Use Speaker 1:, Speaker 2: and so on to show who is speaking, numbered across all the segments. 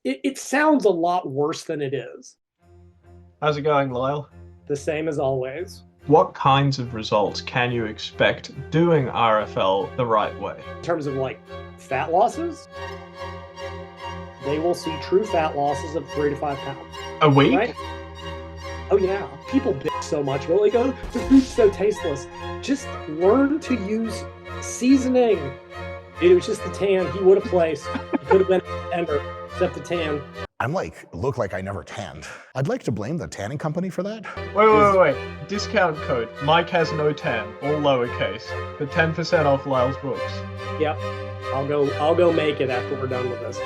Speaker 1: it sounds a lot worse than it is.
Speaker 2: How's it going, Lyle?
Speaker 1: The same as always.
Speaker 2: What kinds of results can you expect doing RFL the right way?
Speaker 1: In terms of like fat losses, they will see true fat losses of 3 to 5 pounds.
Speaker 2: A week?
Speaker 1: Right? Oh yeah, people bitch so much. Well, they go, the food's so tasteless. Just learn to use seasoning. Dude, it was just the tan. He would have placed. He could have been a tender, except the tan.
Speaker 3: Look like I never tanned. I'd like to blame the tanning company for that.
Speaker 2: Wait. Discount code. Mike has no tan, all lowercase, for 10% off Lyle's books.
Speaker 1: Yep. I'll go make it after we're done with this.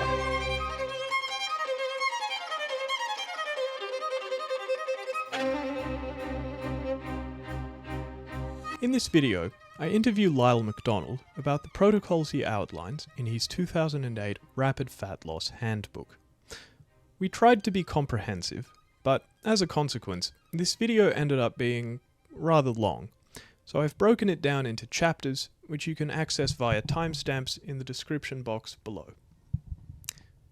Speaker 4: In this video, I interview Lyle McDonald about the protocols he outlines in his 2008 Rapid Fat Loss Handbook. We tried to be comprehensive, but as a consequence, this video ended up being rather long, so I've broken it down into chapters which you can access via timestamps in the description box below.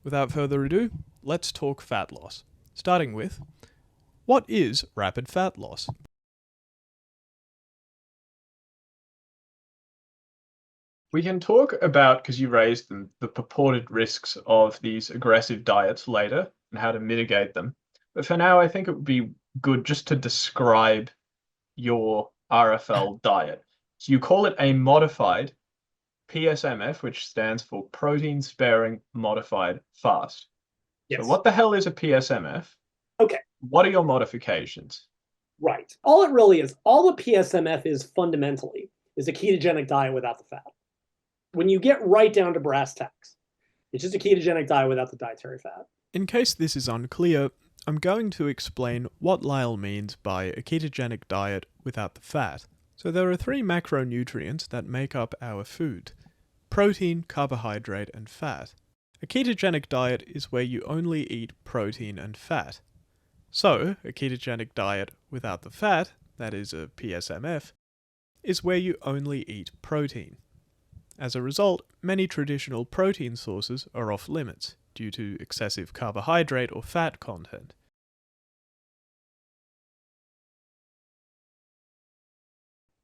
Speaker 4: Without further ado, let's talk fat loss, starting with, what is rapid fat loss?
Speaker 2: We can talk about, because you raised them, the purported risks of these aggressive diets later and how to mitigate them. But for now, I think it would be good just to describe your RFL diet. So you call it a modified PSMF, which stands for protein sparing modified fast.
Speaker 1: Yes.
Speaker 2: So what the hell is a PSMF?
Speaker 1: Okay.
Speaker 2: What are your modifications?
Speaker 1: Right. All it really is, all the PSMF is fundamentally is a ketogenic diet without the fat. When you get right down to brass tacks, it's just a ketogenic diet without the dietary fat.
Speaker 4: In case this is unclear, I'm going to explain what Lyle means by a ketogenic diet without the fat. So there are 3 macronutrients that make up our food: protein, carbohydrate, and fat. A ketogenic diet is where you only eat protein and fat. So, a ketogenic diet without the fat, that is a PSMF, is where you only eat protein. As a result, many traditional protein sources are off limits due to excessive carbohydrate or fat content.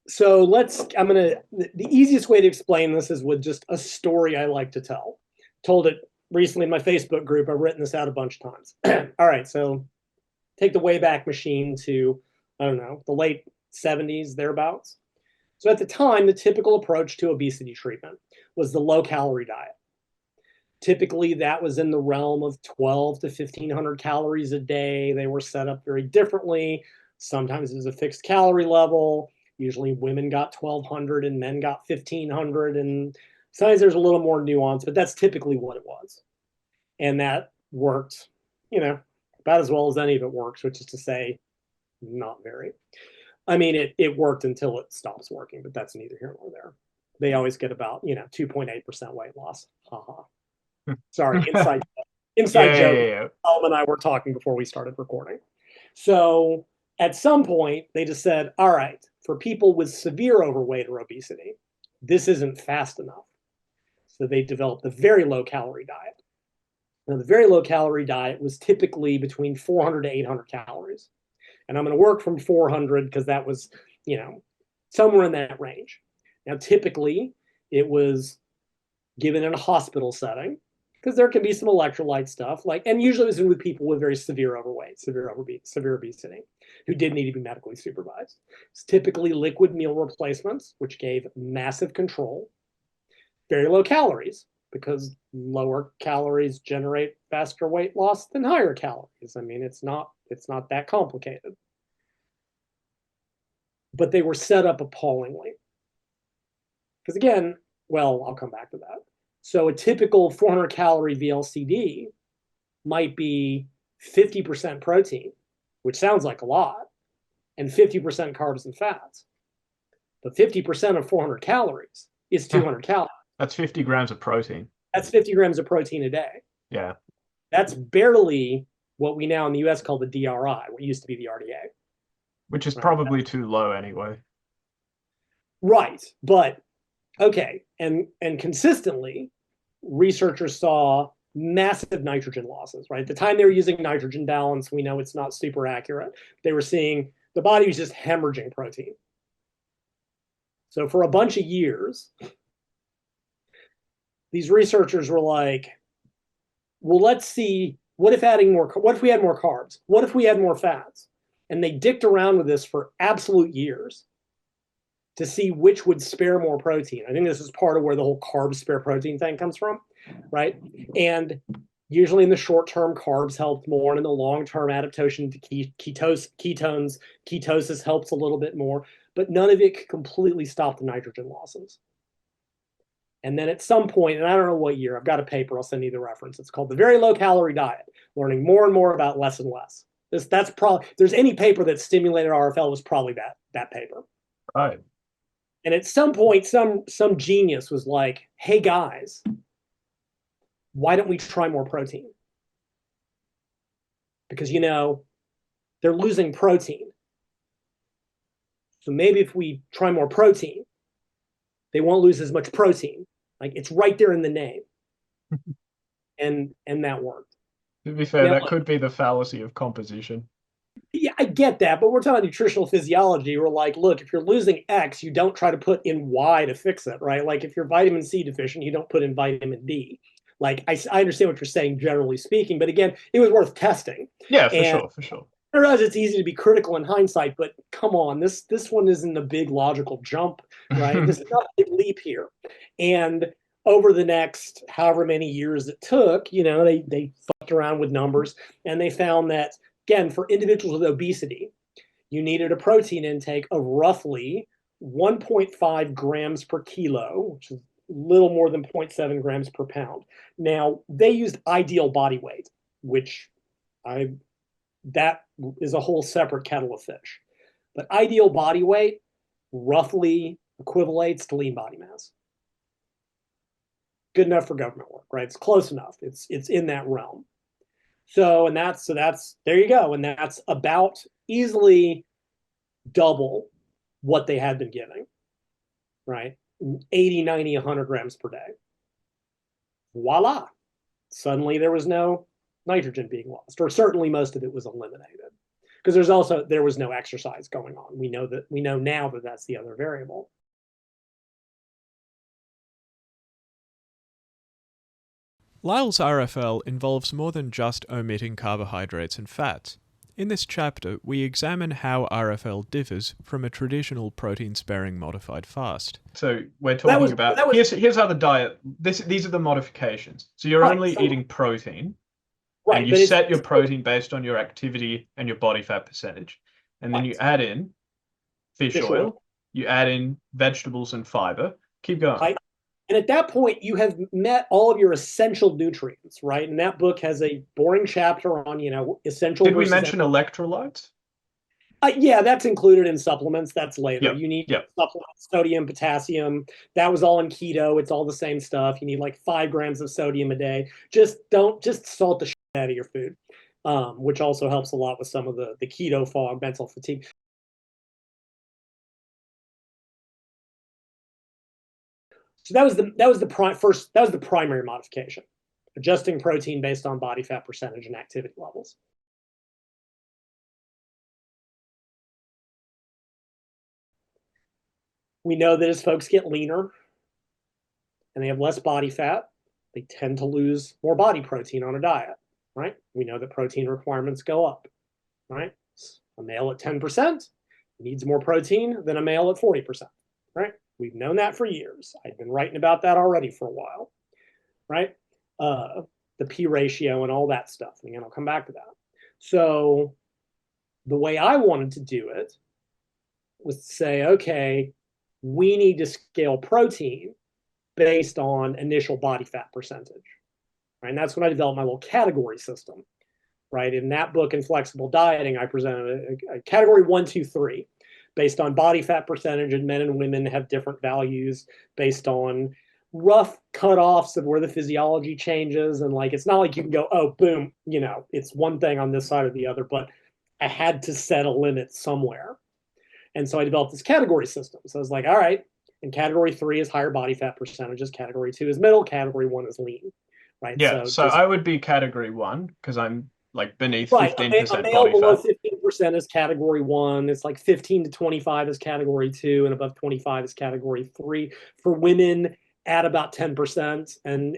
Speaker 1: So the easiest way to explain this is with just a story I like to tell. Told it recently in my Facebook group. I've written this out a bunch of times. All right, so take the Wayback Machine to, I don't know, the late 70s, thereabouts. So at the time, the typical approach to obesity treatment was the low-calorie diet. Typically, that was in the realm of 12 to 1,500 calories a day. They were set up very differently. Sometimes it was a fixed calorie level. Usually women got 1,200 and men got 1,500. And sometimes there's a little more nuance, but that's typically what it was. And that worked, about as well as any of it works, which is to say, not very. I mean, it worked until it stops working, but that's neither here nor there. They always get about, 2.8% weight loss. Ha ha. Sorry, inside joke.
Speaker 2: Yeah.
Speaker 1: Tom and I were talking before we started recording. So at some point, they just said, all right, for people with severe overweight or obesity, this isn't fast enough. So they developed the very low calorie diet. Now, the very low calorie diet was typically between 400 to 800 calories. And I'm going to work from 400 because that was, somewhere in that range. Now, typically, it was given in a hospital setting because there can be some electrolyte stuff, and usually it was with people with very severe overweight, severe obesity, who did need to be medically supervised. It's typically liquid meal replacements, which gave massive control, very low calories, because lower calories generate faster weight loss than higher calories. I mean, it's not that complicated. But they were set up appallingly. Because again, I'll come back to that. So a typical 400 calorie VLCD might be 50% protein, which sounds like a lot, and 50% carbs and fats. But 50% of 400 calories is 200 calories.
Speaker 2: That's 50 grams of protein.
Speaker 1: That's 50 grams of protein a day.
Speaker 2: Yeah.
Speaker 1: That's barely what we now in the US call the DRI, what used to be the RDA.
Speaker 2: Which is probably too low anyway.
Speaker 1: Right. But, okay. And consistently, researchers saw massive nitrogen losses, right? At the time they were using nitrogen balance, we know it's not super accurate. They were seeing the body was just hemorrhaging protein. So for a bunch of years, these researchers were like, well, let's see, what if we had more carbs? What if we had more fats? And they dicked around with this for absolute years to see which would spare more protein. I think this is part of where the whole carbs spare protein thing comes from, right? And usually in the short term, carbs helped more, and in the long term, adaptation to ketosis helps a little bit more, but none of it could completely stop the nitrogen losses. And then at some point, and I don't know what year, I've got a paper, I'll send you the reference. It's called The Very Low Calorie Diet, learning more and more about less and less. That's probably, if there's any paper that stimulated RFL, was probably that paper.
Speaker 2: Right.
Speaker 1: And at some point, some genius was like, hey guys, why don't we try more protein? Because, they're losing protein. So maybe if we try more protein, they won't lose as much protein. Like, it's right there in the name. and that worked.
Speaker 2: To be fair, that could be the fallacy of composition.
Speaker 1: Yeah, I get that, but we're talking nutritional physiology. We're like, look, if you're losing X, you don't try to put in Y to fix it, right? Like if you're vitamin C deficient, you don't put in vitamin D. Like I understand what you're saying, generally speaking, but again, it was worth testing.
Speaker 2: Yeah, for sure.
Speaker 1: I realize it's easy to be critical in hindsight, but come on, this one isn't a big logical jump, right? This is not a big leap here. And over the next however many years it took, they fucked around with numbers, and they found that, again, for individuals with obesity, you needed a protein intake of roughly 1.5 grams per kilo, which is a little more than 0.7 grams per pound. Now, they used ideal body weight, which that is a whole separate kettle of fish. But ideal body weight roughly equivalates to lean body mass. Good enough for government work, right? It's close enough. It's in that realm. So that's there you go. And that's about easily double what they had been giving, right? 80, 90, 100 grams per day. Voila. Suddenly there was no nitrogen being lost, or certainly most of it was eliminated, because there was no exercise going on. We know now that that's the other variable.
Speaker 4: Lyle's RFL involves more than just omitting carbohydrates and fats. In this chapter, we examine how RFL differs from a traditional protein-sparing modified fast.
Speaker 2: So we're talking about, here's how the diet, these are the modifications. So you're only eating protein, right, and you set your protein based on your activity and your body fat percentage. And then you add in fish oil, you add in vegetables and fiber. Keep going.
Speaker 1: Right. And at that point, you have met all of your essential nutrients, right? And that book has a boring chapter on, essential.
Speaker 2: Did we mention electrolytes?
Speaker 1: Yeah, that's included in supplements. That's later.
Speaker 2: Yep.
Speaker 1: You need supplements, sodium, potassium. That was all in keto. It's all the same stuff. You need like 5 grams of sodium a day. Just salt the shit out of your food, which also helps a lot with some of the keto fog, mental fatigue. So that was the primary modification, adjusting protein based on body fat percentage and activity levels. We know that as folks get leaner and they have less body fat, they tend to lose more body protein on a diet, right? We know that protein requirements go up, right? A male at 10% needs more protein than a male at 40%, right? We've known that for years. I've been writing about that already for a while, right? The P ratio and all that stuff. Again, I'll come back to that. So the way I wanted to do it was to say, okay, we need to scale protein based on initial body fat percentage, right? And that's when I developed my little category system, right? In that book, in Flexible Dieting, I presented a category 1, 2, 3. Based on body fat percentage, and men and women have different values based on rough cutoffs of where the physiology changes. And like, it's not like you can go, oh, boom, it's one thing on this side or the other, but I had to set a limit somewhere. And so I developed this category system. So I was like, all right, and category 3 is higher body fat percentages. Category 2 is middle. Category 1 is lean. right?
Speaker 2: Yeah, so
Speaker 1: just
Speaker 2: I would be category 1 because I'm like beneath
Speaker 1: right. A
Speaker 2: 15%
Speaker 1: male
Speaker 2: body
Speaker 1: below
Speaker 2: fat.
Speaker 1: 15% is category 1. It's like 15 to 25 is category 2, and above 25 is category 3. For women, at about 10%, and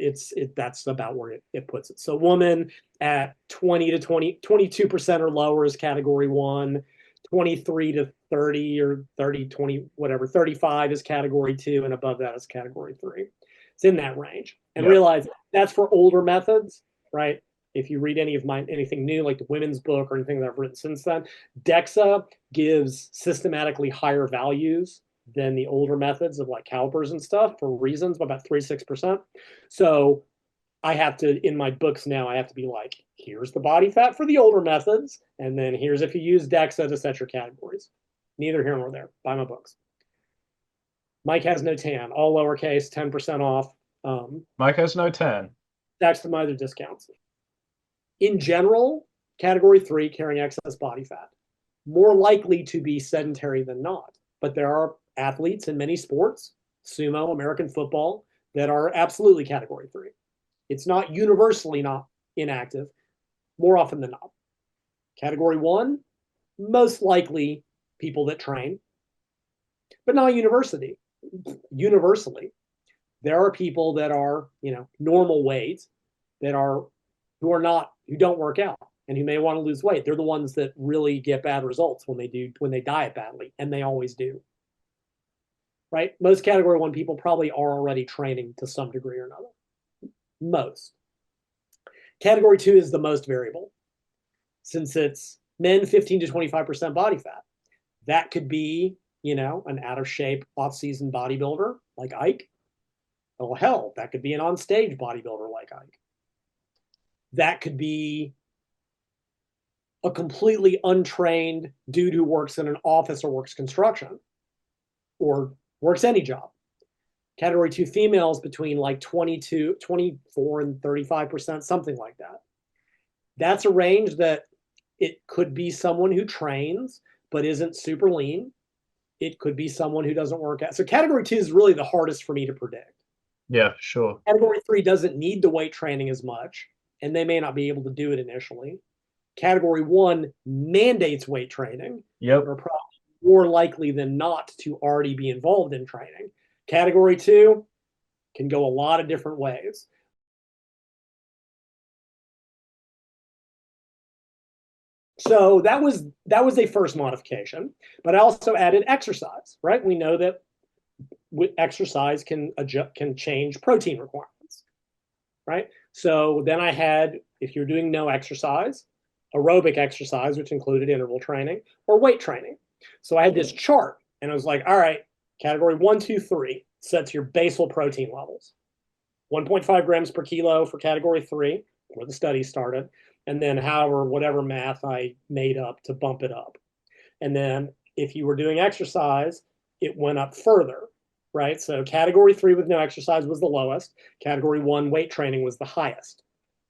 Speaker 1: that's about where it puts it. So woman at 20 to 22% or lower is category 1. 23 to 30 or 30, 20, whatever, 35 is category 2, and above that is category 3. It's in that range. And realize that's for older methods, right? If you read anything new, like the women's book or anything that I've written since then, DEXA gives systematically higher values than the older methods of like calipers and stuff for reasons, about 3-6%. So I have to, in my books now, I have to be like, here's the body fat for the older methods, and then here's if you use DEXA to set your categories. Neither here nor there. Buy my books. Mike has no tan, all lowercase, 10% off.
Speaker 2: Mike has no tan.
Speaker 1: Maximizer discounts. In general, category 3, carrying excess body fat, more likely to be sedentary than not. But there are athletes in many sports, sumo, American football, that are absolutely category 3. It's not universally not inactive, more often than not. Category 1, most likely people that train, but not universally. There are people that are, normal weight who don't work out and who may want to lose weight. They're the ones that really get bad results when they diet badly, and they always do. Right? Most category 1 people probably are already training to some degree or another. Most. Category 2 is the most variable, since it's men 15 to 25% body fat. That could be, an out of shape off-season bodybuilder like Ike. Oh, hell, that could be an on-stage bodybuilder like Ike. That could be a completely untrained dude who works in an office or works construction or works any job. Category 2 females between like 24 and 35%, something like that. That's a range that it could be someone who trains but isn't super lean. It could be someone who doesn't work out. So category 2 is really the hardest for me to predict.
Speaker 2: Yeah, sure.
Speaker 1: Category 3 doesn't need the weight training as much, and they may not be able to do it initially. Category 1 mandates weight training.
Speaker 2: Yep.
Speaker 1: They're probably more likely than not to already be involved in training. Category 2 can go a lot of different ways. So that was a first modification, but I also added exercise, right? We know that exercise can change protein requirements, right? So then I had, if you're doing no exercise, aerobic exercise, which included interval training, or weight training. So I had this chart, and I was like, all right, category 1, 2, 3 sets your basal protein levels. 1.5 grams per kilo for category 3, where the study started, and then whatever math I made up to bump it up. And then if you were doing exercise, it went up further, right? So category 3 with no exercise was the lowest. Category 1 weight training was the highest.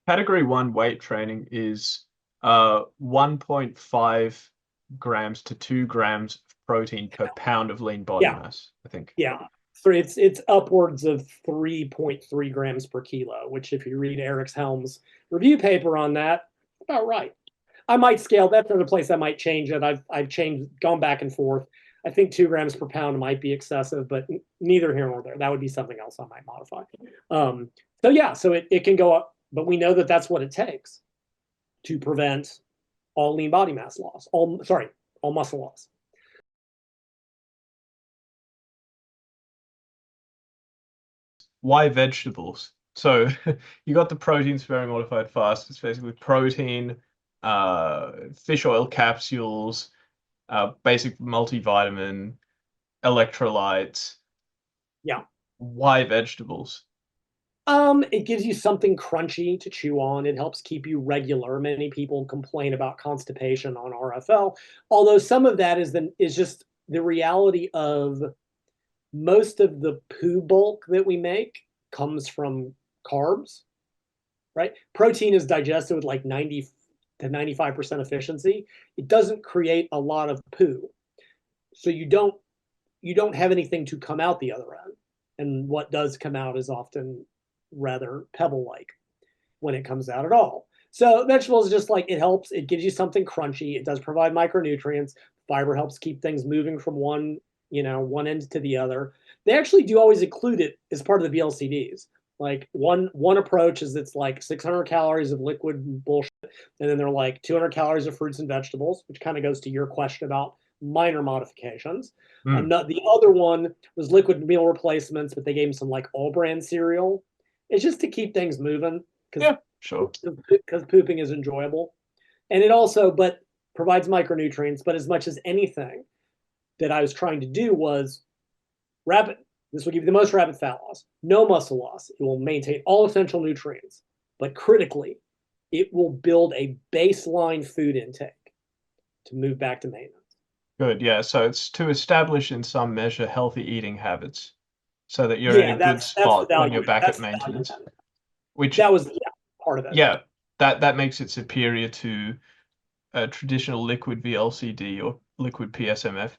Speaker 2: Category 1 weight training is 1.5 grams to 2 grams of protein per pound of lean body mass, I think.
Speaker 1: Yeah. So it's upwards of 3.3 grams per kilo, which if you read Eric Helm's review paper on that, about right. I might scale. That's another place I might change it. I've gone back and forth. I think 2 grams per pound might be excessive, but neither here nor there. That would be something else I might modify. So it can go up, but we know that that's what it takes to prevent all lean body mass loss, all muscle loss.
Speaker 2: Why vegetables? So you got the protein sparing modified fast. It's basically protein, fish oil capsules, basic multivitamin, electrolytes.
Speaker 1: Yeah.
Speaker 2: Why vegetables?
Speaker 1: It gives you something crunchy to chew on. It helps keep you regular. Many people complain about constipation on RFL, although some of that is just the reality of most of the poo bulk that we make comes from carbs, right? Protein is digested with like 90 to 95% efficiency. It doesn't create a lot of poo. So you don't have anything to come out the other end. And what does come out is often rather pebble-like. when it comes out at all. So vegetables just like it helps. It gives you something crunchy. It does provide micronutrients. Fiber helps keep things moving from one end to the other. They actually do always include it as part of the BLCDs. Like one approach is it's like 600 calories of liquid bullshit, and then they're like 200 calories of fruits and vegetables, which kind of goes to your question about minor modifications. The other one was liquid meal replacements, but they gave them some like all brand cereal. It's just to keep things moving because pooping is enjoyable, and it also provides micronutrients. But as much as anything that I was trying to do was rapid. This will give you the most rapid fat loss, no muscle loss. It will maintain all essential nutrients, but critically, it will build a baseline food intake to move back to maintenance.
Speaker 2: Good, yeah. So it's to establish in some measure healthy eating habits so that you're in a good spot when you're back at maintenance. Which
Speaker 1: that was part of it.
Speaker 2: Yeah, that makes it superior to a traditional liquid VLCD or liquid PSMF.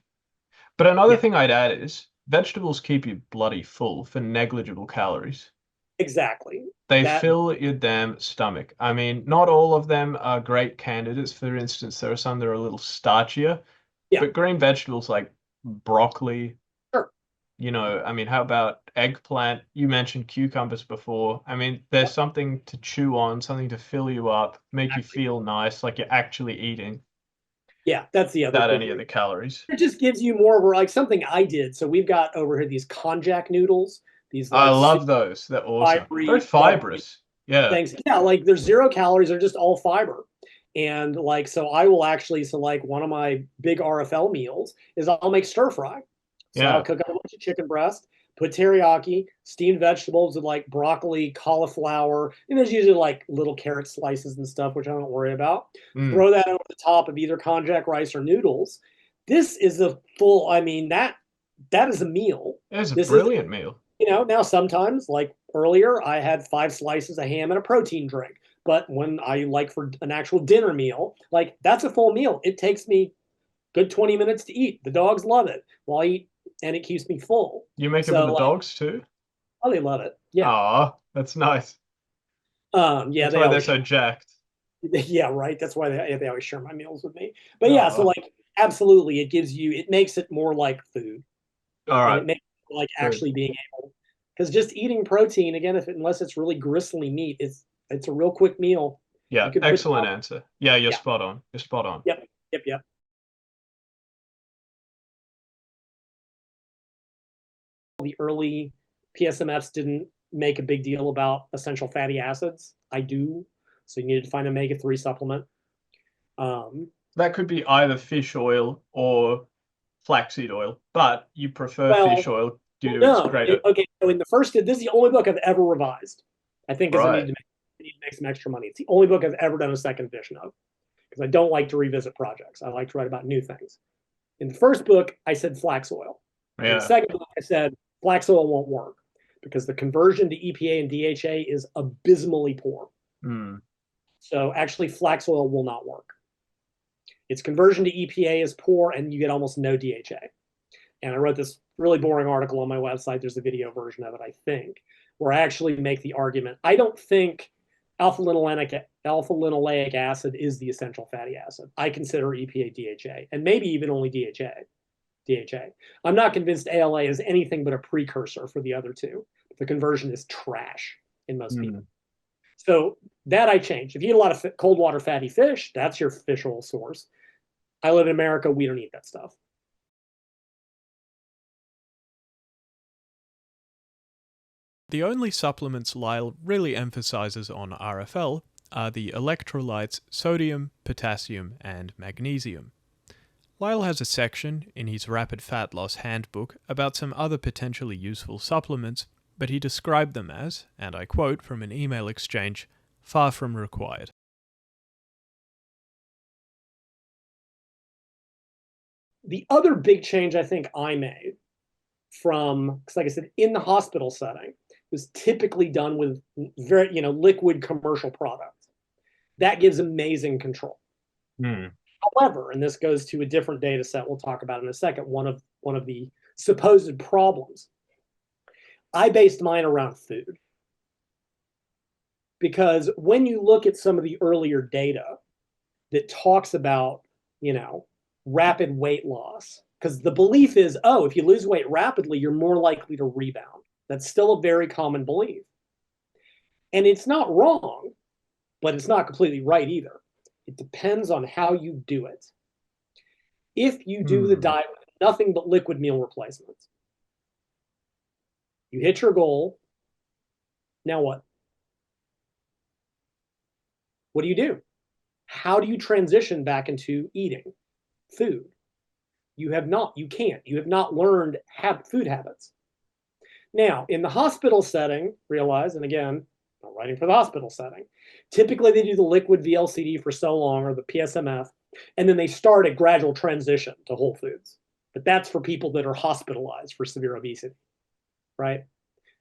Speaker 2: But another thing I'd add is vegetables keep you bloody full for negligible calories.
Speaker 1: Exactly.
Speaker 2: They fill your damn stomach. I mean, not all of them are great candidates. For instance, there are some that are a little starchier. Yeah. But green vegetables like broccoli.
Speaker 1: Sure.
Speaker 2: I mean, how about eggplant? You mentioned cucumbers before. I mean, there's something to chew on, something to fill you up, make you feel nice, like you're actually eating.
Speaker 1: Yeah, that's the other
Speaker 2: without any of the calories.
Speaker 1: It just gives you more of like something I did. So we've got over here these konjac noodles. These
Speaker 2: I love those. They're awesome. Very fibrous. Yeah.
Speaker 1: Thanks. Yeah, like there's 0 calories. They're just all fiber. And like, so I will actually, like one of my big RFL meals is I'll make stir fry. So I'll cook up a bunch of chicken breast, put teriyaki, steamed vegetables with like broccoli, cauliflower, and there's usually like little carrot slices and stuff, which I don't worry about. Throw that over the top of either konjac rice or noodles. This is a full, I mean, that is a meal.
Speaker 2: It's a brilliant meal.
Speaker 1: Now sometimes, like earlier, I had 5 slices of ham and a protein drink. But when I like for an actual dinner meal, like that's a full meal. It takes me good 20 minutes to eat. The dogs love it while I eat, and it keeps me full.
Speaker 2: You make it for the dogs too?
Speaker 1: Oh, they love it. Yeah.
Speaker 2: Aw, that's nice.
Speaker 1: Yeah,
Speaker 2: that's why they're so jacked.
Speaker 1: Yeah, right. That's why they always share my meals with me. But yeah, so like absolutely, it makes it more like food.
Speaker 2: All right.
Speaker 1: And it makes it like actually being able, because just eating protein again, unless it's really gristly meat, it's a real quick meal.
Speaker 2: Yeah, excellent answer. Yeah, you're spot on. You're spot on.
Speaker 1: Yep. The early PSMFs didn't make a big deal about essential fatty acids. I do. So you needed to find an omega-3 supplement.
Speaker 2: That could be either fish oil or flaxseed oil, but you prefer fish oil due to its greater...
Speaker 1: Okay, so in the first, this is the only book I've ever revised. I think because I need to make some extra money. It's the only book I've ever done a second edition of because I don't like to revisit projects. I like to write about new things. In the first book, I said flax oil. In the second book, I said flax oil won't work because the conversion to EPA and DHA is abysmally poor. So actually, flax oil will not work. Its conversion to EPA is poor, and you get almost no DHA. And I wrote this really boring article on my website. There's a video version of it, I think, where I actually make the argument. I don't think alpha-linoleic acid is the essential fatty acid. I consider EPA DHA, and maybe even only DHA. I'm not convinced ALA is anything but a precursor for the other two. The conversion is trash in most people. So that I changed. If you eat a lot of cold water fatty fish, that's your fish oil source. I live in America. We don't eat that stuff.
Speaker 4: The only supplements Lyle really emphasizes on RFL are the electrolytes sodium, potassium, and magnesium. Lyle has a section in his Rapid Fat Loss Handbook about some other potentially useful supplements, but he described them as, and I quote from an email exchange, far from required.
Speaker 1: The other big change I think I made from, because like I said, in the hospital setting, was typically done with very, liquid commercial products. That gives amazing control. However, and this goes to a different data set we'll talk about in a second, one of the supposed problems. I based mine around food. because when you look at some of the earlier data that talks about, rapid weight loss, because the belief is, oh, if you lose weight rapidly, you're more likely to rebound. That's still a very common belief. And it's not wrong, but it's not completely right either. It depends on how you do it. If you do the diet with nothing but liquid meal replacements, you hit your goal. Now what? What do? How do you transition back into eating food? You have not learned food habits. Now, in the hospital setting, realize, and again, I'm writing for the hospital setting, typically they do the liquid VLCD for so long, or the PSMF, and then they start a gradual transition to whole foods. But that's for people that are hospitalized for severe obesity, right?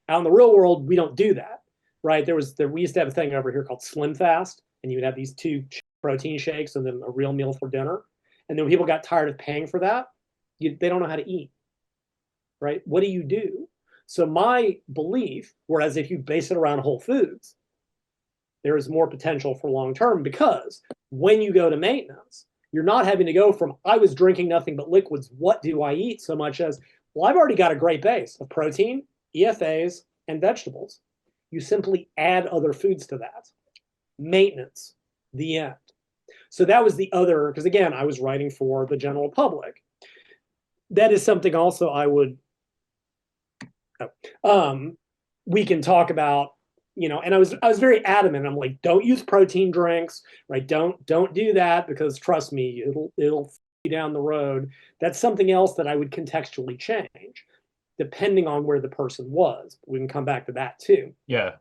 Speaker 1: Out in the real world, we don't do that, right? We used to have a thing over here called Slim Fast, and you would have these 2 protein shakes and then a real meal for dinner. And then when people got tired of paying for that, they don't know how to eat, right? What do? So my belief, whereas if you base it around whole foods, there is more potential for long-term, because when you go to maintenance, you're not having to go from, I was drinking nothing but liquids, what do I eat, so much as, well, I've already got a great base of protein, EFAs, and vegetables. You simply add other foods to that. Maintenance, the end. So that was the other, because again, I was writing for the general public. That is something also I would, we can talk about, and I was very adamant. I'm like, don't use protein drinks, right? Don't do that, because trust me, it'll f you down the road. That's something else that I would contextually change, depending on where the person was. We can come back to that too.
Speaker 2: Yeah.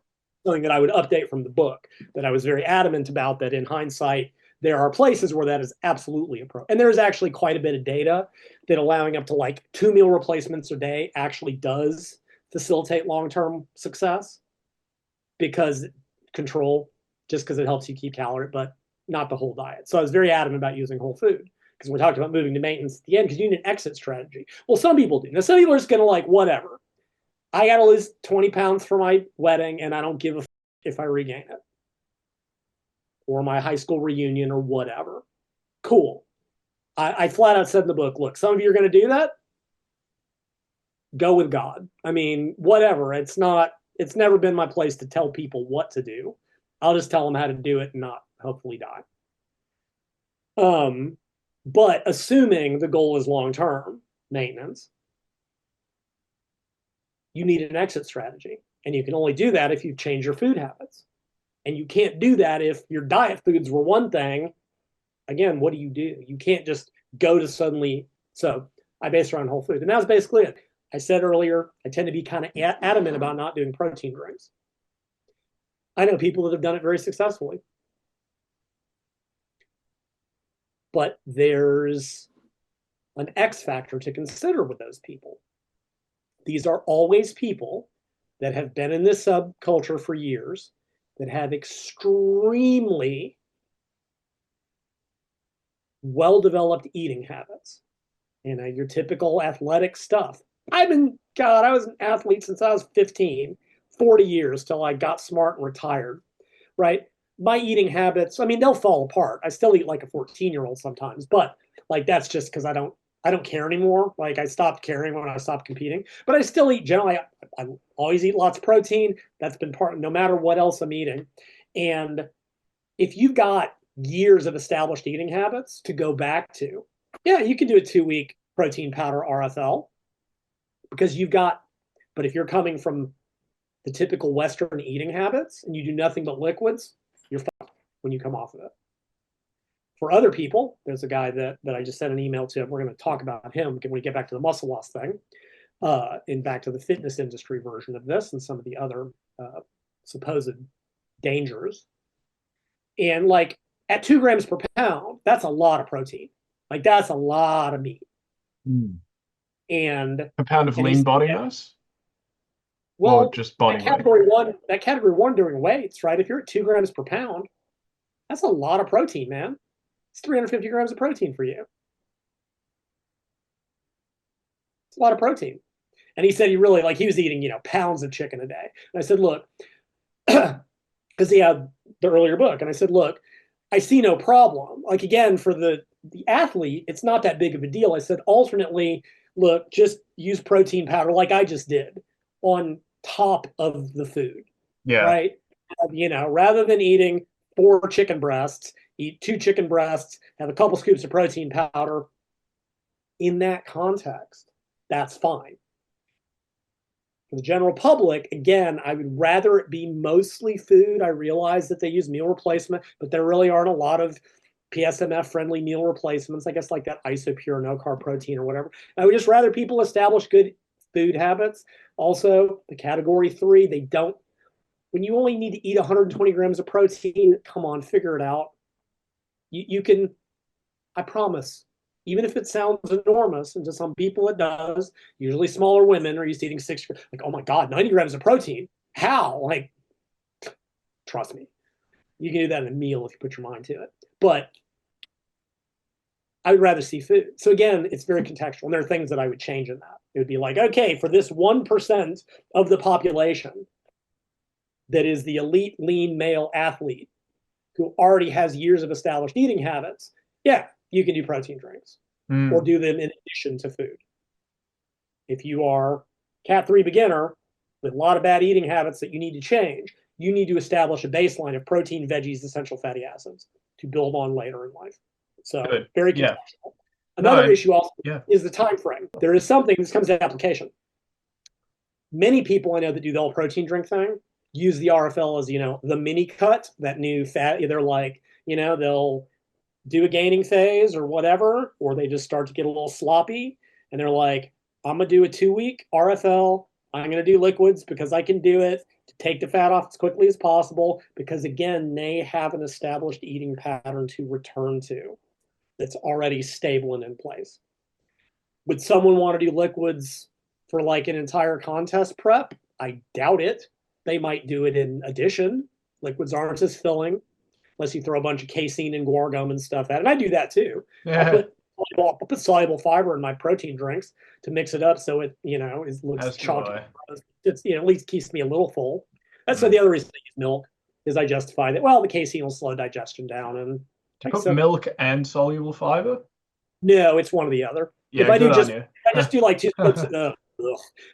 Speaker 1: Something that I would update from the book, that I was very adamant about, that in hindsight, there are places where that is absolutely appropriate. And there's actually quite a bit of data that allowing up to like 2 meal replacements a day actually does facilitate long-term success, because just because it helps you keep calorie, but not the whole diet. So I was very adamant about using whole food, because we talked about moving to maintenance at the end, because you need an exit strategy. Well, some people do. Now, some people are just going to like, whatever. I got to lose 20 pounds for my wedding, and I don't give a if I regain it. Or my high school reunion or whatever. Cool. I flat out said in the book, look, some of you are going to do that. Go with God. I mean, whatever. It's never been my place to tell people what to do. I'll just tell them how to do it and not hopefully die. But assuming the goal is long-term maintenance, you need an exit strategy. And you can only do that if you change your food habits. And you can't do that if your diet foods were one thing. Again, what do? You can't just go to suddenly. So I based around whole food. And that was basically it. I said earlier, I tend to be kind of adamant about not doing protein drinks. I know people that have done it very successfully. But there's an X factor to consider with those people. These are always people that have been in this subculture for years, that have extremely well-developed eating habits. Your typical athletic stuff. I was an athlete since I was 15, 40 years till I got smart and retired, right? My eating habits, I mean, they'll fall apart. I still eat like a 14-year-old sometimes, but like that's just because I don't care anymore. Like I stopped caring when I stopped competing, but I still eat generally. I always eat lots of protein. That's been part, no matter what else I'm eating. And if you've got years of established eating habits to go back to, yeah, you can do a 2-week protein powder RFL, because but if you're coming from the typical Western eating habits and you do nothing but liquids, you're fucked when you come off of it. For other people, there's a guy that I just sent an email to. We're going to talk about him when we get back to the muscle loss thing, and back to the fitness industry version of this and some of the other supposed dangers. And like at 2 grams per pound, that's a lot of protein. Like that's a lot of meat. And
Speaker 2: a pound of lean body mass?
Speaker 1: Well,
Speaker 2: or just body
Speaker 1: weight? That category one during weights, right? If you're at 2 grams per pound, that's a lot of protein, man. It's 350 grams of protein for you. It's a lot of protein. And he said he was eating, pounds of chicken a day. And I said, look, because he had the earlier book. And I said, look, I see no problem. Like, again, for the athlete, it's not that big of a deal. I said, alternately, look, just use protein powder like I just did on top of the food, right? Rather than eating 4 chicken breasts, eat 2 chicken breasts, have a couple scoops of protein powder. In that context, that's fine. For the general public, again, I would rather it be mostly food. I realize that they use meal replacement, but there really aren't a lot of PSMF-friendly meal replacements, I guess, like that Isopure no-carb protein or whatever. I would just rather people establish good food habits. Also, the category 3, they don't, when you only need to eat 120 grams of protein, come on, figure it out. You can, I promise, even if it sounds enormous, and to some people it does, usually smaller women are used to eating 6, like, oh my God, 90 grams of protein. How? Like, trust me, you can do that in a meal if you put your mind to it. But I would rather see food. So again, it's very contextual. And there are things that I would change in that. It would be like, okay, for this 1% of the population that is the elite lean male athlete who already has years of established eating habits, yeah, you can do protein drinks or do them in addition to food. If you are Cat 3 beginner with a lot of bad eating habits that you need to change, you need to establish a baseline of protein, veggies, essential fatty acids to build on later in life. So very contextual. Another issue also is the time frame. There is something, this comes to application. Many people I know that do the whole protein drink thing use the RFL as, the mini cut, that new fat. They're like, they'll do a gaining phase or whatever, or they just start to get a little sloppy. And they're like, I'm going to do a 2-week RFL. I'm going to do liquids because I can do it to take the fat off as quickly as possible. Because again, they have an established eating pattern to return to that's already stable and in place. Would someone want to do liquids for like an entire contest prep? I doubt it. They might do it in addition. Liquids aren't as filling unless you throw a bunch of casein and guar gum and stuff at it. And I do that too.
Speaker 2: Yeah.
Speaker 1: I'll put soluble fiber in my protein drinks to mix it up so it, looks chalky. It's, at least keeps me a little full. That's the other reason I use milk is I justify that, well, the casein will slow digestion down. And
Speaker 2: do you put milk and soluble fiber?
Speaker 1: No, it's one or the other.
Speaker 2: Yeah,
Speaker 1: if I just do like 2 scoops, if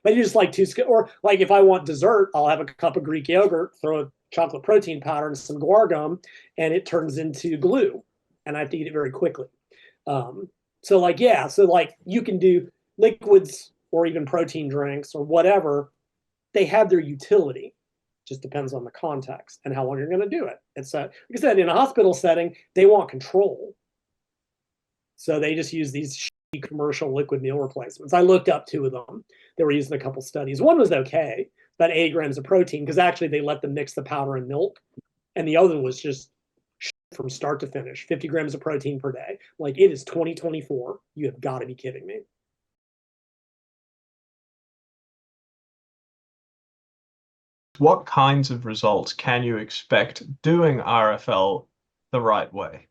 Speaker 1: I do just like 2 scoops, or like if I want dessert, I'll have a cup of Greek yogurt, throw a chocolate protein powder and some guar and it turns into glue, and I have to eat it very quickly. So you can do liquids or even protein drinks or whatever. They have their utility. Just depends on the context and how long you're going to do it. It's like I said, in a hospital setting, they want control. So they just use these commercial liquid meal replacements. I looked up 2 of them. They were used in a couple studies. One was okay, about 80 grams of protein, because actually they let them mix the powder and milk. And the other was just from start to finish, 50 grams of protein per day. Like, it is 2024. You have got to be kidding me.
Speaker 2: What kinds of results can you expect doing RFL the right way?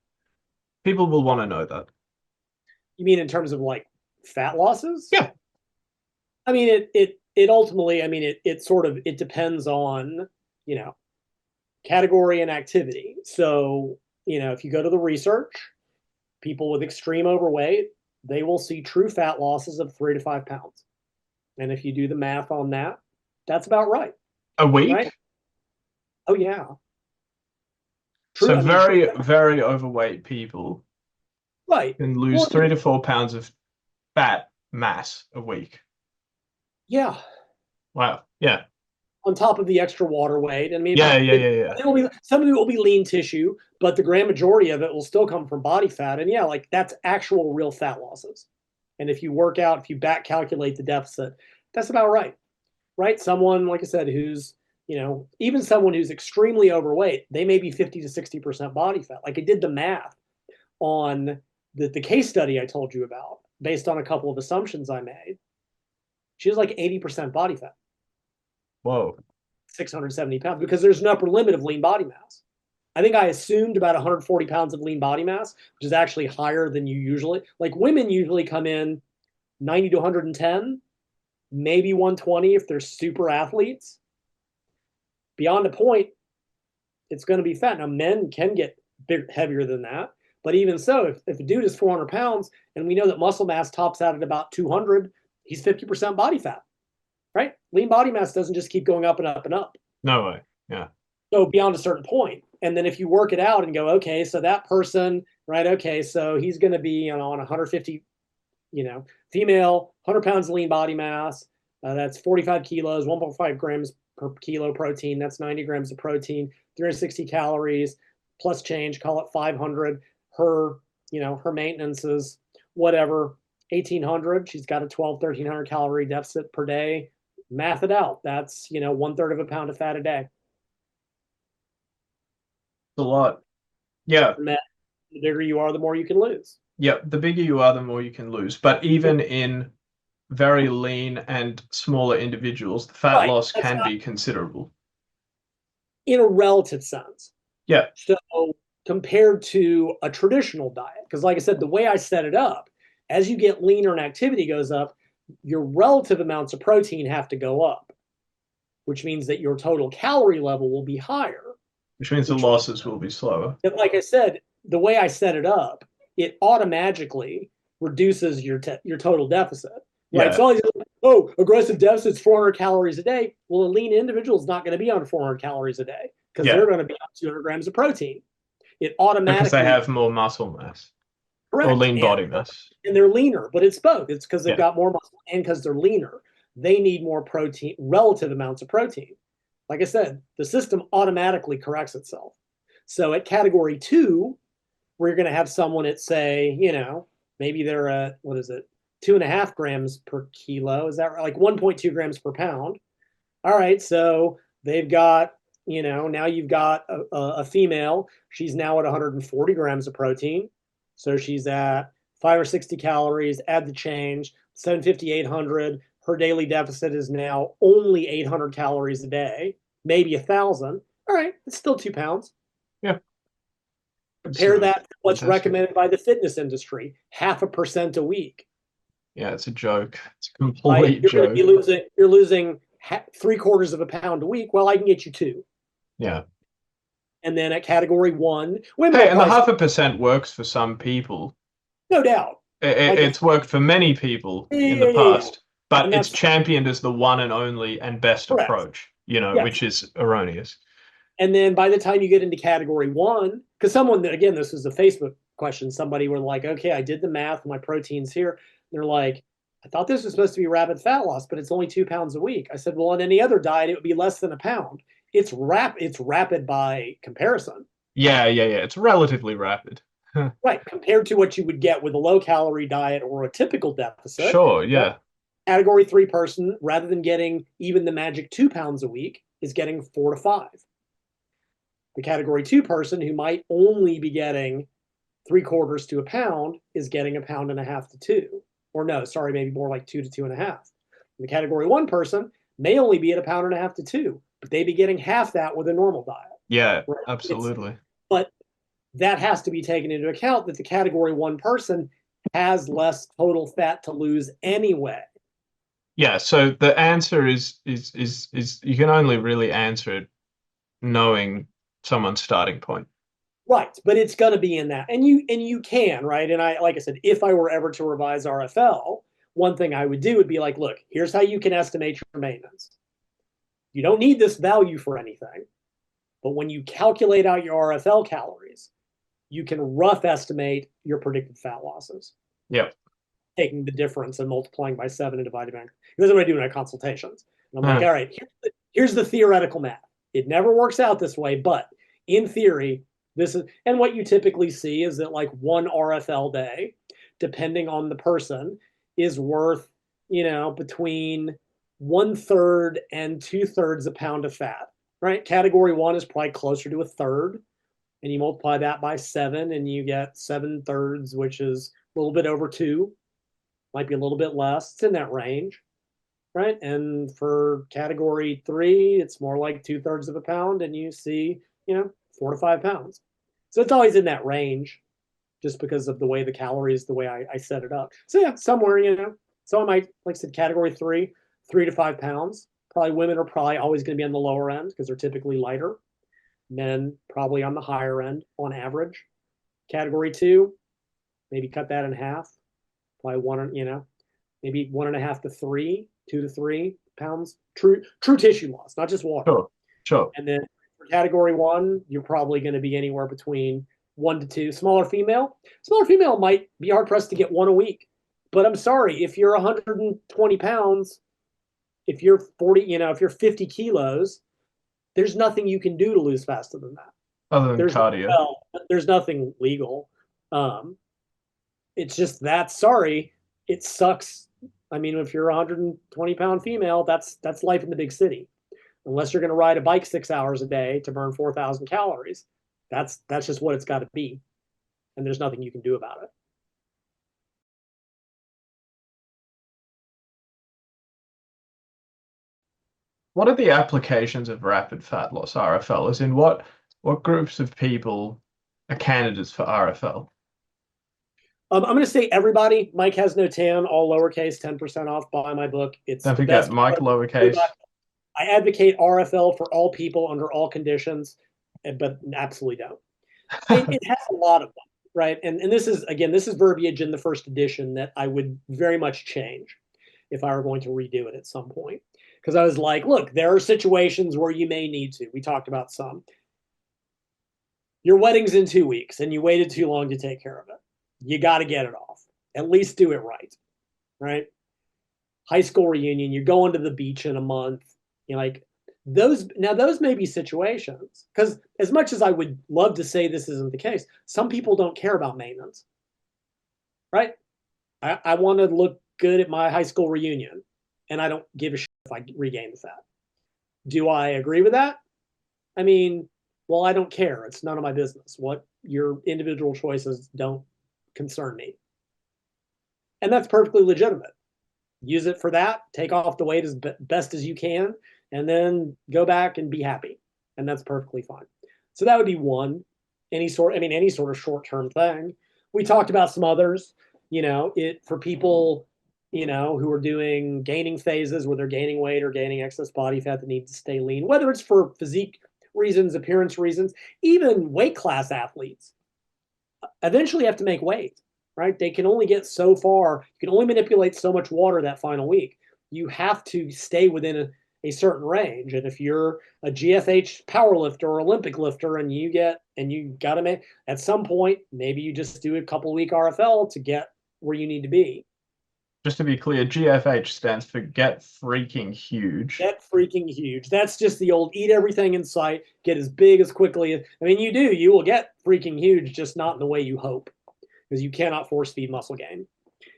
Speaker 2: People will want to know that.
Speaker 1: You mean in terms of like fat losses?
Speaker 2: Yeah.
Speaker 1: I mean, it ultimately, it depends on, category and activity. So, if you go to the research, people with extreme overweight, they will see true fat losses of 3 to 5 pounds. And if you do the math on that, that's about right.
Speaker 2: A week?
Speaker 1: Right? Oh, yeah.
Speaker 2: True, so very overweight people can lose 3 to 4 pounds of fat mass a week.
Speaker 1: Yeah.
Speaker 2: Wow. Yeah.
Speaker 1: On top of the extra water weight.
Speaker 2: Yeah.
Speaker 1: Some of it will be lean tissue, but the grand majority of it will still come from body fat. And that's actual real fat losses. And if you work out, if you back calculate the deficit, that's about right. Right? Someone, like I said, who's, even someone who's extremely overweight, they may be 50 to 60% body fat. Like, I did the math on the case study I told you about based on a couple of assumptions I made. She was like 80% body fat.
Speaker 2: Whoa.
Speaker 1: 670 pounds, because there's an upper limit of lean body mass. I think I assumed about 140 pounds of lean body mass, which is actually higher than you usually. Like, women usually come in 90 to 110, maybe 120 if they're super athletes. Beyond a point, it's going to be fat. Now, men can get heavier than that. But even so, if a dude is 400 pounds and we know that muscle mass tops out at about 200, he's 50% body fat, right? Lean body mass doesn't just keep going up and up and up.
Speaker 2: No way. Yeah.
Speaker 1: So beyond a certain point. And then if you work it out and go, okay, so that person, right? Okay, so he's going to be on 150, female, 100 pounds of lean body mass. That's 45 kilos, 1.5 grams per kilo protein. That's 90 grams of protein, 360 calories plus change, call it 500. Her maintenance is whatever, 1,800. She's got a 1,300 calorie deficit per day. Math it out. That's, 1/3 of a pound of fat a day.
Speaker 2: A lot. Yeah.
Speaker 1: The bigger you are, the more you can lose.
Speaker 2: Yeah. The bigger you are, the more you can lose. But even in very lean and smaller individuals, the fat loss can be considerable.
Speaker 1: In a relative sense.
Speaker 2: Yeah.
Speaker 1: So compared to a traditional diet, because like I said, the way I set it up, as you get leaner and activity goes up, your relative amounts of protein have to go up, which means that your total calorie level will be higher.
Speaker 2: Which means the losses will be slower.
Speaker 1: And like I said, the way I set it up, it automatically reduces your total deficit. Right?
Speaker 2: Yeah.
Speaker 1: So always, aggressive deficit's 400 calories a day. Well, a lean individual is not going to be on 400 calories a day because they're going to be on 200 grams of protein. It automatically,
Speaker 2: because they have more muscle mass.
Speaker 1: Correct.
Speaker 2: Or lean body mass.
Speaker 1: And they're leaner, but it's both. It's because they've got more muscle and because they're leaner. They need more protein, relative amounts of protein. Like I said, the system automatically corrects itself. So at category 2, we're going to have someone at, say, maybe they're at, 2.5 grams per kilo. Is that right? Like 1.2 grams per pound. All right. So they've got, now you've got a female. She's now at 140 grams of protein. So she's at 5 or 60 calories, add the change, 750, 800. Her daily deficit is now only 800 calories a day, maybe 1,000. All right, it's still 2 pounds.
Speaker 2: Yeah.
Speaker 1: Compare that to what's recommended by the fitness industry, 0.5% a week.
Speaker 2: Yeah, it's a joke. It's a complete joke.
Speaker 1: You're losing 3/4 of a pound a week. Well, I can get you 2.
Speaker 2: Yeah.
Speaker 1: And then at category 1,
Speaker 2: women. Hey, and the 0.5% works for some people.
Speaker 1: No doubt.
Speaker 2: It's worked for many people in the past, but it's championed as the one and only and best approach, which is erroneous.
Speaker 1: And then by the time you get into category 1, because someone, again, this was a Facebook question, somebody were like, okay, I did the math, my protein's here. They're like, I thought this was supposed to be rapid fat loss, but it's only 2 pounds a week. I said, well, on any other diet, it would be less than a pound. It's rapid by comparison.
Speaker 2: Yeah. It's relatively rapid.
Speaker 1: Right, compared to what you would get with a low-calorie diet or a typical deficit.
Speaker 2: Sure, yeah.
Speaker 1: Category 3 person, rather than getting even the magic 2 pounds a week, is getting 4 to 5. The category 2 person, who might only be getting 3/4 to a pound, is getting 1.5 pounds to 2. Or no, sorry, maybe more like 2 to 2.5. The category 1 person may only be at 1.5 pounds to 2, but they'd be getting half that with a normal diet.
Speaker 2: Yeah, right? Absolutely.
Speaker 1: But that has to be taken into account that the category 1 person has less total fat to lose anyway.
Speaker 2: Yeah, so the answer is you can only really answer it knowing someone's starting point.
Speaker 1: Right, but it's going to be in that. And you can, right? And like I said, if I were ever to revise RFL, one thing I would do would be like, look, here's how you can estimate your maintenance. You don't need this value for anything, but when you calculate out your RFL calories, you can rough estimate your predicted fat losses.
Speaker 2: Yep.
Speaker 1: Taking the difference and multiplying by 7 and dividing by. This is what I do in my consultations. And I'm like, all right, here's the theoretical math. It never works out this way, but in theory, this is, and what you typically see is that like 1 RFL day, depending on the person, is worth, between 1/3 and 2/3 a pound of fat, right? Category 1 is probably closer to 1/3. And you multiply that by 7 and you get 7/3, which is a little bit over 2. Might be a little bit less. It's in that range, right? And for category 3, it's more like 2/3 of a pound, and you see, 4 to 5 pounds. So it's always in that range, just because of the way the calories, the way I set it up. So yeah, somewhere, so I might, like I said, category 3, 3 to 5 pounds. Probably women are probably always going to be on the lower end because they're typically lighter. Men probably on the higher end on average. Category 2, maybe cut that in half. Probably maybe 1.5 to 3, 2 to 3 pounds. True tissue loss, not just water.
Speaker 2: Sure.
Speaker 1: And then for category 1, you're probably going to be anywhere between 1 to 2. Smaller female might be hard pressed to get 1 a week. But I'm sorry, if you're 120 pounds, if you're 40, if you're 50 kilos, there's nothing you can do to lose faster than that.
Speaker 2: Other than cardio.
Speaker 1: There's nothing legal. It's just that, sorry, it sucks. I mean, if you're a 120-pound female, that's life in the big city. Unless you're going to ride a bike 6 hours a day to burn 4,000 calories, that's just what it's got to be. And there's nothing you can do about it.
Speaker 2: What are the applications of rapid fat loss, RFL? As in what groups of people are candidates for RFL?
Speaker 1: I'm going to say everybody. Mike has no tan, all lowercase, 10% off. Buy my book. It's
Speaker 2: Don't forget Mike lowercase.
Speaker 1: I advocate RFL for all people under all conditions, but absolutely don't. It has a lot of them, right? And this is verbiage in the first edition that I would very much change if I were going to redo it at some point. Because I was like, look, there are situations where you may need to. We talked about some. Your wedding's in 2 weeks and you waited too long to take care of it. You got to get it off. At least do it right? High school reunion, you're going to the beach in a month. You're like, those may be situations. Because as much as I would love to say this isn't the case, some people don't care about maintenance, right? I want to look good at my high school reunion, and I don't give a shit if I regain the fat. Do I agree with that? I mean, well, I don't care. It's none of my business. What your individual choices don't concern me. And that's perfectly legitimate. Use it for that, take off the weight as best as you can, and then go back and be happy. And that's perfectly fine. So that would be one. Any sort of short-term thing. We talked about some others, for people, who are doing gaining phases where they're gaining weight or gaining excess body fat that need to stay lean, whether it's for physique reasons, appearance reasons, even weight class athletes eventually have to make weight, right? They can only get so far. You can only manipulate so much water that final week. You have to stay within a certain range. And if you're a GFH power lifter or Olympic lifter and you got to make, at some point, maybe you just do a couple week RFL to get where you need to be.
Speaker 2: Just to be clear, GFH stands for get freaking huge.
Speaker 1: Get freaking huge. That's just the old eat everything in sight, get as big as quickly as, you will get freaking huge, just not in the way you hope. Because you cannot force feed muscle gain.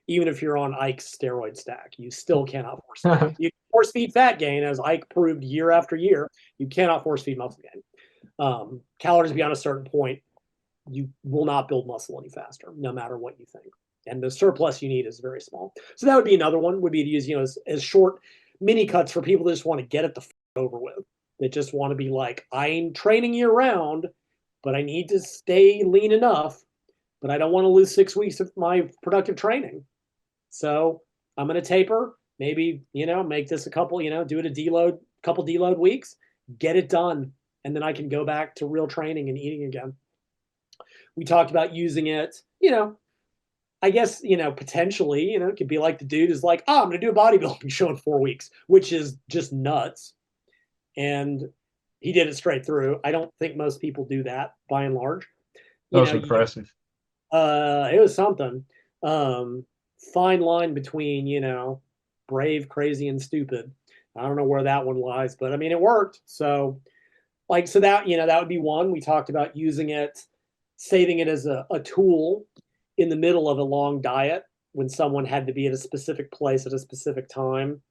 Speaker 1: Even if you're on Ike's steroid stack, you still cannot force feed. You can force feed fat gain, as Ike proved year after year. You cannot force feed muscle gain. Calories beyond a certain point, you will not build muscle any faster, no matter what you think. And the surplus you need is very small. So that would be another one, would be to use, as short mini cuts for people that just want to get it the over with. That just want to be like, I'm training year round, but I need to stay lean enough, but I don't want to lose 6 weeks of my productive training. So I'm going to taper, maybe, make this a couple, do it a couple deload weeks, get it done. And then I can go back to real training and eating again. We talked about using it, I guess, potentially, it could be like the dude is like, I'm going to do a bodybuilding show in 4 weeks, which is just nuts. And he did it straight through. I don't think most people do that by and large.
Speaker 2: That was impressive.
Speaker 1: It was something. Fine line between, brave, crazy, and stupid. I don't know where that one lies, but it worked. So that, that would be one. We talked about using it, saving it as a tool in the middle of a long diet when someone had to be at a specific place at a specific time.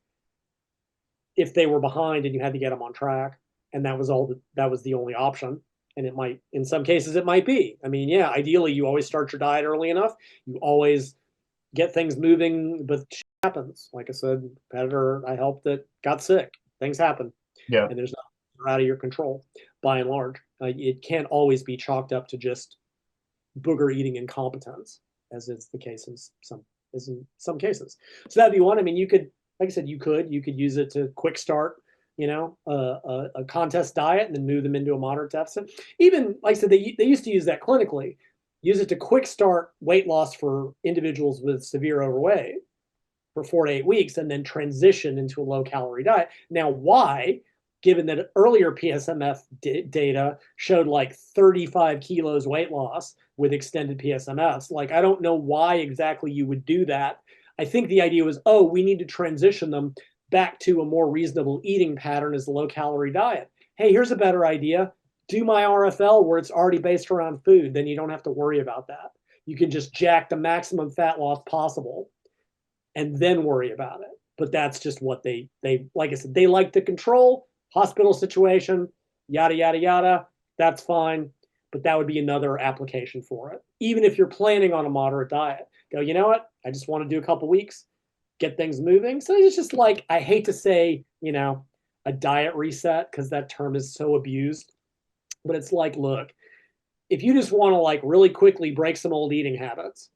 Speaker 1: If they were behind and you had to get them on track, and that was the only option. And it might, in some cases, it might be. Ideally, you always start your diet early enough. You always get things moving, but shit happens. Like I said, competitor I helped that got sick. Things happen.
Speaker 2: Yeah.
Speaker 1: And there's nothing out of your control, by and large. It can't always be chalked up to just booger eating incompetence, as is the case in some cases. So that'd be one. You could, like I said, you could use it to quick start a contest diet and then move them into a moderate deficit. Even, like I said, they used to use that clinically, use it to quick start weight loss for individuals with severe overweight for 4 to 8 weeks and then transition into a low calorie diet. Now, why? Given that earlier PSMF data showed like 35 kilos weight loss with extended PSMFs. Like, I don't know why exactly you would do that. I think the idea was, oh, we need to transition them back to a more reasonable eating pattern as a low calorie diet. Hey, here's a better idea. Do my RFL where it's already based around food. Then you don't have to worry about that. You can just jack the maximum fat loss possible and then worry about it. But that's just what they like I said, they like to control. Hospital situation, yada, yada, yada, that's fine. But that would be another application for it. Even if you're planning on a moderate diet, go, you know what? I just want to do a couple weeks, get things moving. So it's just like, I hate to say, a diet reset because that term is so abused. But it's like, look, if you just want to like really quickly break some old eating habits,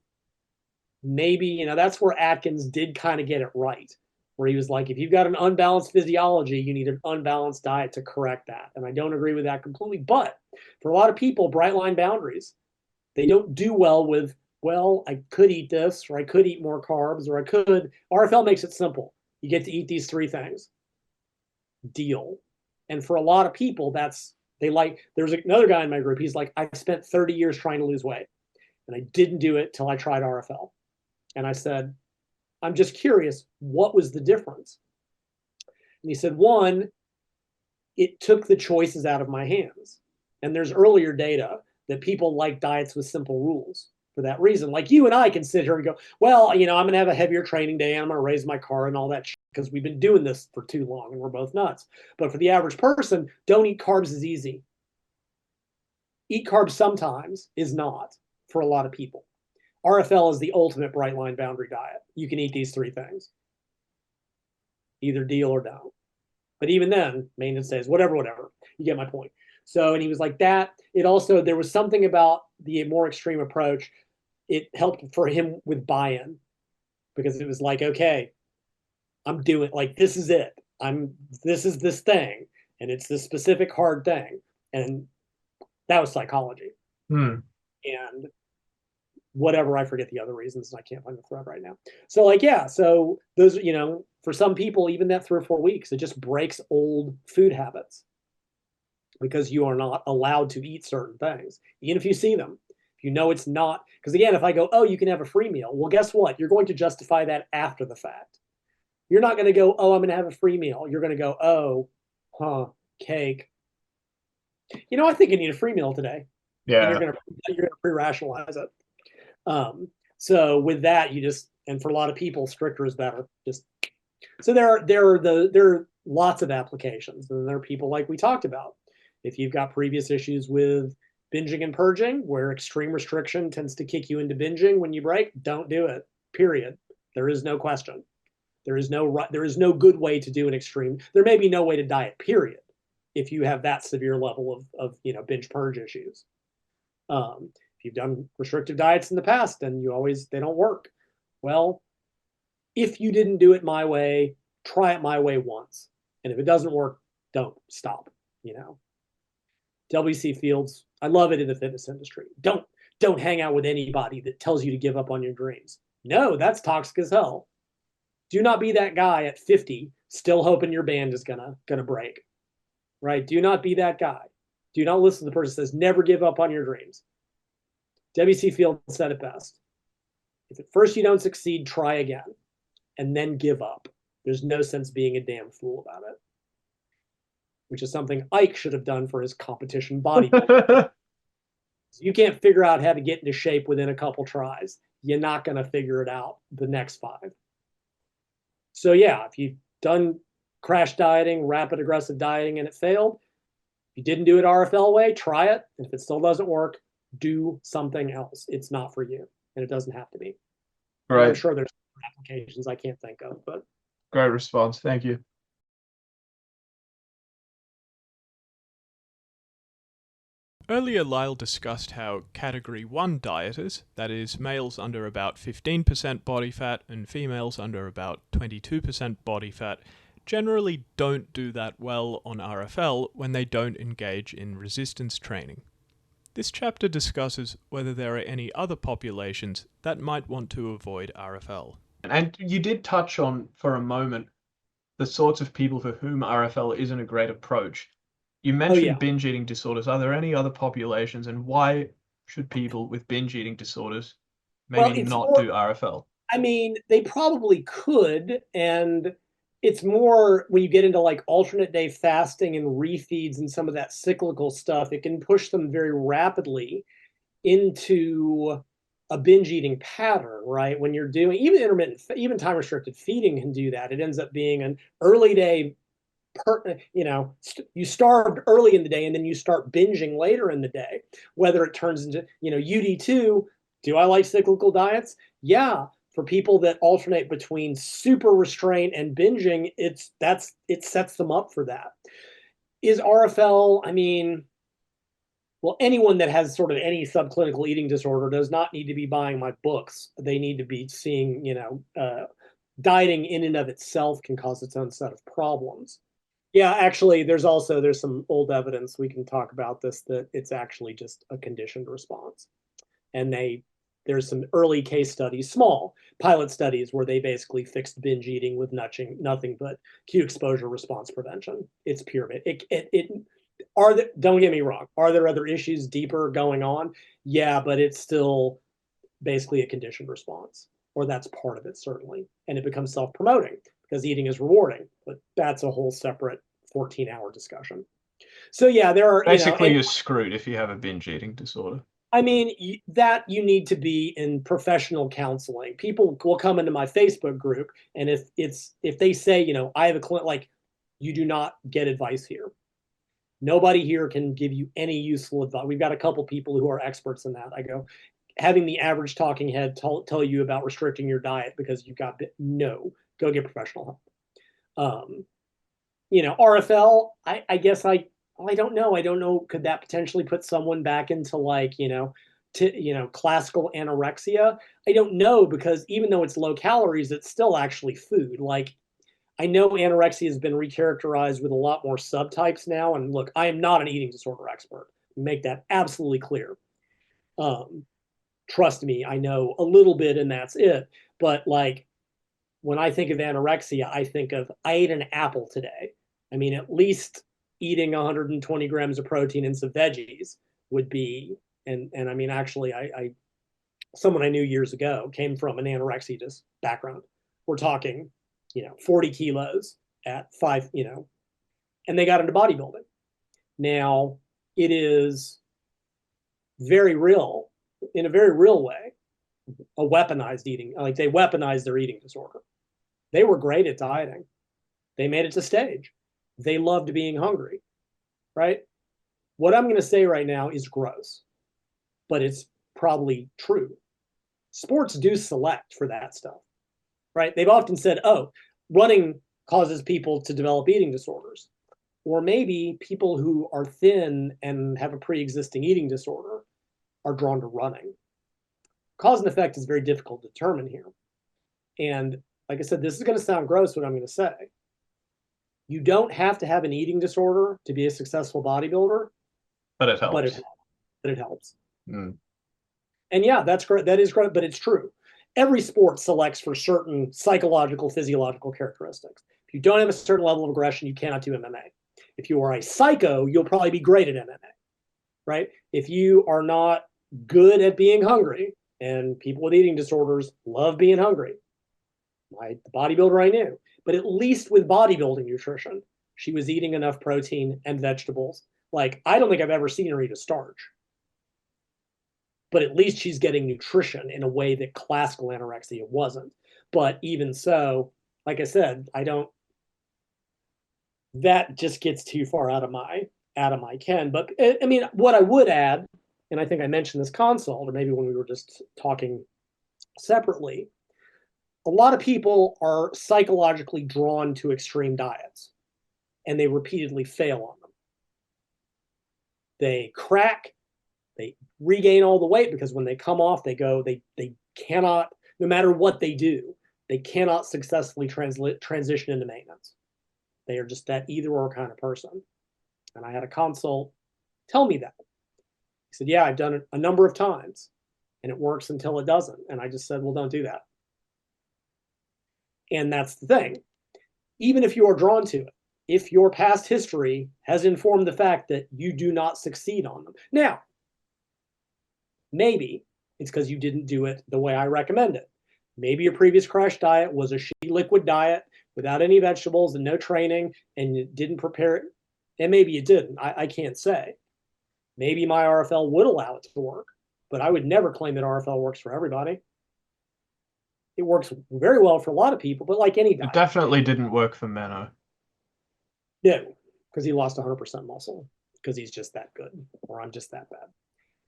Speaker 1: maybe, that's where Atkins did kind of get it right. Where he was like, if you've got an unbalanced physiology, you need an unbalanced diet to correct that. And I don't agree with that completely. But for a lot of people, bright line boundaries, they don't do well with, well, I could eat this, or I could eat more carbs, or I could. RFL makes it simple. You get to eat these 3 things. Deal. And for a lot of people, there's another guy in my group. He's like, I spent 30 years trying to lose weight, and I didn't do it till I tried RFL. And I said, I'm just curious, what was the difference? And he said, one, it took the choices out of my hands. And there's earlier data that people like diets with simple rules for that reason. Like you and I can sit here and go, well, I'm going to have a heavier training day and I'm going to raise my car and all that because we've been doing this for too long and we're both nuts. But for the average person, don't eat carbs is easy. Eat carbs sometimes is not for a lot of people. RFL is the ultimate bright line boundary diet. You can eat these 3 things. Either deal or don't. But even then, maintenance days, whatever. You get my point. So, and he was like that. There was something about the more extreme approach. It helped for him with buy-in because it was like, okay, I'm doing, like, this is it. This is this thing. And it's this specific hard thing. And that was psychology. And whatever, I forget the other reasons, and I can't find the thread right now. So like, yeah, so those, for some people, even that 3 or 4 weeks, it just breaks old food habits because you are not allowed to eat certain things, even if you see them. If it's not, because again, if I go, oh, you can have a free meal, well, guess what? You're going to justify that after the fact. You're not going to go, oh, I'm going to have a free meal. You're going to go, oh, cake. I think I need a free meal today.
Speaker 2: Yeah.
Speaker 1: And you're going to pre-rationalize it. So with that, and for a lot of people, stricter is better. So there are lots of applications, and there are people like we talked about. If you've got previous issues with binging and purging, where extreme restriction tends to kick you into binging when you break, don't do it. Period. There is no question. There is no good way to do an extreme. There may be no way to diet. Period. If you have that severe level of binge purge issues. If you've done restrictive diets in the past and they don't work. Well, if you didn't do it my way, try it my way once. And if it doesn't work, don't stop, WC Fields, I love it in the fitness industry. Don't hang out with anybody that tells you to give up on your dreams. No, that's toxic as hell. Do not be that guy at 50 still hoping your band is gonna break. Right? Do not be that guy. Do not listen to the person that says never give up on your dreams. WC Fields said it best. If at first you don't succeed, try again, and then give up. There's no sense being a damn fool about it, which is something Ike should have done for his competition bodybuilding. You can't figure out how to get into shape within a couple tries. You're not going to figure it out the next 5. So yeah, if you've done crash dieting, rapid aggressive dieting, and it failed, if you didn't do it RFL way, try it. And if it still doesn't work, do something else. It's not for you, and it doesn't have to be.
Speaker 2: Right.
Speaker 1: I'm sure there's applications I can't think of, but
Speaker 2: great response. Thank you.
Speaker 4: Earlier, Lyle discussed how Category 1 dieters, that is, males under about 15% body fat and females under about 22% body fat, generally don't do that well on RFL when they don't engage in resistance training. This chapter discusses whether there are any other populations that might want to avoid RFL.
Speaker 2: And you did touch on, for a moment, the sorts of people for whom RFL isn't a great approach. You mentioned binge eating disorders. Are there any other populations, and why should people with binge eating disorders maybe not do RFL?
Speaker 1: I mean, they probably could, and it's more when you get into like alternate day fasting and refeeds and some of that cyclical stuff, it can push them very rapidly into a binge eating pattern, right? When you're doing even intermittent, even time restricted feeding can do that. It ends up being an early day, you starved early in the day and then you start binging later in the day, whether it turns into, UD2. Do I like cyclical diets? Yeah. For people that alternate between super restraint and binging, it sets them up for that. Is RFL, well, anyone that has sort of any subclinical eating disorder does not need to be buying my books. They need to be seeing, dieting in and of itself can cause its own set of problems. Yeah, actually, there's some old evidence, we can talk about this, that it's actually just a conditioned response. And there's some early case studies, small pilot studies, where they basically fixed binge eating with nothing but Q exposure response prevention. It's pyramid. Don't get me wrong. Are there other issues deeper going on? Yeah, but it's still basically a conditioned response, or that's part of it, certainly. And it becomes self-promoting because eating is rewarding, but that's a whole separate 14-hour discussion. So yeah, there are
Speaker 2: basically you're screwed if you have a binge eating disorder.
Speaker 1: That you need to be in professional counseling. People will come into my Facebook group, and if they say, I have a client, like, you do not get advice here. Nobody here can give you any useful advice. We've got a couple people who are experts in that. I go, having the average talking head tell you about restricting your diet because you've got no, go get professional help. RFL, I guess I don't know. I don't know. Could that potentially put someone back into classical anorexia? I don't know, because even though it's low calories, it's still actually food. Like, I know anorexia has been recharacterized with a lot more subtypes now. And look, I am not an eating disorder expert. Make that absolutely clear. Trust me, I know a little bit and that's it. But like, when I think of anorexia, I think of, I ate an apple today. At least eating 120 grams of protein and some veggies would be, and actually, someone I knew years ago came from an anorexia background. We're talking, 40 kilos at 5, and they got into bodybuilding. Now, it is very real, in a very real way, a weaponized eating. Like, they weaponized their eating disorder. They were great at dieting. They made it to stage. They loved being hungry, right? What I'm going to say right now is gross, but it's probably true. Sports do select for that stuff, right? They've often said, running causes people to develop eating disorders. Or maybe people who are thin and have a pre-existing eating disorder are drawn to running. Cause and effect is very difficult to determine here. And like I said, this is going to sound gross, what I'm going to say. You don't have to have an eating disorder to be a successful bodybuilder.
Speaker 2: But it helps.
Speaker 1: But it helps.
Speaker 2: Mm.
Speaker 1: And yeah, that's great. That is great, but it's true. Every sport selects for certain psychological, physiological characteristics. If you don't have a certain level of aggression, you cannot do MMA. If you are a psycho, you'll probably be great at MMA, right? If you are not good at being hungry, and people with eating disorders love being hungry. The bodybuilder I knew, but at least with bodybuilding nutrition, she was eating enough protein and vegetables. Like, I don't think I've ever seen her eat a starch, but at least she's getting nutrition in a way that classical anorexia wasn't. But even so, like I said, that just gets too far out of my ken. But what I would add, and I think I mentioned this consult, or maybe when we were just talking separately, a lot of people are psychologically drawn to extreme diets, and they repeatedly fail on them. They crack, they regain all the weight, because when they come off, they cannot, no matter what they do, they cannot successfully transition into maintenance. They are just that either or kind of person. And I had a consult tell me that. He said, yeah, I've done it a number of times and it works until it doesn't. And I just said, well, don't do that. And that's the thing. Even if you are drawn to it, if your past history has informed the fact that you do not succeed on them. Now, maybe it's because you didn't do it the way I recommend it. Maybe your previous crash diet was a shitty liquid diet without any vegetables and no training, and you didn't prepare it. And maybe you didn't. I can't say. Maybe my RFL would allow it to work, but I would never claim that RFL works for everybody. It works very well for a lot of people, but like any diet.
Speaker 2: It definitely didn't work for Menno.
Speaker 1: No, because he lost 100% muscle because he's just that good, or I'm just that bad.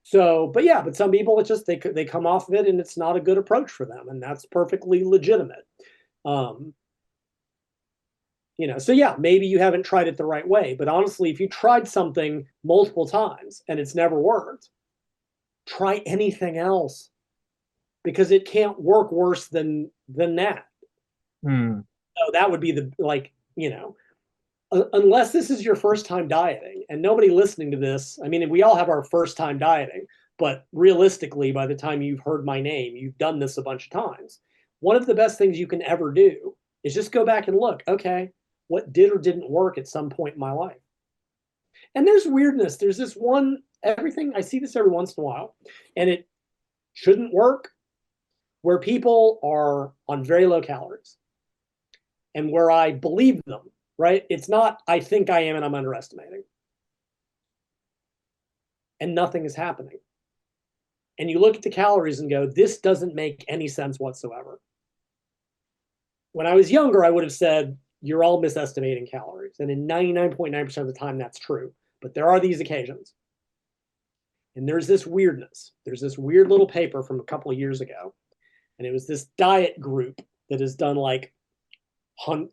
Speaker 1: So, but yeah, but some people, it's just they come off of it and it's not a good approach for them, and that's perfectly legitimate. You know, so yeah, maybe you haven't tried it the right way, but honestly, if you tried something multiple times and it's never worked, try anything else, because it can't work worse than that. So that would be the, like, you know, unless this is your first time dieting, and nobody listening to this, I mean, we all have our first time dieting, but realistically, by the time you've heard my name, you've done this a bunch of times. One of the best things you can ever do is just go back and look, okay, what did or didn't work at some point in my life? And there's weirdness. There's this one, everything, I see this every once in a while, and it shouldn't work, where people are on very low calories and where I believe them, right? It's not, I think I am and I'm underestimating. And nothing is happening. And you look at the calories and go, this doesn't make any sense whatsoever. When I was younger, I would have said, you're all misestimating calories. And in 99.9% of the time, that's true. But there are these occasions. And there's this weirdness. There's this weird little paper from a couple of years ago. And it was this diet group that has done like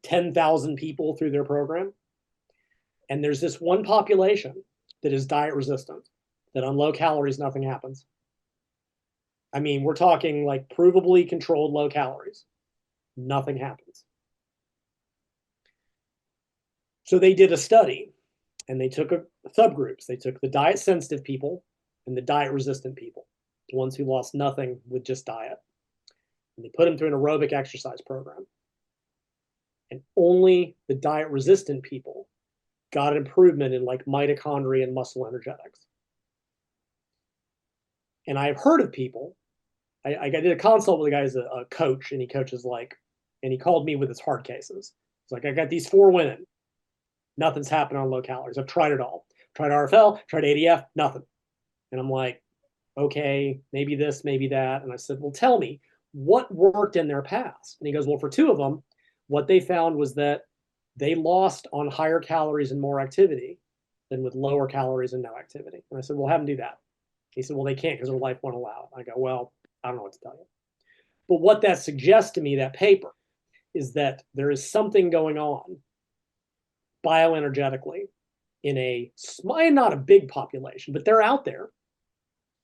Speaker 1: 10,000 people through their program. And there's this one population that is diet resistant, that on low calories, nothing happens. I mean, we're talking like provably controlled low calories. Nothing happens. So they did a study, and they took subgroups. They took the diet sensitive people and the diet resistant people, the ones who lost nothing with just diet. And they put them through an aerobic exercise program. And only the diet resistant people got an improvement in like mitochondria and muscle energetics. And I've heard of people, I did a consult with a guy who's a coach, and he coaches like, and he called me with his hard cases. It's like, I got these 4 women. Nothing's happened on low calories. I've tried it all. Tried RFL, tried ADF, nothing. And I'm like, okay, maybe this, maybe that. And I said, well, tell me what worked in their past. And he goes, well, for 2 of them, what they found was that they lost on higher calories and more activity than with lower calories and no activity. And I said, well, have them do that. He said, well, they can't because their life won't allow it. I go, well, I don't know what to tell you. But what that suggests to me, that paper, is that there is something going on bioenergetically in a not a big population, but they're out there.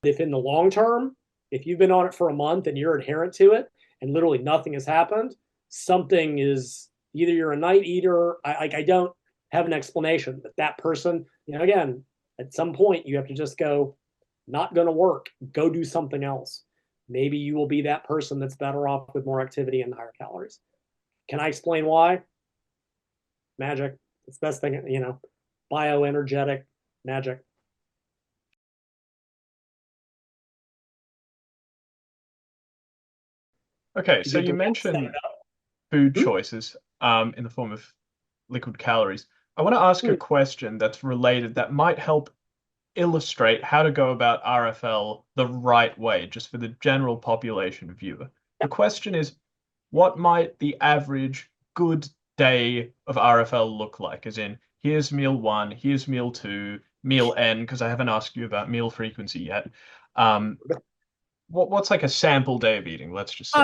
Speaker 1: If in the long term, if you've been on it for a month and you're adherent to it and literally nothing has happened, something is, either you're a night eater. I don't have an explanation, but that person, you know, again, at some point you have to just go, not going to work, go do something else. Maybe you will be that person that's better off with more activity and higher calories. Can I explain why? Magic. It's the best thing, you know, bioenergetic magic.
Speaker 2: Okay, so you mentioned food choices in the form of liquid calories. I want to ask a question that's related that might help illustrate how to go about RFL the right way, just for the general population viewer. The question is, what might the average good day of RFL look like? As in, here's meal 1, here's meal 2, meal N, because I haven't asked you about meal frequency yet. What's like a sample day of eating? Let's just say.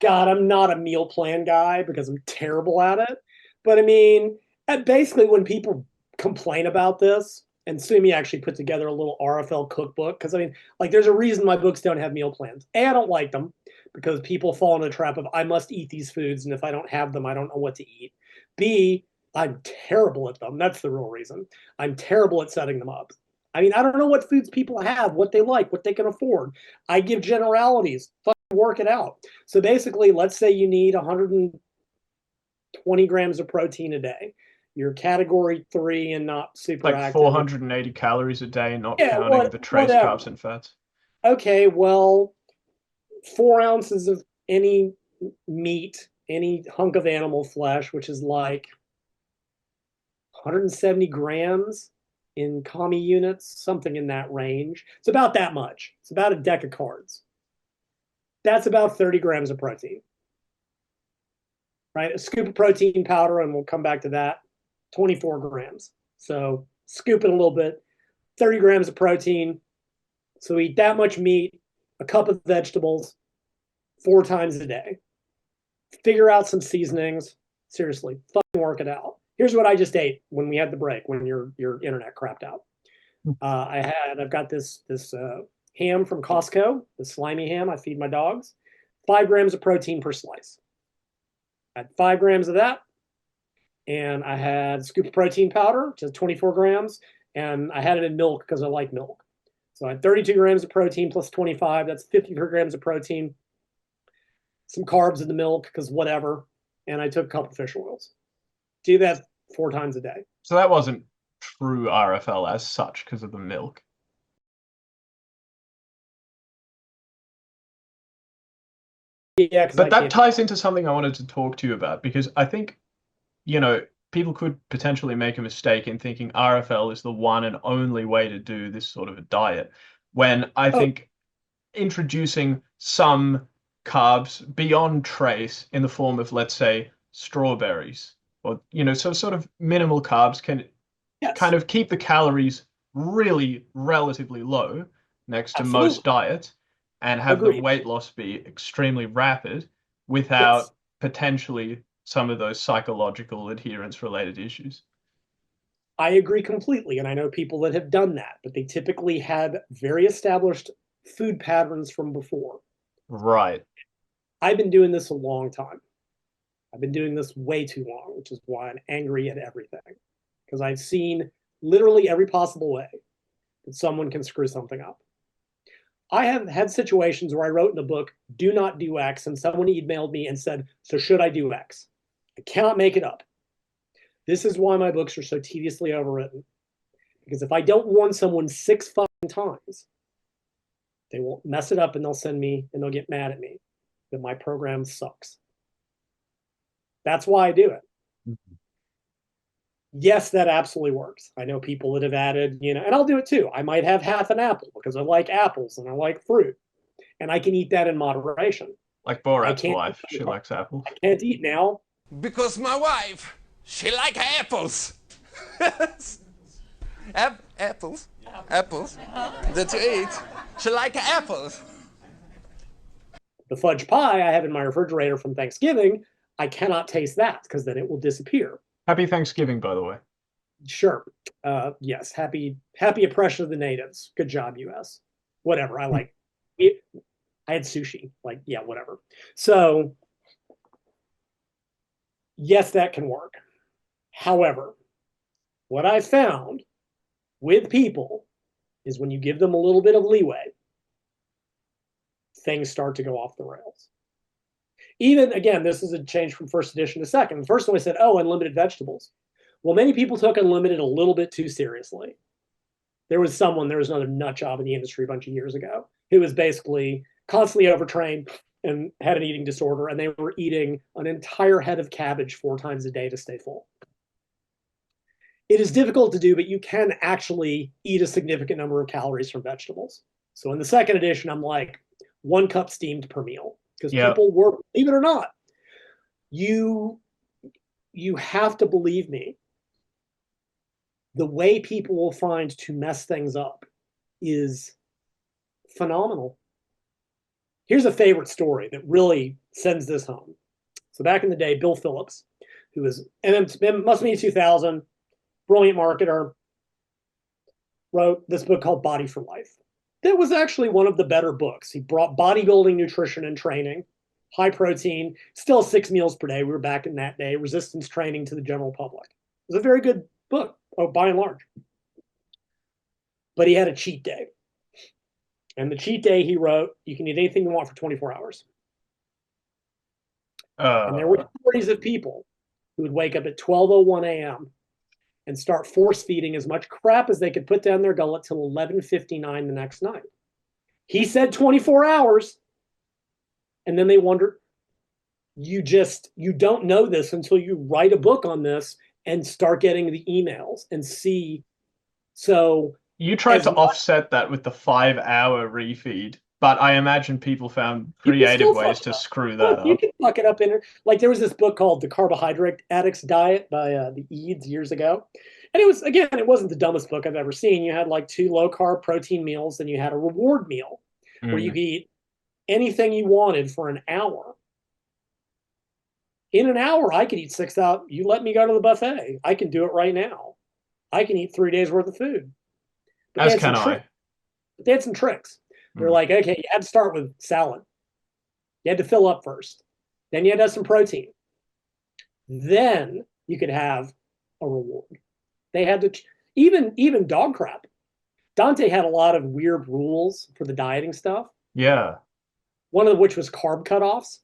Speaker 1: I'm not a meal plan guy because I'm terrible at it. But I mean, basically when people complain about this, and Sumi actually put together a little RFL cookbook, because I mean, like, there's a reason my books don't have meal plans. A, I don't like them because people fall into the trap of, I must eat these foods, and if I don't have them, I don't know what to eat. B, I'm terrible at them. That's the real reason. I'm terrible at setting them up. I mean, I don't know what foods people have, what they like, what they can afford. I give generalities, fucking work it out. So basically, let's say you need 120 grams of protein a day. You're category 3 and not super
Speaker 2: Like
Speaker 1: active.
Speaker 2: 480 calories a day, not
Speaker 1: Yeah,
Speaker 2: counting the trace
Speaker 1: whatever.
Speaker 2: carbs and fats.
Speaker 1: Okay, well, 4 ounces of any meat, any hunk of animal flesh, which is like 170 grams in commie units, something in that range. It's about that much. It's about a deck of cards. That's about 30 grams of protein, right? A scoop of protein powder, and we'll come back to that, 24 grams. So scoop it a little bit, 30 grams of protein. So eat that much meat, a cup of vegetables, 4 times a day. Figure out some seasonings. Seriously, fucking work it out. Here's what I just ate when we had the break, when your internet crapped out. I've got this ham from Costco, the slimy ham I feed my dogs, 5 grams of protein per slice. I had 5 grams of that, and I had a scoop of protein powder, which is 24 grams, and I had it in milk because I like milk. So I had 32 grams of protein plus 25. That's 53 grams of protein. Some carbs in the milk because whatever. And I took a couple fish oils. Do that 4 times a day.
Speaker 2: So that wasn't true RFL as such because of the milk.
Speaker 1: Yeah,
Speaker 2: but that ties into something I wanted to talk to you about, because I think, people could potentially make a mistake in thinking RFL is the one and only way to do this sort of a diet, when I think introducing some carbs beyond trace in the form of, let's say, strawberries, or, so sort of minimal carbs can kind of keep the calories really relatively low next to most diets, and have the weight loss be extremely rapid without potentially some of those psychological adherence related issues.
Speaker 1: I agree completely. And I know people that have done that, but they typically had very established food patterns from before.
Speaker 2: Right.
Speaker 1: I've been doing this a long time. I've been doing this way too long, which is why I'm angry at everything. Because I've seen literally every possible way that someone can screw something up. I have had situations where I wrote in the book, do not do X, and someone emailed me and said, so should I do X? I cannot make it up. This is why my books are so tediously overwritten. Because if I don't warn someone 6 fucking times, they will mess it up and they'll send me and they'll get mad at me that my program sucks. That's why I do it. Mm-hmm. Yes, that absolutely works. I know people that have added, and I'll do it too. I might have half an apple because I like apples and I like fruit, and I can eat that in moderation.
Speaker 2: Like Borat's wife, she likes apples.
Speaker 1: I can't eat now.
Speaker 5: Because my wife, she likes apples. Apples? Apples that you eat. She likes apples.
Speaker 1: The fudge pie I have in my refrigerator from Thanksgiving, I cannot taste that because then it will disappear.
Speaker 2: Happy Thanksgiving, by the way.
Speaker 1: Sure. Yes. Happy oppression of the natives. Good job, U.S. Whatever. I like it. I had sushi. Like, yeah, whatever. So, yes, that can work. However, what I found with people is when you give them a little bit of leeway, things start to go off the rails. Even, again, this is a change from first edition to second. The first one I said, unlimited vegetables. Well, many people took unlimited a little bit too seriously. There was another nut job in the industry a bunch of years ago who was basically constantly overtrained and had an eating disorder, and they were eating an entire head of cabbage 4 times a day to stay full. It is difficult to do, but you can actually eat a significant number of calories from vegetables. So in the second edition, I'm like 1 cup steamed per meal. Because people were, believe it or not, you have to believe me. The way people will find to mess things up is phenomenal. Here's a favorite story that really sends this home. So back in the day, Bill Phillips, who was must be 2000, brilliant marketer, wrote this book called Body for Life. That was actually one of the better books. He brought bodybuilding, nutrition, and training, high protein, still 6 meals per day. We were back in that day, resistance training to the general public. was a very good book, by and large. But he had a cheat day. And the cheat day he wrote, you can eat anything you want for 24 hours. And there were stories of people who would wake up at 12:01 a.m. and start force feeding as much crap as they could put down their gullet till 11:59 the next night. He said 24 hours. And then they wondered, you don't know this until you write a book on this and start getting the emails and see. So
Speaker 2: you tried to offset that with the 5-hour refeed, but I imagine people found creative ways to screw that up.
Speaker 1: You can fuck it up in it. Like there was this book called The Carbohydrate Addict's Diet by the Eads years ago. And it wasn't the dumbest book I've ever seen. You had like 2 low carb protein meals and you had a reward meal where you could eat anything you wanted for an hour. In an hour, I could eat 6 out. You let me go to the buffet. I can do it right now. I can eat 3 days worth of food. But
Speaker 2: as can I.
Speaker 1: But they had some tricks. They're like, okay, you had to start with salad. You had to fill up first. Then you had to have some protein. Then you could have a reward. They had to, even dog crap. Dante had a lot of weird rules for the dieting stuff.
Speaker 2: Yeah.
Speaker 1: One of which was carb cutoffs,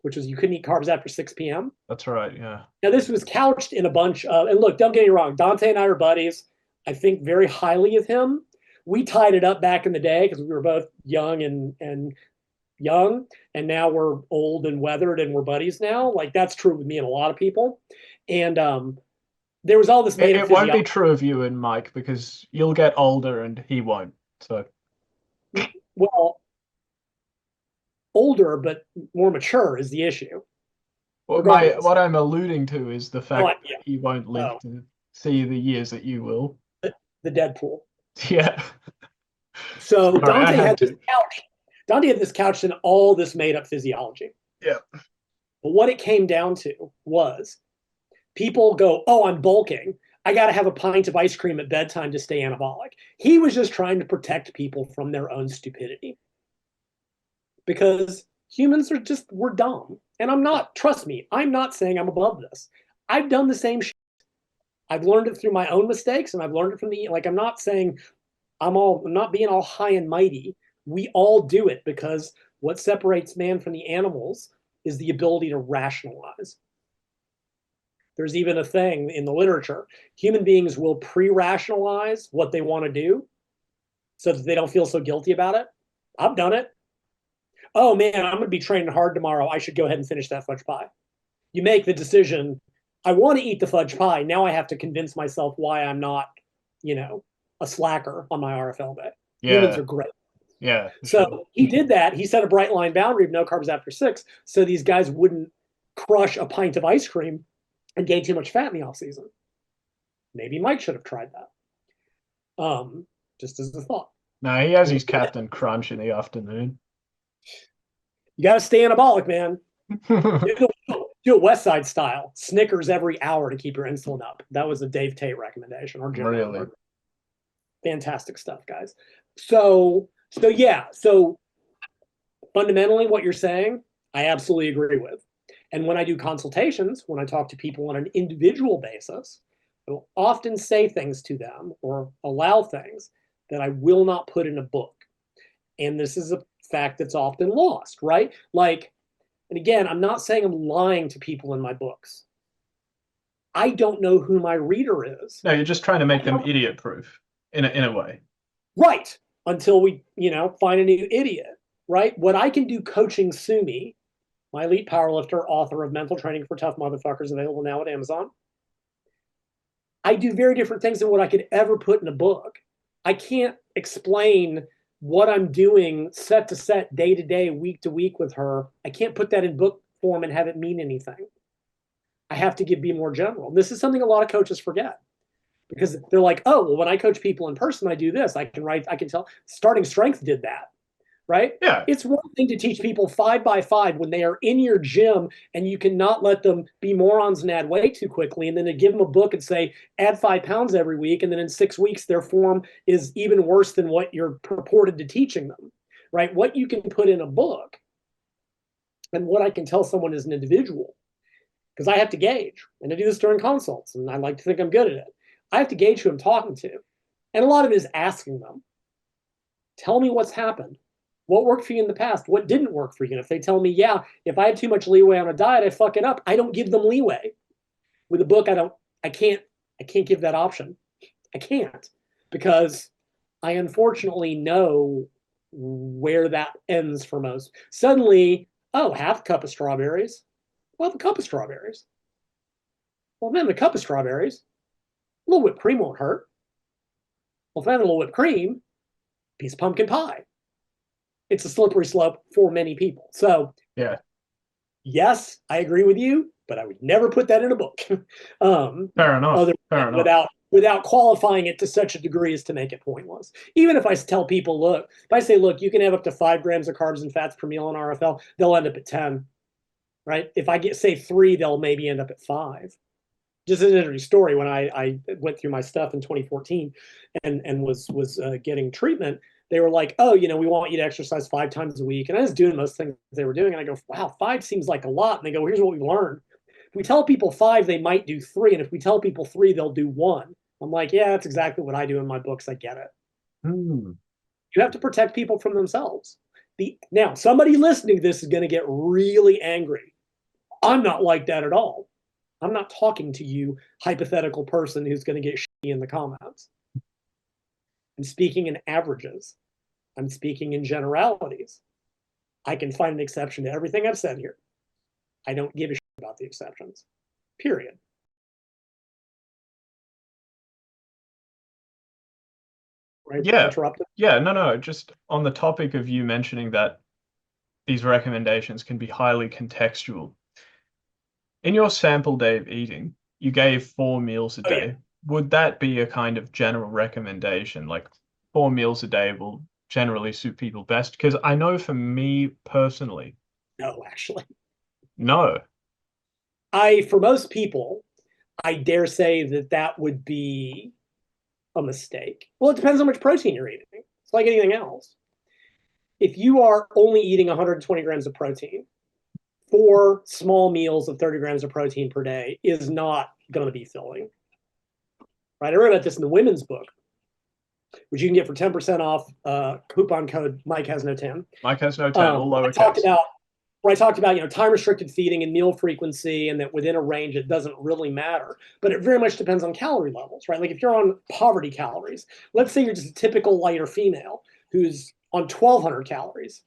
Speaker 1: which was you couldn't eat carbs after 6 p.m.
Speaker 2: That's right, yeah.
Speaker 1: Now, this was couched in a bunch of, and look, don't get me wrong, Dante and I are buddies. I think very highly of him. We tied it up back in the day because we were both young and now we're old and weathered and we're buddies now. Like that's true with me and a lot of people. And there was all this.
Speaker 2: It won't be true of you and Mike because you'll get older and he won't. So,
Speaker 1: well, older but more mature is the issue.
Speaker 2: Well, what I'm alluding to is the fact that he won't live to see the years that you will.
Speaker 1: The Deadpool.
Speaker 2: Yeah.
Speaker 1: So Dante had this couch in all this made up physiology.
Speaker 2: Yeah.
Speaker 1: But what it came down to was people go, oh, I'm bulking. I got to have a pint of ice cream at bedtime to stay anabolic. He was just trying to protect people from their own stupidity. Because humans we're dumb. And trust me, I'm not saying I'm above this. I've done the same shit. I've learned it through my own mistakes and I've learned it from I'm not saying I'm not being all high and mighty. We all do it because what separates man from the animals is the ability to rationalize. There's even a thing in the literature. Human beings will pre-rationalize what they want to do so that they don't feel so guilty about it. I've done it. Oh man, I'm going to be training hard tomorrow. I should go ahead and finish that fudge pie. You make the decision, I want to eat the fudge pie. Now I have to convince myself why I'm not, a slacker on my RFL day.
Speaker 2: Yeah.
Speaker 1: Humans are great.
Speaker 2: Yeah.
Speaker 1: So
Speaker 2: sure.
Speaker 1: He did that. He set a bright line boundary of no carbs after 6. So these guys wouldn't crush a pint of ice cream and gain too much fat in the off season. Maybe Mike should have tried that. Just as a thought.
Speaker 2: No, he has his Captain Crunch in the afternoon.
Speaker 1: You got to stay anabolic, man. Do it West Side style. Snickers every hour to keep your insulin up. That was a Dave Tate recommendation. Or Jim
Speaker 2: really?
Speaker 1: Fantastic stuff, guys. So fundamentally what you're saying, I absolutely agree with. And when I do consultations, when I talk to people on an individual basis, I will often say things to them or allow things that I will not put in a book. And this is a fact that's often lost, right? And again, I'm not saying I'm lying to people in my books. I don't know who my reader is.
Speaker 2: No, you're just trying to make them idiot-proof in a way.
Speaker 1: Right. Until we, find a new idiot, right? What I can do coaching Sumi, my elite powerlifter, author of Mental Training for Tough Motherfuckers, available now at Amazon. I do very different things than what I could ever put in a book. I can't explain what I'm doing set to set, day to day, week to week with her. I can't put that in book form and have it mean anything. I have to be more general. This is something a lot of coaches forget because they're like, oh, well, when I coach people in person, I do this. I can tell. Starting Strength did that, right?
Speaker 2: Yeah.
Speaker 1: It's one thing to teach people 5 by 5 when they are in your gym and you cannot let them be morons and add weight too quickly. And then to give them a book and say, add 5 pounds every week. And then in 6 weeks, their form is even worse than what you're purported to teaching them, right? What you can put in a book and what I can tell someone as an individual because I have to gauge, and I do this during consults, and I like to think I'm good at it. I have to gauge who I'm talking to. And a lot of it is asking them, tell me what's happened. What worked for you in the past? What didn't work for you? And if they tell me, yeah, if I have too much leeway on a diet, I fuck it up. I don't give them leeway. With a book, I can't give that option. I can't, because I unfortunately know where that ends for most. Suddenly, oh, half a cup of strawberries. Well, a cup of strawberries. Well, then a cup of strawberries, a little whipped cream won't hurt. Well, if I have a little whipped cream, piece of pumpkin pie. It's a slippery slope for many people. So,
Speaker 2: Yeah.
Speaker 1: Yes, I agree with you, but I would never put that in a book.
Speaker 2: Fair enough. Fair enough.
Speaker 1: Without qualifying it to such a degree as to make it pointless. Even if I tell people, look, if I say, look, you can have up to 5 grams of carbs and fats per meal in RFL, they'll end up at 10, right? If I say 3, they'll maybe end up at 5. Just an interesting story, when I went through my stuff in 2014 and was getting treatment, they were like, oh, we want you to exercise 5 times a week. And I was doing most things they were doing. And I go, wow, 5 seems like a lot. And they go, here's what we learned. If we tell people 5, they might do 3. And if we tell people 3, they'll do 1. I'm like, yeah, that's exactly what I do in my books. I get it. You have to protect people from themselves. Now, somebody listening to this is going to get really angry. I'm not like that at all. I'm not talking to you, hypothetical person who's going to get shitty in the comments. I'm speaking in averages. I'm speaking in generalities. I can find an exception to everything I've said here. I don't give a shit about the exceptions. Period. Right?
Speaker 2: Yeah.
Speaker 1: Interrupted?
Speaker 2: Yeah, no. Just on the topic of you mentioning that these recommendations can be highly contextual. In your sample day of eating, you gave 4 meals a day.
Speaker 1: Yeah.
Speaker 2: Would that be a kind of general recommendation? Like 4 meals a day will generally suit people best? Because I know for me personally.
Speaker 1: No, actually.
Speaker 2: No.
Speaker 1: For most people, I dare say that would be a mistake. Well, it depends how much protein you're eating. It's like anything else. If you are only eating 120 grams of protein, 4 small meals of 30 grams of protein per day is not going to be filling. Right? I wrote about this in the women's book, which you can get for 10% off. Coupon code Mike has no 10.
Speaker 2: Mike has no 10, all lowercase.
Speaker 1: I talked about time restricted feeding and meal frequency, and that within a range it doesn't really matter, but it very much depends on calorie levels, right? Like if you're on poverty calories, let's say you're just a typical lighter female who's on 1,200 calories.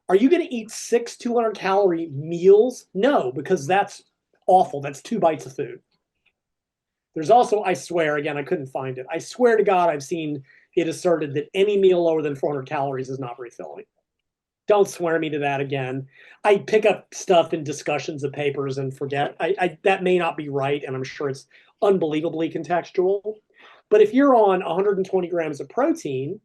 Speaker 1: Are you going to eat 6 200-calorie meals? No, because that's awful. That's 2 bites of food. There's also, I swear, again, I couldn't find it. I swear to God, I've seen it asserted that any meal lower than 400 calories is not very filling. Don't swear me to that again. I pick up stuff in discussions of papers and forget. That may not be right, and I'm sure it's unbelievably contextual. But if you're on 120 grams of protein,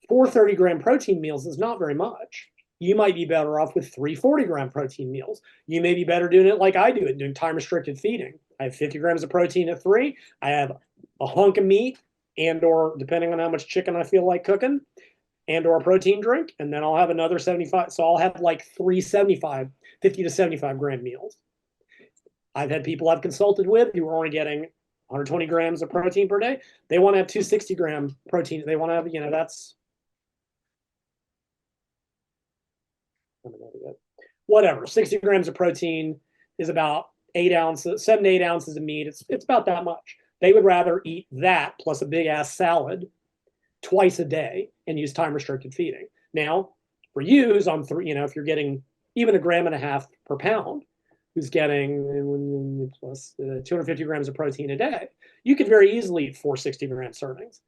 Speaker 1: 4 30-gram protein meals is not very much. You might be better off with 3 40-gram protein meals. You may be better doing it like I do it, doing time-restricted feeding. I have 50 grams of protein at 3. I have a hunk of meat and or, depending on how much chicken I feel like cooking, and or a protein drink, and then I'll have another 75. So I'll have like 3 50 to 75-gram meals. I've had people I've consulted with who are only getting 120 grams of protein per day. They want to have 2 60-gram protein. They want to have, that's whatever. 60 grams of protein is about 8 ounces, 7 to 8 ounces of meat. It's about that much. They would rather eat that plus a big ass salad twice a day and use time restricted feeding. Now, for you, who's on 3, if you're getting even 1.5 grams per pound, who's getting plus 250 grams of protein a day, you could very easily eat 4 60-gram servings.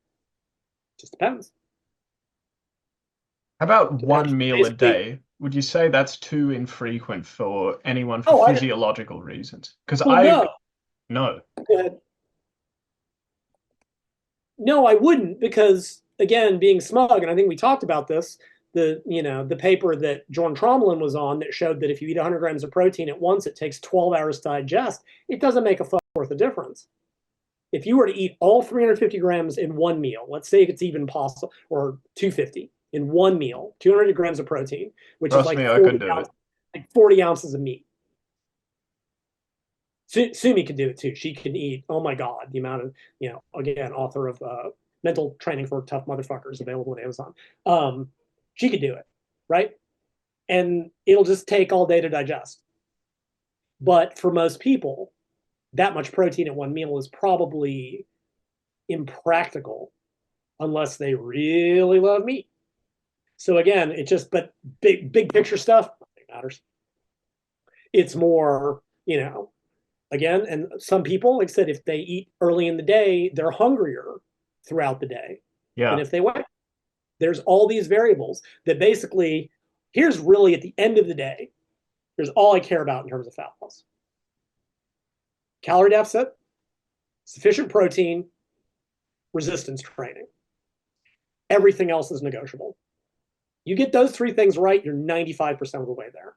Speaker 1: Just depends.
Speaker 2: How about 1 meal a day? Would you say that's too infrequent for anyone for physiological reasons? Because no.
Speaker 1: Go ahead. No, I wouldn't, because again, being smug, and I think we talked about this, the paper that Jordan Trommelin was on that showed that if you eat 100 grams of protein at once, it takes 12 hours to digest. It doesn't make a fuck worth of difference. If you were to eat all 350 grams in one meal, let's say it's even possible, or 250 in one meal, 200 grams of protein, which is like 40 ounces of meat. Sumi can do it too. She can eat, oh my God, the amount of, again, author of Mental Training for Tough Motherfuckers, available on Amazon. She could do it, right? And it'll just take all day to digest. But for most people, that much protein at one meal is probably impractical unless they really love meat. So again, but big picture stuff, nothing matters. It's more, again, and some people, like I said, if they eat early in the day, they're hungrier throughout the day.
Speaker 2: Yeah.
Speaker 1: And if they wait, there's all these variables that basically, here's really at the end of the day, here's all I care about in terms of fat loss. Calorie deficit, sufficient protein, resistance training. Everything else is negotiable. You get those three things right, you're 95% of the way there.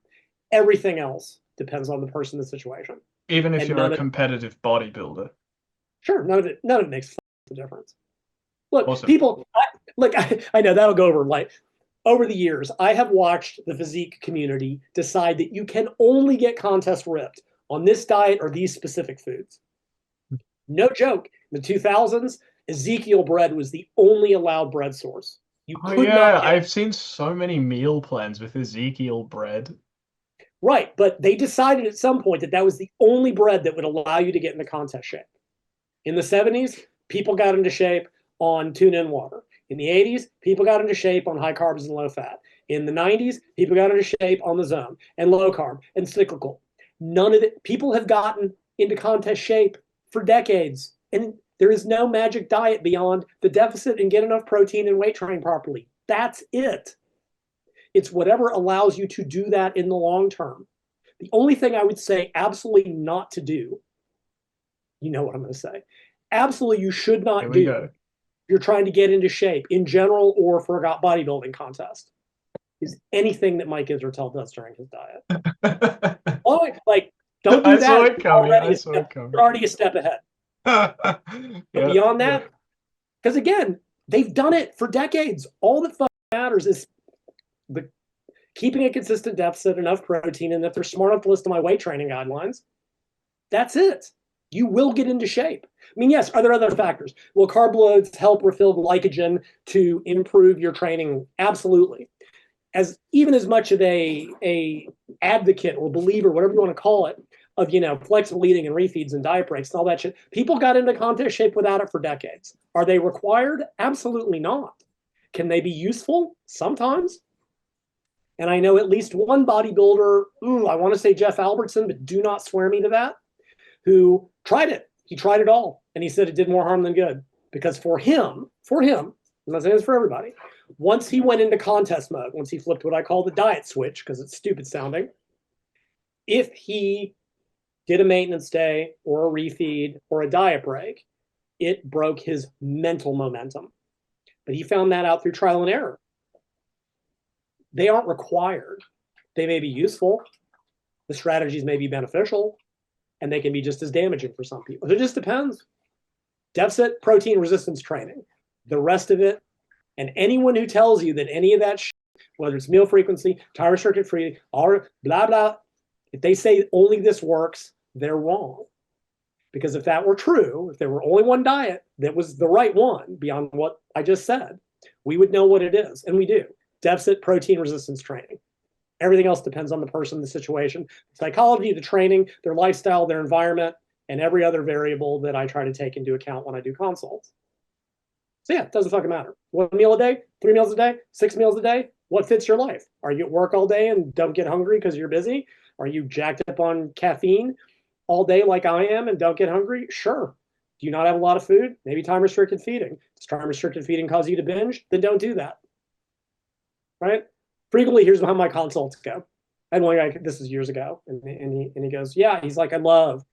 Speaker 1: Everything else depends on the person, the situation.
Speaker 2: Even if you're a competitive bodybuilder.
Speaker 1: Sure, none of it makes a difference. Look,
Speaker 2: awesome.
Speaker 1: People, I know that'll go over like, over the years, I have watched the physique community decide that you can only get contest ripped on this diet or these specific foods. No joke. In the 2000s, Ezekiel bread was the only allowed bread source. You could not
Speaker 2: I've seen so many meal plans with Ezekiel bread.
Speaker 1: Right, but they decided at some point that was the only bread that would allow you to get into contest shape. In the 70s, people got into shape on tuna and water. In the 80s, people got into shape on high carbs and low fat. In the 90s, people got into shape on the zone and low carb and cyclical. None of it. People have gotten into contest shape for decades. And there is no magic diet beyond the deficit and get enough protein and weight train properly. That's it. It's whatever allows you to do that in the long term. The only thing I would say absolutely not to do, you know what I'm going to say, absolutely you should not do if you're trying to get into shape in general or for a bodybuilding contest, is anything that Mike Israetel does during his diet. Don't do that.
Speaker 2: I saw it coming.
Speaker 1: You're already a step ahead. But beyond that, because again, they've done it for decades. All that matters is keeping a consistent deficit, enough protein, and that they're smart enough to listen to my weight training guidelines. That's it. You will get into shape. I mean, yes, are there other factors? Will carb loads help refill glycogen to improve your training? Absolutely. Even as much of a advocate or believer, whatever you want to call it, of flexible eating and refeeds and diet breaks and all that shit, people got into contest shape without it for decades. Are they required? Absolutely not. Can they be useful? Sometimes. And I know at least one bodybuilder, I want to say Jeff Albertson, but do not swear me to that, who tried it. He tried it all. And he said it did more harm than good. Because for him, I'm not saying it's for everybody, once he went into contest mode, once he flipped what I call the diet switch, because it's stupid sounding, if he did a maintenance day or a refeed or a diet break, it broke his mental momentum. But he found that out through trial and error. They aren't required. They may be useful. The strategies may be beneficial, and they can be just as damaging for some people. It just depends. Deficit protein resistance training. The rest of it, and anyone who tells you that any of that shit, whether it's meal frequency, time restricted free, or blah, blah, if they say only this works, they're wrong. Because if that were true, if there were only one diet that was the right one beyond what I just said, we would know what it is, and we do. Deficit protein resistance training. Everything else depends on the person, the situation, the psychology, the training, their lifestyle, their environment, and every other variable that I try to take into account when I do consults. So yeah, it doesn't fucking matter. 1 meal a day, 3 meals a day, 6 meals a day, what fits your life? Are you at work all day and don't get hungry because you're busy? Are you jacked up on caffeine all day like I am and don't get hungry? Sure. Do you not have a lot of food? Maybe time restricted feeding. Does time restricted feeding cause you to binge? Then don't do that. Right? Frequently, here's how my consults go. I had one guy, this is years ago, and he goes, yeah, he's like, I love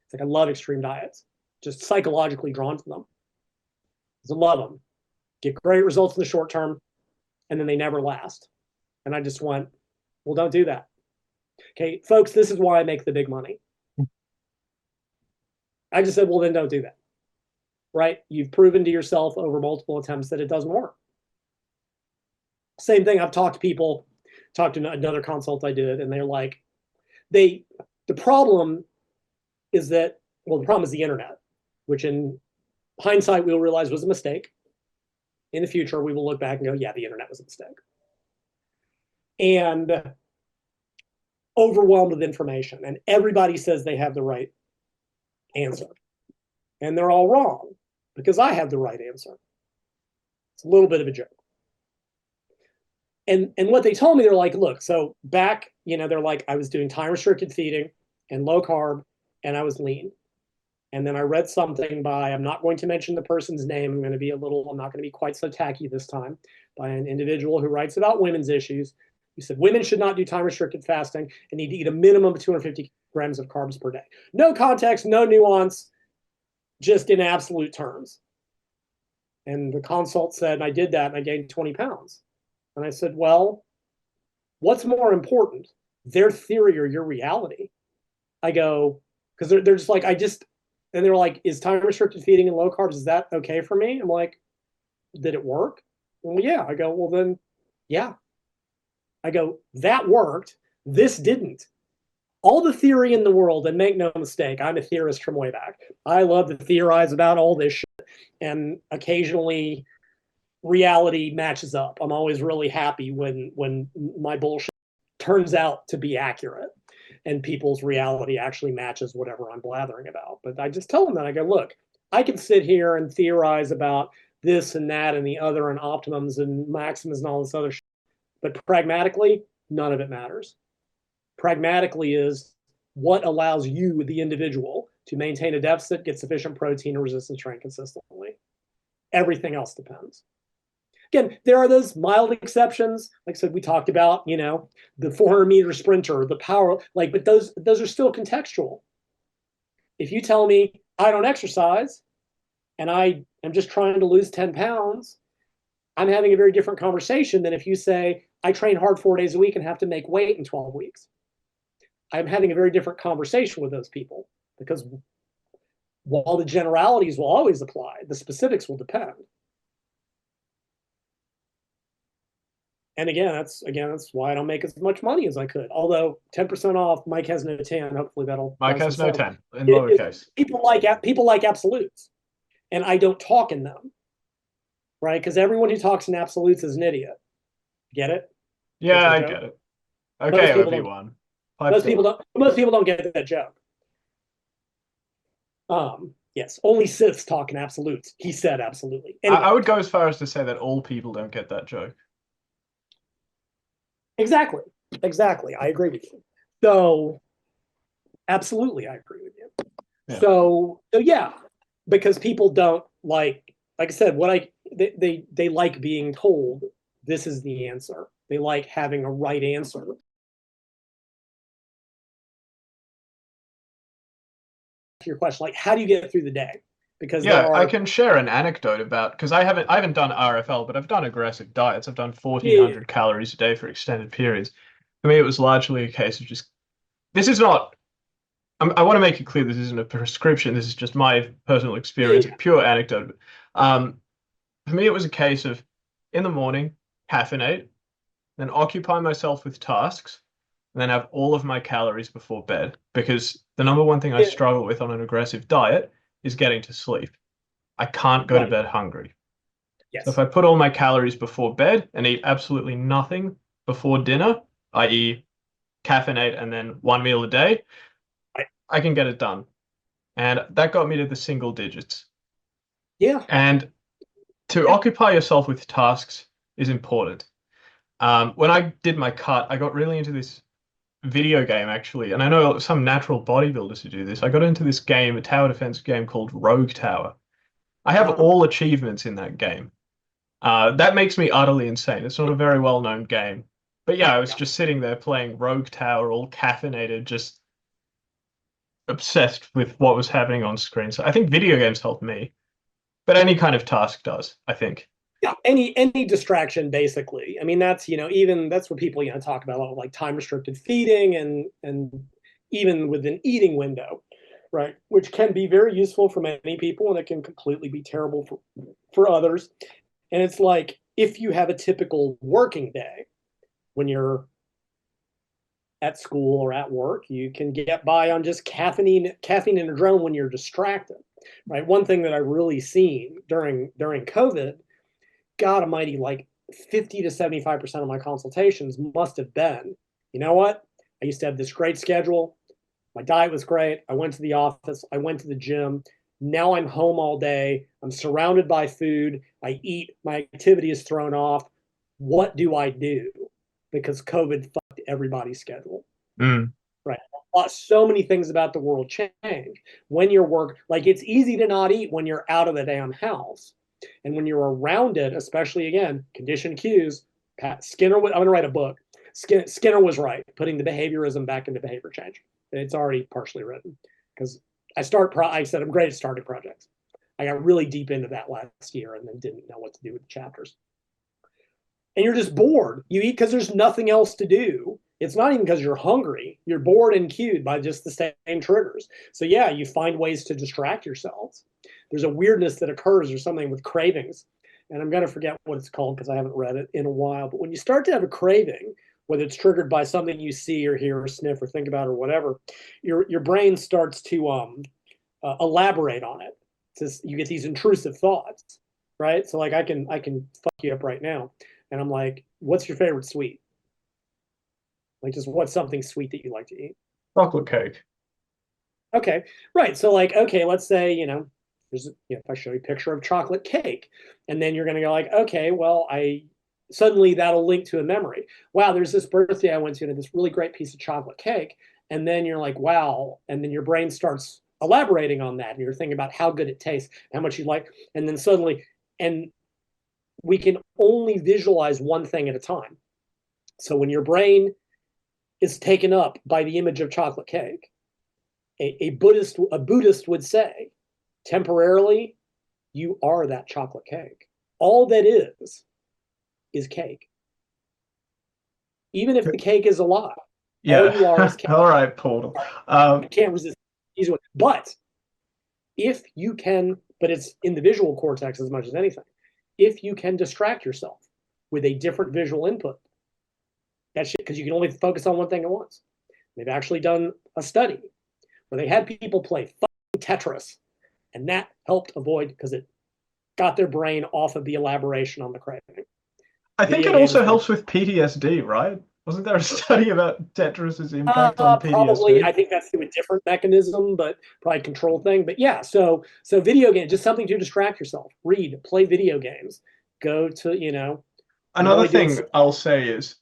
Speaker 1: extreme diets. Just psychologically drawn to them. I love them. Get great results in the short term, and then they never last. And I just went, well, don't do that. Okay, folks, this is why I make the big money. I just said, well, then don't do that. Right? You've proven to yourself over multiple attempts that it doesn't work. Same thing, I've talked to another consult I did, and they're like, the problem is that Well, the problem is the internet, which in hindsight we'll realize was a mistake. In the future, we will look back and go, yeah, the internet was a mistake. And overwhelmed with information, and everybody says they have the right answer. And they're all wrong because I have the right answer. It's a little bit of a joke. And what they told me, they're like, look, so back, they're like, I was doing time restricted feeding and low carb, and I was lean. And then I read something by, I'm not going to mention the person's name. I'm not going to be quite so tacky this time, by an individual who writes about women's issues. He said women should not do time restricted fasting and need to eat a minimum of 250 grams of carbs per day. No context, no nuance, just in absolute terms. And the consult said, I did that and I gained 20 pounds. And I said, well, what's more important, their theory or your reality? I go, because they're just like, and they're like, is time restricted feeding and low carbs, is that okay for me? I'm like, did it work? Well, yeah. I go, well, then, yeah. I go, that worked. This didn't. All the theory in the world, and make no mistake, I'm a theorist from way back. I love to theorize about all this shit, and occasionally reality matches up. I'm always really happy when my bullshit turns out to be accurate and people's reality actually matches whatever I'm blathering about. But I just tell them that. I go, look, I can sit here and theorize about this and that and the other and optimums and maximus and all this other shit. But pragmatically, none of it matters. Pragmatically is what allows you, the individual, to maintain a deficit, get sufficient protein and resistance training consistently. Everything else depends. Again, there are those mild exceptions. Like I said, we talked about, the 400-meter sprinter, the power, but those are still contextual. If you tell me I don't exercise and I am just trying to lose 10 pounds, I'm having a very different conversation than if you say I train hard 4 days a week and have to make weight in 12 weeks. I'm having a very different conversation with those people because while the generalities will always apply, the specifics will depend. And again, that's why I don't make as much money as I could. Although 10% off, Mike has no 10. Hopefully that'll.
Speaker 2: Mike has no 10 in lowercase.
Speaker 1: People like absolutes, and I don't talk in them, right? Because everyone who talks in absolutes is an idiot. Get it?
Speaker 2: Yeah, I get it. Okay, Obi-Wan.
Speaker 1: Most people don't get that joke. Yes, only Siths talk in absolutes. He said absolutely. Anyway.
Speaker 2: I would go as far as to say that all people don't get that joke.
Speaker 1: Exactly. I agree with you. So, absolutely, I agree with you. Yeah. So yeah, because people don't like I said, they like being told this is the answer. They like having a right answer. To your question, like, how do you get through the day? Because
Speaker 2: I can share an anecdote about, because I haven't done RFL, but I've done aggressive diets. I've done 1,400 calories a day for extended periods. For me, it was largely a case of just, this is not, I want to make it clear, this isn't a prescription. This is just my personal experience, pure anecdote. For me, it was a case of, in the morning, caffeinate, then occupy myself with tasks, and then have all of my calories before bed. Because the number one thing I struggle with on an aggressive diet is getting to sleep. I can't go to bed hungry.
Speaker 1: Yes.
Speaker 2: So if I put all my calories before bed and eat absolutely nothing before dinner, i.e. caffeinate and then one meal a day, I can get it done. And that got me to the single digits.
Speaker 1: Yeah.
Speaker 2: And to occupy yourself with tasks is important. When I did my cut, I got really into this video game, actually, and I know some natural bodybuilders who do this. I got into this game, a tower defense game called Rogue Tower. I have all achievements in that game. That makes me utterly insane. It's not a very well-known game. But yeah, I was just sitting there playing Rogue Tower, all caffeinated, just obsessed with what was happening on screen. So I think video games help me, but any kind of task does, I think.
Speaker 1: Yeah, any distraction, basically. I mean, that's, even that's what people, talk about, like time restricted feeding and even with an eating window, right? Which can be very useful for many people and it can completely be terrible for others. And it's like, if you have a typical working day when you're at school or at work. You can get by on just caffeine and adrenaline when you're distracted, right? One thing that I really seen during COVID, God almighty, like 50 to 75% of my consultations must have been, you know what? I used to have this great schedule. My diet was great. I went to the office. I went to the gym. Now I'm home all day. I'm surrounded by food. I eat. My activity is thrown off. What do I do? Because COVID fucked everybody's schedule.
Speaker 2: Mm.
Speaker 1: Right. So many things about the world change when you're like it's easy to not eat when you're out of the damn house. And when you're around it, especially again, conditioned cues, Skinner, I'm going to write a book. Skinner was right, putting the behaviorism back into behavior change. It's already partially written because I said I'm great at starting projects. I got really deep into that last year and then didn't know what to do with the chapters. And you're just bored. You eat because there's nothing else to do. It's not even because you're hungry. You're bored and cued by just the same triggers. So yeah, you find ways to distract yourselves. There's a weirdness that occurs or something with cravings. And I'm going to forget what it's called because I haven't read it in a while. But when you start to have a craving, whether it's triggered by something you see or hear or sniff or think about or whatever, your brain starts to elaborate on it. You get these intrusive thoughts, right? So like I can fuck you up right now. And I'm like, what's your favorite sweet? Like just what's something sweet that you like to eat?
Speaker 2: Chocolate cake.
Speaker 1: Okay, right. So like, okay, let's say, there's, if I show you a picture of chocolate cake, and then you're going to go like, okay, well, suddenly that'll link to a memory. Wow, there's this birthday I went to and had this really great piece of chocolate cake. And then you're like, wow. And then your brain starts elaborating on that. And you're thinking about how good it tastes, how much you like. And then suddenly, and we can only visualize one thing at a time. So when your brain is taken up by the image of chocolate cake, a Buddhist would say, temporarily, you are that chocolate cake. All that is cake. Even if the cake is alive,
Speaker 2: Yeah.
Speaker 1: all you are is cake.
Speaker 2: All right, Paul.
Speaker 1: You can't resist these ones. But if you can, but it's in the visual cortex as much as anything, if you can distract yourself with a different visual input, that's because you can only focus on one thing at once. They've actually done a study where they had people play fucking Tetris, and that helped avoid, because it got their brain off of the elaboration on the craving.
Speaker 2: I think it also helps with PTSD, right? Wasn't there a study about Tetris's impact on PTSD?
Speaker 1: Probably. I think that's through a different mechanism, but probably a control thing. But yeah, so video games, just something to distract yourself. Read, play video games. Go to,
Speaker 2: Another thing I'll say is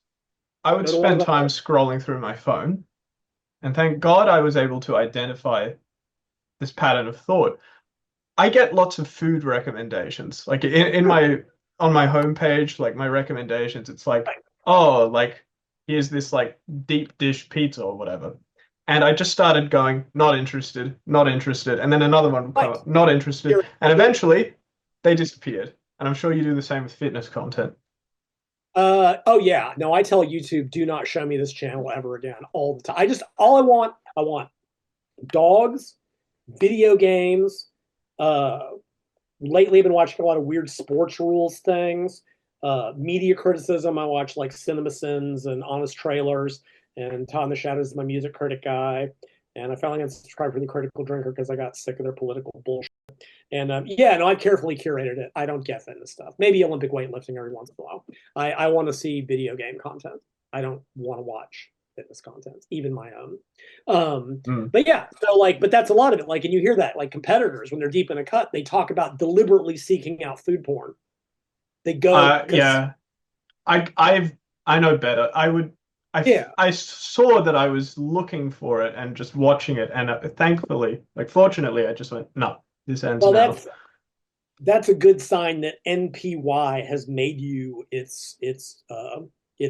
Speaker 2: I would spend time scrolling through my phone, and thank God I was able to identify this pattern of thought. I get lots of food recommendations. Like on my homepage, like my recommendations, it's like, oh, like here's this like deep dish pizza or whatever. And I just started going, not interested, not interested. And then another one would come up, not interested. And eventually they disappeared. And I'm sure you do the same with fitness content.
Speaker 1: Oh yeah. No, I tell YouTube, do not show me this channel ever again all the time. I want dogs, video games. Lately I've been watching a lot of weird sports rules things, media criticism. I watch like CinemaSins and Honest Trailers, and Todd in the Shadows is my music critic guy. And I finally unsubscribed from the Critical Drinker because I got sick of their political bullshit. And yeah, no, I carefully curated it. I don't get into stuff. Maybe Olympic weightlifting every once in a while. I want to see video game content. I don't want to watch fitness content, even my own. But yeah, so like, but that's a lot of it. Like, and you hear that, like competitors, when they're deep in a cut, they talk about deliberately seeking out food porn. They go,
Speaker 2: yeah, I know better. I saw that I was looking for it and just watching it, and thankfully, like fortunately, I just went, no, this ends now.
Speaker 1: That's a good sign that NPY has made you its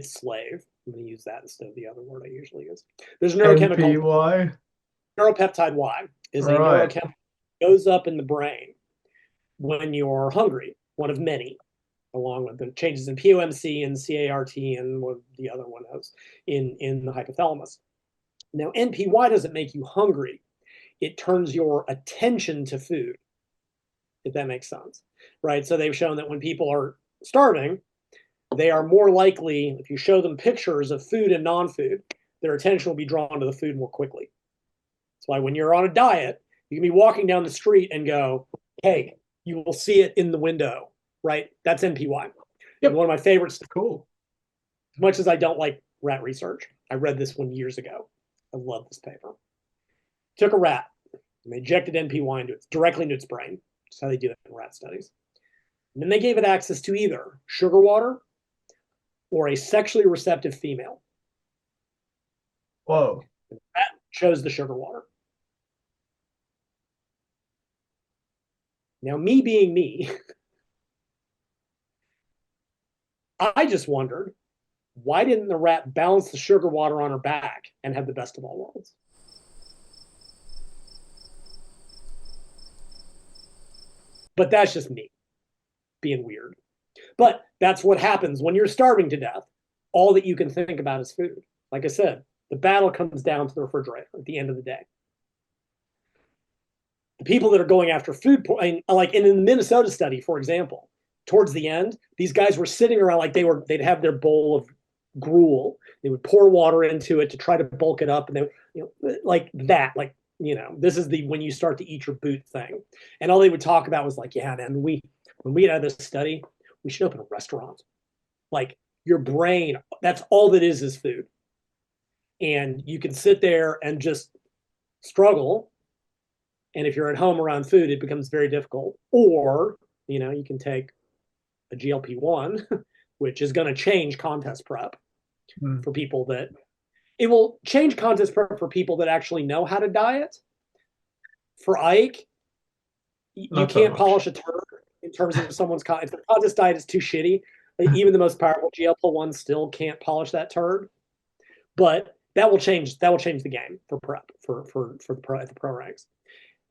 Speaker 1: slave. I'm going to use that instead of the other word I usually use. There's neurochemical.
Speaker 2: NPY?
Speaker 1: Neuropeptide Y is a neurochemical that goes up in the brain when you're hungry, one of many, along with the changes in POMC and CART and what the other one is in the hypothalamus. Now, NPY doesn't make you hungry. It turns your attention to food, if that makes sense, right? So they've shown that when people are starving, they are more likely, if you show them pictures of food and non-food, their attention will be drawn to the food more quickly. That's why when you're on a diet, you can be walking down the street and go, hey, you will see it in the window, right? That's NPY.
Speaker 2: Yep.
Speaker 1: One of my favorites.
Speaker 2: Cool.
Speaker 1: As much as I don't like rat research, I read this one years ago. I love this paper. Took a rat and they injected NPY directly into its brain. That's how they do it in rat studies. And then they gave it access to either sugar water or a sexually receptive female.
Speaker 2: Whoa.
Speaker 1: The rat chose the sugar water. Now, me being me, I just wondered, why didn't the rat balance the sugar water on her back and have the best of all worlds? But that's just me being weird. But that's what happens when you're starving to death. All that you can think about is food. Like I said, the battle comes down to the refrigerator at the end of the day. The people that are going after food, like in the Minnesota study, for example, towards the end, these guys were sitting around like they'd have their bowl of gruel. They would pour water into it to try to bulk it up. And they, like that, like, this is when you start to eat your boot thing. And all they would talk about was like, yeah, man, when we had this study, we should open a restaurant. Like your brain, that's all that is food. And you can sit there and just struggle. And if you're at home around food, it becomes very difficult. Or, you can take a GLP-1, which is going to change contest prep for people that it will change contest prep for people that actually know how to diet. For Ike, you can't polish a turd in terms of someone's if the contest diet is too shitty, even the most powerful GLP-1 still can't polish that turd. But that will change the game for prep for the pro ranks.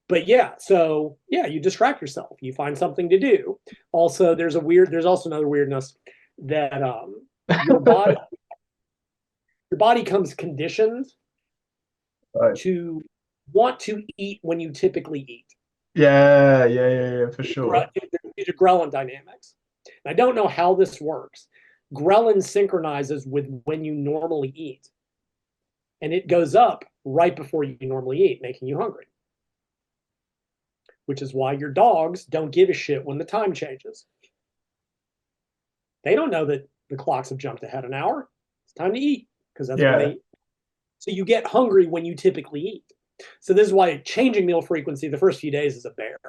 Speaker 1: But yeah, so yeah, you distract yourself. You find something to do. Also, there's also another weirdness that your body comes conditioned to want to eat when you typically eat.
Speaker 2: Yeah, for sure.
Speaker 1: These are ghrelin dynamics. I don't know how this works. Ghrelin synchronizes with when you normally eat. And it goes up right before you normally eat, making you hungry. Which is why your dogs don't give a shit when the time changes. They don't know that the clocks have jumped ahead an hour. It's time to eat because that's when they eat. So you get hungry when you typically eat. So this is why changing meal frequency the first few days is a bear.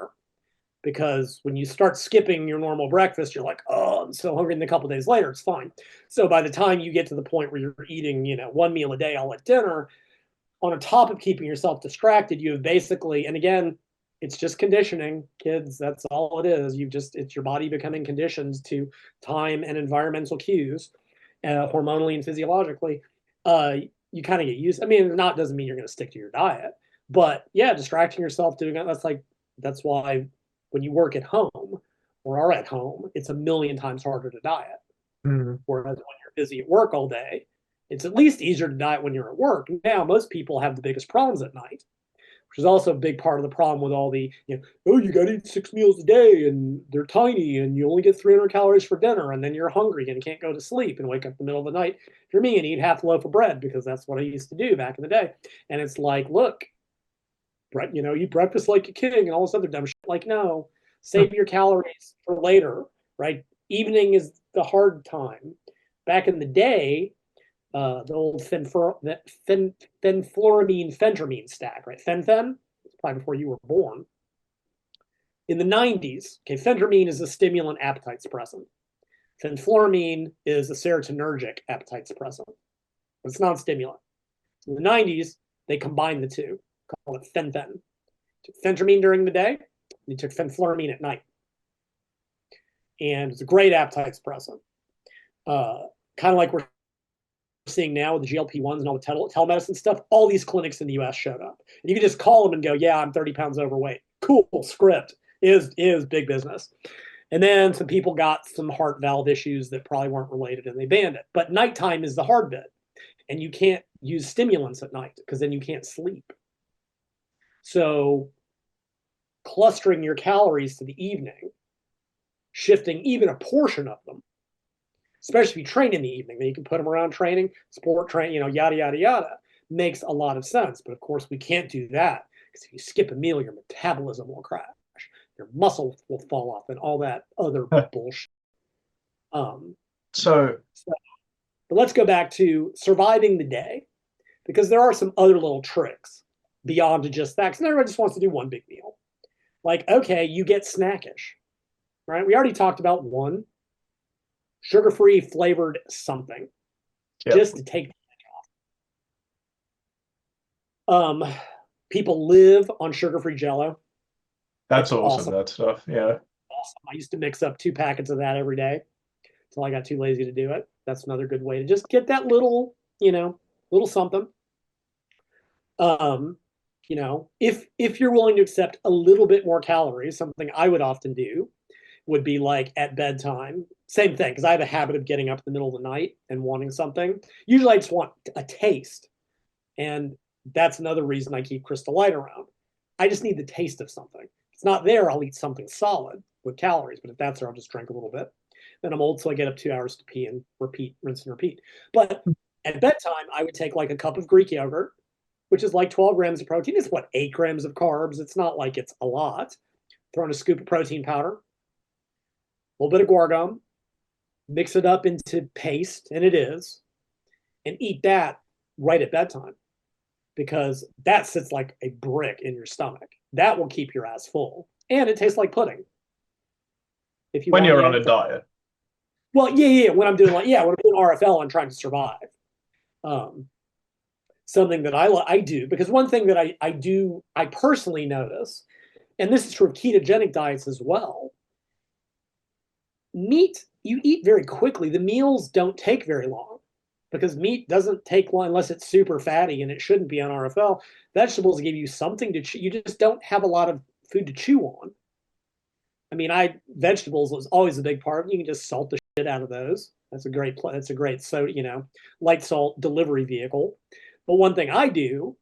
Speaker 1: Because when you start skipping your normal breakfast, you're like, oh, I'm so hungry. And a couple of days later, it's fine. So by the time you get to the point where you're eating, one meal a day all at dinner, on top of keeping yourself distracted, you have basically, and again, it's just conditioning, kids. That's all it is. It's your body becoming conditioned to time and environmental cues, hormonally and physiologically. You kind of get used. I mean, doesn't mean you're going to stick to your diet, but yeah, distracting yourself doing that. That's why when you work at home or are at home, it's a million times harder to diet. Whereas when you're busy at work all day, it's at least easier to diet when you're at work. Now, most people have the biggest problems at night, which is also a big part of the problem with all the, you got to eat 6 meals a day and they're tiny and you only get 300 calories for dinner and then you're hungry and can't go to sleep and wake up in the middle of the night. If you're me and eat half a loaf of bread because that's what I used to do back in the day. And it's like, look, eat breakfast like a king and all this other dumb shit. Like, no, save your calories for later, right? Evening is the hard time. Back in the day, the old fenfluramine phentermine stack, right? Fen-phen, it's probably before you were born. In the 90s, phentermine is a stimulant appetite suppressant. Fenfluramine is a serotonergic appetite suppressant. But it's not a stimulant. In the 90s, they combined the two, called it fen-phen. Took phentermine during the day, and you took fenfluramine at night. And it's a great appetite suppressant. Kind of like we're seeing now with the GLP-1s and all the telemedicine stuff, all these clinics in the US showed up. And you can just call them and go, yeah, I'm 30 pounds overweight. Cool, script. Is big business. And then some people got some heart valve issues that probably weren't related and they banned it. But nighttime is the hard bit. And you can't use stimulants at night because then you can't sleep. So clustering your calories to the evening, shifting even a portion of them, especially if you train in the evening, then you can put them around training, sport train, yada, yada, yada. Makes a lot of sense. But of course, we can't do that because if you skip a meal, your metabolism will crash, your muscle will fall off, and all that other bullshit.
Speaker 2: So,
Speaker 1: but let's go back to surviving the day, because there are some other little tricks beyond just that. Because everybody just wants to do one big meal. Like, okay, you get snackish, right? We already talked about one sugar-free flavored something, just to take the edge off. People live on sugar-free Jell-O.
Speaker 2: That's awesome. That stuff, yeah.
Speaker 1: Awesome. I used to mix up 2 packets of that every day until I got too lazy to do it. That's another good way to just get that little, little something. If you're willing to accept a little bit more calories, something I would often do would be like at bedtime. Same thing, because I have a habit of getting up in the middle of the night and wanting something. Usually I just want a taste. And that's another reason I keep Crystal Light around. I just need the taste of something. If it's not there, I'll eat something solid with calories. But if that's there, I'll just drink a little bit. Then I'm old, so I get up 2 hours to pee and repeat, rinse and repeat. But at bedtime, I would take like a cup of Greek yogurt, which is like 12 grams of protein. It's 8 grams of carbs. It's not like it's a lot. Throw in a scoop of protein powder, a little bit of guar gum, mix it up into paste, and it is, and eat that right at bedtime, because that sits like a brick in your stomach. That will keep your ass full, and it tastes like pudding.
Speaker 2: If you when you're on a diet.
Speaker 1: Well, yeah. When I'm doing when I'm doing RFL, I'm trying to survive. Something that I do, because one thing that I personally notice, and this is true of ketogenic diets as well, meat, you eat very quickly. The meals don't take very long, because meat doesn't take long unless it's super fatty, and it shouldn't be on RFL. Vegetables give you something to chew. You just don't have a lot of food to chew on. I mean, vegetables was always a big part. You can just salt the shit out of those. That's a great light salt delivery vehicle. But one thing I do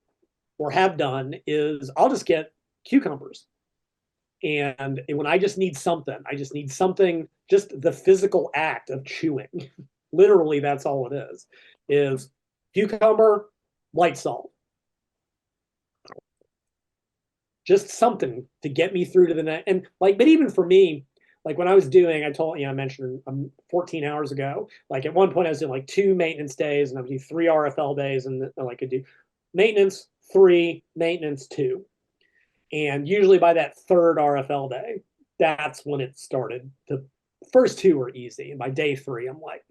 Speaker 1: or have done is I'll just get cucumbers. And when I just need something, just the physical act of chewing. Literally, that's all it is cucumber, light salt. Just something to get me through to the next. And but even for me, like when I was doing, I mentioned 14 hours ago, like at one point I was doing like 2 maintenance days, and I would do 3 RFL days, and I could do maintenance 3, maintenance 2. And usually by that 3rd RFL day, that's when it started. The first 2 were easy. And by day 3, I'm like,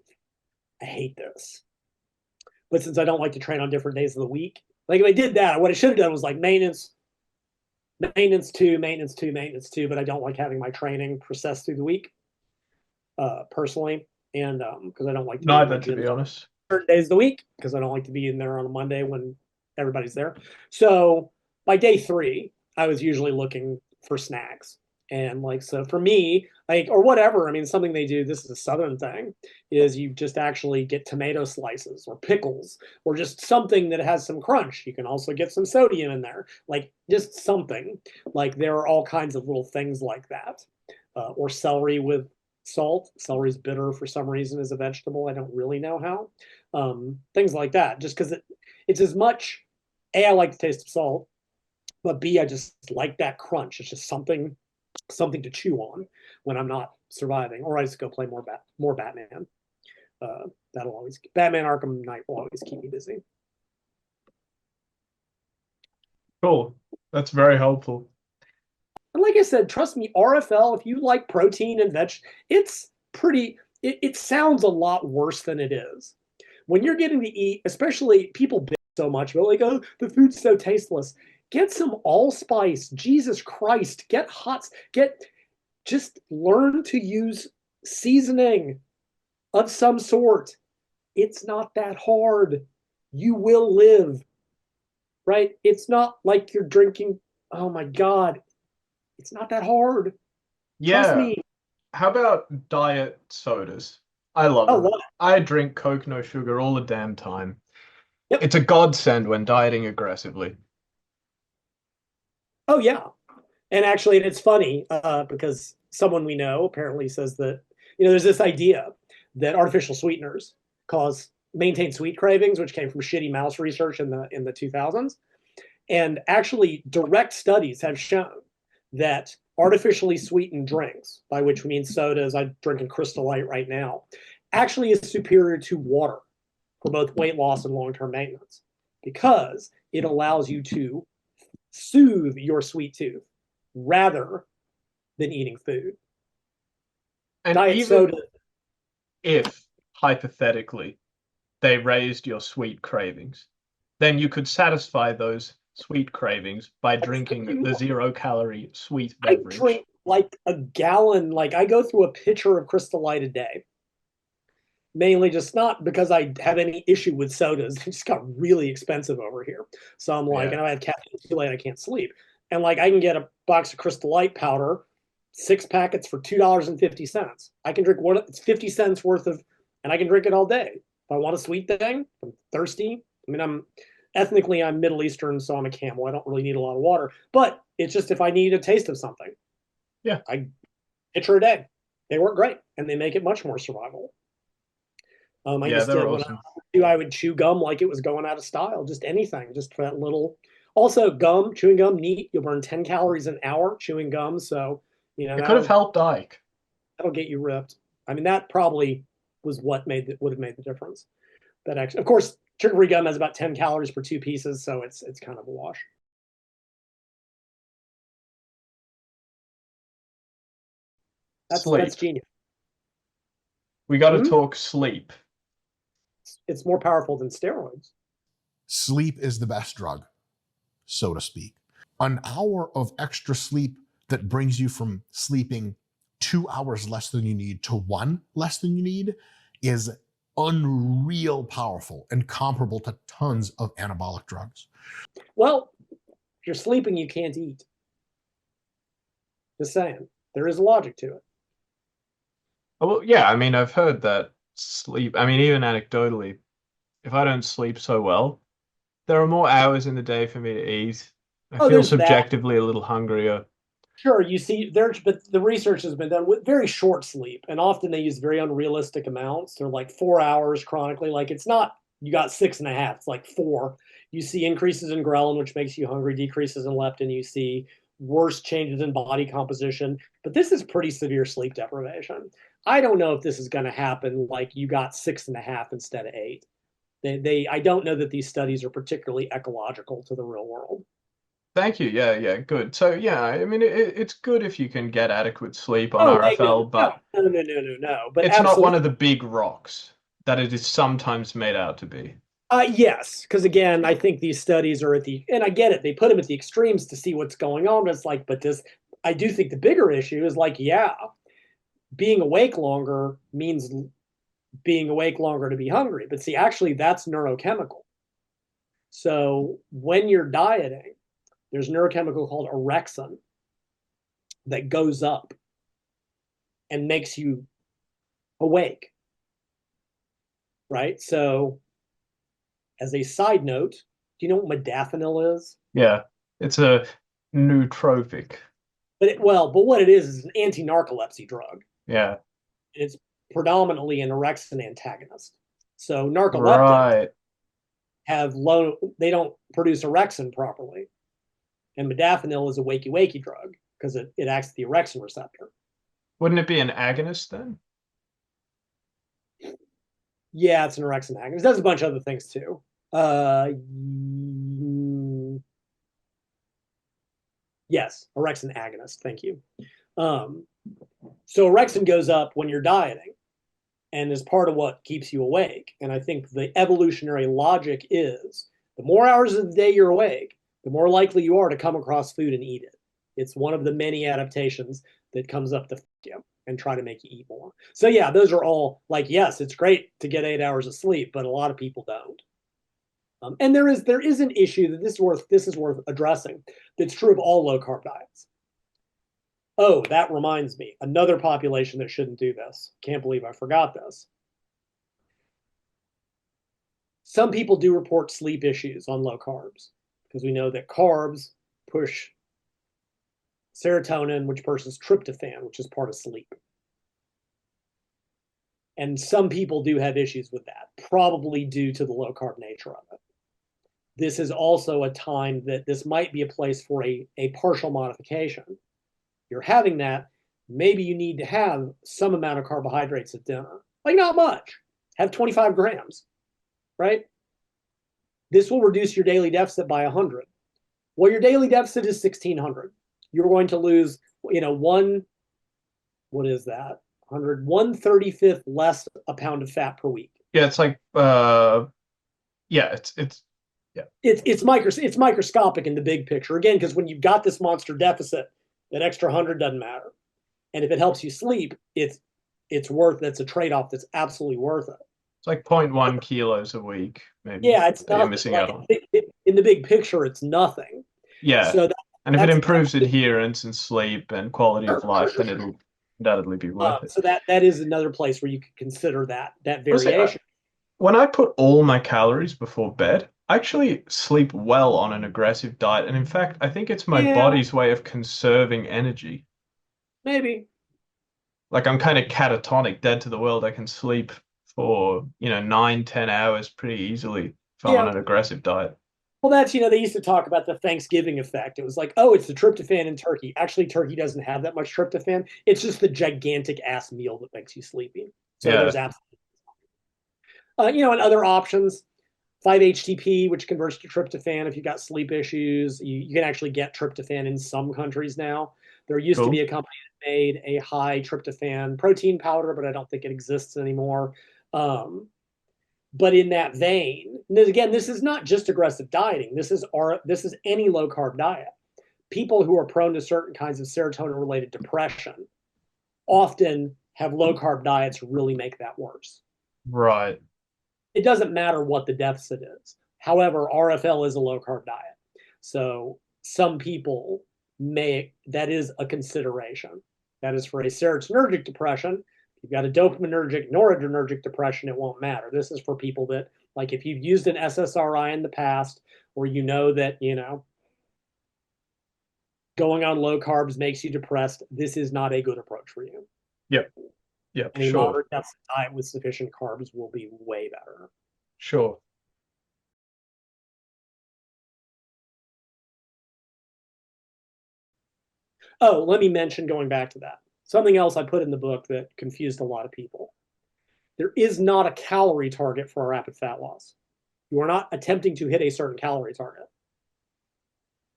Speaker 1: I hate this. But since I don't like to train on different days of the week, like if I did that, what I should have done was like maintenance 2, maintenance 2, maintenance 2, but I don't like having my training processed through the week, personally, and because I don't like
Speaker 2: to be honest,
Speaker 1: certain days of the week, because I don't like to be in there on a Monday when everybody's there. So by day 3, I was usually looking for snacks, and so for me, or whatever. I mean, something they do. This is a Southern thing. Is you just actually get tomato slices or pickles or just something that has some crunch. You can also get some sodium in there, like just something. Like there are all kinds of little things like that, or celery with salt. Celery's bitter for some reason as a vegetable. I don't really know how. Things like that. Just because it's as much. A, I like the taste of salt, but B, I just like that crunch. It's just something to chew on when I'm not surviving, or I just go play more Batman. Batman Arkham Knight will always keep me busy.
Speaker 2: Cool. That's very helpful.
Speaker 1: And like I said, trust me, RFL, if you like protein and veg, it's pretty, it sounds a lot worse than it is. When you're getting to eat, especially people bitch so much about oh, the food's so tasteless. Get some allspice. Jesus Christ. Get just learn to use seasoning of some sort. It's not that hard. You will live, right? It's not like you're drinking. Oh my God. It's not that hard.
Speaker 2: Yeah.
Speaker 1: Trust me.
Speaker 2: How about diet sodas? I love them. Wow. I drink Coke, no sugar all the damn time. Yep. It's a godsend when dieting aggressively.
Speaker 1: Oh, yeah. And actually, it's funny because someone we know apparently says that, there's this idea that artificial sweeteners maintain sweet cravings, which came from shitty mouse research in the 2000s. And actually, direct studies have shown that artificially sweetened drinks, by which we mean sodas, I'm drinking Crystal Light right now, actually is superior to water for both weight loss and long-term maintenance, because it allows you to soothe your sweet tooth rather than eating food.
Speaker 2: And
Speaker 1: Diet
Speaker 2: even
Speaker 1: soda,
Speaker 2: if, hypothetically, they raised your sweet cravings, then you could satisfy those sweet cravings by drinking the 0-calorie sweet
Speaker 1: I
Speaker 2: beverage.
Speaker 1: drink like a gallon, like I go through a pitcher of Crystal Light a day. Mainly just not because I have any issue with sodas. They just got really expensive over here. So I'm like,
Speaker 2: Yeah.
Speaker 1: and I have caffeine too late, I can't sleep. And like I can get a box of Crystal Light powder, 6 packets for $2.50. I can drink one, it's 50 cents worth of, and I can drink it all day. If I want a sweet thing, I'm thirsty. I mean, I'm Middle Eastern, so I'm a camel. I don't really need a lot of water. But it's just if I need a taste of something.
Speaker 2: Yeah.
Speaker 1: I pitcher a day. They work great and they make it much more survivable. I
Speaker 2: Yeah,
Speaker 1: just
Speaker 2: they're
Speaker 1: did
Speaker 2: awesome.
Speaker 1: when I would chew gum like it was going out of style, just anything, just for that little. Also, chewing gum, neat. You'll burn 10 calories an hour chewing gum. So,
Speaker 2: It could have helped Ike.
Speaker 1: that'll get you ripped. I mean, that probably was what would have made the difference. But actually, of course, sugar-free gum has about 10 calories per 2 pieces, so it's kind of a wash.
Speaker 2: Sleep.
Speaker 1: That's genius.
Speaker 2: We got to talk sleep.
Speaker 1: It's more powerful than steroids.
Speaker 3: Sleep is the best drug, so to speak. An hour of extra sleep that brings you from sleeping 2 hours less than you need to 1 less than you need is unreal powerful and comparable to tons of anabolic drugs.
Speaker 1: Well, if you're sleeping, you can't eat. Just saying. There is logic to it.
Speaker 2: Well, yeah, I mean, I've heard that sleep, I mean, even anecdotally, if I don't sleep so well, there are more hours in the day for me to eat. I feel
Speaker 1: there's that.
Speaker 2: subjectively a little hungrier.
Speaker 1: Sure, you see, but the research has been done with very short sleep, and often they use very unrealistic amounts. They're like 4 hours chronically. Like it's not you got 6.5; it's like 4. You see increases in ghrelin, which makes you hungry, decreases in leptin. You see worse changes in body composition. But this is pretty severe sleep deprivation. I don't know if this is going to happen. Like you got 6.5 instead of 8. I don't know that these studies are particularly ecological to the real world.
Speaker 2: Thank you. Yeah, good. So, yeah, I mean, it's good if you can get adequate sleep on
Speaker 1: Oh,
Speaker 2: RFL, but
Speaker 1: no. But
Speaker 2: it's not one
Speaker 1: absolutely.
Speaker 2: of the big rocks that it is sometimes made out to be.
Speaker 1: Yes, because again, I think these studies are and I get it, they put them at the extremes to see what's going on. But it's like, I do think the bigger issue is like, yeah, being awake longer means being awake longer to be hungry. But see, actually, that's neurochemical. So when you're dieting, there's a neurochemical called orexin that goes up and makes you awake. Right? So as a side note, do you know what modafinil is?
Speaker 2: Yeah, it's a nootropic.
Speaker 1: But what it is an anti-narcolepsy drug.
Speaker 2: Yeah.
Speaker 1: It's predominantly an orexin antagonist. So narcoleptics
Speaker 2: Right.
Speaker 1: they don't produce orexin properly. And modafinil is a wakey-wakey drug because it acts at the orexin receptor.
Speaker 2: Wouldn't it be an agonist then?
Speaker 1: Yeah, it's an orexin agonist. It does a bunch of other things too. Yes, orexin agonist. Thank you. So orexin goes up when you're dieting and is part of what keeps you awake. And I think the evolutionary logic is the more hours of the day you're awake, the more likely you are to come across food and eat it. It's one of the many adaptations that comes up to you and try to make you eat more. So yeah, those are all like, yes, it's great to get 8 hours of sleep, but a lot of people don't. And there is an issue that this is worth addressing. That's true of all low carb diets. Oh, that reminds me, another population that shouldn't do this. Can't believe I forgot this. Some people do report sleep issues on low carbs because we know that carbs push serotonin, which pushes tryptophan, which is part of sleep. And some people do have issues with that, probably due to the low carb nature of it. This is also a time that this might be a place for a partial modification. You're having that, maybe you need to have some amount of carbohydrates at dinner. Like not much. Have 25 grams, right? This will reduce your daily deficit by 100. Well, your daily deficit is 1,600. You're going to lose, what is that? 135th less a pound of fat per week.
Speaker 2: Yeah, it's like,
Speaker 1: It's microscopic in the big picture. Again, because when you've got this monster deficit, that extra 100 doesn't matter. And if it helps you sleep, it's that's a trade-off that's absolutely worth it.
Speaker 2: It's like 0.1 kilos a week, maybe.
Speaker 1: Yeah, it's
Speaker 2: that you're
Speaker 1: nothing.
Speaker 2: missing out on.
Speaker 1: In the big picture, it's nothing.
Speaker 2: Yeah.
Speaker 1: So
Speaker 2: and if it improves adherence and sleep and quality of life, then it'll undoubtedly be worth it.
Speaker 1: So that is another place where you could consider that variation.
Speaker 2: When I put all my calories before bed, I actually sleep well on an aggressive diet. And in fact, I think it's my body's way of conserving energy.
Speaker 1: Maybe.
Speaker 2: Like I'm kind of catatonic, dead to the world. I can sleep for, 9-10 hours pretty easily if I'm on an aggressive diet.
Speaker 1: Well, that's, they used to talk about the Thanksgiving effect. It was like, oh, it's the tryptophan in turkey. Actually, turkey doesn't have that much tryptophan. It's just the gigantic ass meal that makes you sleepy. So there's absolutely, and other options, 5-HTP, which converts to tryptophan. If you've got sleep issues, you can actually get tryptophan in some countries now. There used to be a company that made a high tryptophan protein powder, but I don't think it exists anymore. But in that vein, and again, this is not just aggressive dieting. This is any low carb diet. People who are prone to certain kinds of serotonin related depression often have low carb diets really make that worse.
Speaker 2: Right.
Speaker 1: It doesn't matter what the deficit is. However, RFL is a low carb diet. So some people that is a consideration. That is for a serotonergic depression. You've got a dopaminergic, noradrenergic depression, it won't matter. This is for people that, like if you've used an SSRI in the past, or that, going on low carbs makes you depressed, this is not a good approach for you.
Speaker 2: Yep.
Speaker 1: A moderate deficit diet with sufficient carbs will be way better.
Speaker 2: Sure.
Speaker 1: Oh, let me mention, going back to that, something else I put in the book that confused a lot of people. There is not a calorie target for a rapid fat loss. You are not attempting to hit a certain calorie target.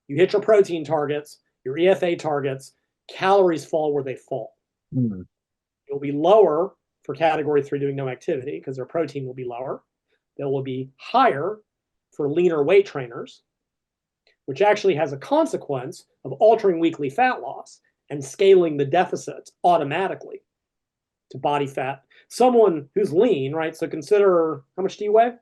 Speaker 1: You hit your protein targets, your EFA targets, calories fall where they fall. You'll be lower for category 3 doing no activity because their protein will be lower. They will be higher for leaner weight trainers, which actually has a consequence of altering weekly fat loss and scaling the deficits automatically to body fat. Someone who's lean, right? So consider, how much do you weigh?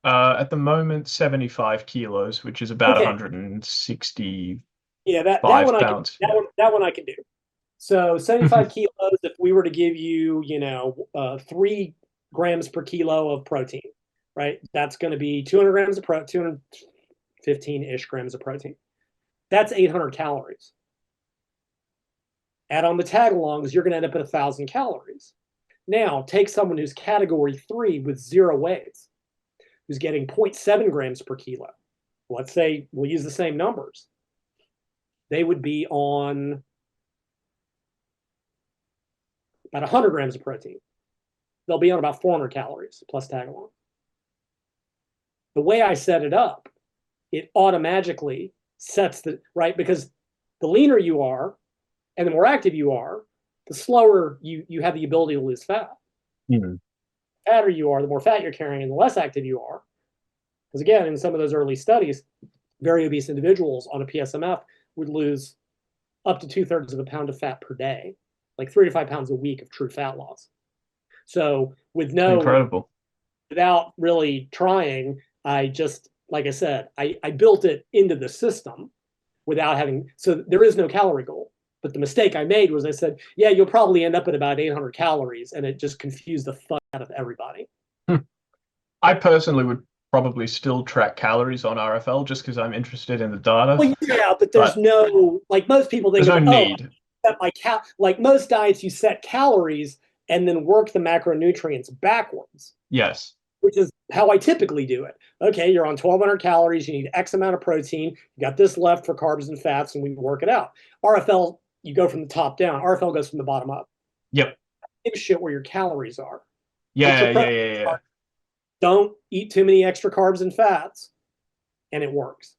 Speaker 2: At the moment, 75 kilos, which is about 160.
Speaker 1: Yeah, that one
Speaker 2: pounds.
Speaker 1: That one I can do. So 75 kilos, if we were to give you, 3 grams per kilo of protein, right? That's going to be 200 grams of protein, 215-ish grams of protein. That's 800 calories. Add on the tag-alongs, you're going to end up at 1,000 calories. Now, take someone who's category 3 with 0 weights, who's getting 0.7 grams per kilo. Let's say we'll use the same numbers. They would be on about 100 grams of protein. They'll be on about 400 calories plus tag-along. The way I set it up, it automatically sets right, because the leaner you are and the more active you are, the slower you have the ability to lose fat. The fatter you are, the more fat you're carrying, and the less active you are. Because again, in some of those early studies, very obese individuals on a PSMF would lose up to 2/3 of a pound of fat per day, like 3 to 5 pounds a week of true fat loss. So
Speaker 2: incredible.
Speaker 1: Without really trying, I just, like I said, I built it into the system without having, so there is no calorie goal. But the mistake I made was I said, yeah, you'll probably end up at about 800 calories, and it just confused the fuck out of everybody.
Speaker 2: I personally would probably still track calories on RFL just because I'm interested in the data.
Speaker 1: Well, yeah, but there's no, like most people think,
Speaker 2: there's no need.
Speaker 1: Set my like most diets, you set calories and then work the macronutrients backwards,
Speaker 2: Yes.
Speaker 1: which is how I typically do it. Okay, you're on 1,200 calories, you need X amount of protein, you got this left for carbs and fats, and we work it out. RFL, you go from the top down. RFL goes from the bottom up.
Speaker 2: Yep.
Speaker 1: Give a shit where your calories are.
Speaker 2: Yeah.
Speaker 1: Don't eat too many extra carbs and fats, and it works.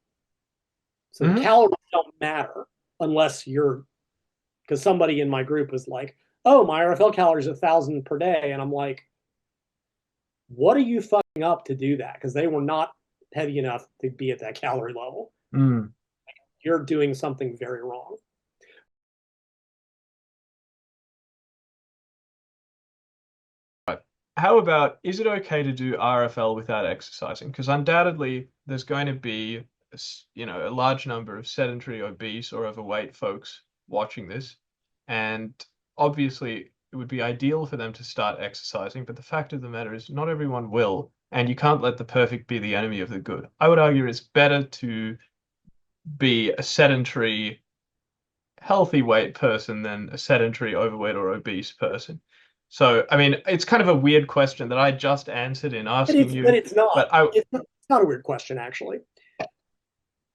Speaker 1: So the calories don't matter unless you're, because somebody in my group was like, oh, my RFL calories are 1,000 per day. And I'm like, what are you fucking up to do that? Because they were not heavy enough to be at that calorie level. You're doing something very wrong.
Speaker 2: How about, is it okay to do RFL without exercising? Because undoubtedly there's going to be, a large number of sedentary, obese, or overweight folks watching this. And obviously it would be ideal for them to start exercising, but the fact of the matter is not everyone will, and you can't let the perfect be the enemy of the good. I would argue it's better to be a sedentary, healthy weight person than a sedentary, overweight, or obese person. So, I mean, it's kind of a weird question that I just answered in asking you.
Speaker 1: But it's not.
Speaker 2: But
Speaker 1: it's not a weird question, actually.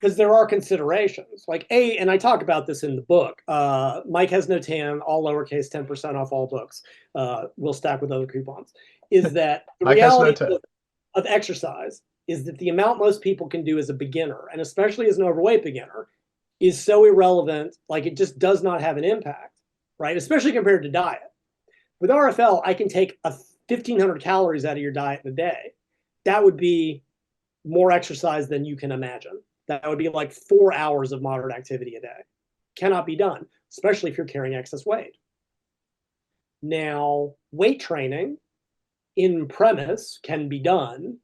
Speaker 1: Because there are considerations. Like, and I talk about this in the book. Mike has no tan, all lowercase, 10% off all books. We'll stack with other coupons. Is that the reality of exercise is that the amount most people can do as a beginner, and especially as an overweight beginner, is so irrelevant. Like, it just does not have an impact, right? Especially compared to diet. With RFL, I can take 1,500 calories out of your diet in a day. That would be more exercise than you can imagine. That would be like 4 hours of moderate activity a day. Cannot be done, especially if you're carrying excess weight. Now, weight training in premise can be done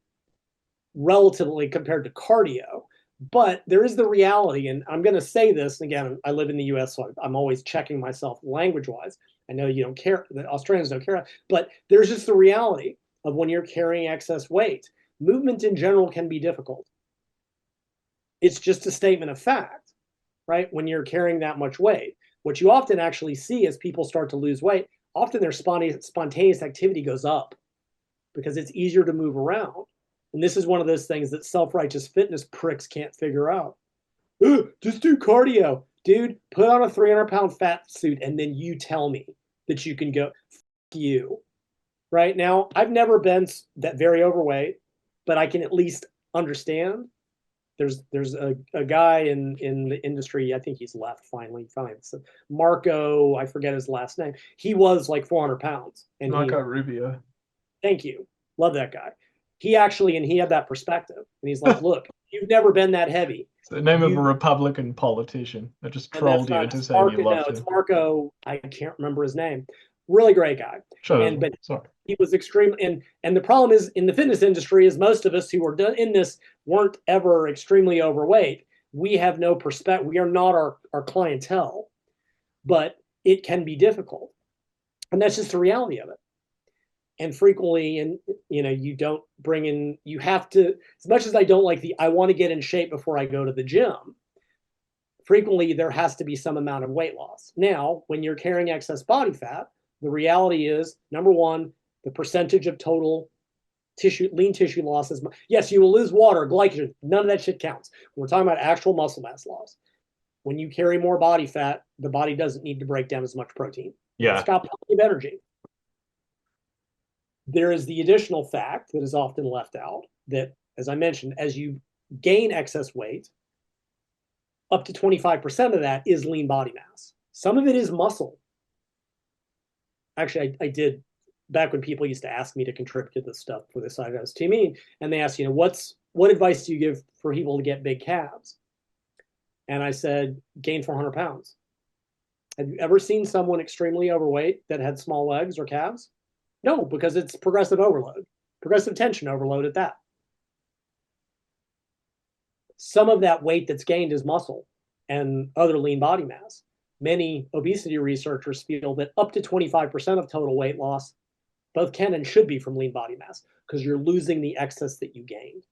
Speaker 1: relatively compared to cardio, but there is the reality, and I'm going to say this, and again, I live in the US, so I'm always checking myself language-wise. I know you don't care, the Australians don't care, but there's just the reality of when you're carrying excess weight. Movement in general can be difficult. It's just a statement of fact, right? When you're carrying that much weight, what you often actually see as people start to lose weight, often their spontaneous activity goes up because it's easier to move around. And this is one of those things that self-righteous fitness pricks can't figure out. Just do cardio. Dude, put on a 300-pound fat suit and then you tell me that you can go. F you. Right now, I've never been that very overweight, but I can at least understand. There's a guy in the industry, I think he's left finally. So Marco, I forget his last name. He was like 400 pounds. And
Speaker 2: Marco Rubio.
Speaker 1: Thank you. Love that guy. He had that perspective. And he's like, look, you've never been that heavy.
Speaker 2: It's the name of a Republican politician that just trolled you into saying you loved him.
Speaker 1: It's Marco. I can't remember his name. Really great guy.
Speaker 2: Sure.
Speaker 1: But he was extremely, and the problem is in the fitness industry is most of us who are in this weren't ever extremely overweight. We have no perspective. We are not our clientele, but it can be difficult. And that's just the reality of it. And frequently, and you don't bring in, you have to, as much as I don't like I want to get in shape before I go to the gym, frequently there has to be some amount of weight loss. Now, when you're carrying excess body fat, the reality is, number one, the percentage of total lean tissue loss is, yes, you will lose water, glycogen, none of that shit counts. We're talking about actual muscle mass loss. When you carry more body fat, the body doesn't need to break down as much protein.
Speaker 2: Yeah.
Speaker 1: It's got plenty of energy. There is the additional fact that is often left out that, as I mentioned, as you gain excess weight, up to 25% of that is lean body mass. Some of it is muscle. Actually, I did, back when people used to ask me to contribute to this stuff for this, I was teaming, and they asked, what advice do you give for people to get big calves? And I said, gain 400 pounds. Have you ever seen someone extremely overweight that had small legs or calves? No, because it's progressive overload, progressive tension overload at that. Some of that weight that's gained is muscle and other lean body mass. Many obesity researchers feel that up to 25% of total weight loss both can and should be from lean body mass because you're losing the excess that you gained.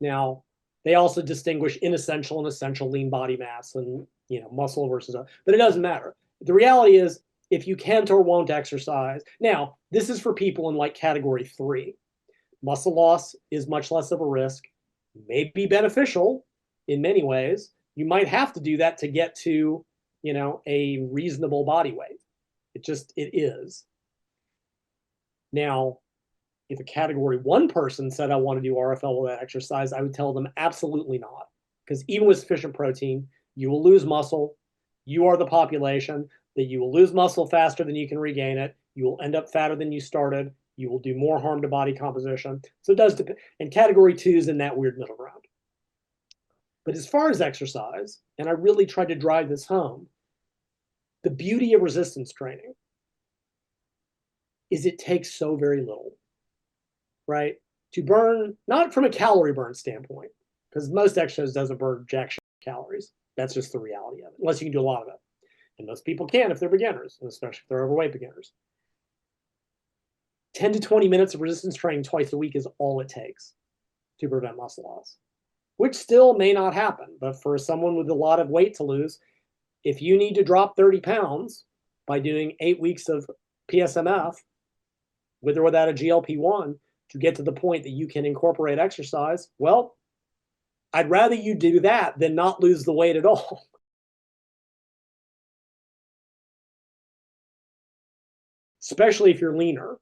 Speaker 1: Now, they also distinguish inessential and essential lean body mass and muscle versus, but it doesn't matter. The reality is if you can't or won't exercise. Now, this is for people in like category 3. Muscle loss is much less of a risk, may be beneficial in many ways. You might have to do that to get to, a reasonable body weight. It is. Now, if a category 1 person said, I want to do RFL without exercise, I would tell them absolutely not. Because even with sufficient protein, you will lose muscle. You are the population that you will lose muscle faster than you can regain it. You will end up fatter than you started. You will do more harm to body composition. So it does depend. And category 2 is in that weird middle ground. But as far as exercise, and I really tried to drive this home, the beauty of resistance training is it takes so very little, right? To burn, not from a calorie burn standpoint, because most exercise doesn't burn jack shit calories. That's just the reality of it, unless you can do a lot of it. And most people can if they're beginners, especially if they're overweight beginners. 10 to 20 minutes of resistance training twice a week is all it takes to prevent muscle loss, which still may not happen. But for someone with a lot of weight to lose, if you need to drop 30 pounds by doing 8 weeks of PSMF, with or without a GLP-1, to get to the point that you can incorporate exercise, well, I'd rather you do that than not lose the weight at all. Especially if you're leaner,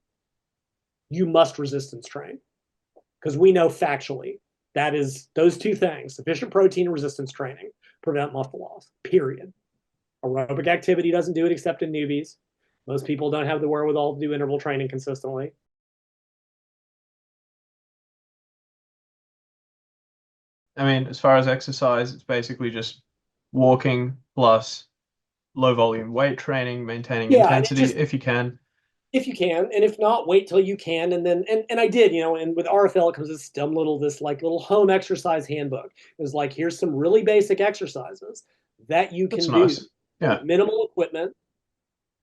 Speaker 1: you must resistance train. Because we know factually that is those two things, sufficient protein and resistance training, prevent muscle loss, period. Aerobic activity doesn't do it except in newbies. Most people don't have the wherewithal to do interval training consistently.
Speaker 2: I mean, as far as exercise, it's basically just walking plus low volume weight training, maintaining intensity if you can.
Speaker 1: If you can, and if not, wait till you can. And then, and I did, and with RFL, it comes this dumb little home exercise handbook. It was like, here's some really basic exercises that you can do.
Speaker 2: Yeah.
Speaker 1: Minimal equipment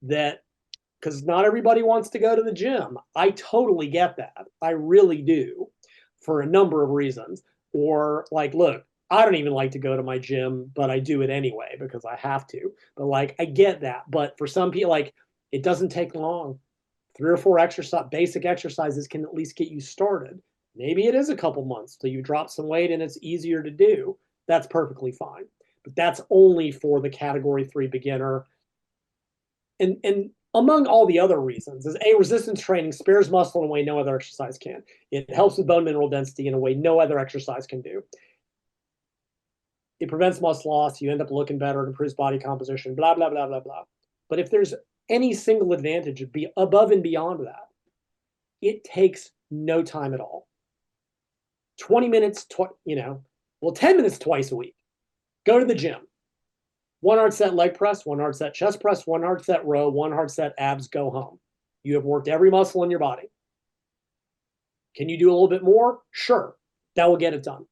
Speaker 1: because not everybody wants to go to the gym. I totally get that. I really do, for a number of reasons. Or like, look, I don't even like to go to my gym, but I do it anyway because I have to. But like, I get that. But for some people, like, it doesn't take long. 3 or 4 basic exercises can at least get you started. Maybe it is a couple months till you drop some weight and it's easier to do. That's perfectly fine. But that's only for the category 3 beginner. And among all the other reasons is resistance training spares muscle in a way no other exercise can. It helps with bone mineral density in a way no other exercise can do. It prevents muscle loss. You end up looking better. It improves body composition, blah, blah, blah, blah, blah. But if there's any single advantage to be above and beyond that, it takes no time at all. 20 minutes, 10 minutes twice a week. Go to the gym. 1 hard set leg press, 1 hard set chest press, 1 hard set row, 1 hard set abs, go home. You have worked every muscle in your body. Can you do a little bit more? Sure. That will get it done.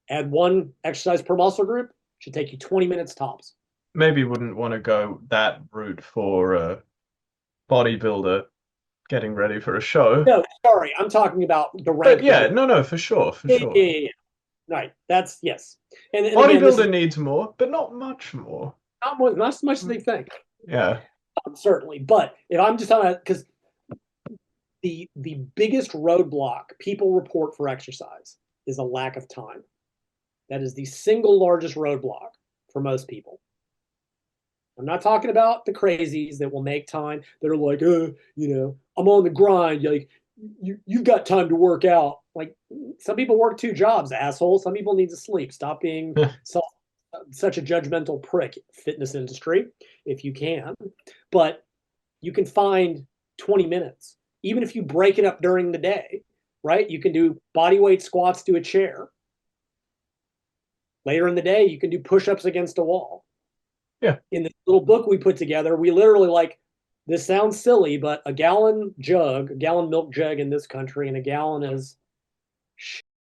Speaker 1: Add 1 exercise per muscle group. Should take you 20 minutes tops.
Speaker 2: Maybe wouldn't want to go that route for a bodybuilder getting ready for a show.
Speaker 1: No, sorry. I'm talking about the rank.
Speaker 2: But yeah, no, for sure.
Speaker 1: Yeah. Right. That's, yes. And
Speaker 2: bodybuilder again, needs more, but not much more.
Speaker 1: Not as much as they think.
Speaker 2: Yeah.
Speaker 1: Certainly. But if I'm just talking about, because the biggest roadblock people report for exercise is a lack of time. That is the single largest roadblock for most people. I'm not talking about the crazies that will make time, that are like, I'm on the grind. Like, you've got time to work out. Like, some people work 2 jobs, asshole. Some people need to sleep. Stop being such a judgmental prick, fitness industry, if you can. But you can find 20 minutes, even if you break it up during the day, right? You can do body weight squats to a chair. Later in the day, you can do push-ups against a wall.
Speaker 2: Yeah.
Speaker 1: In this little book we put together, we literally this sounds silly, but a gallon milk jug in this country, and a gallon is,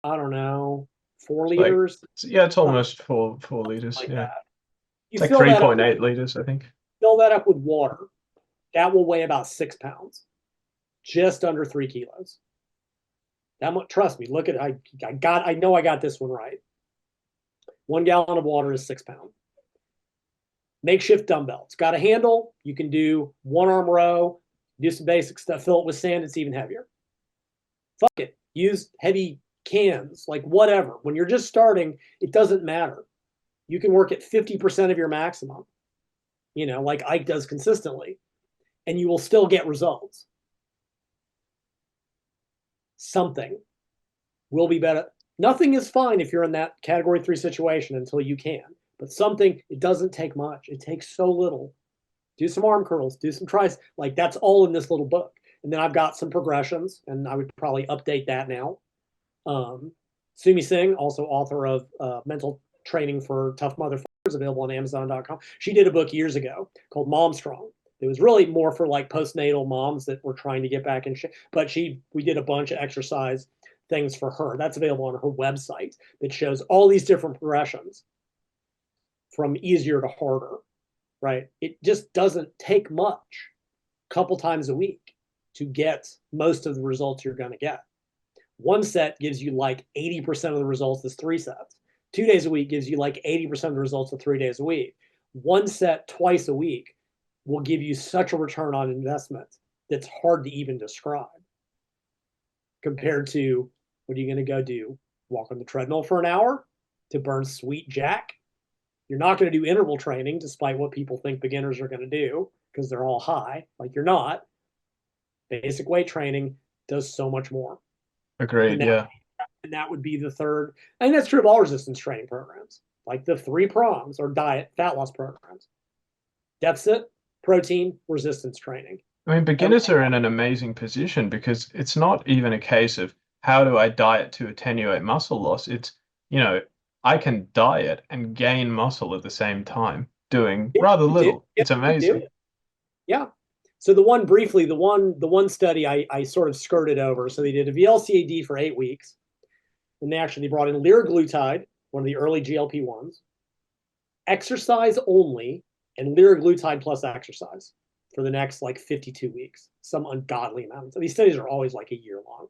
Speaker 1: I don't know, 4 liters.
Speaker 2: It's almost 4 liters.
Speaker 1: Like
Speaker 2: yeah.
Speaker 1: That.
Speaker 2: It's like 3.8 liters, I think.
Speaker 1: Fill that up with water. That will weigh about 6 pounds. Just under 3 kilos. That much, trust me, look at I know I got this one right. 1 gallon of water is 6 pounds. makeshift dumbbell. It's got a handle. You can do one arm row, do some basic stuff, fill it with sand. It's even heavier. Fuck it. Use heavy cans, like whatever. When you're just starting, it doesn't matter. You can work at 50% of your maximum, like Ike does consistently, and you will still get results. Something will be better. Nothing is fine if you're in that category 3 situation until you can. But something, it doesn't take much. It takes so little. Do some arm curls, do some tries. Like that's all in this little book. And then I've got some progressions, and I would probably update that now. Sumi Singh, also author of Mental Training for Tough Motherfuckers, available on Amazon.com. She did a book years ago called Mom Strong. It was really more for like postnatal moms that were trying to get back in shape. But we did a bunch of exercise things for her. That's available on her website that shows all these different progressions from easier to harder, right? It just doesn't take much, a couple times a week, to get most of the results you're going to get. One set gives you like 80% of the results as 3 sets. 2 days a week gives you like 80% of the results of 3 days a week. One set twice a week will give you such a return on investment that's hard to even describe. Compared to, what are you going to go do? Walk on the treadmill for an hour to burn sweet jack? You're not going to do interval training, despite what people think beginners are going to do, because they're all high. Like you're not. Basic weight training does so much more.
Speaker 2: Agreed, yeah.
Speaker 1: And that would be the third. And that's true of all resistance training programs, like the 3 prongs or diet fat loss programs. Deficit, protein, resistance training.
Speaker 2: I mean, beginners are in an amazing position because it's not even a case of how do I diet to attenuate muscle loss. It's, I can diet and gain muscle at the same time, doing rather little. It's amazing.
Speaker 1: Yeah. So the one study I sort of skirted over. So they did a VLCAD for 8 weeks, and they brought in liraglutide, one of the early GLP-1s, exercise only, and liraglutide plus exercise for the next like 52 weeks, some ungodly amount. So these studies are always like a year long.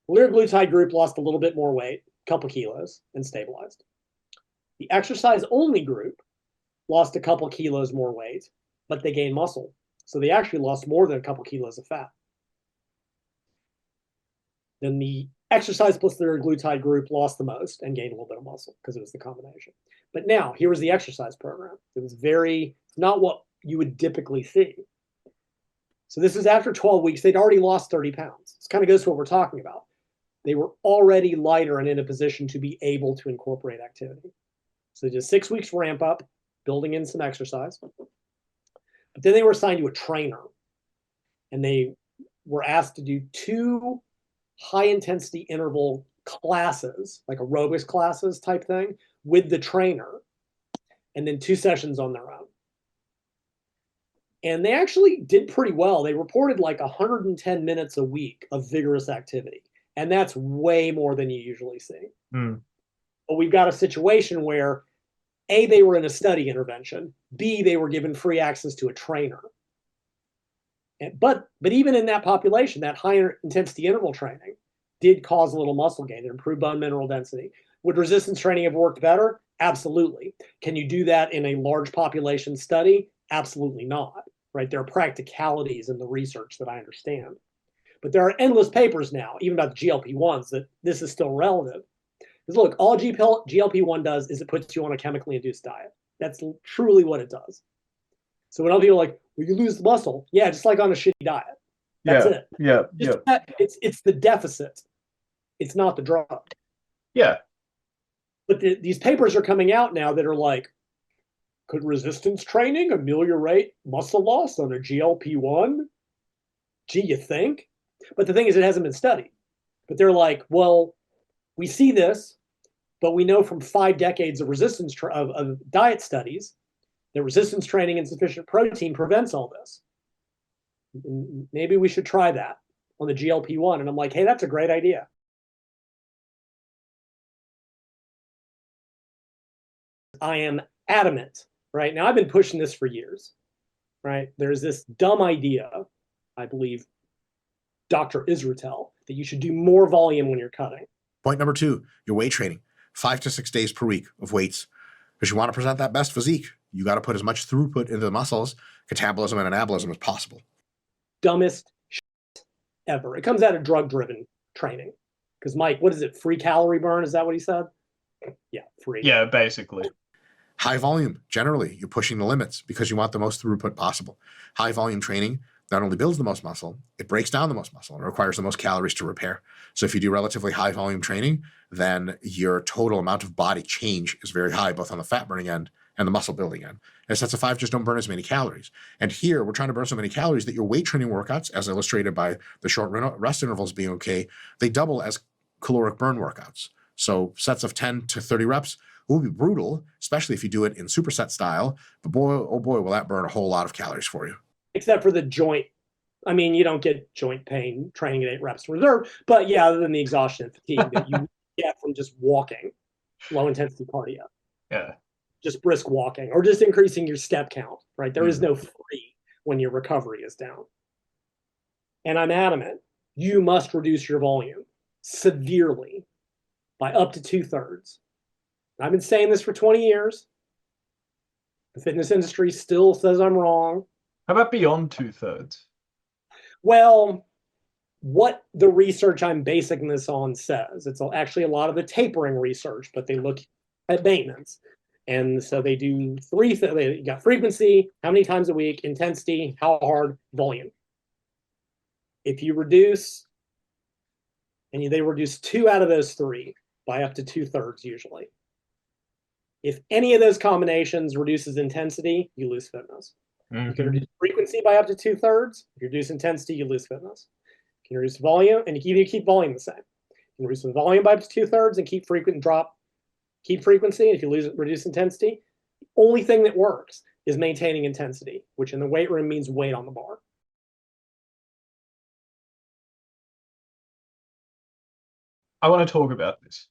Speaker 1: Liraglutide group lost a little bit more weight, a couple kilos, and stabilized. The exercise only group lost a couple kilos more weight, but they gained muscle. So they actually lost more than a couple kilos of fat. Then the exercise plus liraglutide group lost the most and gained a little bit of muscle because it was the combination. But now, here was the exercise program. It was not what you would typically see. So this is after 12 weeks. They'd already lost 30 pounds. This kind of goes to what we're talking about. They were already lighter and in a position to be able to incorporate activity. So they did 6 weeks ramp up, building in some exercise. But then they were assigned to a trainer, and they were asked to do 2 high-intensity interval classes, like aerobics classes type thing, with the trainer, and then 2 sessions on their own. And they actually did pretty well. They reported like 110 minutes a week of vigorous activity, and that's way more than you usually see. But we've got a situation where A, they were in a study intervention. B, they were given free access to a trainer. But even in that population, that higher intensity interval training did cause a little muscle gain. It improved bone mineral density. Would resistance training have worked better? Absolutely. Can you do that in a large population study? Absolutely not. Right? There are practicalities in the research that I understand. But there are endless papers now, even about the GLP-1s, that this is still relative. Because look, all GLP-1 does is it puts you on a chemically induced diet. That's truly what it does. So when other people are like, well, you lose the muscle. Yeah, just like on a shitty diet. That's it.
Speaker 2: Yeah.
Speaker 1: It's the deficit. It's not the drug.
Speaker 2: Yeah.
Speaker 1: But these papers are coming out now that are like, could resistance training ameliorate muscle loss on a GLP-1? Gee, you think? But the thing is, it hasn't been studied. But they're like, well, we see this, but we know from 5 decades of resistance of diet studies that resistance training and sufficient protein prevents all this. Maybe we should try that on the GLP-1. And I'm like, hey, that's a great idea. I am adamant, right? Now, I've been pushing this for years, right? There's this dumb idea, I believe, Dr. Israetel, that you should do more volume when you're cutting.
Speaker 3: Point number 2, your weight training. 5 to 6 days per week of weights. Because you want to present that best physique. You got to put as much throughput into the muscles, catabolism and anabolism as possible.
Speaker 1: Dumbest shit ever. It comes out of drug-driven training. Because Mike, what is it? Free calorie burn? Is that what he said? Yeah, free.
Speaker 2: Yeah, basically.
Speaker 3: High volume, generally, you're pushing the limits because you want the most throughput possible. High volume training not only builds the most muscle, it breaks down the most muscle and requires the most calories to repair. So if you do relatively high volume training, then your total amount of body change is very high, both on the fat burning end and the muscle building end. And sets of 5 just don't burn as many calories. And here we're trying to burn so many calories that your weight training workouts, as illustrated by the short rest intervals being okay, they double as caloric burn workouts. So sets of 10 to 30 reps will be brutal, especially if you do it in superset style. But boy, oh boy, will that burn a whole lot of calories for you.
Speaker 1: Except for the joint. I mean, you don't get joint pain training at 8 reps to reserve, but yeah, other than the exhaustion and fatigue that you get from just walking, low intensity cardio.
Speaker 2: Yeah.
Speaker 1: Just brisk walking or just increasing your step count, right? There is no free when your recovery is down. And I'm adamant, you must reduce your volume severely by up to 2/3. I've been saying this for 20 years. The fitness industry still says I'm wrong.
Speaker 2: How about beyond 2/3?
Speaker 1: Well, what the research I'm basing this on says, it's actually a lot of the tapering research, but they look at maintenance. And so they do 3 things. They got frequency, how many times a week, intensity, how hard, volume. If you reduce, and they reduce 2 out of those 3 by up to 2/3 usually. If any of those combinations reduces intensity, you lose fitness. You can reduce frequency by up to 2/3. If you reduce intensity, you lose fitness. You can reduce volume, and you keep volume the same. You can reduce the volume by up to 2/3 and keep frequency. And if you reduce intensity, the only thing that works is maintaining intensity, which in the weight room means weight on the bar.
Speaker 2: I want to talk about this.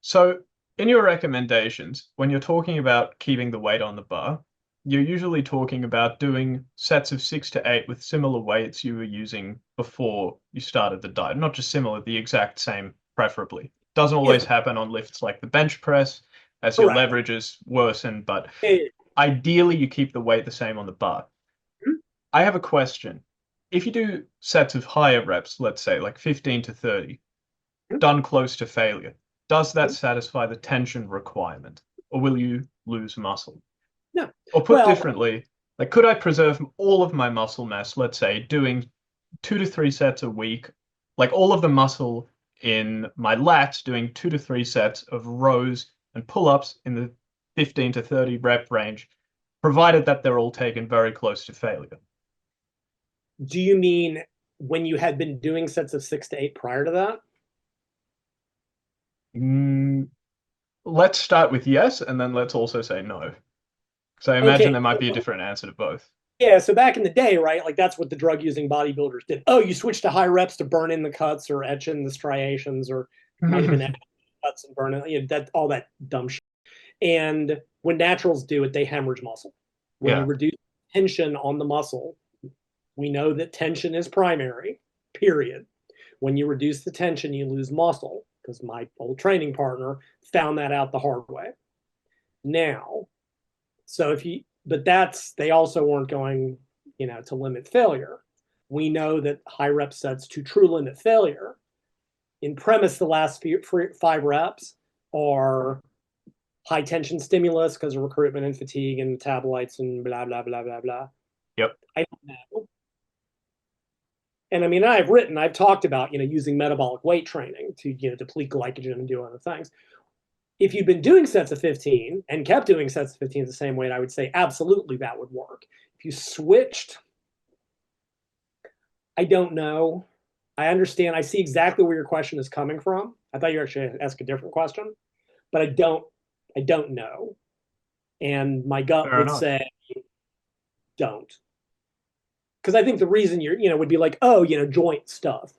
Speaker 2: So in your recommendations, when you're talking about keeping the weight on the bar, you're usually talking about doing sets of 6 to 8 with similar weights you were using before you started the diet. Not just similar, the exact same, preferably. Doesn't always happen on lifts like the bench press, as your leverages worsen, but ideally you keep the weight the same on the bar. I have a question. If you do sets of higher reps, let's say like 15 to 30, done close to failure, does that satisfy the tension requirement, or will you lose muscle?
Speaker 1: No.
Speaker 2: Or put differently, like could I preserve all of my muscle mass, let's say, doing 2 to 3 sets a week, like all of the muscle in my lats, doing 2 to 3 sets of rows and pull-ups in the 15 to 30 rep range, provided that they're all taken very close to failure?
Speaker 1: Do you mean when you had been doing sets of 6 to 8 prior to that?
Speaker 2: Let's start with yes, and then let's also say no. So I imagine there might be a different answer to both.
Speaker 1: Yeah, so back in the day, right, like that's what the drug-using bodybuilders did. Oh, you switch to high reps to burn in the cuts or etch in the striations, or might have been cuts and burn in, that all that dumb shit. And when naturals do it, they hemorrhage muscle. When you reduce tension on the muscle, we know that tension is primary, period. When you reduce the tension, you lose muscle, because my old training partner found that out the hard way. Now, so they also weren't going, to limit failure. We know that high rep sets to true limit failure, in premise, the last 5 reps are high tension stimulus because of recruitment and fatigue and metabolites and blah, blah, blah, blah, blah.
Speaker 2: Yep.
Speaker 1: I don't know. And I mean, I've talked about, using metabolic weight training to, deplete glycogen and do other things. If you've been doing sets of 15 and kept doing sets of 15 the same weight, I would say absolutely that would work. If you switched, I don't know. I understand. I see exactly where your question is coming from. I thought you were actually ask a different question, but I don't know. And my gut would say don't. Because I think the reason would be like, joint stuff.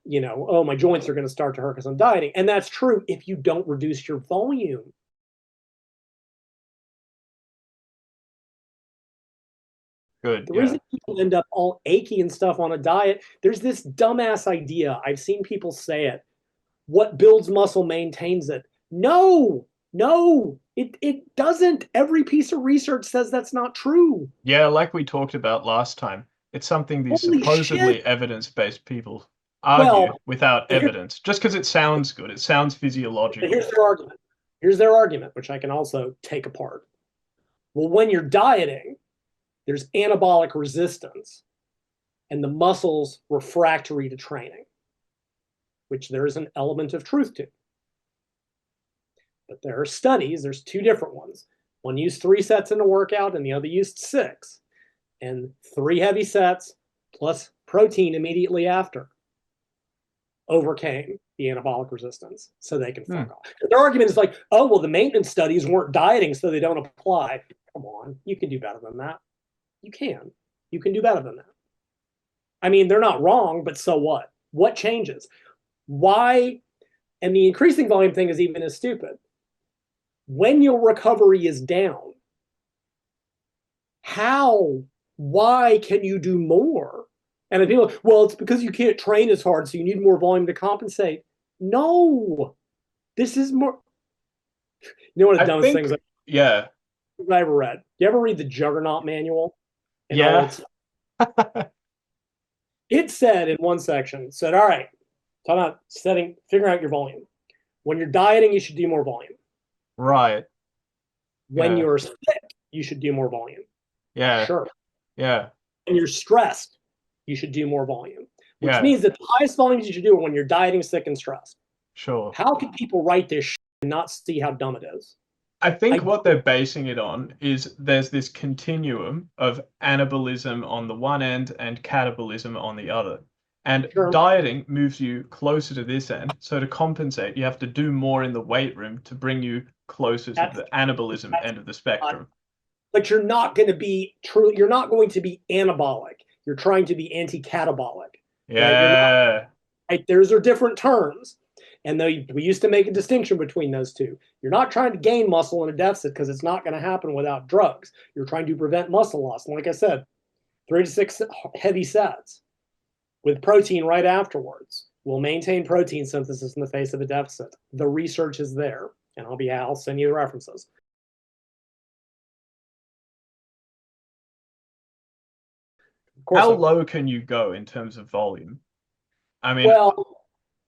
Speaker 1: My joints are going to start to hurt because I'm dieting. And that's true if you don't reduce your volume.
Speaker 2: Good.
Speaker 1: The reason people end up all achy and stuff on a diet, there's this dumbass idea. I've seen people say it. What builds muscle maintains it. No, It doesn't. Every piece of research says that's not true.
Speaker 2: Yeah, like we talked about last time, it's something these
Speaker 1: Holy
Speaker 2: supposedly
Speaker 1: shit.
Speaker 2: evidence-based people argue
Speaker 1: Well,
Speaker 2: without
Speaker 1: here-
Speaker 2: evidence, just because it sounds good. It sounds
Speaker 1: but
Speaker 2: physiological.
Speaker 1: here's their argument. Here's their argument, which I can also take apart. Well, when you're dieting, there's anabolic resistance, and the muscle's refractory to training, which there is an element of truth to. But there are studies, there's two different ones. One used 3 sets in a workout and the other used 6. And 3 heavy sets plus protein immediately after overcame the anabolic resistance, so they can fuck off. Their argument is like, oh, well, the maintenance studies weren't dieting, so they don't apply. Come on, you can do better than that. You can. You can do better than that. I mean, they're not wrong, but so what? What changes? Why? And the increasing volume thing is even as stupid. When your recovery is down, why can you do more? And then people, well, it's because you can't train as hard, so you need more volume to compensate. No, this is more. You know, one of the dumbest things
Speaker 2: I
Speaker 1: ever read. You ever read the Juggernaut Manual?
Speaker 2: Yeah.
Speaker 1: It said in one section, said, all right, talking about figuring out your volume. When you're dieting, you should do more volume.
Speaker 2: Right.
Speaker 1: When you're sick, you should do more volume.
Speaker 2: Yeah.
Speaker 1: Sure.
Speaker 2: Yeah.
Speaker 1: When you're stressed, you should do more volume. Which means that the highest volumes you should do are when you're dieting, sick, and stressed.
Speaker 2: Sure.
Speaker 1: How can people write this shit and not see how dumb it is?
Speaker 2: I think what they're basing it on is there's this continuum of anabolism on the one end and catabolism on the other. And dieting moves you closer to this end. So to compensate, you have to do more in the weight room to bring you closer to the anabolism end of the spectrum.
Speaker 1: But you're not going to be true. You're not going to be anabolic. You're trying to be anti-catabolic.
Speaker 2: Yeah.
Speaker 1: Right? Those are different terms. And though we used to make a distinction between those two, you're not trying to gain muscle in a deficit because it's not going to happen without drugs. You're trying to prevent muscle loss. And like I said, 3 to 6 heavy sets with protein right afterwards will maintain protein synthesis in the face of a deficit. The research is there, and I'll send you the references.
Speaker 2: How low can you go in terms of volume? I mean,
Speaker 1: well,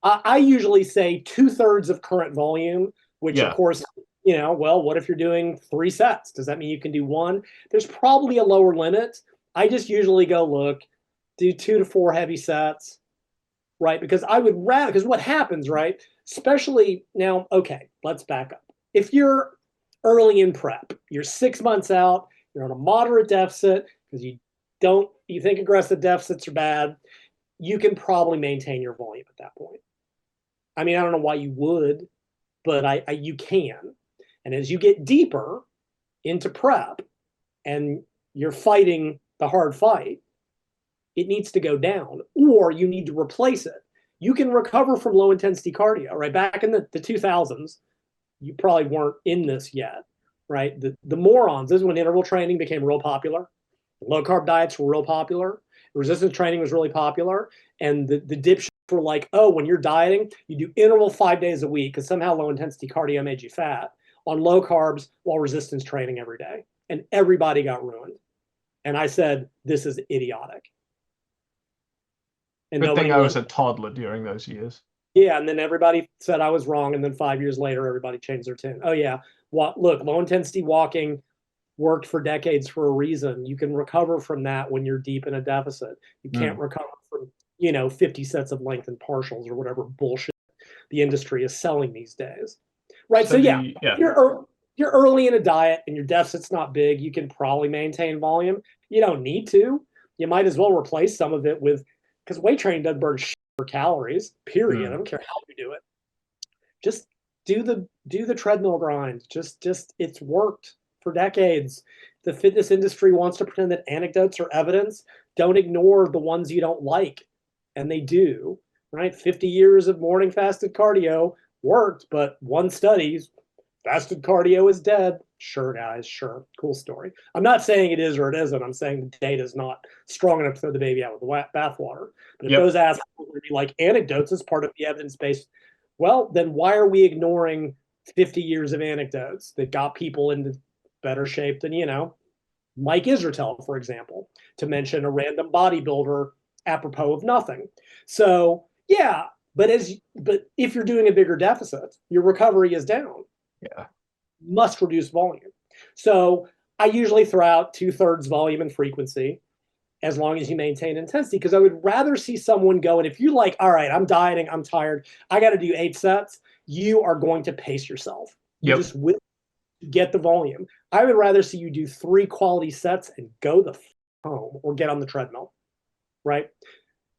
Speaker 1: I usually say 2/3 of current volume, which of course, well, what if you're doing 3 sets? Does that mean you can do 1? There's probably a lower limit. I just usually go, look, do 2 to 4 heavy sets, right? Because I would rather, because what happens, right? Especially now, okay, let's back up. If you're early in prep, you're 6 months out, you're on a moderate deficit because you think aggressive deficits are bad, you can probably maintain your volume at that point. I mean, I don't know why you would, but you can. And as you get deeper into prep and you're fighting the hard fight, it needs to go down, or you need to replace it. You can recover from low intensity cardio, right? Back in the 2000s, you probably weren't in this yet, right? The morons, this is when interval training became real popular. Low carb diets were real popular. Resistance training was really popular. And the dipshits were like, oh, when you're dieting, you do interval 5 days a week because somehow low intensity cardio made you fat on low carbs while resistance training every day. And everybody got ruined. And I said, this is idiotic. And
Speaker 2: good thing I was a toddler during those years.
Speaker 1: Yeah, and then everybody said I was wrong. And then 5 years later, everybody changed their tune. Oh, yeah. Look, low intensity walking worked for decades for a reason. You can recover from that when you're deep in a deficit. You can't recover from, 50 sets of length and partials or whatever bullshit the industry is selling these days. Right. So if you're early in a diet and your deficit's not big, you can probably maintain volume. You don't need to. You might as well replace some of it with, because weight training doesn't burn shit for calories, period. I don't care how you do it. Just do the treadmill grind. Just it's worked for decades. The fitness industry wants to pretend that anecdotes are evidence. Don't ignore the ones you don't like. And they do, right? 50 years of morning fasted cardio worked, but one study, fasted cardio is dead. Sure, guys, sure. Cool story. I'm not saying it is or it isn't. I'm saying the data is not strong enough to throw the baby out with the bathwater. But if those assholes would be like anecdotes as part of the evidence-based, well, then why are we ignoring 50 years of anecdotes that got people into better shape than, Mike Israetel, for example, to mention a random bodybuilder apropos of nothing. So yeah, but if you're doing a bigger deficit, your recovery is down.
Speaker 2: Yeah.
Speaker 1: Must reduce volume. So I usually throw out 2/3 volume and frequency as long as you maintain intensity, because I would rather see someone go, and if you like, all right, I'm dieting, I'm tired, I got to do 8 sets, you are going to pace yourself. You just will get the volume. I would rather see you do 3 quality sets and go the home or get on the treadmill, right?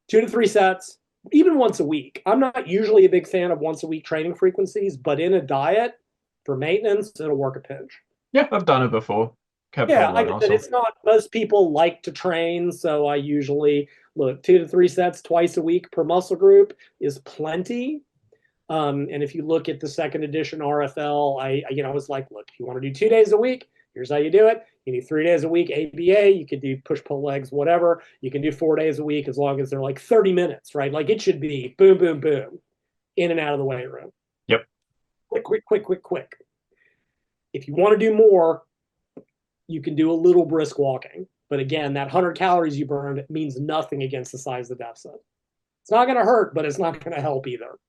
Speaker 1: 2 to 3 sets, even once a week. I'm not usually a big fan of once a week training frequencies, but in a diet for maintenance, it'll work a pinch.
Speaker 2: Yeah, I've done it before.
Speaker 1: Yeah, like I said, it's not, most people like to train, so I usually look 2 to 3 sets twice a week per muscle group is plenty. And if you look at the second edition RFL, I was like, look, if you want to do 2 days a week, here's how you do it. You do 3 days a week ABA, you could do push-pull legs, whatever. You can do 4 days a week as long as they're like 30 minutes, right? Like it should be boom, boom, boom, in and out of the weight room.
Speaker 2: Yep.
Speaker 1: Quick. If you want to do more, you can do a little brisk walking. But again, that 100 calories you burned means nothing against the size of the deficit. It's not going to hurt, but it's not going to help either.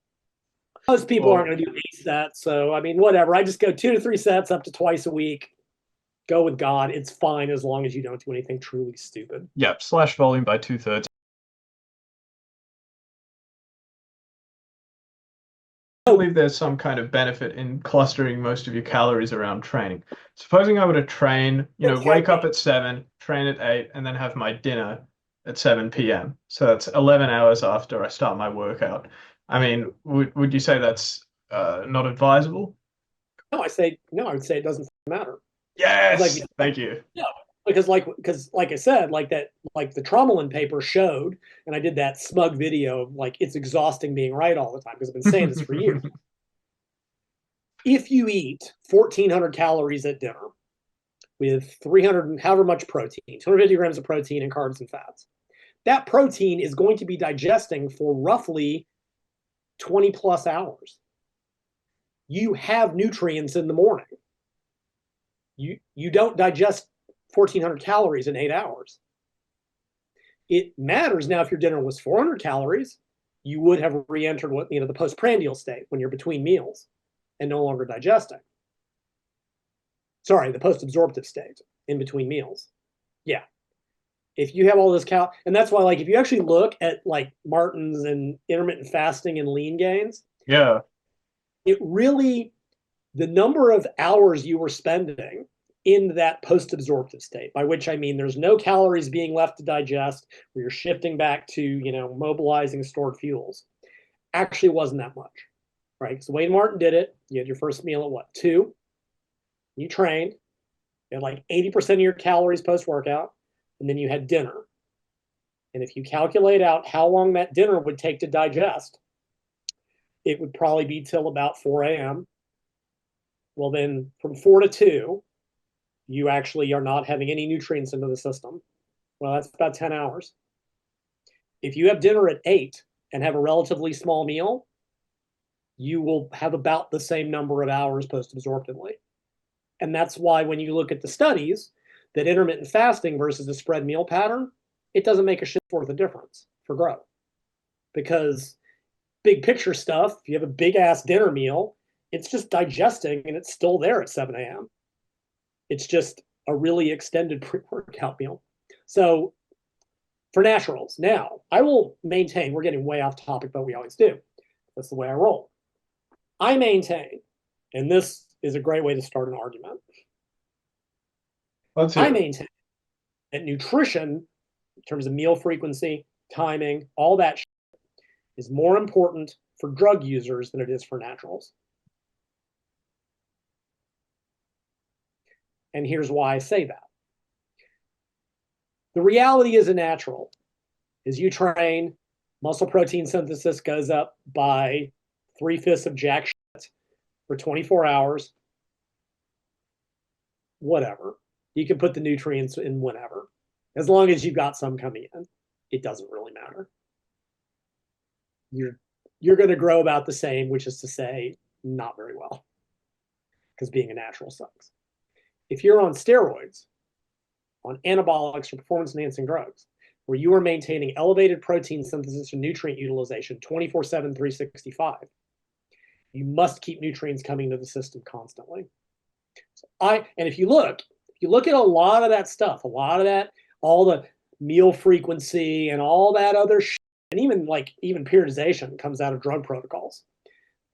Speaker 1: Most people aren't going to do 8 sets. So, I mean, whatever. I just go 2 to 3 sets up to twice a week. Go with God. It's fine as long as you don't do anything truly stupid.
Speaker 2: Yep. Slash volume by 2/3. I believe there's some kind of benefit in clustering most of your calories around training. Supposing I were to train, wake up at 7, train at 8, and then have my dinner at 7 p.m. So that's 11 hours after I start my workout. I mean, would you say that's not advisable?
Speaker 1: No, I would say it doesn't matter.
Speaker 2: Yes, thank you.
Speaker 1: Yeah, because like I said, like the Tromelin paper showed, and I did that smug video of like, it's exhausting being right all the time because I've been saying this for years. If you eat 1,400 calories at dinner with 300 and however much protein, 250 grams of protein and carbs and fats, that protein is going to be digesting for roughly 20 plus hours. You have nutrients in the morning. You don't digest 1,400 calories in 8 hours. It matters now if your dinner was 400 calories, you would have re-entered the postprandial state when you're between meals and no longer digesting. Sorry, the post-absorptive state in between meals. Yeah. If you have all this and that's why, like, if you actually look at like Martin's and intermittent fasting and lean gains,
Speaker 2: yeah,
Speaker 1: it really, the number of hours you were spending in that post-absorptive state, by which I mean there's no calories being left to digest, where you're shifting back to, mobilizing stored fuels, actually wasn't that much, right? So Wayne Martin did it. You had your first meal at what, 2? You trained. You had like 80% of your calories post-workout, and then you had dinner. And if you calculate out how long that dinner would take to digest, it would probably be till about 4 a.m. Well, then from 4 to 2, you actually are not having any nutrients into the system. Well, that's about 10 hours. If you have dinner at 8 and have a relatively small meal, you will have about the same number of hours post-absorptively. And that's why when you look at the studies, that intermittent fasting versus a spread meal pattern, it doesn't make a shit worth of difference for growth. Because big picture stuff, if you have a big ass dinner meal, it's just digesting and it's still there at 7 a.m. It's just a really extended pre-workout meal. So for naturals, now I will maintain, we're getting way off topic, but we always do. That's the way I roll. I maintain, and this is a great way to start an argument. I maintain that nutrition, in terms of meal frequency, timing, all that shit, is more important for drug users than it is for naturals. And here's why I say that. The reality is a natural is you train, muscle protein synthesis goes up by 3/5 of jack shit for 24 hours. Whatever. You can put the nutrients in whenever. As long as you've got some coming in, it doesn't really matter. You're going to grow about the same, which is to say, not very well. because being a natural sucks. If you're on steroids, on anabolics or performance-enhancing drugs, where you are maintaining elevated protein synthesis and nutrient utilization 24/7, 365, you must keep nutrients coming to the system constantly. So and if you look at a lot of that stuff, all the meal frequency and all that other shit, and even periodization comes out of drug protocols.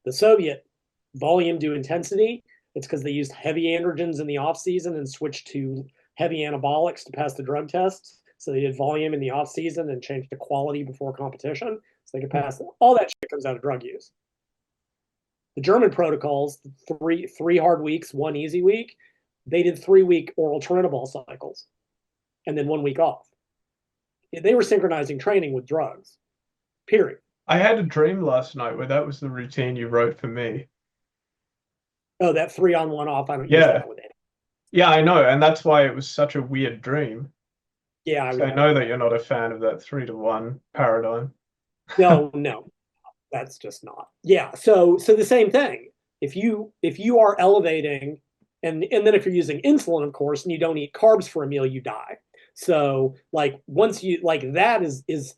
Speaker 1: The Soviet volume to intensity, it's because they used heavy androgens in the off season and switched to heavy anabolics to pass the drug tests. So they did volume in the off season and changed the quality before competition so they could pass them. All that shit comes out of drug use. The German protocols, three hard weeks, 1 easy week, they did 3-week oral tramadol cycles and then 1 week off. They were synchronizing training with drugs, period.
Speaker 2: I had a dream last night where that was the routine you wrote for me.
Speaker 1: Oh, that 3 on 1 off. I don't use that with it.
Speaker 2: Yeah, I know, and that's why it was such a weird dream.
Speaker 1: Yeah,
Speaker 2: I know that you're not a fan of that 3-to-1 paradigm.
Speaker 1: No, that's just not. Yeah, so the same thing. If you are elevating, and then if you're using insulin, of course, and you don't eat carbs for a meal, you die. So once you that is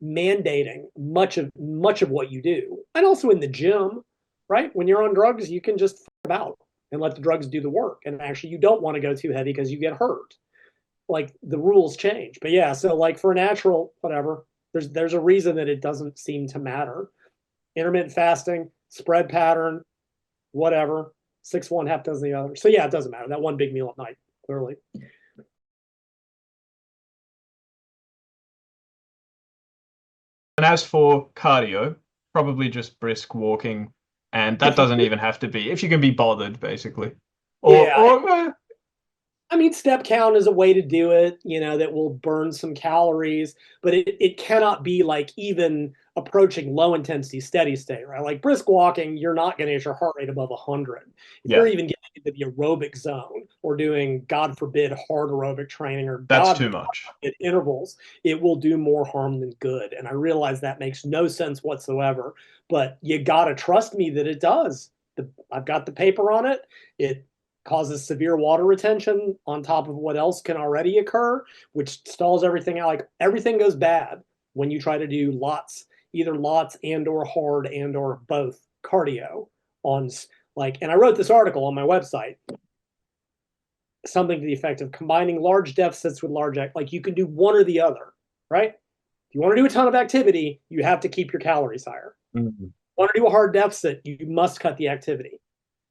Speaker 1: mandating much of what you do, and also in the gym, right? When you're on drugs, you can just about and let the drugs do the work. And actually, you don't want to go too heavy because you get hurt. The rules change. But yeah, so for a natural whatever, there's a reason that it doesn't seem to matter. Intermittent fasting, spread pattern, whatever. 6 one, half dozen the other. So yeah, it doesn't matter. That one big meal at night, clearly.
Speaker 2: And as for cardio, probably just brisk walking, and that doesn't even have to be, if you can be bothered, basically.
Speaker 1: I mean, step count is a way to do it, that will burn some calories, but it cannot be even approaching low intensity steady state, right? Brisk walking, you're not going to get your heart rate above 100. If you're even getting into the aerobic zone or doing, God forbid, hard aerobic training or
Speaker 2: that's too much
Speaker 1: at intervals, it will do more harm than good. And I realize that makes no sense whatsoever, but you got to trust me that it does. I've got the paper on it. It causes severe water retention on top of what else can already occur, which stalls everything out. Everything goes bad when you try to do either lots and or hard and or both cardio on and I wrote this article on my website, something to the effect of combining large deficits with large, you can do one or the other, right? If you want to do a ton of activity, you have to keep your calories higher.
Speaker 2: Mm-hmm.
Speaker 1: Want to do a hard deficit, you must cut the activity.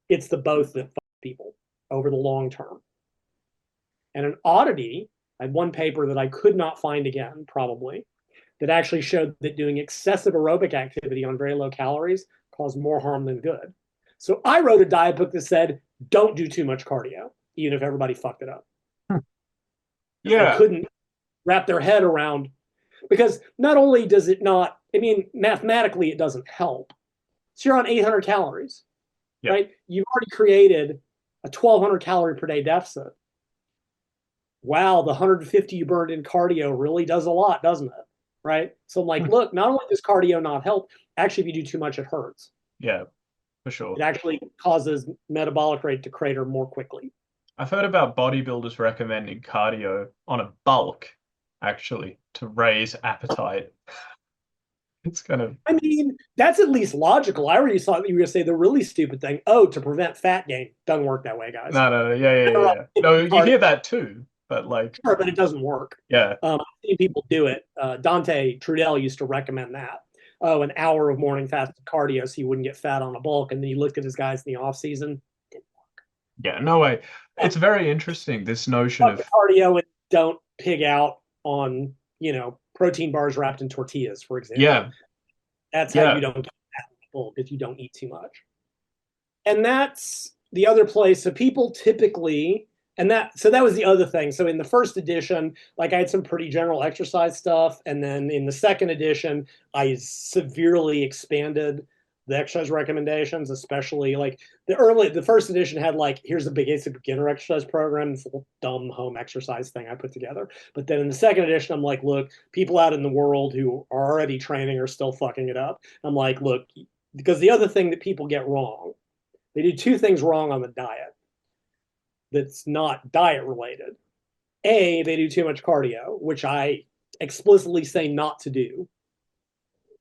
Speaker 1: It's the both that fuck people over the long term. And an oddity, I had one paper that I could not find again, probably, that actually showed that doing excessive aerobic activity on very low calories caused more harm than good. So I wrote a diet book that said, don't do too much cardio, even if everybody fucked it up.
Speaker 2: Yeah.
Speaker 1: They couldn't wrap their head around, because not only does it not, mathematically it doesn't help. So you're on 800 calories, right? You've already created a 1,200 calorie per day deficit. Wow, the 150 you burned in cardio really does a lot, doesn't it? Right? So I'm look, not only does cardio not help, actually, if you do too much, it hurts.
Speaker 2: Yeah, for sure.
Speaker 1: It actually causes metabolic rate to crater more quickly.
Speaker 2: I've heard about bodybuilders recommending cardio on a bulk, actually, to raise appetite. It's kind of...
Speaker 1: that's at least logical. I already thought you were going to say the really stupid thing. Oh, to prevent fat gain. Doesn't work that way, guys.
Speaker 2: No. Yeah. No, you hear that too, but
Speaker 1: Sure, but it doesn't work.
Speaker 2: Yeah.
Speaker 1: I've seen people do it. Dante Trudel used to recommend that. Oh, an hour of morning fasted cardio so you wouldn't get fat on a bulk. And then you looked at his guys in the off season. Didn't work.
Speaker 2: Yeah, no way. It's very interesting, this notion of
Speaker 1: cardio, and don't pig out on, protein bars wrapped in tortillas, for example.
Speaker 2: Yeah.
Speaker 1: That's how you don't get fat on a bulk, if you don't eat too much. And that's the other place. So people typically, so that was the other thing. So in the first edition, I had some pretty general exercise stuff. And then in the second edition, I severely expanded the exercise recommendations, especially the first edition had here's the basic beginner exercise program, this little dumb home exercise thing I put together. But then in the second edition, I'm look, people out in the world who are already training are still fucking it up. I'm look, because the other thing that people get wrong They do two things wrong on the diet that's not diet related. A, they do too much cardio, which I explicitly say not to do.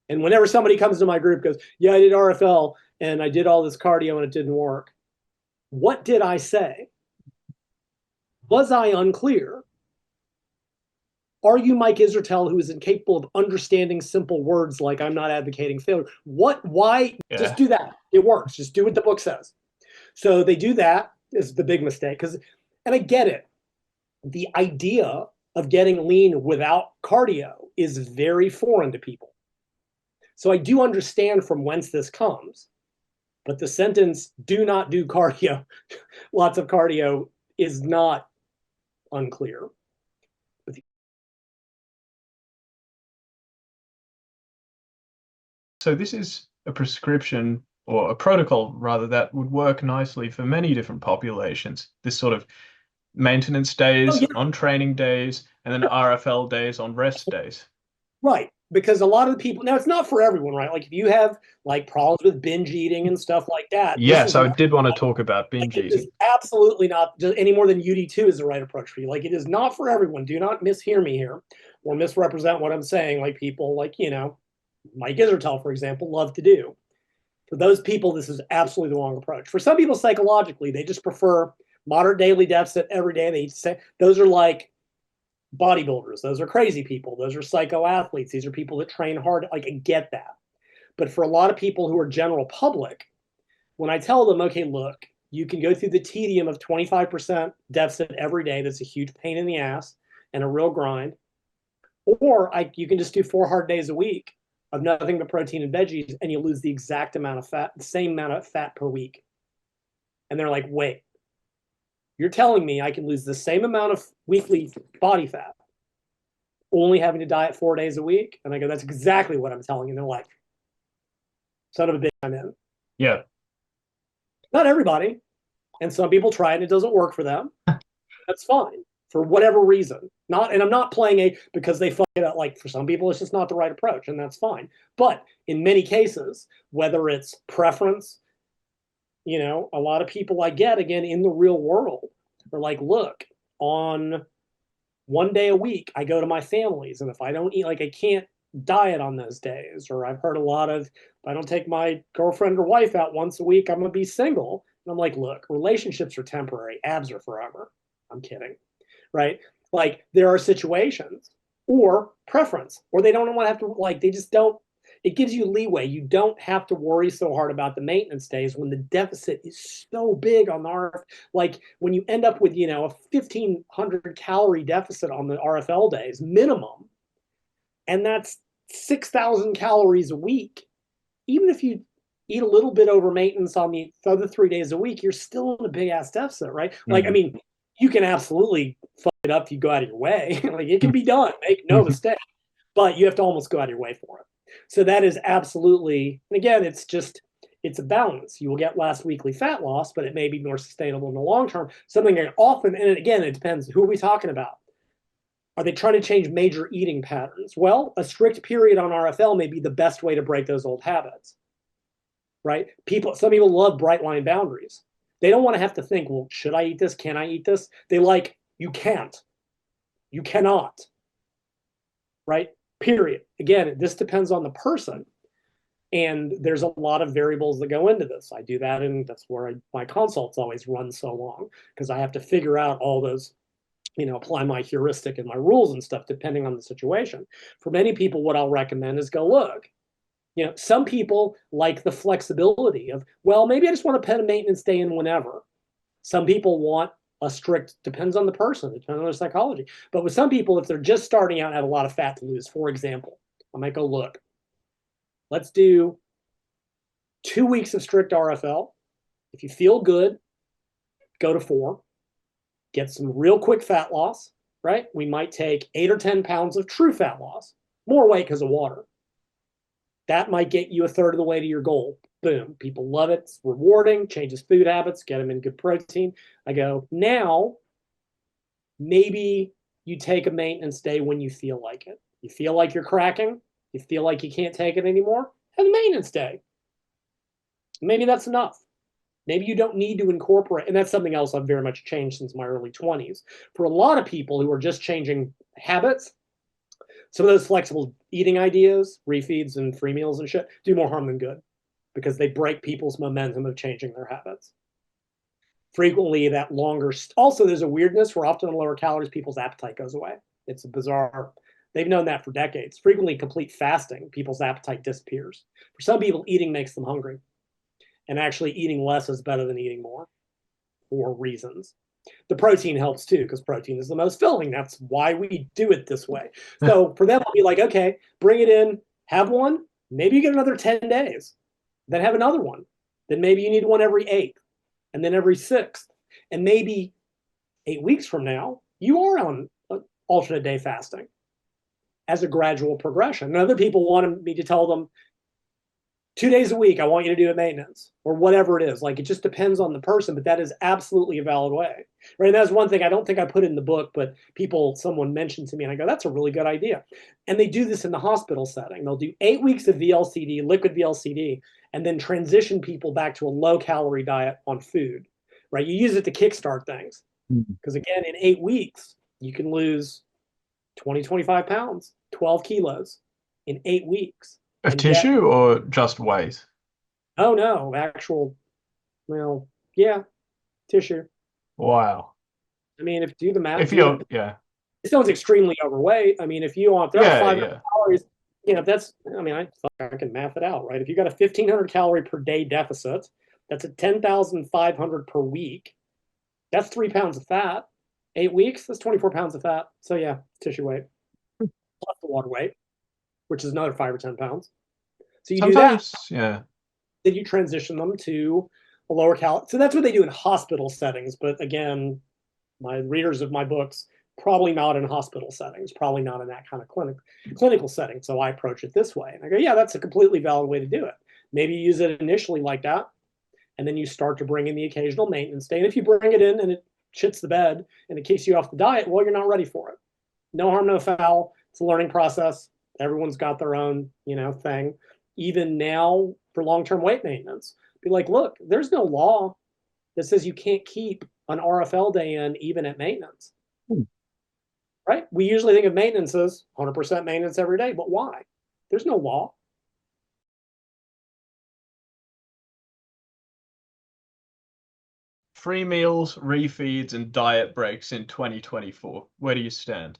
Speaker 1: And whenever somebody comes to my group goes, yeah, I did RFL and I did all this cardio and it didn't work. What did I say? Was I unclear? Are you Mike Israetel, who is incapable of understanding simple words like I'm not advocating failure? Why? Yeah. Just do that. It works. Just do what the book says. So they do that is the big mistake. And I get it. The idea of getting lean without cardio is very foreign to people. So I do understand from whence this comes. But the sentence, do not do cardio, lots of cardio, is not unclear.
Speaker 2: So this is a prescription or a protocol, rather, that would work nicely for many different populations. This sort of maintenance days on training days, and then RFL days on rest days.
Speaker 1: Right. Because a lot of the people, now it's not for everyone, right? Like if you have like problems with binge eating and stuff like that.
Speaker 2: Yes, I did want to talk about binge eating.
Speaker 1: It is absolutely not just any more than UD2 is the right approach for you. Like it is not for everyone. Do not mishear me here or misrepresent what I'm saying. Like people like, you know, Mike Israetel, for example, love to do. For those people, this is absolutely the wrong approach. For some people, psychologically, they just prefer moderate daily deficit every day. They say those are like bodybuilders. Those are crazy people. Those are psycho athletes. These are people that train hard. Like, I get that. But for a lot of people who are general public, when I tell them, okay, look, you can go through the tedium of 25% deficit every day. That's a huge pain in the ass and a real grind. Or you can just do 4 hard days a week of nothing but protein and veggies, and you lose the exact amount of fat, the same amount of fat per week. And they're like, wait, you're telling me I can lose the same amount of weekly body fat, only having to diet 4 days a week? And I go, that's exactly what I'm telling you. And they're like, son of a bitch, I'm in.
Speaker 2: Yeah.
Speaker 1: Not everybody. And some people try it and it doesn't work for them. That's fine. For whatever reason. And I'm not playing because they fuck it up. Like for some people, it's just not the right approach, and that's fine. But in many cases, whether it's preference, you know, a lot of people I get, again, in the real world, are like, look, on 1 day a week, I go to my family's, and if I don't eat, like I can't diet on those days. Or I've heard a lot of, if I don't take my girlfriend or wife out once a week, I'm going to be single. And I'm like, look, relationships are temporary. Abs are forever. I'm kidding. Right? Like there are situations or preference, or they don't want to have to, like, they just don't, it gives you leeway. You don't have to worry so hard about the maintenance days when the deficit is so big on the RF. Like when you end up with, you know, a 1,500 calorie deficit on the RFL days minimum, and that's 6,000 calories a week. Even if you eat a little bit over maintenance on the other 3 days a week, you're still in a big ass deficit, right? Mm-hmm. Like, I mean, you can absolutely fuck it up if you go out of your way. Like it can be done, make no mistake, but you have to almost go out of your way for it. So that is absolutely, and again, it's a balance. You will get less weekly fat loss, but it may be more sustainable in the long term. Something that often, and again, it depends, who are we talking about? Are they trying to change major eating patterns? Well, a strict period on RFL may be the best way to break those old habits, right? Some people love bright line boundaries. They don't want to have to think, well, should I eat this? Can I eat this? They like, you can't. You cannot. Right? Period. Again, this depends on the person. And there's a lot of variables that go into this. I do that, and that's where my consults always run so long, because I have to figure out all those, you know, apply my heuristic and my rules and stuff depending on the situation. For many people, what I'll recommend is go, look, you know, some people like the flexibility of, well, maybe I just want to put a maintenance day in whenever. Some people want a strict, depends on the person, depends on their psychology. But with some people, if they're just starting out and have a lot of fat to lose, for example, I might go, look, let's do 2 weeks of strict RFL. If you feel good, go to 4. Get some real quick fat loss, right? We might take 8 or 10 pounds of true fat loss, more weight because of water. That might get you a third of the way to your goal. Boom. People love it. It's rewarding, changes food habits, get them in good protein. I go, now, maybe you take a maintenance day when you feel like it. You feel like you're cracking. You feel like you can't take it anymore. Have a maintenance day. Maybe that's enough. Maybe you don't need to incorporate, and that's something else I've very much changed since my early 20s. For a lot of people who are just changing habits, some of those flexible eating ideas, refeeds and free meals and shit, do more harm than good because they break people's momentum of changing their habits. Frequently, that longer, also there's a weirdness where often on lower calories, people's appetite goes away. It's a bizarre, they've known that for decades. Frequently, complete fasting, people's appetite disappears. For some people, eating makes them hungry. And actually eating less is better than eating more for reasons. The protein helps too, because protein is the most filling. That's why we do it this way. So for them, I'll be like, okay, bring it in, have one, maybe you get another 10 days, then have another one. Then maybe you need one every 8th, and then every 6th. And maybe 8 weeks from now, you are on alternate day fasting as a gradual progression. And other people wanted me to tell them, 2 days a week, I want you to do it maintenance or whatever it is. Like, it just depends on the person, but that is absolutely a valid way. Right. And that's one thing I don't think I put in the book, but someone mentioned to me and I go, that's a really good idea. And they do this in the hospital setting. They'll do 8 weeks of VLCD, liquid VLCD, and then transition people back to a low calorie diet on food. Right. You use it to kickstart things. Because again, in 8 weeks, you can lose 20, 25 pounds, 12 kilos in 8 weeks.
Speaker 2: Of tissue or just weight?
Speaker 1: Oh, no, actual, well, yeah, tissue.
Speaker 2: Wow.
Speaker 1: I mean, if you do the math,
Speaker 2: If you're, yeah.
Speaker 1: It sounds extremely overweight. I mean, if you want, there are 500 calories, that's, I mean, I can math it out, right? If you got a 1,500 calorie per day deficit, that's a 10,500 per week. That's 3 pounds of fat. 8 weeks, that's 24 pounds of fat. So yeah, tissue weight plus the water weight, which is another 5 or 10 pounds. So you
Speaker 2: Sometimes,
Speaker 1: do that.
Speaker 2: Yeah.
Speaker 1: Then you transition them to a lower calorie. So that's what they do in hospital settings. But again, my readers of my books, probably not in hospital settings, probably not in that kind of clinical setting. So I approach it this way. And I go, yeah, that's a completely valid way to do it. Maybe you use it initially like that. And then you start to bring in the occasional maintenance day. And if you bring it in and it shits the bed and it kicks you off the diet, well, you're not ready for it. No harm, no foul. It's a learning process. Everyone's got their own, thing. Even now for long-term weight maintenance, be like, look, there's no law that says you can't keep an RFL day in even at maintenance. Right? We usually think of maintenance as 100% maintenance every day, but why? There's no law.
Speaker 2: Free meals, refeeds, and diet breaks in 2024. Where do you stand?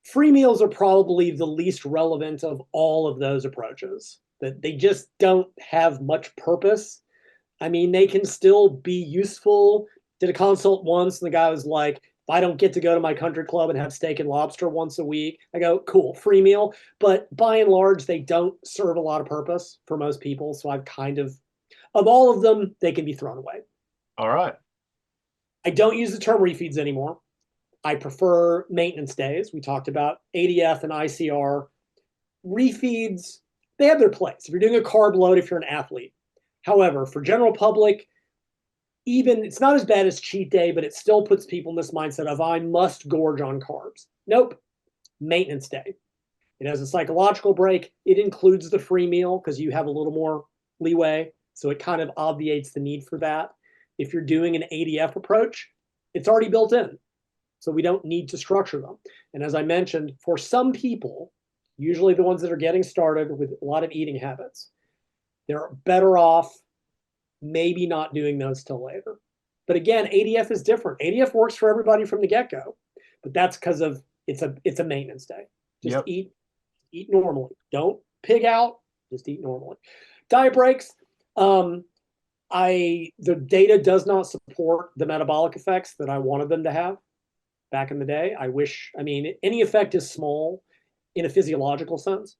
Speaker 1: Free meals are probably the least relevant of all of those approaches. That they just don't have much purpose. I mean, they can still be useful. Did a consult once, and the guy was like, if I don't get to go to my country club and have steak and lobster once a week, I go, cool, free meal. But by and large, they don't serve a lot of purpose for most people. So I've of all of them, they can be thrown away.
Speaker 2: All right.
Speaker 1: I don't use the term refeeds anymore. I prefer maintenance days. We talked about ADF and ICR. Refeeds, they have their place. If you're doing a carb load, if you're an athlete. However, for general public, even it's not as bad as cheat day, but it still puts people in this mindset of I must gorge on carbs. Nope. Maintenance day. It has a psychological break. It includes the free meal because you have a little more leeway. So it kind of obviates the need for that. If you're doing an ADF approach, it's already built in. So we don't need to structure them. And as I mentioned, for some people, usually the ones that are getting started with a lot of eating habits, they're better off maybe not doing those till later. But again, ADF is different. ADF works for everybody from the get-go, but that's because of it's a maintenance day. Just eat normally. Don't pig out. Just eat normally. Diet breaks. The data does not support the metabolic effects that I wanted them to have back in the day. Any effect is small in a physiological sense.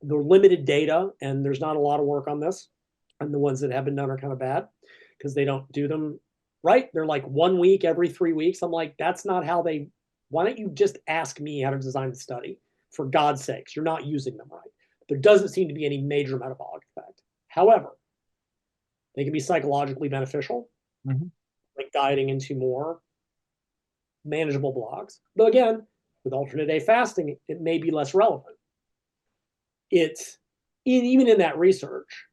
Speaker 1: The limited data, and there's not a lot of work on this, and the ones that have been done are kind of bad because they don't do them right. They're like 1 week every 3 weeks. I'm like, that's not how why don't you just ask me how to design the study? For God's sakes, you're not using them right. There doesn't seem to be any major metabolic effect. However, they can be psychologically beneficial, like dieting into more manageable blocks. Though again, with alternate day fasting, it may be less relevant. Even in that research,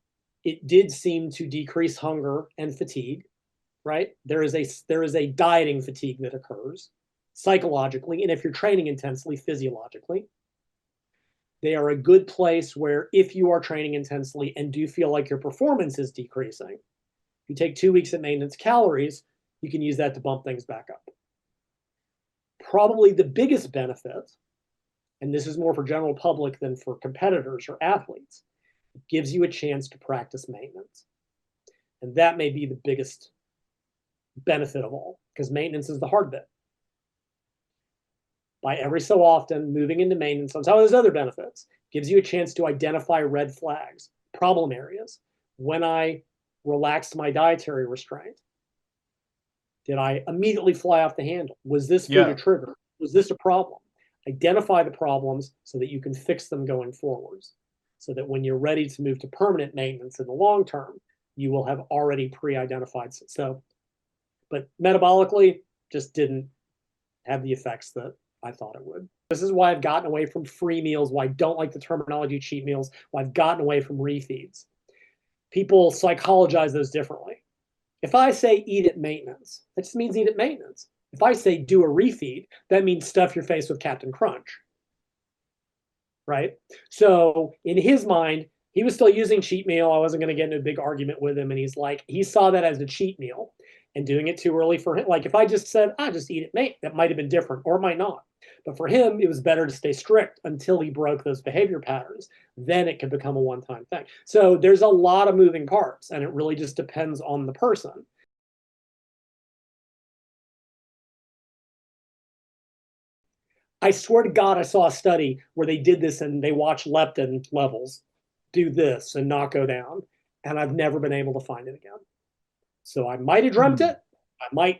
Speaker 1: it did seem to decrease hunger and fatigue, right? There is a dieting fatigue that occurs psychologically, and if you're training intensely, physiologically. They are a good place where if you are training intensely and do feel like your performance is decreasing, if you take 2 weeks at maintenance calories, you can use that to bump things back up. Probably the biggest benefit, and this is more for general public than for competitors or athletes, it gives you a chance to practice maintenance. And that may be the biggest benefit of all, because maintenance is the hard bit. By every so often moving into maintenance on top of those other benefits gives you a chance to identify red flags, problem areas. When I relaxed my dietary restraint, did I immediately fly off the handle? Was this food a trigger? Was this a problem? Identify the problems so that you can fix them going forwards, so that when you're ready to move to permanent maintenance in the long term, you will have already pre-identified. So, but metabolically, just didn't have the effects that I thought it would. This is why I've gotten away from free meals, why I don't like the terminology cheat meals, why I've gotten away from refeeds. People psychologize those differently. If I say eat at maintenance, that just means eat at maintenance. If I say do a refeed, that means stuff your face with Captain Crunch, right? So in his mind, he was still using cheat meal. I wasn't going to get into a big argument with him. And he's like, he saw that as a cheat meal and doing it too early for him. Like if I just said, I just eat at maintenance, that might have been different or it might not. But for him, it was better to stay strict until he broke those behavior patterns. Then it could become a one-time thing. So there's a lot of moving parts, and it really just depends on the person. I swear to God, I saw a study where they did this and they watched leptin levels do this and not go down. And I've never been able to find it again. So I might have dreamt it. My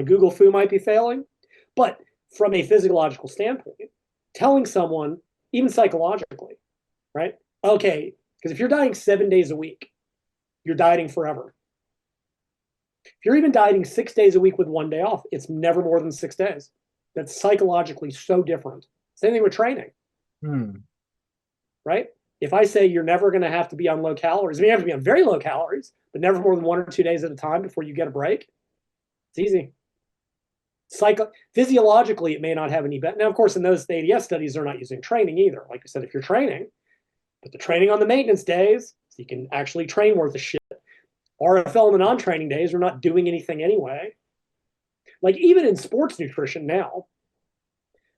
Speaker 1: Google foo might be failing. But from a physiological standpoint, telling someone, even psychologically, right? Okay, because if you're dieting 7 days a week, you're dieting forever. If you're even dieting 6 days a week with 1 day off, it's never more than 6 days. That's psychologically so different. Same thing with training, right? If I say you're never going to have to be on low calories, I mean, you have to be on very low calories, but never more than 1 or 2 days at a time before you get a break, it's easy. Physiologically, it may not have any benefit. Now, of course, in those ADS studies, they're not using training either. Like I said, if you're training, put the training on the maintenance days so you can actually train worth of shit. RFL and the non-training days are not doing anything anyway. Like even in sports nutrition now,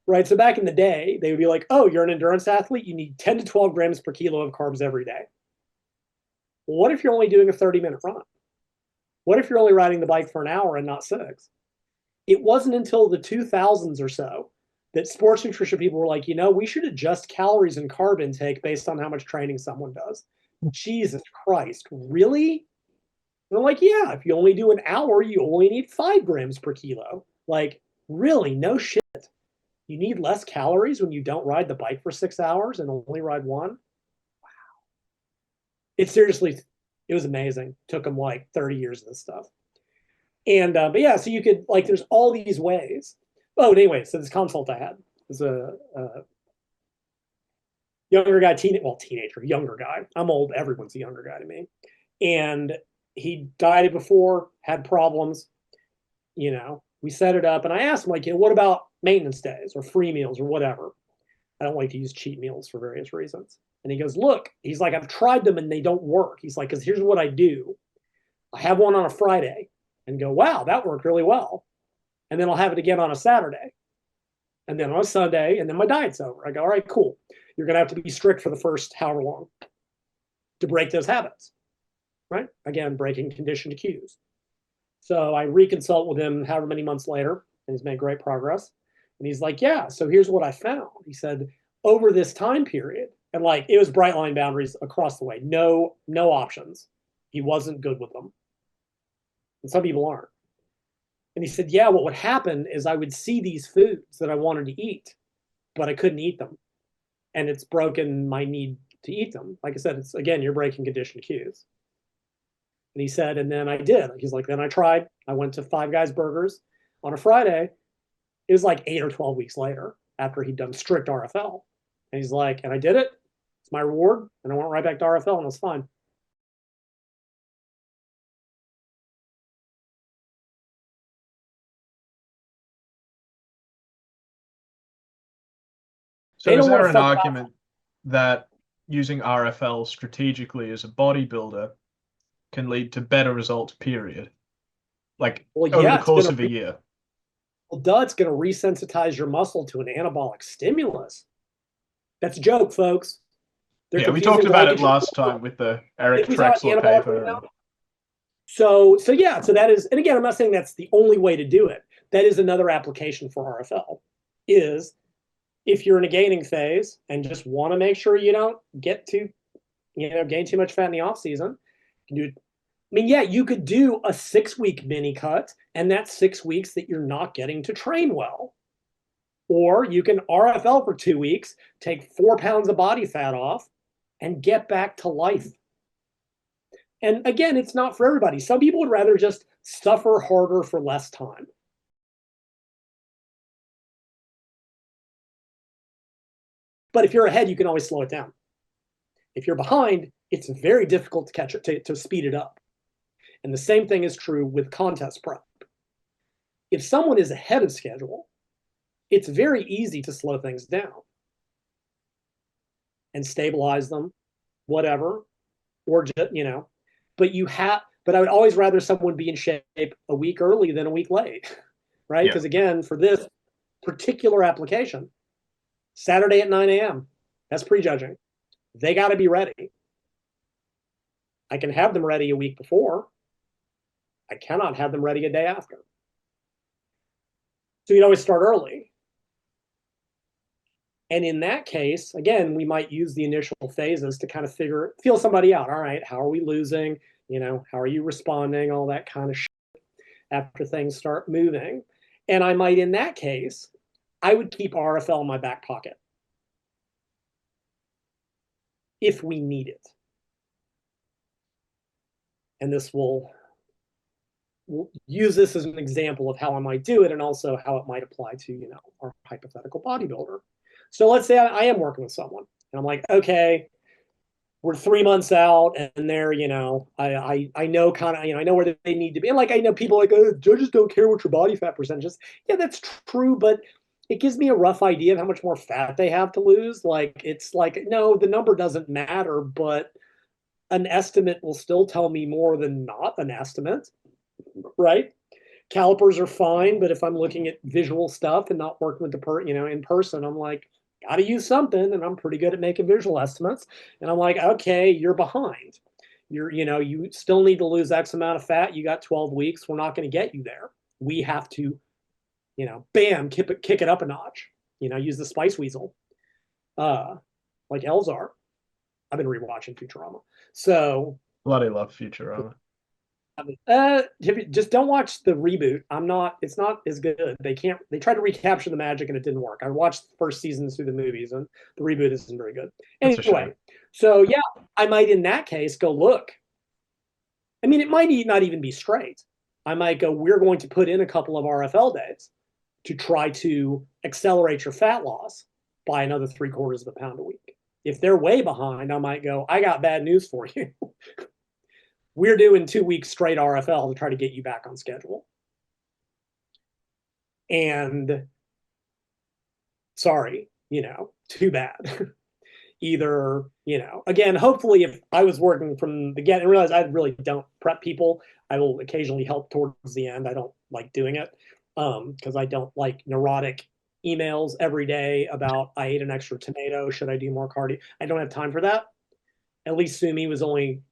Speaker 1: right? So back in the day, they would be like, oh, you're an endurance athlete. You need 10 to 12 grams per kilo of carbs every day. Well, what if you're only doing a 30-minute run? What if you're only riding the bike for an hour and not 6? It wasn't until the 2000s or so that sports nutrition people were like, we should adjust calories and carb intake based on how much training someone does. Jesus Christ, really? And they're like, yeah, if you only do an hour, you only need 5 grams per kilo. Like, really, no shit. You need less calories when you don't ride the bike for 6 hours and only ride 1? Wow. It was amazing. Took them like 30 years of this stuff. And, but yeah, so you could, like, there's all these ways. Oh, anyway, so this consult I had was a younger guy, teenager, younger guy. I'm old. Everyone's a younger guy to me. And he dieted before, had problems. We set it up. And I asked him, like, what about maintenance days or free meals or whatever? I don't like to use cheat meals for various reasons. And he goes, look, he's like, I've tried them and they don't work. He's like, because here's what I do. I have one on a Friday and go, wow, that worked really well. And then I'll have it again on a Saturday. And then on a Sunday, and then my diet's over. I go, all right, cool. You're going to have to be strict for the first however long to break those habits, right? Again, breaking conditioned cues. So I reconsult with him however many months later, and he's made great progress. And he's like, yeah, so here's what I found. He said, over this time period, and like it was bright line boundaries across the way, no options. He wasn't good with them. And some people aren't. And he said, yeah, what would happen is I would see these foods that I wanted to eat, but I couldn't eat them. And it's broken my need to eat them. Like I said, it's again, you're breaking conditioned cues. And he said, and then I did. He's like, then I tried. I went to Five Guys Burgers on a Friday. It was like 8 or 12 weeks later after he'd done strict RFL. And he's like, and I did it. It's my reward. And I went right back to RFL and it was fine.
Speaker 2: So
Speaker 1: They
Speaker 2: is
Speaker 1: don't want
Speaker 2: there
Speaker 1: to
Speaker 2: an
Speaker 1: fuck
Speaker 2: argument that using RFL strategically as a bodybuilder can lead to better results, period? Like
Speaker 1: Well,
Speaker 2: over
Speaker 1: yeah,
Speaker 2: the course of a year?
Speaker 1: it's going to resensitize your muscle to an anabolic stimulus. That's a joke, folks. They're
Speaker 2: Yeah, we talked
Speaker 1: confusing
Speaker 2: about it
Speaker 1: glycogen.
Speaker 2: last time with the Eric
Speaker 1: We talked
Speaker 2: Trexler
Speaker 1: anabolic
Speaker 2: paper.
Speaker 1: rebound. So that is, and again, I'm not saying that's the only way to do it. That is another application for RFL, is if you're in a gaining phase and just want to make sure you don't get to, gain too much fat in the off season, you can do. I mean, yeah, you could do a 6-week mini cut, and that's 6 weeks that you're not getting to train well. Or you can RFL for 2 weeks, take 4 pounds of body fat off, and get back to life. And again, it's not for everybody. Some people would rather just suffer harder for less time. But if you're ahead, you can always slow it down. If you're behind, it's very difficult to catch it, to speed it up. And the same thing is true with contest prep. If someone is ahead of schedule, it's very easy to slow things down and stabilize them, whatever, or just, but I would always rather someone be in shape a week early than a week late, right? Because again, for this particular application, Saturday at 9 a.m., that's prejudging. They got to be ready. I can have them ready a week before. I cannot have them ready a day after. So you'd always start early. And in that case, again, we might use the initial phases to kind of feel somebody out. All right, how are we losing? How are you responding? All that kind of shit after things start moving. And I might, in that case, I would keep RFL in my back pocket if we need it. And we'll use this as an example of how I might do it and also how it might apply to, our hypothetical bodybuilder. So let's say I am working with someone and I'm like, okay, we're 3 months out and they're, I know kind of, I know where they need to be. And like, I know people like, oh, judges don't care what your body fat percentage is. Yeah, that's true. But it gives me a rough idea of how much more fat they have to lose. Like, it's like, no, the number doesn't matter, but an estimate will still tell me more than not an estimate, right? Calipers are fine, but if I'm looking at visual stuff and not working with in person, I'm like, got to use something, and I'm pretty good at making visual estimates. And I'm like, okay, you're behind. You still need to lose X amount of fat. You got 12 weeks. We're not going to get you there. We have to, bam, kick it up a notch. Use the spice weasel, like Elzar. I've been rewatching Futurama, so
Speaker 2: Bloody love Futurama.
Speaker 1: Just don't watch the reboot. It's not as good. They tried to recapture the magic and it didn't work. I watched the first seasons through the movies and the reboot isn't very good. Anyway, so yeah, I might in that case go, look, I mean, it might not even be straight. I might go, we're going to put in a couple of RFL days to try to accelerate your fat loss by another 3/4 of a pound a week. If they're way behind, I might go, I got bad news for you. We're doing 2 weeks straight RFL to try to get you back on schedule. And sorry, too bad. Either, again, hopefully if I was working from the get and realize I really don't prep people, I will occasionally help towards the end. I don't like doing it because I don't like neurotic emails every day about I ate an extra tomato. Should I do more cardio? I don't have time for that. At least Sumi was only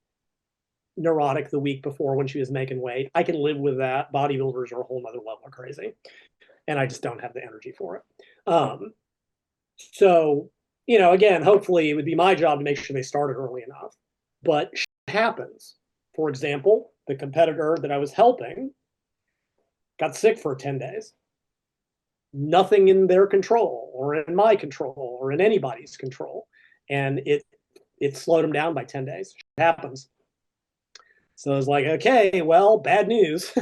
Speaker 1: neurotic the week before when she was making weight. I can live with that. Bodybuilders are a whole nother level of crazy. And I just don't have the energy for it. So, again, hopefully it would be my job to make sure they started early enough. But shit happens. For example, the competitor that I was helping got sick for 10 days. Nothing in their control or in my control or in anybody's control. And it slowed them down by 10 days. Shit happens. So I was like, okay, well, bad news.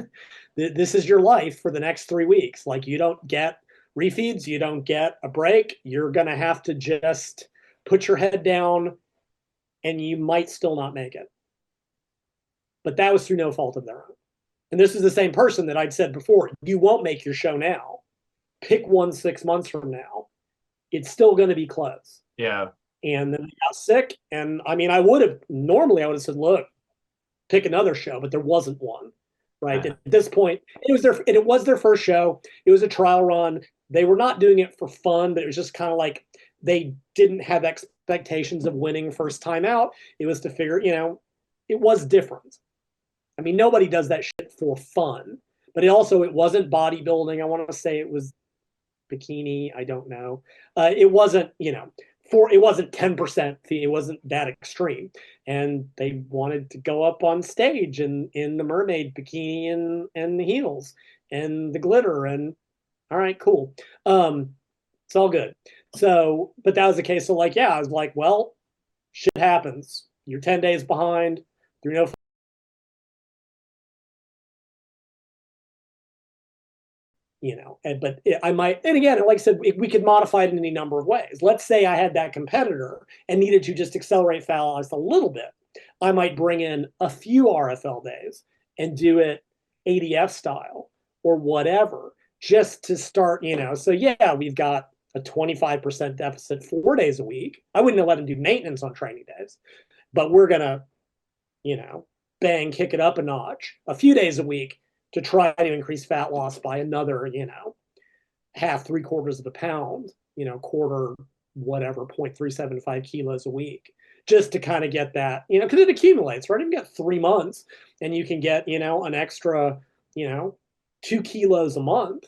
Speaker 1: This is your life for the next 3 weeks. Like, you don't get refeeds, you don't get a break. You're going to have to just put your head down and you might still not make it. But that was through no fault of their own. And this is the same person that I'd said before, you won't make your show now. Pick one 6 months from now it's still going to be close.
Speaker 2: Yeah.
Speaker 1: And then they got sick. And I mean, normally I would have said, look, pick another show, but there wasn't one, right? At this point, it was their first show. It was a trial run. They were not doing it for fun, but it was just kind of like they didn't have expectations of winning first time out. It was to figure, it was different. I mean, nobody does that shit for fun, but it wasn't bodybuilding. I want to say it was bikini. I don't know. It wasn't, it wasn't 10%. It wasn't that extreme. And they wanted to go up on stage in the mermaid bikini and the heels and the glitter. And all right, cool. It's all good. So, but that was the case. So like, yeah, I was like, well, shit happens. You're 10 days behind through no, but I might, and again, like I said, we could modify it in any number of ways. Let's say I had that competitor and needed to just accelerate fat loss a little bit. I might bring in a few RFL days and do it ADF style or whatever, just to start, so yeah, we've got a 25% deficit 4 days a week. I wouldn't have let him do maintenance on training days, but we're going to, kick it up a notch a few days a week to try to increase fat loss by another, half, 3/4 of a pound, quarter, whatever, 0.375 kilos a week, just to kind of get that, because it accumulates, right? You can get 3 months and you can get, an extra, 2 kilos a month.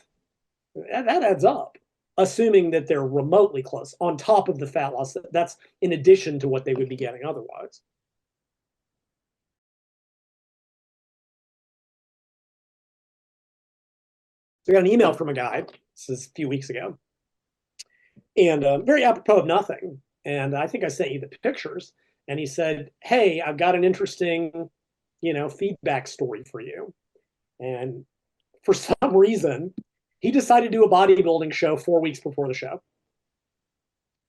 Speaker 1: That adds up, assuming that they're remotely close on top of the fat loss. That's in addition to what they would be getting otherwise. So I got an email from a guy, this is a few weeks ago, and very apropos of nothing. And I think I sent you the pictures. And he said, hey, I've got an interesting, feedback story for you. And for some reason, he decided to do a bodybuilding show 4 weeks before the show.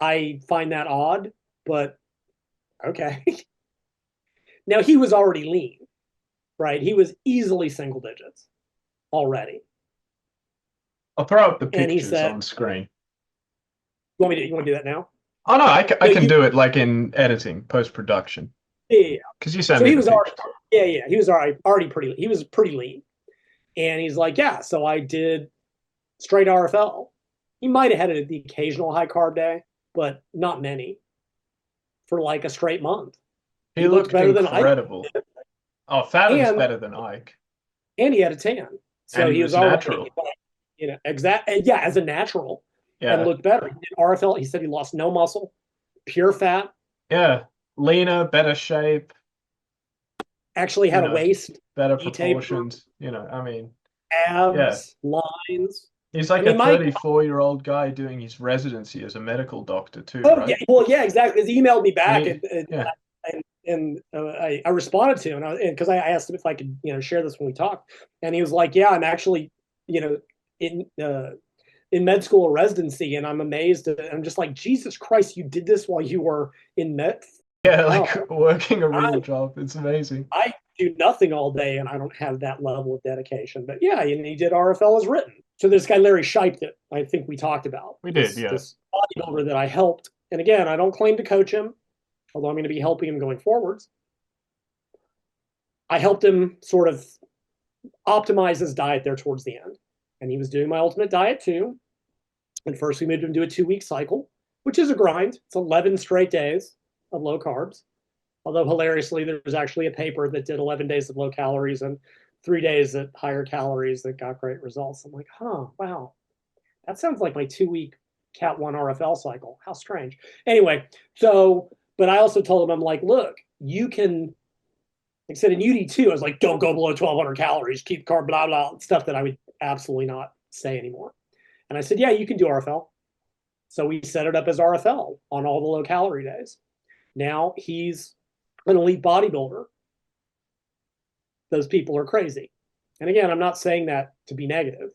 Speaker 1: I find that odd, but okay. Now, he was already lean, right? He was easily single digits already.
Speaker 2: I'll throw up the pictures on screen.
Speaker 1: You want to do that now?
Speaker 2: Oh, no, I can do it like in editing, post-production.
Speaker 1: Yeah.
Speaker 2: Because you sent me the pictures.
Speaker 1: He was already pretty lean. And he's like, yeah, so I did straight RFL. He might have had the occasional high carb day, but not many for like a straight month.
Speaker 2: He looked better incredible. Than Ike. Oh, Fathom's better than Ike.
Speaker 1: And he had a tan. So
Speaker 2: and
Speaker 1: he was
Speaker 2: natural.
Speaker 1: As a natural. Yeah. And looked better. He did RFL. He said he lost no muscle, pure fat.
Speaker 2: Yeah. Leaner, better shape.
Speaker 1: Actually had a waist.
Speaker 2: Better proportions.
Speaker 1: Abs, lines.
Speaker 2: He's like a 34-year-old guy doing his residency as a medical doctor too,
Speaker 1: right?
Speaker 2: Yeah.
Speaker 1: Well, yeah, exactly. He emailed me back and I responded to him because I asked him if I could, share this when we talked. And he was like, yeah, I'm actually, in med school or residency, and I'm amazed. I'm just like, Jesus Christ, you did this while you were in med?
Speaker 2: Yeah, working a real job. It's amazing.
Speaker 1: I do nothing all day, and I don't have that level of dedication. But yeah, and he did RFL as written. So this guy, Larry Shipe, that I think we talked about.
Speaker 2: We did, yeah.
Speaker 1: This bodybuilder that I helped. And again, I don't claim to coach him, although I'm going to be helping him going forwards. I helped him sort of optimize his diet there towards the end. And he was doing my ultimate diet too. And first we moved him to a 2-week cycle, which is a grind. It's 11 straight days of low carbs. Although hilariously, there's actually a paper that did 11 days of low calories and 3 days at higher calories that got great results. I'm like, wow, that sounds like my 2-week Cat 1 RFL cycle. How strange. Anyway, but I also told him, I'm like, look, you can, like I said, in UD2, I was like, don't go below 1,200 calories, keep carb, blah, blah, stuff that I would absolutely not say anymore. And I said, yeah, you can do RFL. So we set it up as RFL on all the low calorie days. Now he's an elite bodybuilder. Those people are crazy. And again, I'm not saying that to be negative.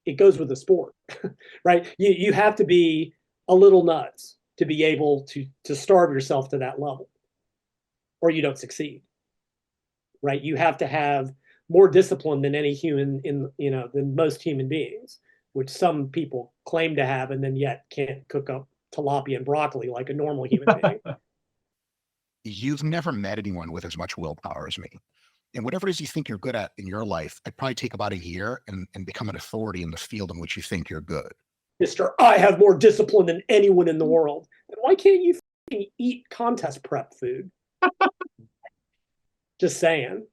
Speaker 1: It goes with the sport, right? You have to be a little nuts to be able to starve yourself to that level, or you don't succeed, right? You have to have more discipline than any human than most human beings, which some people claim to have and then yet can't cook up tilapia and broccoli like a normal human being.
Speaker 6: You've never met anyone with as much willpower as me. And whatever it is you think you're good at in your life, I'd probably take about a year and become an authority in the field in which you think you're good.
Speaker 1: Mr. I have more discipline than anyone in the world. Then why can't you eat contest prep food? Just saying.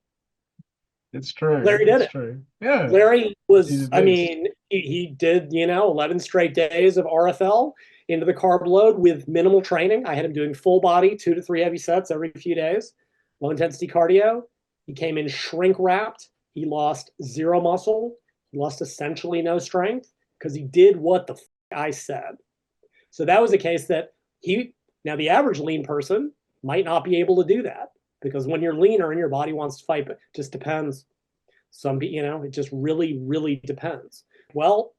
Speaker 2: It's true.
Speaker 1: Larry did it.
Speaker 2: True. Yeah.
Speaker 1: Larry was, I mean, he did, 11 straight days of RFL into the carb load with minimal training. I had him doing full body, 2 to 3 heavy sets every few days, low intensity cardio. He came in shrink wrapped. He lost 0 muscle. He lost essentially no strength because he did what the I said. So that was a case that now the average lean person might not be able to do that because when you're leaner and your body wants to fight, it just depends. It just really, really depends. Well,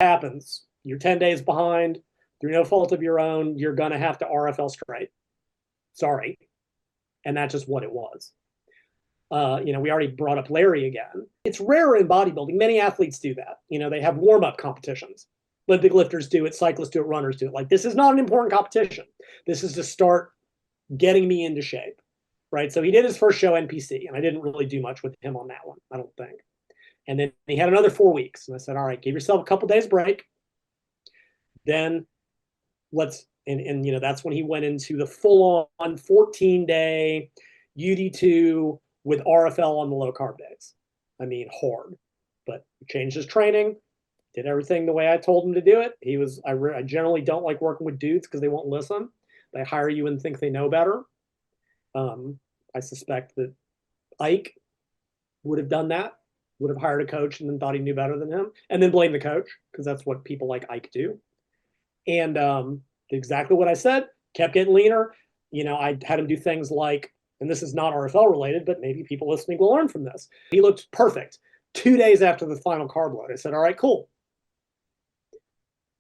Speaker 1: happens. You're 10 days behind through no fault of your own. You're going to have to RFL straight. Sorry. And that's just what it was. We already brought up Larry again. It's rarer in bodybuilding. Many athletes do that. They have warm-up competitions. Olympic lifters do it, cyclists do it, runners do it. Like, this is not an important competition. This is to start getting me into shape, right? So he did his first show NPC, and I didn't really do much with him on that one, I don't think. And then he had another 4 weeks. And I said, all right, give yourself a couple days break. Then that's when he went into the full-on 14-day UD2 with RFL on the low-carb days. I mean, hard. But he changed his training, did everything the way I told him to do it. I generally don't like working with dudes because they won't listen. They hire you and think they know better. I suspect that Ike would have done that, would have hired a coach and then thought he knew better than him, and then blame the coach because that's what people like Ike do. And did exactly what I said, kept getting leaner. I had him do things like, and this is not RFL related, but maybe people listening will learn from this. He looked perfect 2 days after the final carb load. I said, all right, cool.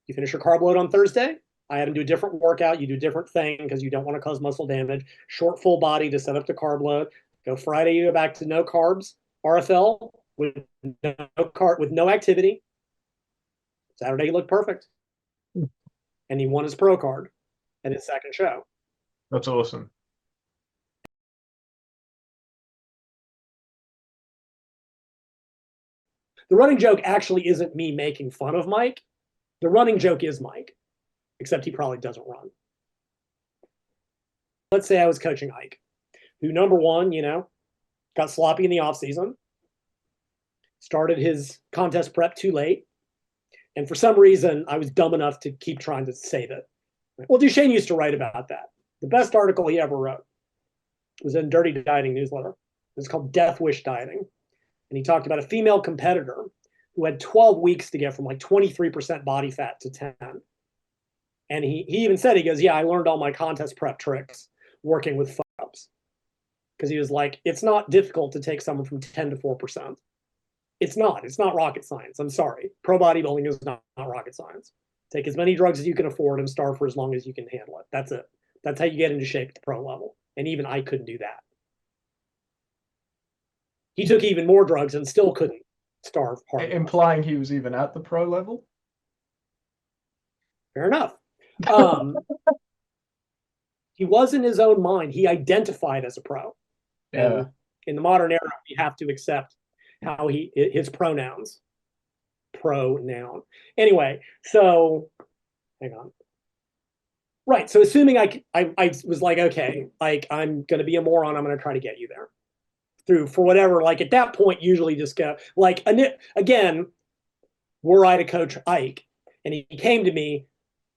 Speaker 1: You finish your carb load on Thursday. I had him do a different workout. You do a different thing because you don't want to cause muscle damage. Short full body to set up the carb load. Go Friday, you go back to no carbs, RFL with no activity. Saturday, he looked perfect. And he won his pro card at his second show.
Speaker 2: That's awesome.
Speaker 1: The running joke actually isn't me making fun of Mike. The running joke is Mike, except he probably doesn't run. Let's say I was coaching Ike, who, number one, got sloppy in the off season, started his contest prep too late, and for some reason, I was dumb enough to keep trying to save it. Well, Duchesne used to write about that. The best article he ever wrote was in Dirty Dieting newsletter. It was called Death Wish Dieting. And he talked about a female competitor who had 12 weeks to get from like 23% body fat to 10. And he even said, he goes, yeah, I learned all my contest prep tricks working with fuck-ups. Because he was like, it's not difficult to take someone from 10 to 4%. It's not rocket science. I'm sorry. Pro bodybuilding is not rocket science. Take as many drugs as you can afford and starve for as long as you can handle it. That's it. That's how you get into shape at the pro level. And even I couldn't do that. He took even more drugs and still couldn't starve hard.
Speaker 2: Implying he was even at the pro level?
Speaker 1: Fair enough. He was in his own mind. He identified as a pro.
Speaker 2: Yeah.
Speaker 1: And in the modern era, we have to accept how his pronouns. Pronoun. Anyway, so hang on. Right. So assuming I was like, okay, like I'm going to be a moron. I'm going to try to get you there for whatever. Like at that point, usually just go like, again, were I to coach Ike and he came to me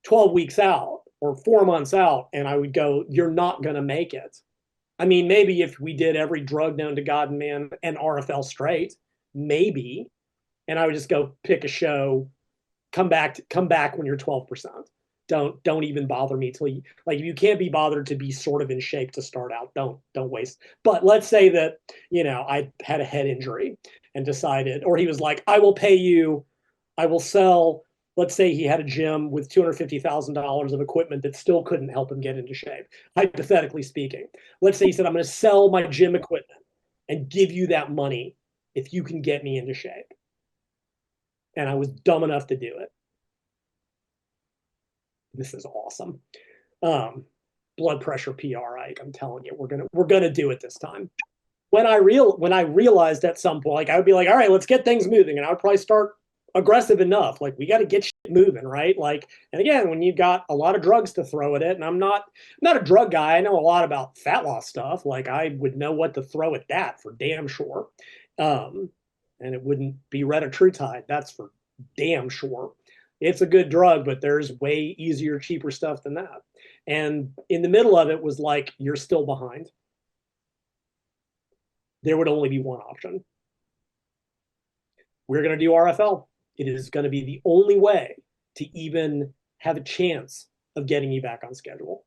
Speaker 1: 12 weeks out or 4 months out and I would go, you're not going to make it. I mean, maybe if we did every drug known to God and man and RFL straight, maybe. And I would just go pick a show, come back when you're 12%. Don't even bother me till you, like, if you can't be bothered to be sort of in shape to start out, don't waste. But let's say that, I had a head injury and decided, or he was like, I will pay you, I will sell, let's say he had a gym with $250,000 of equipment that still couldn't help him get into shape, hypothetically speaking. Let's say he said, I'm going to sell my gym equipment and give you that money if you can get me into shape. And I was dumb enough to do it. This is awesome. Blood pressure PR, Ike, I'm telling you, we're gonna do it this time. When I realized at some point, like I would be like, all right, let's get things moving, and I would probably start aggressive enough. Like we got to get shit moving, right? Like, and again, when you've got a lot of drugs to throw at it, and I'm not a drug guy. I know a lot about fat loss stuff. Like I would know what to throw at that for damn sure. And it wouldn't be retatrutide. That's for damn sure. It's a good drug, but there's way easier, cheaper stuff than that. And in the middle of it was like, you're still behind. There would only be one option. We're going to do RFL. It is going to be the only way to even have a chance of getting you back on schedule.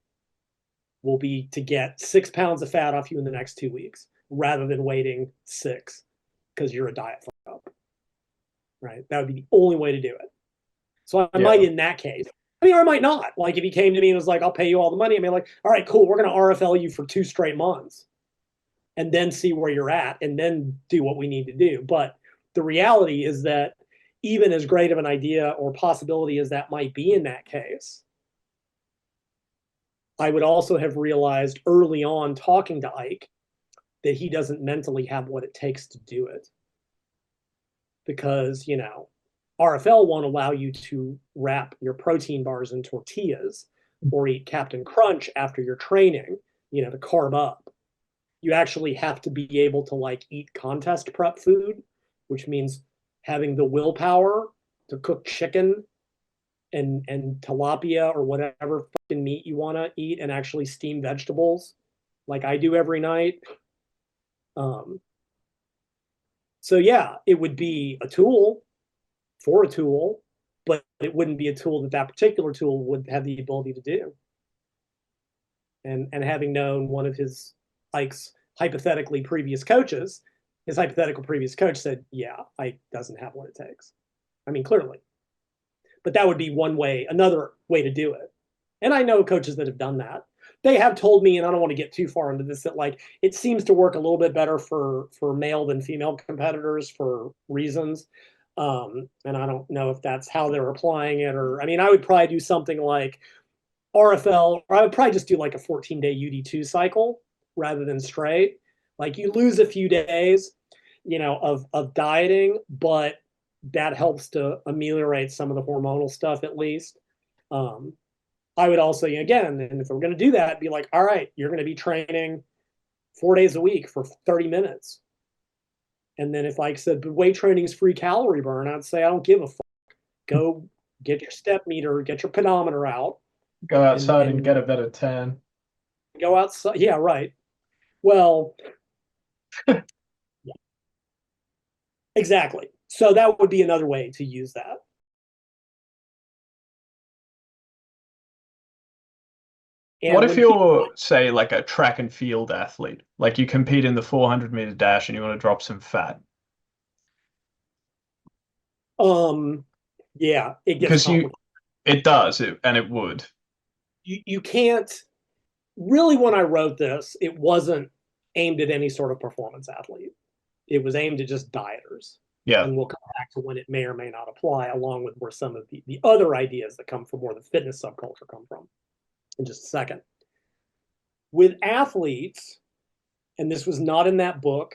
Speaker 1: Will be to get 6 pounds of fat off you in the next 2 weeks rather than waiting 6 because you're a diet fuck up. Right? That would be the only way to do it. So I might, in that case, I mean, or I might not. Like if he came to me and was like, I'll pay you all the money, I'd be like, all right, cool. We're going to RFL you for 2 straight months and then see where you're at and then do what we need to do. But the reality is that even as great of an idea or possibility as that might be in that case, I would also have realized early on talking to Ike that he doesn't mentally have what it takes to do it. Because, you know, RFL won't allow you to wrap your protein bars in tortillas or eat Captain Crunch after your training, you know, to carb up. You actually have to be able to like eat contest prep food, which means having the willpower to cook chicken and tilapia or whatever fucking meat you want to eat and actually steam vegetables like I do every night. So yeah, it would be a tool for a tool, but it wouldn't be a tool that particular tool would have the ability to do. And having known one of Ike's hypothetical previous coach said, yeah, Ike doesn't have what it takes. I mean, clearly. But that would be another way to do it. And I know coaches that have done that. They have told me, and I don't want to get too far into this, that like it seems to work a little bit better for male than female competitors for reasons. And I don't know if that's how they're applying it, or I mean, I would probably do something like RFL, or I would probably just do like a 14-day UD2 cycle rather than straight. Like you lose a few days, you know, of dieting, but that helps to ameliorate some of the hormonal stuff at least. I would also, again, and if we're going to do that, be like, all right, you're going to be training 4 days a week for 30 minutes. And then if like I said, weight training is free calorie burn, I'd say, I don't give a fuck. Go get your step meter, get your pedometer out.
Speaker 2: Go outside and get a better tan.
Speaker 1: Go outside. Yeah, right. Well, yeah. Exactly. So that would be another way to use that.
Speaker 2: And what if you're, say, like a track and field athlete? Like you compete in the 400-meter dash and you want to drop some fat?
Speaker 1: Yeah, it gets complicated.
Speaker 2: It does, and it would.
Speaker 1: You can't really. When I wrote this, it wasn't aimed at any sort of performance athlete. It was aimed at just dieters.
Speaker 2: Yeah.
Speaker 1: And we'll come back to when it may or may not apply, along with where some of the other ideas that come from more the fitness subculture come from in just a second. With athletes, and this was not in that book,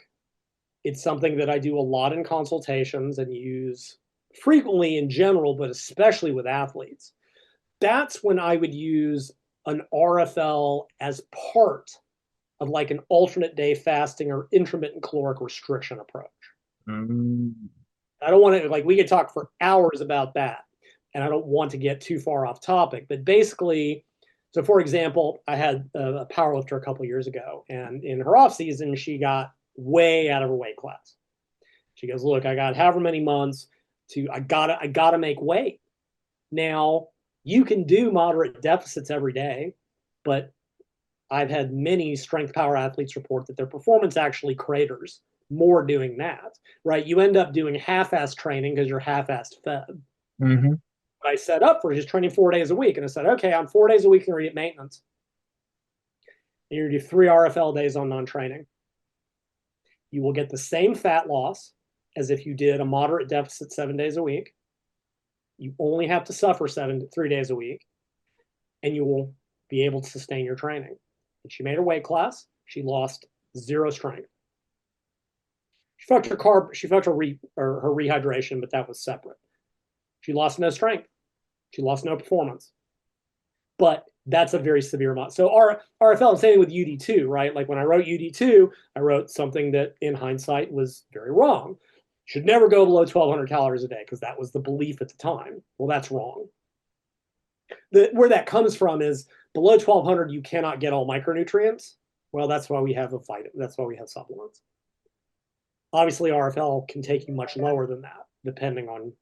Speaker 1: it's something that I do a lot in consultations and use frequently in general, but especially with athletes. That's when I would use an RFL as part of like an alternate day fasting or intermittent caloric restriction approach.
Speaker 2: Mm.
Speaker 1: I don't want to, like, we could talk for hours about that, and I don't want to get too far off topic, but basically, so for example, I had a powerlifter a couple of years ago, and in her off season, she got way out of her weight class. She goes, look, I got however many months I gotta make weight. Now, you can do moderate deficits every day, but I've had many strength power athletes report that their performance actually craters more doing that, right? You end up doing half-assed training because you're half-assed fed.
Speaker 2: Mm-hmm.
Speaker 1: I set up for just training 4 days a week, and I said, okay, on 4 days a week, you're going to get maintenance. And you're going to do 3 RFL days on non-training. You will get the same fat loss as if you did a moderate deficit 7 days a week. You only have to suffer 3 days a week. and you will be able to sustain your training. And she made her weight class. She lost 0 strength. She fucked her her rehydration, but that was separate. She lost no strength. She lost no performance. But that's a very severe amount. So RFL, I'm saying with UD2, right? Like when I wrote UD2, I wrote something that in hindsight was very wrong. Should never go below 1,200 calories a day because that was the belief at the time. Well, that's wrong. Where that comes from is below 1,200, you cannot get all micronutrients. Well, that's why we have a vitamin. That's why we have supplements. Obviously, RFL can take you much lower than that, depending on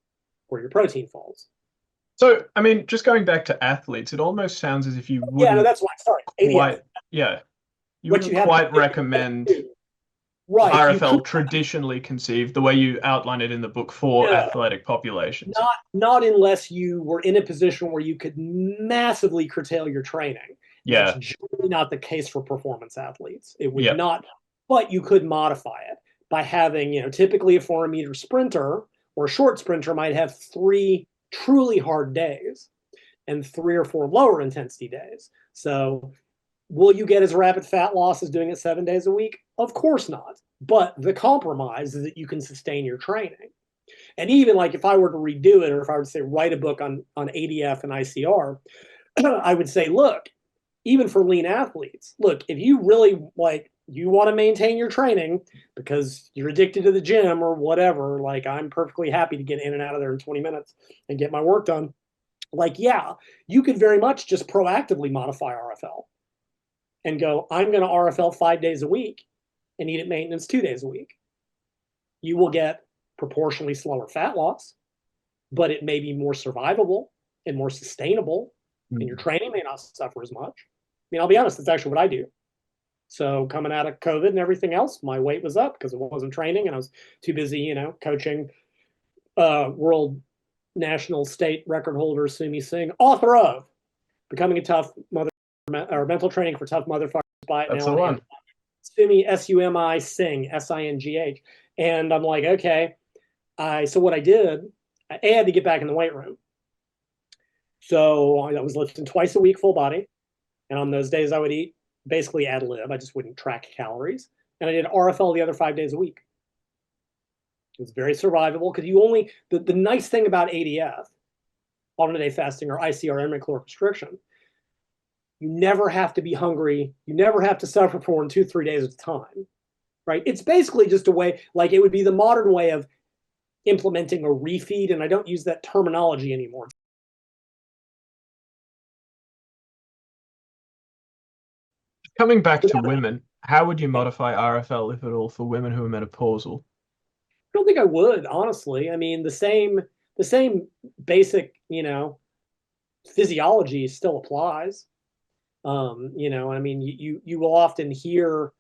Speaker 1: where your protein falls.
Speaker 2: So, I mean, just going back to athletes, it almost sounds as if you wouldn't.
Speaker 1: Yeah, no, that's why. Sorry,
Speaker 2: quite, yeah, you wouldn't quite recommend RFL traditionally conceived the way you outline it in the book for athletic populations.
Speaker 1: Not unless you were in a position where you could massively curtail your training.
Speaker 2: Yeah,
Speaker 1: that's generally not the case for performance athletes. It would not, but you could modify it by having, typically a 400-meter sprinter or a short sprinter might have 3 truly hard days and 3 or 4 lower intensity days. So will you get as rapid fat loss as doing it 7 days a week? Of course not. But the compromise is that you can sustain your training. And even like if I were to redo it, or if I were to say write a book on ADF and ICR, I would say, look, even for lean athletes, look, if you really you want to maintain your training because you're addicted to the gym or whatever, like I'm perfectly happy to get in and out of there in 20 minutes and get my work done. Like, yeah, you could very much just proactively modify RFL and go, I'm going to RFL 5 days a week and eat at maintenance 2 days a week. You will get proportionally slower fat loss, but it may be more survivable and more sustainable, and your training may not suffer as much. I mean, I'll be honest, that's actually what I do. So coming out of COVID and everything else, my weight was up because I wasn't training and I was too busy, coaching world, national, state record holder Sumi Singh, author of Becoming a Tough Mother or Mental Training for Tough Motherfuckers.
Speaker 2: That's the one.
Speaker 1: Sumi, Sumi Singh, Singh. And I'm like, okay. So what I did, I had to get back in the weight room. So I was lifting twice a week, full body. And on those days I would eat basically ad lib. I just wouldn't track calories. And I did RFL the other 5 days a week. It was very survivable because the nice thing about ADF, alternate day fasting, or ICR, intermittent caloric restriction, you never have to be hungry. You never have to suffer for 2 or 3 days at a time, right? It's basically just a way, like it would be the modern way of implementing a refeed. And I don't use that terminology anymore.
Speaker 2: Coming back to women, how would you modify RFL, if at all, for women who are menopausal?
Speaker 1: I don't think I would, honestly. I mean, the same basic, physiology still applies. I mean, you will often hear,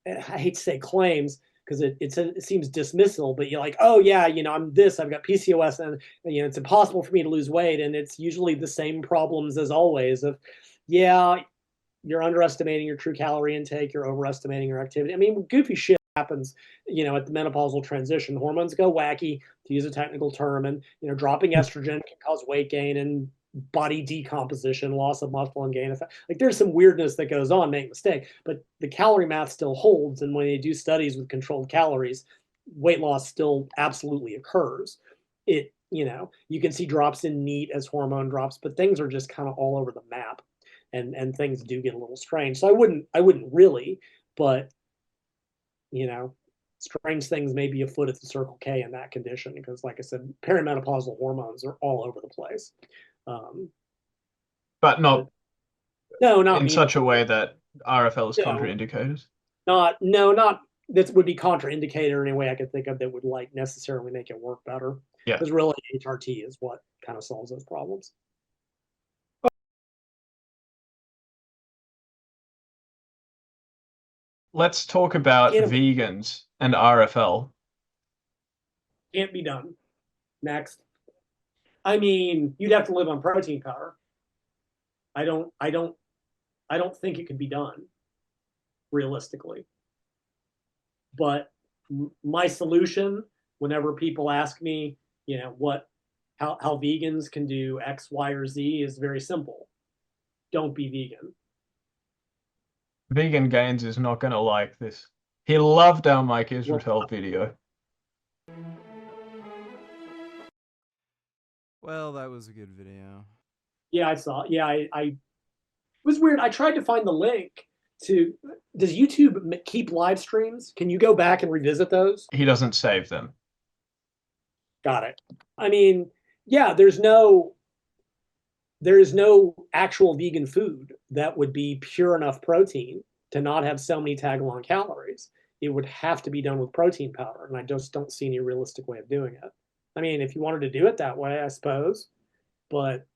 Speaker 1: I hate to say claims because it seems dismissal, but you're like, oh yeah, I'm this, I've got PCOS, and it's impossible for me to lose weight, and it's usually the same problems as always of, yeah, you're underestimating your true calorie intake, you're overestimating your activity. I mean, goofy shit happens, at the menopausal transition. Hormones go wacky, to use a technical term, and dropping estrogen can cause weight gain and body decomposition, loss of muscle and gain effect. Like there's some weirdness that goes on, make a mistake, but the calorie math still holds. And when they do studies with controlled calories, weight loss still absolutely occurs. You can see drops in NEAT as hormone drops, but things are just kind of all over the map. And things do get a little strange. So I wouldn't really, but strange things may be afoot at the Circle K in that condition because, like I said, perimenopausal hormones are all over the place.
Speaker 2: But not in such a way that RFL is contraindicated.
Speaker 1: Not that would be contraindicated or any way I could think of that would necessarily make it work better.
Speaker 2: Yeah,
Speaker 1: because really HRT is what kind of solves those problems.
Speaker 2: Let's talk about vegans and RFL.
Speaker 1: Can't be done. Next. I mean, you'd have to live on protein powder. I don't think it could be done realistically. But my solution, whenever people ask me, how vegans can do X, Y, or Z, is very simple. don't be vegan.
Speaker 2: Vegan Gains is not going to like this. He loved our Mike Israetel video.
Speaker 7: Well, that was a good video.
Speaker 1: Yeah, I saw. Yeah, I it was weird. I tried to find the link to. Does YouTube keep live streams? Can you go back and revisit those?
Speaker 2: He doesn't save them.
Speaker 1: Got it. I mean, yeah, there is no actual vegan food that would be pure enough protein to not have so many tag-along calories. It would have to be done with protein powder, and I just don't see any realistic way of doing it. I mean, if you wanted to do it that way, I suppose, but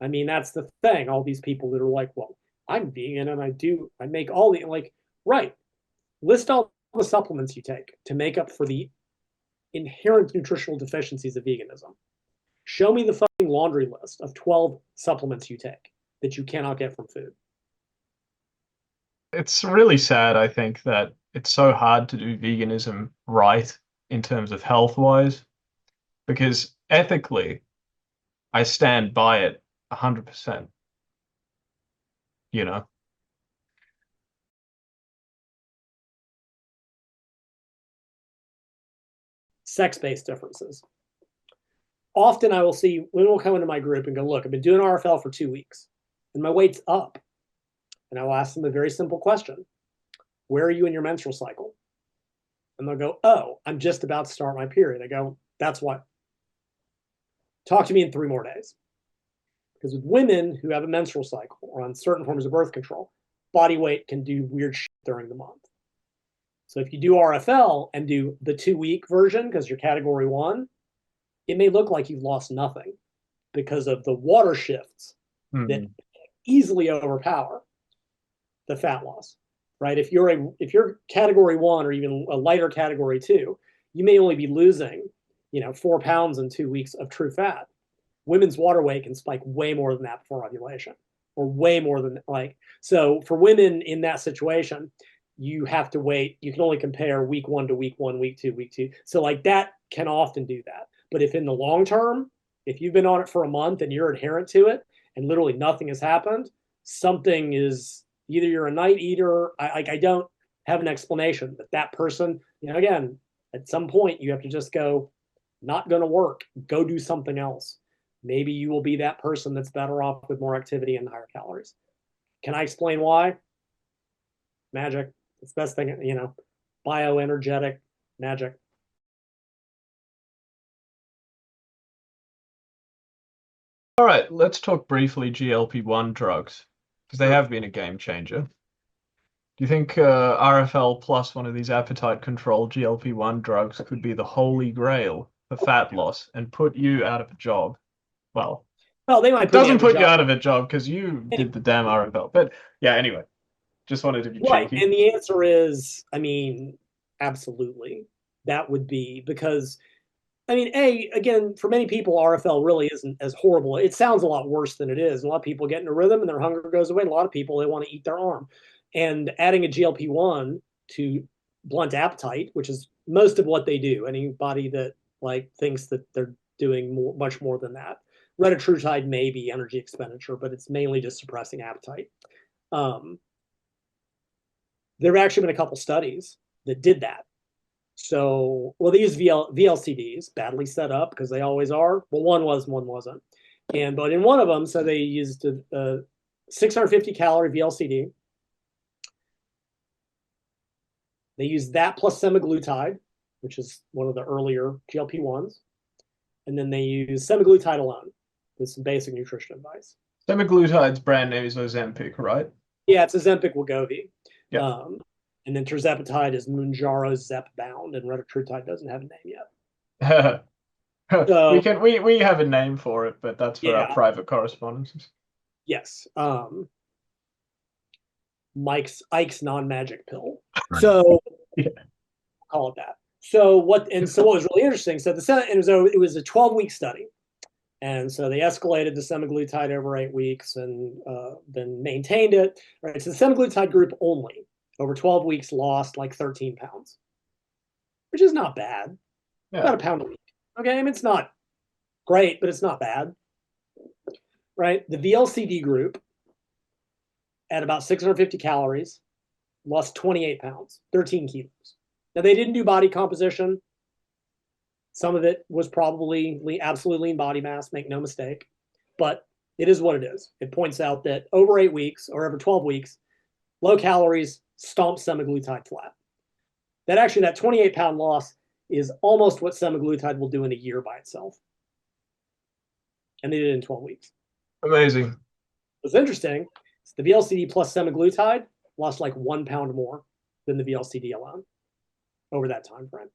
Speaker 1: I mean, that's the thing. All these people that are like, well, I'm vegan and I make all the, like, right. List all the supplements you take to make up for the inherent nutritional deficiencies of veganism. Show me the fucking laundry list of 12 supplements you take that you cannot get from food.
Speaker 2: It's really sad, I think, that it's so hard to do veganism right in terms of health-wise, because ethically, I stand by it 100%. You know?
Speaker 1: Sex-based differences. Often I will see women will come into my group and go, look, I've been doing RFL for 2 weeks and my weight's up. And I will ask them a very simple question. Where are you in your menstrual cycle? And they'll go, oh, I'm just about to start my period. I go, that's what. Talk to me in 3 more days. Because with women who have a menstrual cycle or on certain forms of birth control, body weight can do weird shit during the month. So if you do RFL and do the 2-week version, because you're category 1, it may look like you've lost nothing because of the water shifts that easily overpower the fat loss, right? If you're category 1 or even a lighter category 2, you may only be losing, 4 pounds in 2 weeks of true fat. Women's water weight can spike way more than that before ovulation, or way more than so for women in that situation, you have to wait. You can only compare week 1 to week 1, week 2, week 2. So that can often do that. But if in the long term, if you've been on it for a month and you're adherent to it and literally nothing has happened, something is, either you're a night eater. I don't have an explanation, but that person, again, at some point you have to just go, not going to work, go do something else. Maybe you will be that person that's better off with more activity and higher calories. Can I explain why? Magic. It's the best thing, bioenergetic magic.
Speaker 2: All right, let's talk briefly GLP-1 drugs, because they have been a game changer. Do you think RFL plus one of these appetite control GLP-1 drugs could be the Holy Grail for fat loss and put you out of a job? Well,
Speaker 1: they might.
Speaker 2: It doesn't put you out of a job because you did the damn RFL. But yeah, anyway, just wanted to be cheeky.
Speaker 1: And the answer is, absolutely. That would be because, again, for many people, RFL really isn't as horrible. It sounds a lot worse than it is. A lot of people get in a rhythm and their hunger goes away. And a lot of people, they want to eat their arm. And adding a GLP-1 to blunt appetite, which is most of what they do. Anybody that thinks that they're doing much more than that. Retatrutide may be energy expenditure, but it's mainly just suppressing appetite. There have actually been a couple studies that did that. So, they use VLCDs, badly set up because they always are. Well, one was, one wasn't. But in one of them, so they used a 650 calorie VLCD. They used that plus semaglutide, which is one of the earlier GLP-1s. And then they use semaglutide alone with some basic nutrition advice.
Speaker 2: Semaglutide's brand name is Ozempic, right?
Speaker 1: Yeah, it's Ozempic Wegovy.
Speaker 2: Yeah.
Speaker 1: And then tirzepatide is Mounjaro Zepbound, and retatrutide doesn't have a name yet.
Speaker 2: So, we have a name for it, but that's for our private correspondences.
Speaker 1: Yes. Ike's non-magic pill. So
Speaker 2: yeah.
Speaker 1: Call it that. So what was really interesting, so it was a 12-week study. And so they escalated the semaglutide over 8 weeks and then maintained it. Right. So the semaglutide group only over 12 weeks lost 13 pounds, which is not bad. Yeah. About a pound a week. Okay. It's not great, but it's not bad. Right. The VLCD group at about 650 calories, lost 28 pounds, 13 kilos. Now, they didn't do body composition. Some of it was probably absolute lean body mass, make no mistake. But it is what it is. It points out that over 8 weeks or over 12 weeks, low calories stomp semaglutide flat. That 28-pound loss is almost what semaglutide will do in a year by itself. And they did it in 12 weeks.
Speaker 2: Amazing.
Speaker 1: What's interesting is the VLCD plus semaglutide lost like 1 pound more than the VLCD alone over that time frame.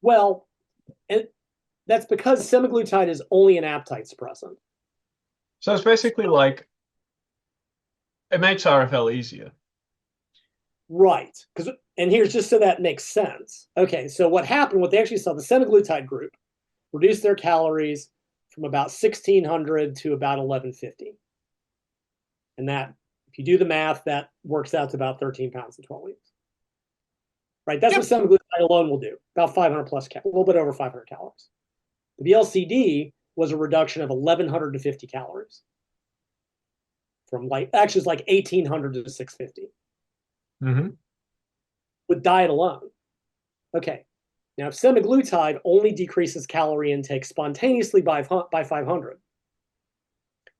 Speaker 1: Well, and that's because semaglutide is only an appetite suppressant.
Speaker 2: So it's basically like it makes RFL easier.
Speaker 1: Right. And here's just so that makes sense. Okay, so what happened, what they actually saw, the semaglutide group reduced their calories from about 1,600 to about 1,150. And that, if you do the math, that works out to about 13 pounds in 12 weeks. Right, that's what semaglutide alone will do, about 500 plus, a little bit over 500 calories. The VLCD was a reduction of 1,150 calories. From it's like 1,800 to 650.
Speaker 2: Mm-hmm.
Speaker 1: With diet alone. Okay, now if semaglutide only decreases calorie intake spontaneously by 500,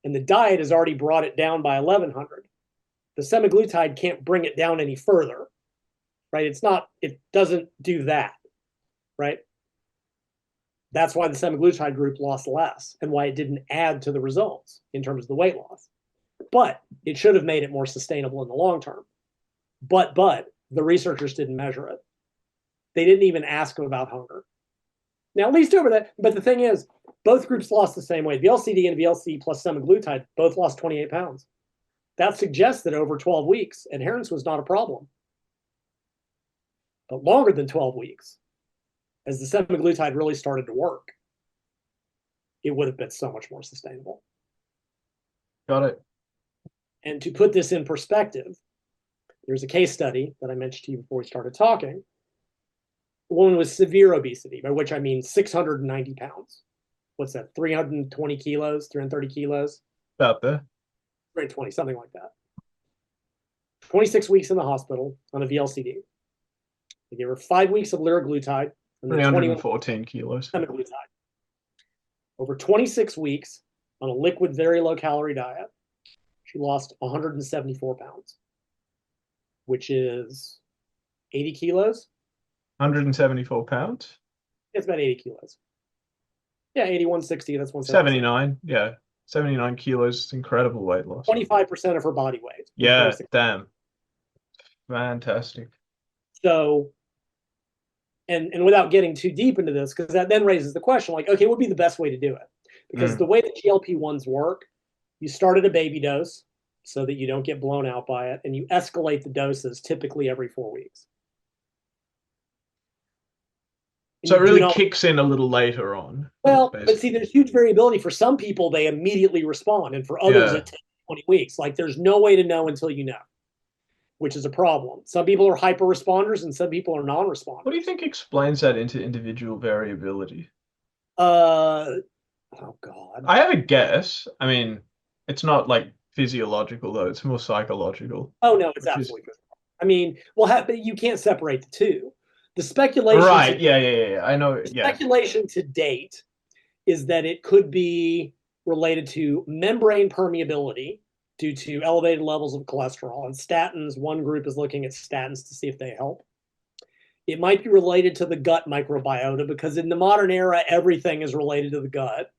Speaker 1: and the diet has already brought it down by 1,100, the semaglutide can't bring it down any further, right? It doesn't do that, right? That's why the semaglutide group lost less and why it didn't add to the results in terms of the weight loss. But it should have made it more sustainable in the long term. But the researchers didn't measure it. They didn't even ask them about hunger. Now, at least over that, but the thing is, both groups lost the same weight. VLCD and VLC plus semaglutide both lost 28 pounds. That suggests that over 12 weeks, adherence was not a problem. But longer than 12 weeks, as the semaglutide really started to work, it would have been so much more sustainable.
Speaker 2: Got it.
Speaker 1: And to put this in perspective, there's a case study that I mentioned to you before we started talking. A woman with severe obesity, by which I mean 690 pounds. What's that, 320 kilos, 330 kilos?
Speaker 2: About there.
Speaker 1: 320, something like that. 26 weeks in the hospital on a VLCD. They gave her 5 weeks of liraglutide. And
Speaker 2: 314 kilos.
Speaker 1: Semaglutide. Over 26 weeks on a liquid, very low calorie diet, she lost 174 pounds, which is 80 kilos.
Speaker 2: 174 pounds?
Speaker 1: It's about 80 kilos. Yeah, 8160, that's 170.
Speaker 2: 79, yeah. 79 kilos, incredible weight loss.
Speaker 1: 25% of her body weight.
Speaker 2: Yeah, damn. Fantastic.
Speaker 1: So, and without getting too deep into this, because that then raises the question, like, okay, what would be the best way to do it? Because the way that GLP-1s work, you start at a baby dose so that you don't get blown out by it, and you escalate the doses typically every 4 weeks.
Speaker 2: So it really kicks in a little later on.
Speaker 1: Well, but see, there's huge variability. For some people, they immediately respond, and for others, it takes 20 weeks. Like, there's no way to know until you know, which is a problem. Some people are hyper responders, and some people are non-responders.
Speaker 2: What do you think explains that into individual variability?
Speaker 1: Oh God.
Speaker 2: I have a guess. I mean, it's not like physiological though; it's more psychological.
Speaker 1: Oh no, it's absolutely physical. I mean, well, but you can't separate the two. The speculation,
Speaker 2: right? Yeah. I know.
Speaker 1: The speculation to date is that it could be related to membrane permeability due to elevated levels of cholesterol. And statins, one group is looking at statins to see if they help. It might be related to the gut microbiota because in the modern era, everything is related to the gut.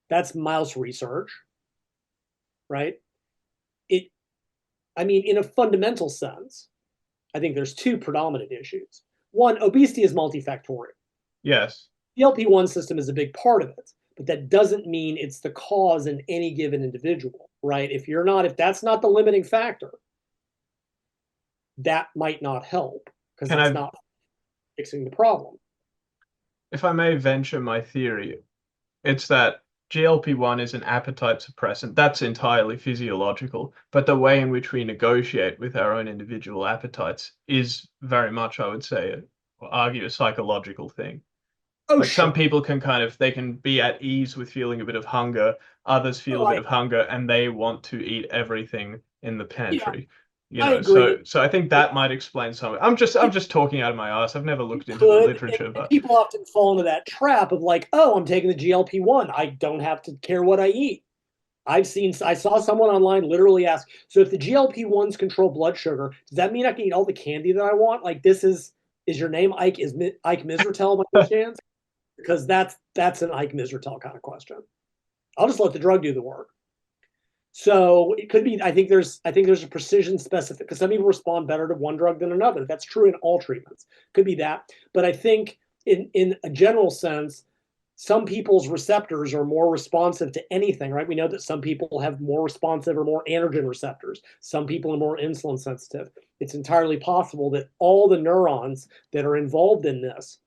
Speaker 1: That's mouse research, right? I mean, in a fundamental sense, I think there's two predominant issues. One, obesity is multifactorial.
Speaker 2: Yes.
Speaker 1: The GLP-1 system is a big part of it, but that doesn't mean it's the cause in any given individual, right? If that's not the limiting factor, that might not help because it's not fixing the problem.
Speaker 2: If I may venture my theory, it's that GLP-1 is an appetite suppressant. That's entirely physiological. But the way in which we negotiate with our own individual appetites is very much, I would say, or argue, a psychological thing.
Speaker 1: Oh,
Speaker 2: Like
Speaker 1: sure.
Speaker 2: some people can they can be at ease with feeling a bit of hunger. Others feel
Speaker 1: Oh,
Speaker 2: a bit of hunger and they want to eat everything in the
Speaker 1: yeah,
Speaker 2: pantry.
Speaker 1: I agree.
Speaker 2: So I think that might explain some. I'm
Speaker 1: It,
Speaker 2: just talking out of my ass. I've never
Speaker 1: it
Speaker 2: looked into the
Speaker 1: could,
Speaker 2: literature,
Speaker 1: and
Speaker 2: but
Speaker 1: people often fall into that trap of like, oh, I'm taking the GLP-1. I don't have to care what I eat. I saw someone online literally ask, so if the GLP-1s control blood sugar, does that mean I can eat all the candy that I want? Like is your name Ike, Ike Israetel by any chance? Because that's an Ike Israetel kind of question. I'll just let the drug do the work. So it could be, I think there's a precision specific, because some people respond better to one drug than another. That's true in all treatments. Could be that. But I think in a general sense, some people's receptors are more responsive to anything, right? We know that some people have more responsive or more androgen receptors. Some people are more insulin sensitive. It's entirely possible that all the neurons that are involved in this,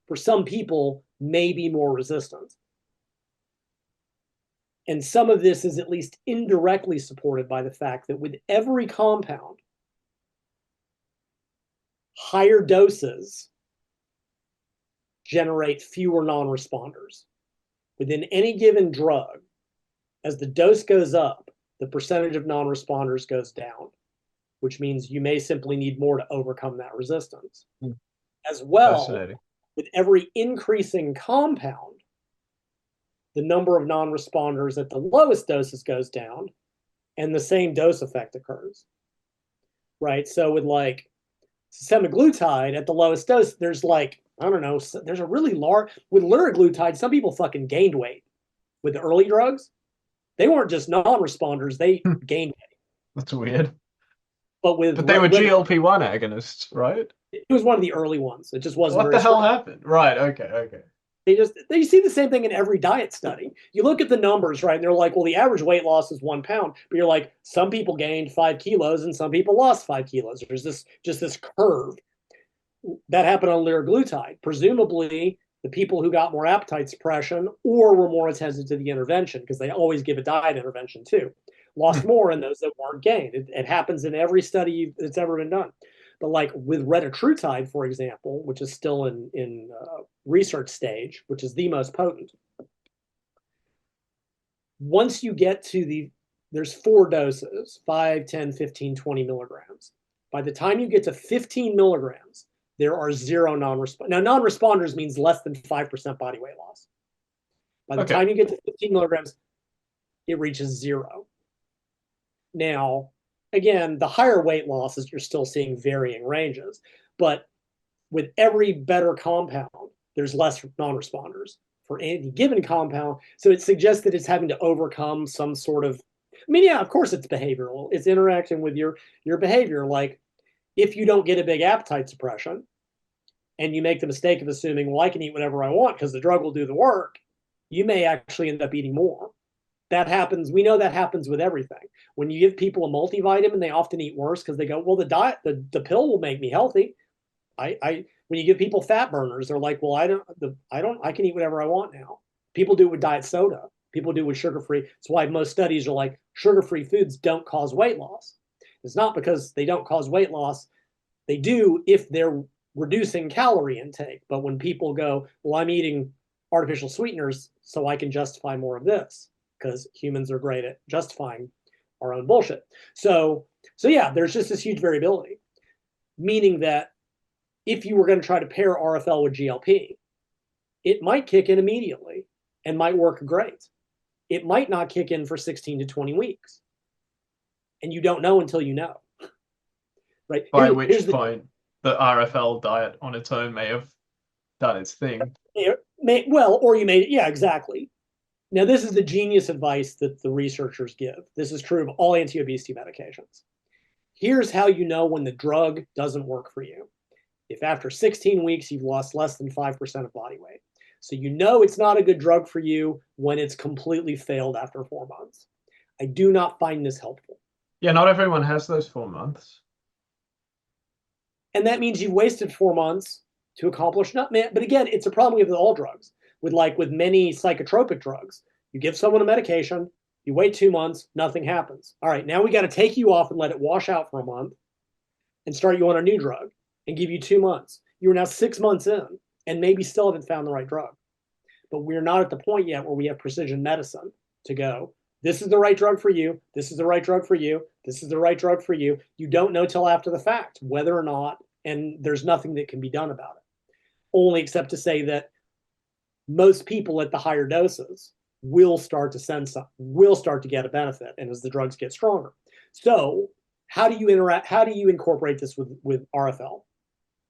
Speaker 1: for some people, may be more resistant. And some of this is at least indirectly supported by the fact that with every compound, higher doses generate fewer non-responders. Within any given drug, as the dose goes up, the percentage of non-responders goes down, which means you may simply need more to overcome that resistance. As well,
Speaker 2: fascinating.
Speaker 1: with every increasing compound, the number of non-responders at the lowest doses goes down and the same dose effect occurs, right? So with like semaglutide at the lowest dose, there's like, I don't know, there's a really large, with liraglutide, some people fucking gained weight. With the early drugs, they weren't just non-responders, they gained weight.
Speaker 2: That's weird.
Speaker 1: But
Speaker 2: But they were GLP-1 agonists, right?
Speaker 1: it was one of the early ones. It just wasn't
Speaker 2: What
Speaker 1: very
Speaker 2: the hell
Speaker 1: strong.
Speaker 2: happened? Right, okay.
Speaker 1: They see the same thing in every diet study. You look at the numbers, right? And they're like, well, the average weight loss is 1 pound, but you're like, some people gained 5 kilos and some people lost 5 kilos. There's this curve that happened on liraglutide. Presumably, the people who got more appetite suppression or were more attentive to the intervention, because they always give a diet intervention too, lost more in those that weren't gained. It happens in every study that's ever been done. But like with retatrutide, for example, which is still in research stage, which is the most potent, once you get to there's 4 doses, 5, 10, 15, 20 milligrams. By the time you get to 15 milligrams, there are 0 non-responders. Now, non-responders means less than 5% body weight loss. By the time you get to 15 milligrams, it reaches 0. Now, again, the higher weight losses, you're still seeing varying ranges. But with every better compound, there's less non-responders for any given compound. So it suggests that it's having to overcome some sort of, I mean, yeah, of course it's behavioral. It's interacting with your behavior. Like if you don't get a big appetite suppression and you make the mistake of assuming, well, I can eat whatever I want because the drug will do the work, you may actually end up eating more. That happens. We know that happens with everything. When you give people a multivitamin, they often eat worse because they go, well, the pill will make me healthy. When you give people fat burners, they're like, well, I can eat whatever I want now. People do it with diet soda. People do it with sugar-free. That's why most studies are like, sugar-free foods don't cause weight loss. It's not because they don't cause weight loss. They do if they're reducing calorie intake. But when people go, well, I'm eating artificial sweeteners so I can justify more of this, because humans are great at justifying our own bullshit. So yeah, there's just this huge variability, meaning that if you were going to try to pair RFL with GLP, it might kick in immediately and might work great. It might not kick in for 16 to 20 weeks. And you don't know until you know. Right?
Speaker 2: By which point, the RFL diet on its own may have done its thing.
Speaker 1: Yeah, exactly. Now, this is the genius advice that the researchers give. This is true of all anti-obesity medications. Here's how you know when the drug doesn't work for you. If after 16 weeks, you've lost less than 5% of body weight. So you know it's not a good drug for you when it's completely failed after 4 months. I do not find this helpful.
Speaker 2: Yeah, not everyone has those 4 months.
Speaker 1: And that means you've wasted 4 months to accomplish nothing. But again, it's a problem with all drugs. With many psychotropic drugs, you give someone a medication, you wait 2 months, nothing happens. All right, now we got to take you off and let it wash out for a month and start you on a new drug and give you 2 months. You are now 6 months in. and maybe still haven't found the right drug. But we're not at the point yet where we have precision medicine to go, this is the right drug for you, this is the right drug for you, this is the right drug for you. You don't know till after the fact whether or not, and there's nothing that can be done about it. Only except to say that most people at the higher doses will start to sense something, will start to get a benefit, and as the drugs get stronger. So how do you incorporate this with RFL?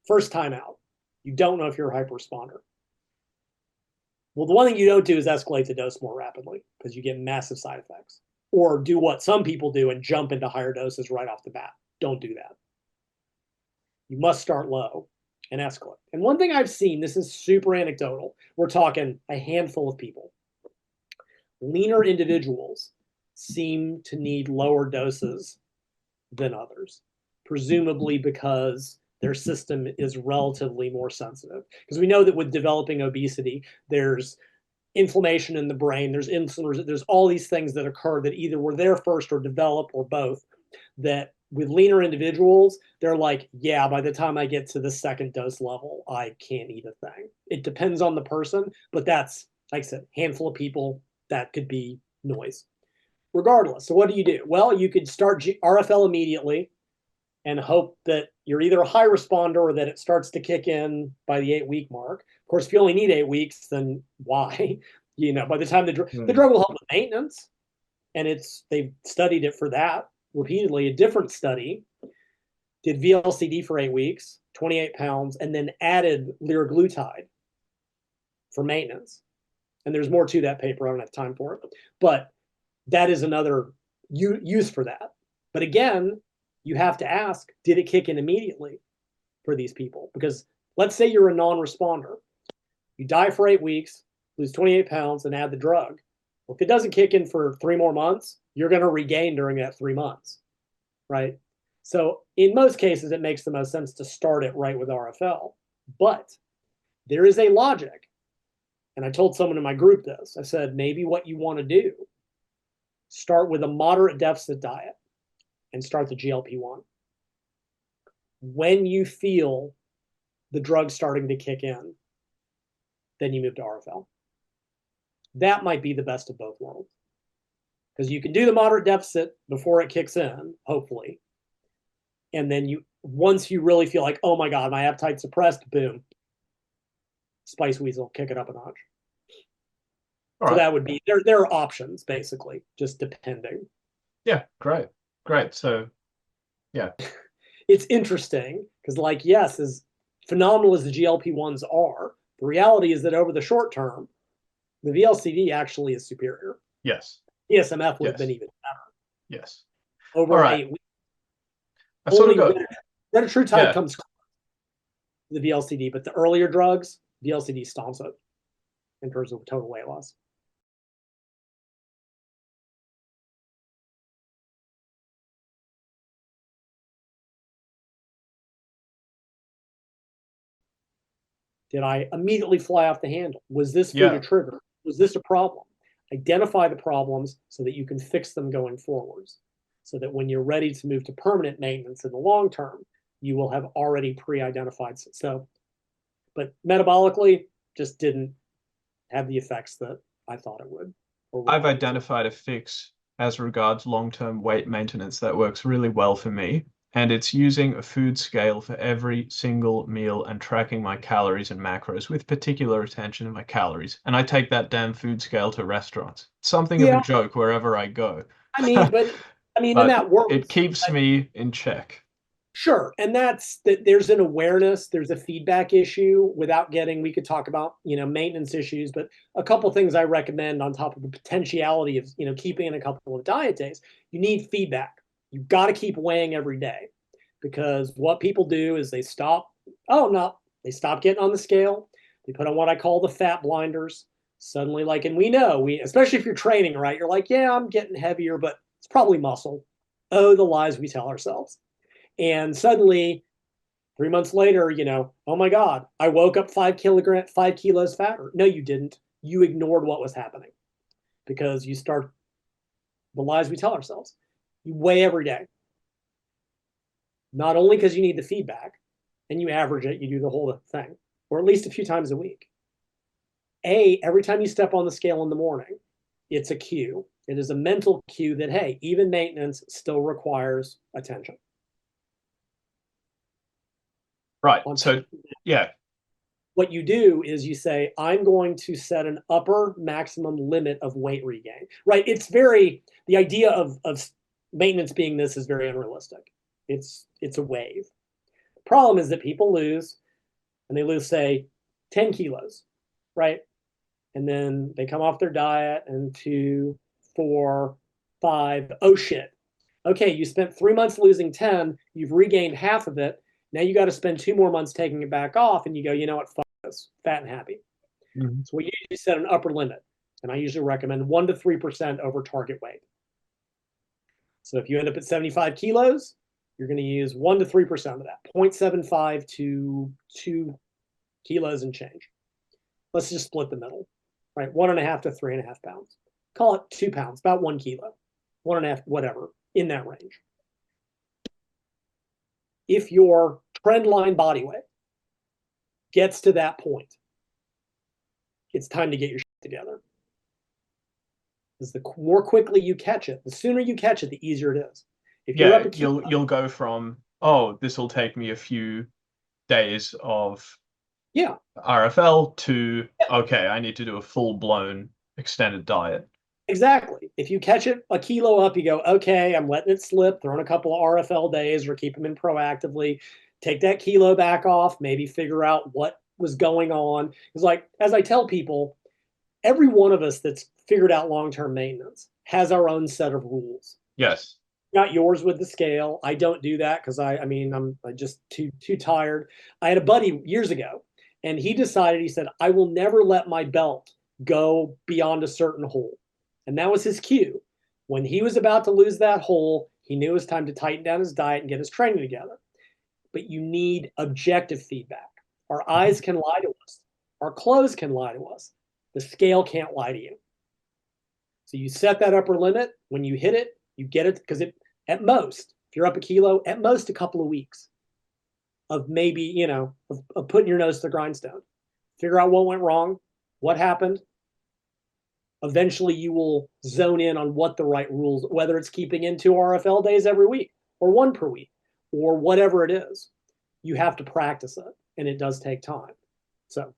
Speaker 1: First time out, you don't know if you're a hyper-responder. Well, the one thing you don't do is escalate the dose more rapidly because you get massive side effects. Or do what some people do and jump into higher doses right off the bat. Don't do that. You must start low and escalate. And one thing I've seen, this is super anecdotal, we're talking a handful of people. Leaner individuals seem to need lower doses than others, presumably because their system is relatively more sensitive. Because we know that with developing obesity, there's inflammation in the brain, there's insulin, there's all these things that occur that either were there first or develop or both, that with leaner individuals, they're like, yeah, by the time I get to the second dose level, I can't eat a thing. It depends on the person, but that's, like I said, handful of people, that could be noise. Regardless, so what do? Well, you could start RFL immediately and hope that you're either a high responder or that it starts to kick in by the 8-week mark. Of course, if you only need 8 weeks, then why? By the time the drug will help with maintenance, and they've studied it for that repeatedly. A different study did VLCD for 8 weeks, 28 pounds, and then added liraglutide for maintenance. And there's more to that paper. I don't have time for it, but that is another use for that. But again, you have to ask, did it kick in immediately for these people? Because let's say you're a non-responder. You die for 8 weeks, lose 28 pounds, and add the drug. Well, if it doesn't kick in for 3 more months, you're going to regain during that 3 months, right? So in most cases, it makes the most sense to start it right with RFL. But there is a logic. And I told someone in my group this. I said, maybe what you want to do, start with a moderate deficit diet and start the GLP-1. When you feel the drug starting to kick in, then you move to RFL. That might be the best of both worlds. Because you can do the moderate deficit before it kicks in, hopefully. And then once you really feel like, oh my God, my appetite's suppressed, boom, Spice Weasel, kick it up a notch.
Speaker 2: All
Speaker 1: so
Speaker 2: right.
Speaker 1: that would be, there are options, basically, just depending.
Speaker 2: Yeah, great. So, yeah.
Speaker 1: It's interesting because, like, yes, as phenomenal as the GLP-1s are, the reality is that over the short term, the VLCD actually is superior.
Speaker 2: Yes.
Speaker 1: PSMF would have been even better.
Speaker 2: Yes.
Speaker 1: Over
Speaker 2: All right.
Speaker 1: 8 weeks.
Speaker 2: I sort of got
Speaker 1: retatrutide comes close to the VLCD, but the earlier drugs, VLCD stomps it in terms of total weight loss. Did I immediately fly off the handle? Was this food a trigger? Was this a problem? Identify the problems so that you can fix them going forwards. So that when you're ready to move to permanent maintenance in the long term, you will have already pre-identified. So, but metabolically, just didn't have the effects that I thought it would.
Speaker 2: I've identified a fix as regards long-term weight maintenance that works really well for me. And it's using a food scale for every single meal and tracking my calories and macros with particular attention to my calories. And I take that damn food scale to restaurants. Something of a joke wherever I go.
Speaker 1: But and that works.
Speaker 2: It keeps me in check.
Speaker 1: Sure. And that's that there's an awareness, there's a feedback issue without getting, we could talk about, maintenance issues, but a couple things I recommend on top of the potentiality of, keeping in a couple of diet days, you need feedback. You've got to keep weighing every day because what people do is they stop getting on the scale. They put on what I call the fat blinders. Suddenly, and especially if you're training, right? You're like, yeah, I'm getting heavier, but it's probably muscle. Oh, the lies we tell ourselves. And suddenly 3 months later, oh my God, I woke up 5 kilos fatter. No, you didn't. You ignored what was happening because you start the lies we tell ourselves. You weigh every day. Not only because you need the feedback and you average it, you do the whole thing. or at least a few times a week. Every time you step on the scale in the morning, it's a cue. It is a mental cue that, hey, even maintenance still requires attention.
Speaker 2: Right. So, yeah.
Speaker 1: What you do is you say, I'm going to set an upper maximum limit of weight regain, right? The idea of maintenance being this is very unrealistic. It's a wave. Problem is that people lose, and they lose, say, 10 kilos, right? And then they come off their diet, and 2, 4, 5, oh shit. Okay, you spent 3 months losing 10, you've regained half of it. Now you got to spend 2 more months taking it back off, and you go, you know what, fuck this, fat and happy. Mm-hmm. So we usually set an upper limit, and I usually recommend 1 to 3% over target weight. So if you end up at 75 kilos, you're going to use 1 to 3% of that, 0.75 to 2 kilos and change. Let's just split the middle, right? 1.5 to 3.5 pounds. Call it 2 pounds, about 1 kilo, 1.5, whatever, in that range. If your trend line body weight gets to that point, it's time to get your shit together. Because the more quickly you catch it, the sooner you catch it, the easier it is. If you're up a kilo,
Speaker 2: you'll go from, oh, this will take me a few days of RFL to, okay, I need to do a full-blown extended diet.
Speaker 1: Exactly. If you catch it a kilo up, you go, okay, I'm letting it slip, throwing a couple of RFL days or keep them in proactively, take that kilo back off, maybe figure out what was going on. It's like, as I tell people, every one of us that's figured out long-term maintenance has our own set of rules.
Speaker 2: Yes.
Speaker 1: Not yours with the scale. I don't do that because I'm just too tired. I had a buddy years ago, and he decided, he said, I will never let my belt go beyond a certain hole. And that was his cue. When he was about to lose that hole, he knew it was time to tighten down his diet and get his training together. But you need objective feedback. Our eyes can lie to us. Our clothes can lie to us. The scale can't lie to you. So you set that upper limit. When you hit it, you get it, because at most, if you're up a kilo, at most a couple of weeks of maybe, of putting your nose to the grindstone. Figure out what went wrong, what happened. Eventually you will zone in on what the right rules, whether it's keeping in 2 RFL days every week or 1 per week or whatever it is. You have to practice it, and it does take time. So.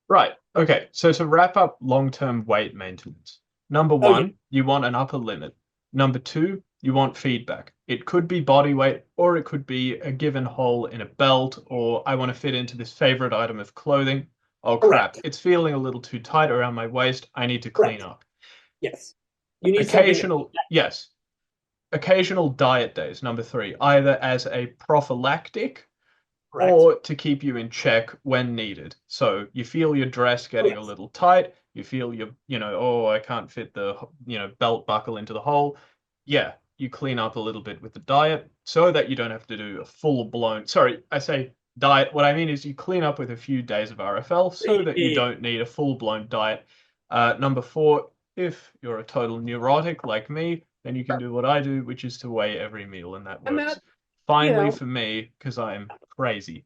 Speaker 2: Right. Okay. So to wrap up long-term weight maintenance, number 1, you want an upper limit. Number 2, you want feedback. It could be body weight, or it could be a given hole in a belt, or I want to fit into this favorite item of clothing. Oh, crap.
Speaker 1: Correct.
Speaker 2: It's feeling a little too tight around my waist. I need to clean up.
Speaker 1: Yes. You need
Speaker 2: occasional diet days, number 3, either as a prophylactic or to keep you in check when needed. So you feel your dress getting a little tight, you feel I can't fit the, belt buckle into the hole. Yeah, you clean up a little bit with the diet so that you don't have to do a full-blown, I say diet. What I mean is you clean up with a few days of RFL so that you don't need a full-blown diet. Number 4, if you're a total neurotic like me, then you can do what I do, which is to weigh every meal, and that works finally for me because I'm crazy.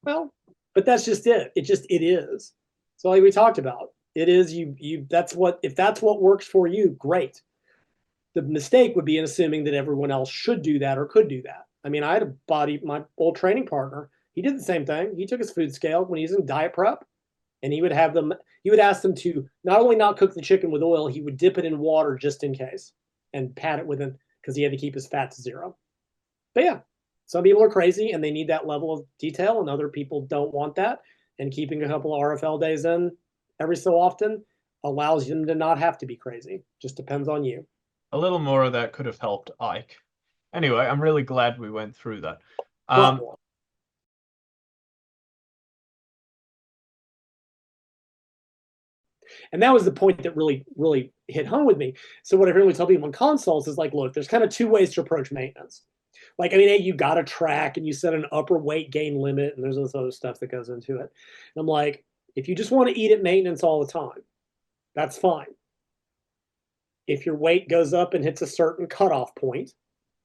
Speaker 1: Well, but that's just it. It is. So like we talked about, it is if that's what works for you, great. The mistake would be in assuming that everyone else should do that or could do that. I mean, I had my old training partner, he did the same thing. He took his food scale when he was in diet prep, and he would ask them to not only not cook the chicken with oil, he would dip it in water just in case and pat it because he had to keep his fat to 0. But yeah, some people are crazy and they need that level of detail, and other people don't want that. And keeping a couple of RFL days in every so often allows them to not have to be crazy. Just depends on you.
Speaker 2: A little more of that could have helped Ike. Anyway, I'm really glad we went through that.
Speaker 1: And that was the point that really, really hit home with me. So what I really tell people in consults is like, look, there's kind of 2 ways to approach maintenance. Like, I mean, you got to track and you set an upper weight gain limit, and there's this other stuff that goes into it. And I'm like, if you just want to eat at maintenance all the time, that's fine. If your weight goes up and hits a certain cutoff point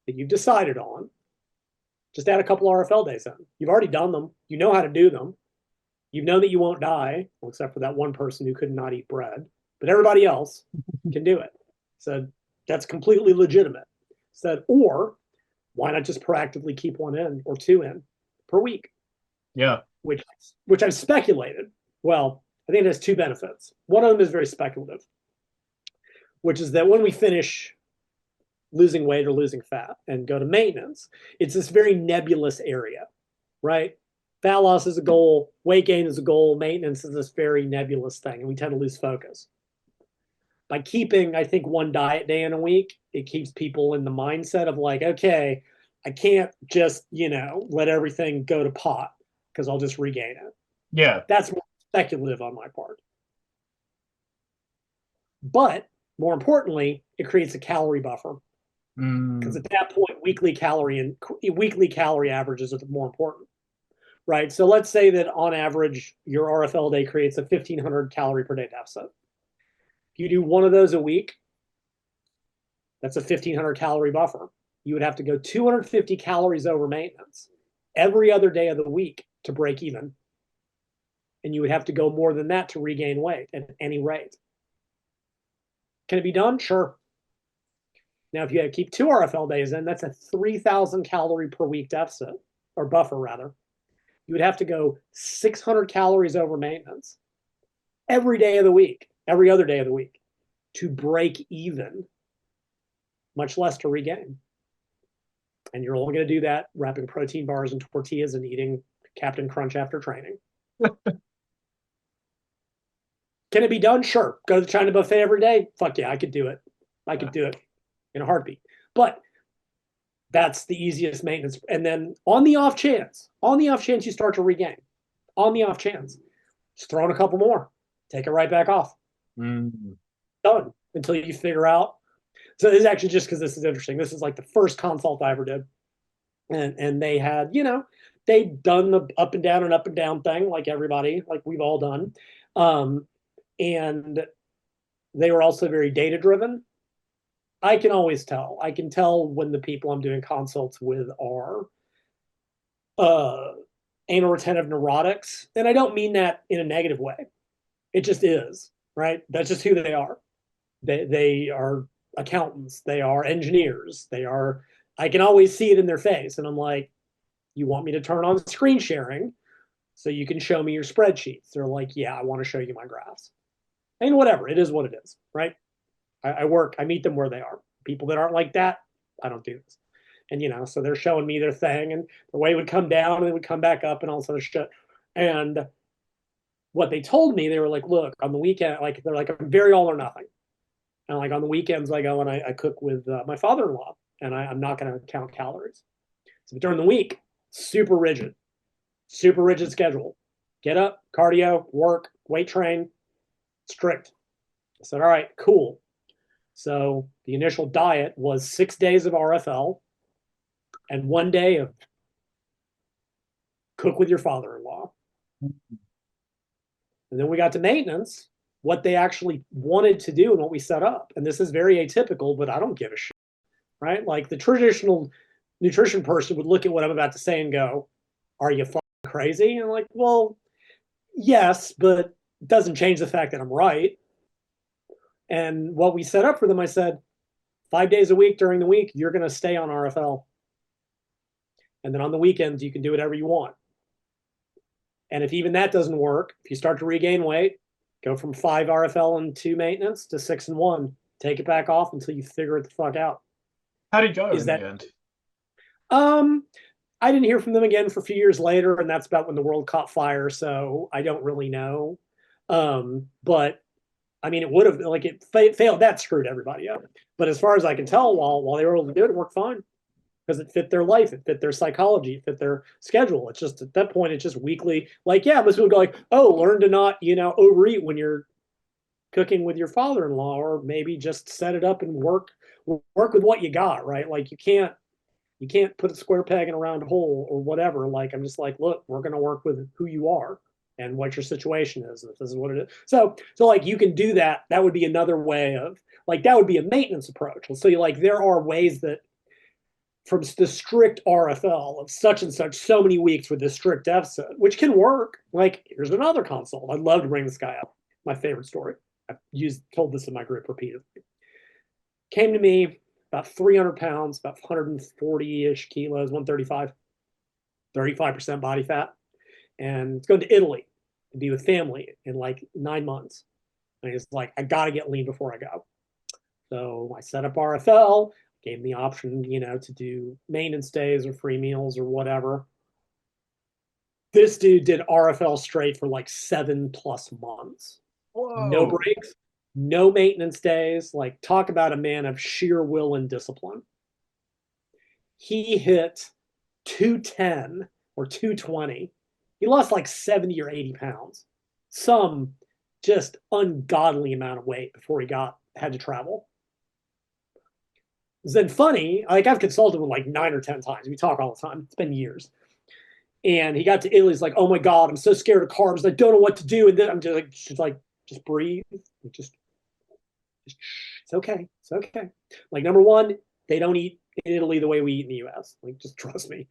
Speaker 1: that you've decided on, just add a couple RFL days in. You've already done them. You know how to do them. You've known that you won't die, well, except for that one person who could not eat bread, but everybody else can do it. So that's completely legitimate. Said, or why not just proactively keep one in or two in per week?
Speaker 2: Yeah.
Speaker 1: Which I've speculated. Well, I think it has two benefits. One of them is very speculative, which is that when we finish losing weight or losing fat and go to maintenance, it's this very nebulous area, right? Fat loss is a goal, weight gain is a goal, maintenance is this very nebulous thing, and we tend to lose focus. By keeping, I think, one diet day in a week, it keeps people in the mindset of like, okay, I can't just, let everything go to pot because I'll just regain it.
Speaker 2: Yeah.
Speaker 1: That's more speculative on my part. But more importantly, it creates a calorie buffer. Because at that point, weekly calorie averages are more important, right? So let's say that on average, your RFL day creates a 1,500 calorie per day deficit. If you do one of those a week, that's a 1,500 calorie buffer. You would have to go 250 calories over maintenance every other day of the week to break even. And you would have to go more than that to regain weight at any rate. Can it be done? Sure. Now, if you keep 2 RFL days in, that's a 3,000 calorie per week deficit, or buffer rather. You would have to go 600 calories over maintenance every day of the week, every other day of the week, to break even, much less to regain. And you're only going to do that wrapping protein bars in tortillas and eating Captain Crunch after training. Can it be done? Sure. Go to the China buffet every day? Fuck yeah, I could do it. I could do it in a heartbeat. But that's the easiest maintenance. And then on the off chance you start to regain, on the off chance, just throw in a couple more, take it right back off. Done until you figure out. So this is actually just because this is interesting. This is like the first consult I ever did. And they had, they'd done the up and down thing like everybody, like we've all done. And they were also very data driven. I can always tell. I can tell when the people I'm doing consults with are anal retentive neurotics. And I don't mean that in a negative way. It just is, right? That's just who they are. They are accountants. They are engineers. I can always see it in their face. And I'm like, you want me to turn on screen sharing so you can show me your spreadsheets? They're like, yeah, I want to show you my graphs. And whatever, it is what it is, right? I meet them where they are. People that aren't like that, I don't do this. And, so they're showing me their thing, and the weight would come down and it would come back up and all this other shit. And what they told me, they were like, look, on the weekend, they're like, I'm very all or nothing. And like on the weekends, I go and I cook with my father-in-law, and I'm not going to count calories. So during the week, super rigid schedule. Get up, cardio, work, weight train, strict. I said, all right, cool. So the initial diet was 6 days of RFL and 1 day of cook with your father-in-law. And then we got to maintenance, what they actually wanted to do and what we set up. And this is very atypical, but I don't give a shit, right? Like the traditional nutrition person would look at what I'm about to say and go, are you fucking crazy? And I'm like, well, yes, but it doesn't change the fact that I'm right. And what we set up for them, I said, 5 days a week during the week, you're going to stay on RFL. And then on the weekends, you can do whatever you want. And if even that doesn't work, if you start to regain weight, go from 5 RFL and 2 maintenance to 6 and 1. Take it back off until you figure it the fuck out.
Speaker 2: How did it go in the end?
Speaker 1: I didn't hear from them again for a few years later, and that's about when the world caught fire, so I don't really know. But I mean, it would have, like, it failed. That screwed everybody up. But as far as I can tell, while they were able to do it, it worked fine because it fit their life, it fit their psychology, it fit their schedule. It's just at that point, it's just weekly. Like, yeah, most people go like, oh, learn to not, overeat when you're cooking with your father-in-law, or maybe just set it up and work with what you got, right? Like, you can't put a square peg in a round hole or whatever. Like, I'm just like, look, we're going to work with who you are and what your situation is. If this is what it is. So like, you can do that. That would be another way of, like, that would be a maintenance approach. So there are ways that from the strict RFL of such and such so many weeks with this strict deficit, which can work. Like, here's another consult. I'd love to bring this guy up. My favorite story. I've told this in my group repeatedly. Came to me, about 300 pounds, about 140-ish kilos, 135, 35% body fat. And it's going to Italy to be with family in like 9 months. And he's like, I got to get lean before I go. So I set up RFL, gave him the option, to do maintenance days or free meals or whatever. This dude did RFL straight for like 7+ months.
Speaker 2: Whoa.
Speaker 1: No breaks, no maintenance days. Like, talk about a man of sheer will and discipline. He hit 210 or 220. He lost like 70 or 80 pounds. Some just ungodly amount of weight before he had to travel. It's then funny, like, I've consulted with like 9 or 10 times. We talk all the time. It's been years. And he got to Italy. He's like, oh my God, I'm so scared of carbs. I don't know what to do. And then I'm just like, she's like, just breathe. Just it's okay. It's okay. Like, number one, they don't eat in Italy the way we eat in the US. Like, just trust me.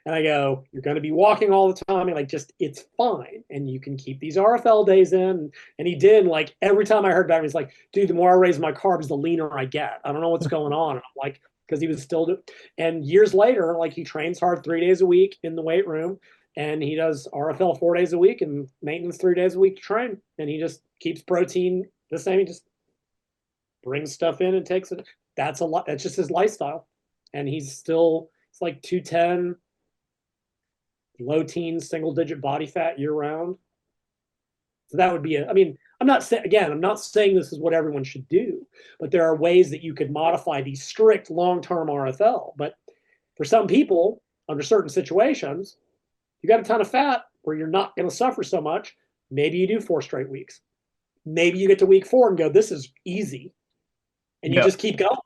Speaker 1: And I go, you're going to be walking all the time. And like, it's fine. And you can keep these RFL days in. And he did. Like, every time I heard back, he's like, dude, the more I raise my carbs, the leaner I get. I don't know what's going on. And I'm like, because he was still doing. And years later, like, he trains hard 3 days a week in the weight room. And he does RFL 4 days a week and maintenance 3 days a week to train. And he just keeps protein the same. He just brings stuff in and takes it. That's a lot. That's just his lifestyle. And he's still, it's like 210, low teens, single digit body fat year round. So that would be I'm not saying this is what everyone should do, but there are ways that you could modify these strict long-term RFL. But for some people, under certain situations, you got a ton of fat where you're not going to suffer so much. Maybe you do 4 straight weeks. Maybe you get to week 4 and go, this is easy. And you just keep going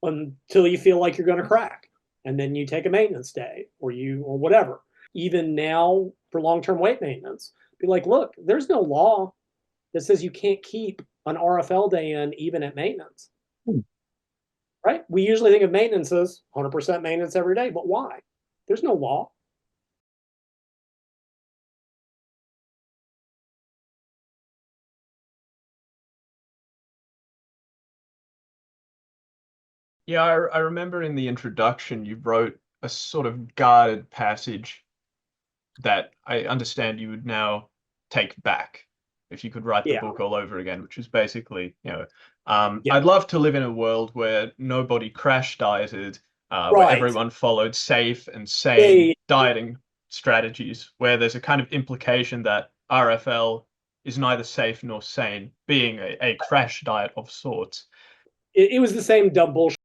Speaker 1: until you feel like you're going to crack. And then you take a maintenance day or whatever. Even now for long-term weight maintenance, be like, look, there's no law that says you can't keep an RFL day in even at maintenance. Right? We usually think of maintenance as 100% maintenance every day, but why? There's no law.
Speaker 2: Yeah, I remember in the introduction you wrote a sort of guarded passage that I understand you would now take back if you could write the book all over again, which is basically, I'd love to live in a world where nobody crash dieted, where everyone followed safe and sane dieting strategies, where there's a kind of implication that RFL is neither safe nor sane, being a crash diet of sorts.
Speaker 1: It was the same dumb bullshit.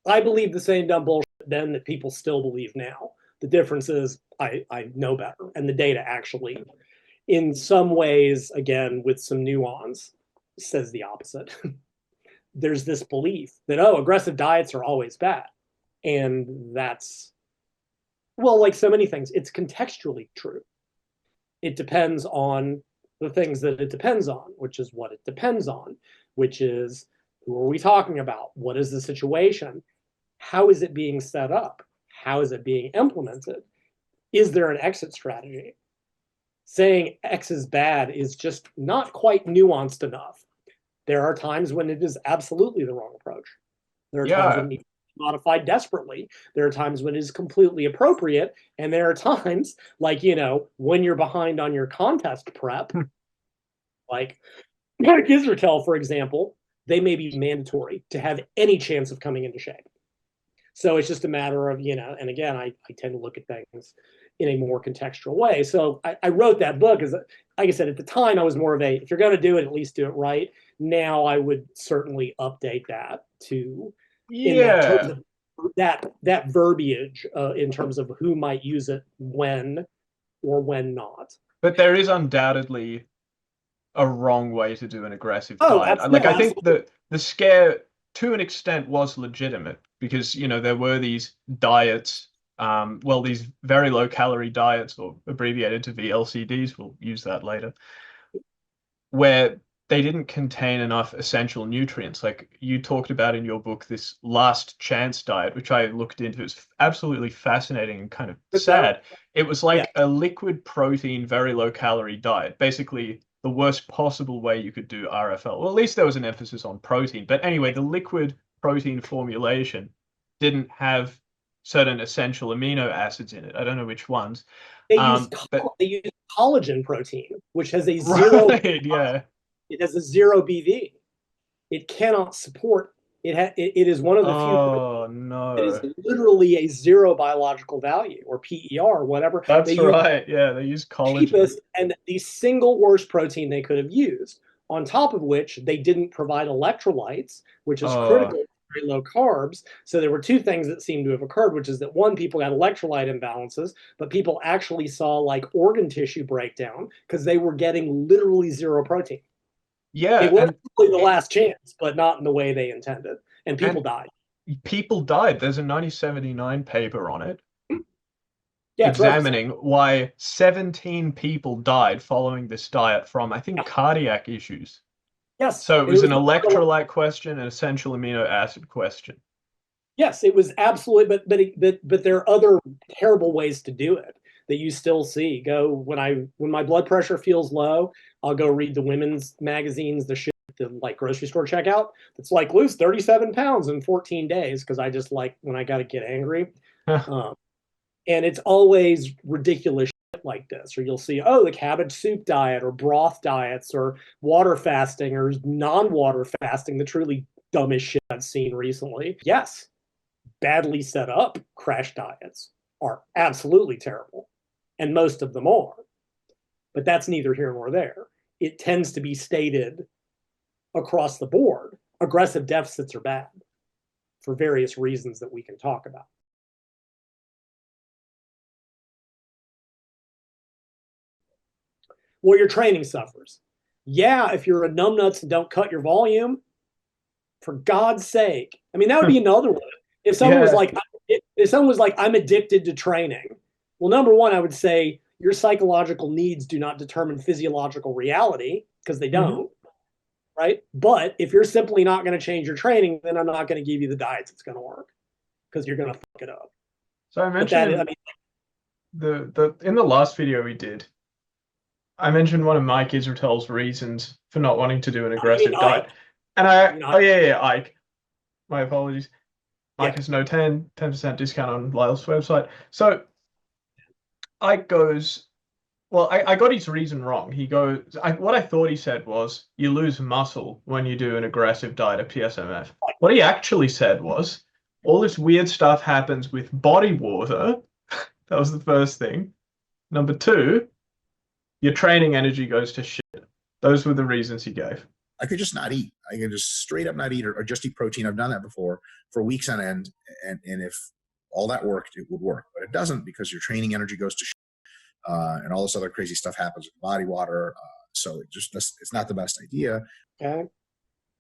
Speaker 1: I believe the same dumb bullshit then that people still believe now. The difference is I know better. And the data actually, in some ways, again, with some nuance, says the opposite. There's this belief that, aggressive diets are always bad. And that's, well, like so many things, it's contextually true. It depends on the things that it depends on, which is what it depends on, which is, who are we talking about? What is the situation? How is it being set up? How is it being implemented? Is there an exit strategy? Saying X is bad is just not quite nuanced enough. There are times when it is absolutely the wrong approach. There are times when it needs to be modified desperately. There are times when it is completely appropriate. And there are times, like, when you're behind on your contest prep, like Mike Israetel, for example, they may be mandatory to have any chance of coming into shape. So it's just a matter of, and again, I tend to look at things in a more contextual way. So I wrote that book because, like I said, at the time I was more of if you're going to do it, at least do it right. Now I would certainly update that to that verbiage in terms of who might use it when or when not.
Speaker 2: But there is undoubtedly a wrong way to do an aggressive diet. I think the scare to an extent was legitimate because, there were these diets, these very low calorie diets, or abbreviated to VLCDs, we'll use that later, where they didn't contain enough essential nutrients. Like you talked about in your book, this last chance diet, which I looked into. It's absolutely fascinating and kind of sad. It was like a liquid protein, very low calorie diet, basically the worst possible way you could do RFL. Well, at least there was an emphasis on protein. But anyway, the liquid protein formulation didn't have certain essential amino acids in it. I don't know which ones.
Speaker 1: They use collagen protein, which has a zero.
Speaker 2: Right, yeah.
Speaker 1: It has a 0 BV. It cannot support. It is one of the few.
Speaker 2: Oh no!
Speaker 1: It is literally a 0 biological value, or PER, whatever.
Speaker 2: That's right. Yeah, they use collagen.
Speaker 1: Cheapest and the single worst protein they could have used. On top of which, they didn't provide electrolytes, which is critical to very low carbs. So there were two things that seemed to have occurred, which is that one, people had electrolyte imbalances, but people actually saw like organ tissue breakdown because they were getting literally 0 protein.
Speaker 2: Yeah,
Speaker 1: it was really the last chance, but not in the way they intended, and people died.
Speaker 2: People died. There's a 1979 paper on it,
Speaker 1: yeah,
Speaker 2: examining why 17 people died following this diet from, I think, cardiac issues.
Speaker 1: Yes.
Speaker 2: So it was an electrolyte question, an essential amino acid question.
Speaker 1: Yes, it was absolutely, but there are other terrible ways to do it that you still see. When my blood pressure feels low, I'll go read the women's magazines, the shit, the like grocery store checkout. It's like lose 37 pounds in 14 days because I just like when I got to get angry. And it's always ridiculous shit like this, or you'll see, the cabbage soup diet or broth diets or water fasting or non-water fasting, the truly dumbest shit I've seen recently. Yes, badly set up crash diets are absolutely terrible, and most of them are. But that's neither here nor there. It tends to be stated across the board, aggressive deficits are bad for various reasons that we can talk about. Well, your training suffers. Yeah, if you're a numbnuts and don't cut your volume, for God's sake. I mean, that would be another one. If someone was like, I'm addicted to training. Well, number one, I would say your psychological needs do not determine physiological reality, because they don't, right? But if you're simply not going to change your training, then I'm not going to give you the diets that's going to work, because you're going to fuck it up.
Speaker 2: So I mentioned in the last video we did, I mentioned one of Mike Israetel's reasons for not wanting to do an aggressive diet. And Ike. My apologies. Mike has no 10% discount on Lyle's website. So Ike goes, well, I got his reason wrong. He goes, what I thought he said was, you lose muscle when you do an aggressive diet of PSMF. What he actually said was, all this weird stuff happens with body water. That was the first thing. Number two, your training energy goes to shit. Those were the reasons he gave.
Speaker 8: I could just not eat. I can just straight up not eat or just eat protein. I've done that before for weeks on end. And if all that worked, it would work. But it doesn't, because your training energy goes to shit. And all this other crazy stuff happens with body water. So it's not the best idea.
Speaker 1: Okay.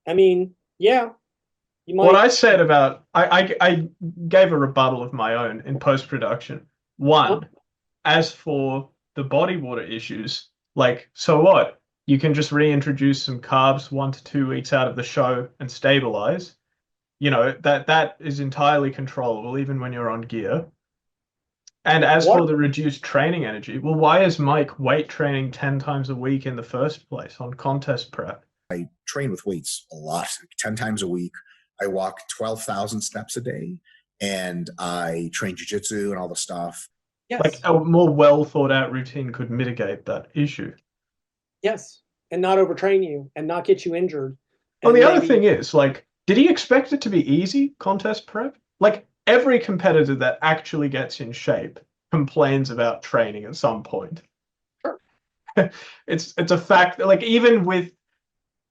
Speaker 1: I mean, yeah.
Speaker 2: What I said about, I gave a rebuttal of my own in post-production. One, as for the body water issues, like, so what? You can just reintroduce some carbs 1 to 2 weeks out of the show and stabilize. That is entirely controllable, even when you're on gear. And as for the reduced training energy, well, why is Mike weight training 10 times a week in the first place on contest prep?
Speaker 8: I train with weights a lot, 10 times a week. I walk 12,000 steps a day, and I train jiu-jitsu and all the stuff.
Speaker 1: Yes.
Speaker 2: Like a more well thought out routine could mitigate that issue.
Speaker 1: Yes, and not overtrain you and not get you injured.
Speaker 2: Well, the other thing is, like, did he expect it to be easy, contest prep? Like, every competitor that actually gets in shape complains about training at some point.
Speaker 1: Sure.
Speaker 2: It's a fact that, like, even with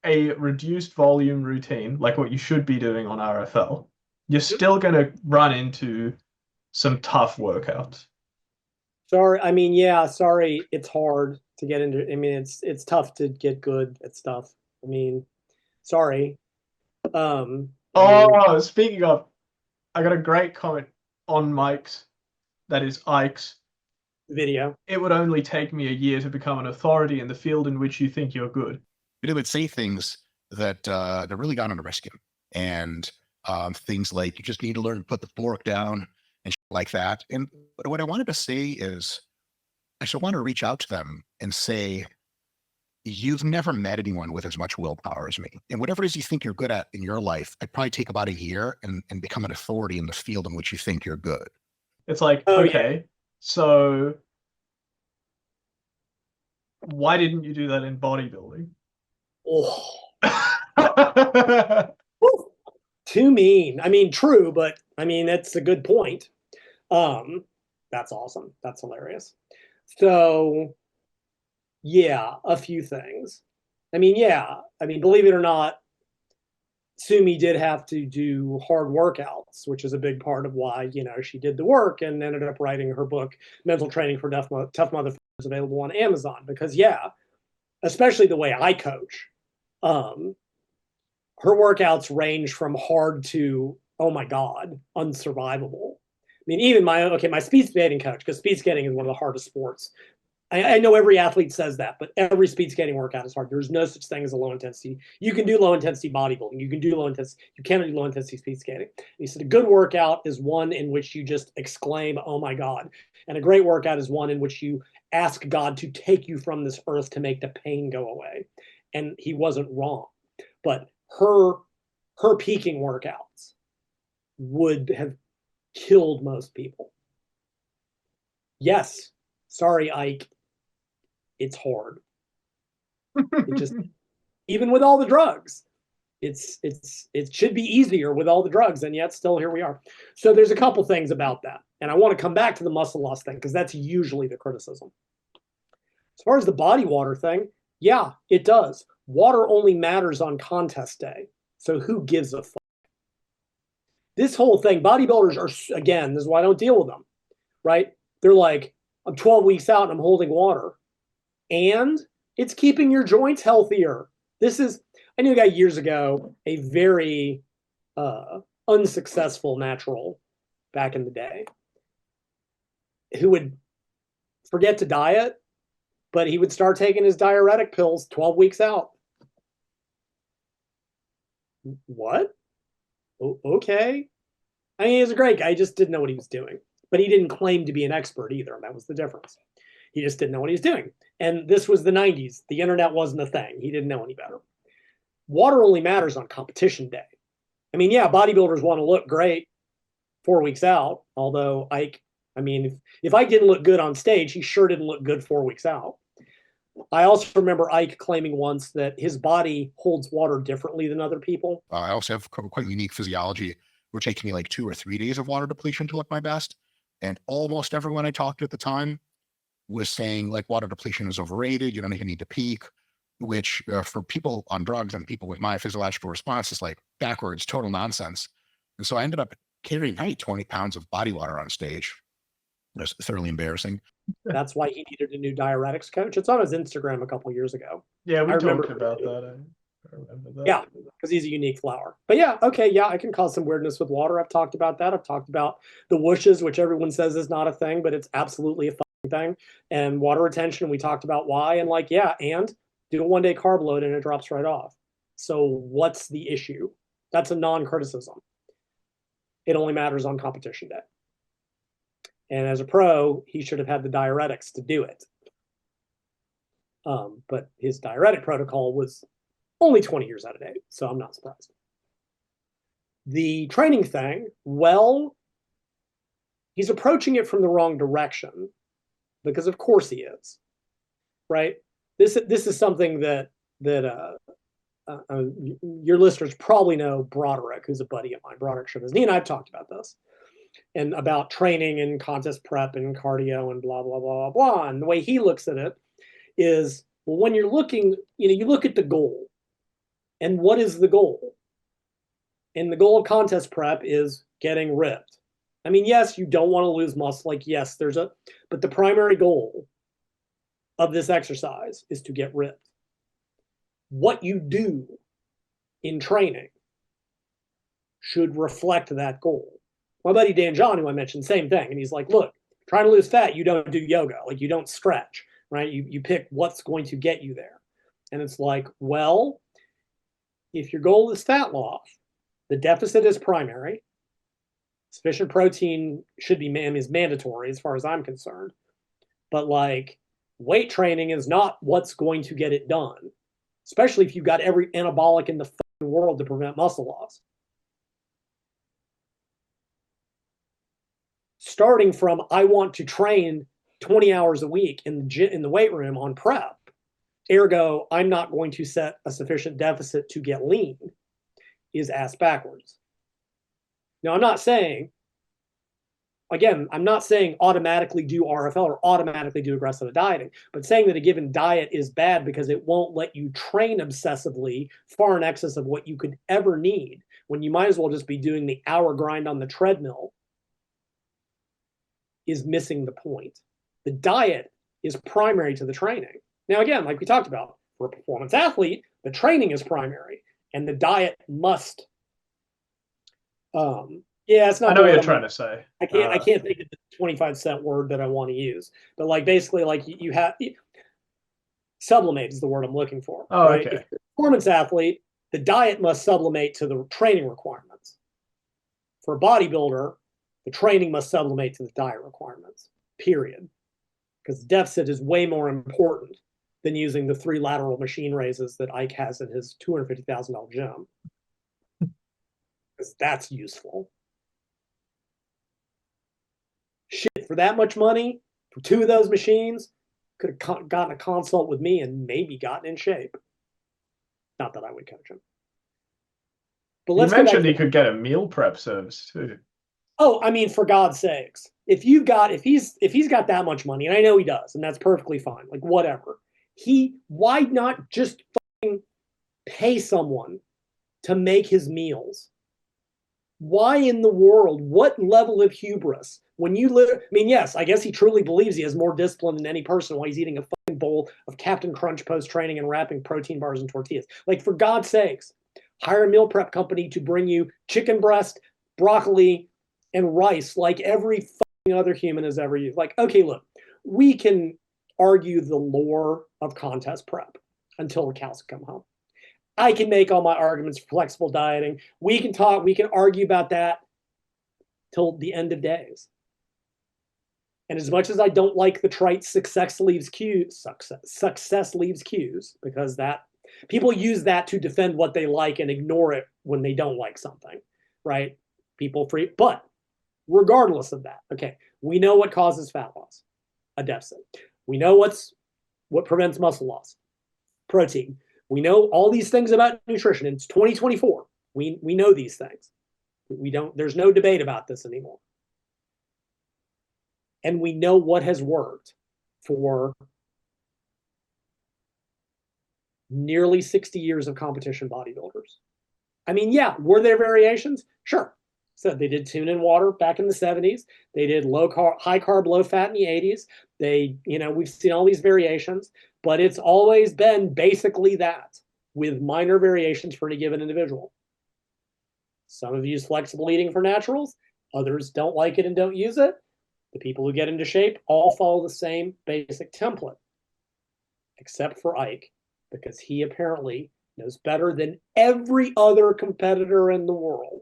Speaker 2: a reduced volume routine, like what you should be doing on RFL, you're still going to run into some tough workouts.
Speaker 1: Sorry, it's hard to get into. I mean, it's tough to get good at stuff. I mean, sorry.
Speaker 2: Speaking of, I got a great comment on Mike's, that is Ike's
Speaker 1: video.
Speaker 2: It would only take me a year to become an authority in the field in which you think you're good.
Speaker 6: But it would say things that that really got under my skin, and things like you just need to learn to put the fork down and like that. And what I wanted to say is, I should want to reach out to them and say, you've never met anyone with as much willpower as me. And whatever it is you think you're good at in your life, I'd probably take about a year and become an authority in the field in which you think you're good.
Speaker 2: It's like, okay, so why didn't you do that in bodybuilding?
Speaker 1: Oh. Too mean. I mean, true, but I mean, that's a good point. That's awesome. That's hilarious. So, yeah, a few things. I mean, believe it or not, Sumi did have to do hard workouts, which is a big part of why, she did the work and ended up writing her book, Mental Training for Tough Motherfuckers, available on Amazon. Because, especially the way I coach, her workouts range from hard to, oh my God, unsurvivable. I mean, even my speed skating coach, because speed skating is one of the hardest sports. I know every athlete says that, but every speed skating workout is hard. There's no such thing as a low intensity. You can do low intensity bodybuilding. You cannot do low intensity speed skating. He said a good workout is one in which you just exclaim, oh my God. And a great workout is one in which you ask God to take you from this earth to make the pain go away. And he wasn't wrong. But her peaking workouts would have killed most people. Yes. Sorry, Ike. It's hard. It just, even with all the drugs, it should be easier with all the drugs, and yet still here we are. So there's a couple things about that. And I want to come back to the muscle loss thing, because that's usually the criticism. As far as the body water thing, yeah, it does. Water only matters on contest day. So who gives a fuck? This whole thing, bodybuilders are, again, this is why I don't deal with them, right? They're like, I'm 12 weeks out and I'm holding water. And it's keeping your joints healthier. I knew a guy years ago, a very unsuccessful natural back in the day, who would forget to diet, but he would start taking his diuretic pills 12 weeks out. What? Okay. I mean, he was a great guy. He just didn't know what he was doing. But he didn't claim to be an expert either. That was the difference. He just didn't know what he was doing. And this was the 90s. The internet wasn't a thing. He didn't know any better. Water only matters on competition day. I mean, bodybuilders want to look great 4 weeks out. Although if Ike didn't look good on stage, he sure didn't look good 4 weeks out. I also remember Ike claiming once that his body holds water differently than other people.
Speaker 6: I also have quite unique physiology. It would take me like 2 or 3 days of water depletion to look my best. And almost everyone I talked to at the time was saying like water depletion is overrated. You don't even need to peak, which for people on drugs and people with my physiological response is like backwards, total nonsense. And so I ended up carrying 20 pounds of body water on stage. It was thoroughly embarrassing.
Speaker 1: That's why he needed a new diuretics coach. It's on his Instagram a couple years ago.
Speaker 2: Yeah, we talked about that. I remember that.
Speaker 1: Yeah, because he's a unique flower. But I can cause some weirdness with water. I've talked about that. I've talked about the whooshes, which everyone says is not a thing, but it's absolutely a fucking thing. And water retention, we talked about why. And and do a 1 day carb load and it drops right off. So what's the issue? That's a non-criticism. It only matters on competition day. And as a pro, he should have had the diuretics to do it. But his diuretic protocol was only 20 years out of date, so I'm not surprised. The training thing, he's approaching it from the wrong direction, because of course he is, right? This is something that your listeners probably know. Broderick, who's a buddy of mine, Broderick Shabazz, and I've talked about this, and about training and contest prep and cardio and blah, blah, blah, blah, blah. And the way he looks at it is, well, when you're looking, you look at the goal. And what is the goal? And the goal of contest prep is getting ripped. I mean, yes, you don't want to lose muscle. But the primary goal of this exercise is to get ripped. What you do in training should reflect that goal. My buddy Dan John, who I mentioned, same thing. And he's like, look, trying to lose fat, you don't do yoga. Like, you don't stretch, right? You pick what's going to get you there. And it's like, well, if your goal is fat loss, the deficit is primary. Sufficient protein should be is mandatory as far as I'm concerned. But like weight training is not what's going to get it done, especially if you've got every anabolic in the world to prevent muscle loss. Starting from, I want to train 20 hours a week in the weight room on prep, ergo, I'm not going to set a sufficient deficit to get lean, is ass backwards. Now, I'm not saying automatically do RFL or automatically do aggressive dieting, but saying that a given diet is bad because it won't let you train obsessively far in excess of what you could ever need, when you might as well just be doing the hour grind on the treadmill, is missing the point. The diet is primary to the training. Now, again, like we talked about, for a performance athlete, the training is primary and the diet must. It's not.
Speaker 2: I know what you're trying to say.
Speaker 1: I can't think of the 25-cent word that I want to use, but like basically, like you have sublimate is the word I'm looking for.
Speaker 2: Oh,
Speaker 1: right?
Speaker 2: okay.
Speaker 1: If you're a performance athlete, the diet must sublimate to the training requirements. For a bodybuilder, the training must sublimate to the diet requirements. Period. Because deficit is way more important than using the 3 lateral machine raises that Ike has in his $250,000 gym. Because that's useful. Shit, for that much money, for 2 of those machines, could have gotten a consult with me and maybe gotten in shape. Not that I would coach him. But
Speaker 2: you mentioned he could get a meal prep service too.
Speaker 1: Oh, I mean, for God's sakes, if he's got that much money, and I know he does, and that's perfectly fine, like whatever. Why not just fucking pay someone to make his meals? Why in the world? What level of hubris? When you live, I mean, yes, I guess he truly believes he has more discipline than any person while he's eating a fucking bowl of Captain Crunch post-training and wrapping protein bars in tortillas. Like, for God's sakes, hire a meal prep company to bring you chicken breast, broccoli, and rice like every fucking other human has ever used. Like, okay, look, we can argue the lore of contest prep until the cows come home. I can make all my arguments for flexible dieting. We can argue about that till the end of days. And as much as I don't like the trite success leaves cues, because that people use that to defend what they like and ignore it when they don't like something, right? But regardless of that, okay, we know what causes fat loss, a deficit. We know what prevents muscle loss, protein. We know all these things about nutrition. It's 2024. We know these things. There's no debate about this anymore. And we know what has worked for nearly 60 years of competition bodybuilders. I mean, yeah, were there variations? Sure. So they did tune in water back in the 70s. They did high carb, low fat in the 80s. We've seen all these variations, but it's always been basically that, with minor variations for any given individual. Some have used flexible eating for naturals. Others don't like it and don't use it. The people who get into shape all follow the same basic template, except for Ike, because he apparently knows better than every other competitor in the world,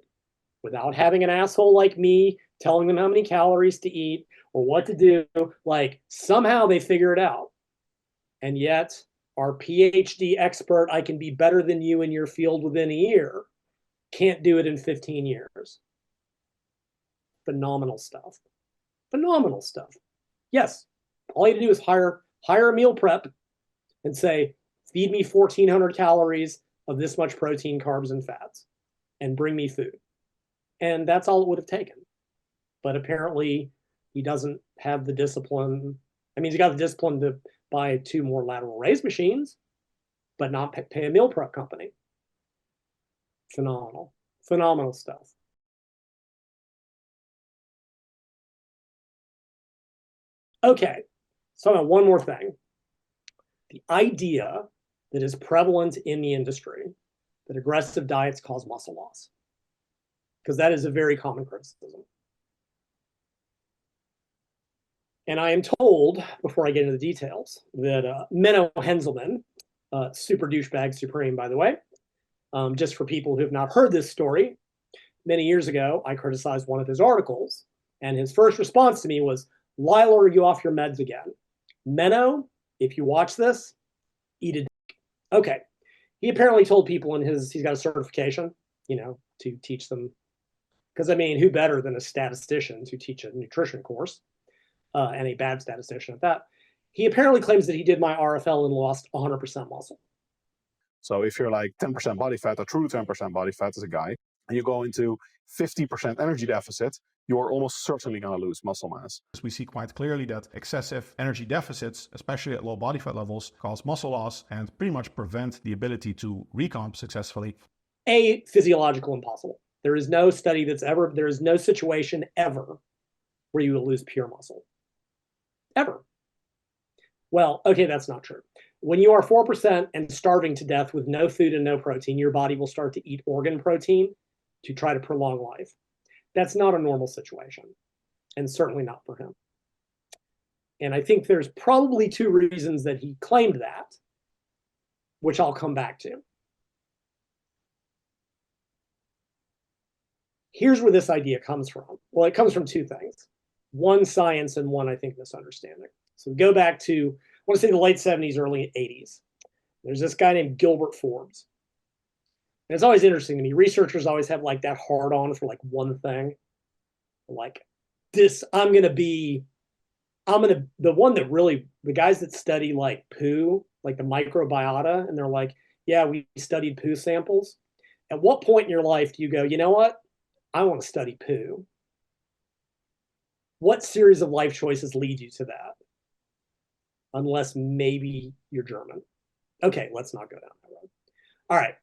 Speaker 1: without having an asshole like me telling them how many calories to eat or what to do. Like, somehow they figure it out. And yet, our PhD expert, I can be better than you in your field within a year, can't do it in 15 years. Phenomenal stuff. Phenomenal stuff. Yes, all you have to do is hire a meal prep and say, feed me 1,400 calories of this much protein, carbs, and fats, and bring me food. And that's all it would have taken. But apparently, he doesn't have the discipline. I mean, he's got the discipline to buy 2 more lateral raise machines, but not pay a meal prep company. Phenomenal. Phenomenal stuff. Okay, so one more thing. The idea that is prevalent in the industry that aggressive diets cause muscle loss, because that is a very common criticism. And I am told, before I get into the details, that Menno Henselman Super douchebag supreme, by the way. Just for people who have not heard this story, many years ago, I criticized one of his articles, and his first response to me was, Lyle, are you off your meds again? Menno, if you watch this, eat a dick. Okay. He apparently told people he's got a certification, to teach them. Because, I mean, who better than a statistician to teach a nutrition course, and a bad statistician at that? He apparently claims that he did my RFL and lost 100% muscle.
Speaker 9: So if you're like 10% body fat, or true 10% body fat as a guy, and you go into 50% energy deficit, you're almost certainly going to lose muscle mass.
Speaker 10: We see quite clearly that excessive energy deficits, especially at low body fat levels, cause muscle loss and pretty much prevent the ability to recomp successfully.
Speaker 1: Physiological impossible. There is no study there is no situation ever where you will lose pure muscle. Ever. Well, okay, that's not true. When you are 4% and starving to death with no food and no protein, your body will start to eat organ protein to try to prolong life. That's not a normal situation, and certainly not for him. And I think there's probably two reasons that he claimed that, which I'll come back to. Here's where this idea comes from. Well, it comes from two things. One, science, and one, I think, misunderstanding. So we go back to, I want to say the late 70s, early 80s. There's this guy named Gilbert Forbes. And it's always interesting to me. Researchers always have like that hard on for like one thing. Like this, the guys that study like poo, like the microbiota, and they're like, yeah, we studied poo samples. At what point in your life do you go, you know what? I want to study poo. What series of life choices lead you to that? Unless maybe you're German. Okay, let's not go down that road. All right.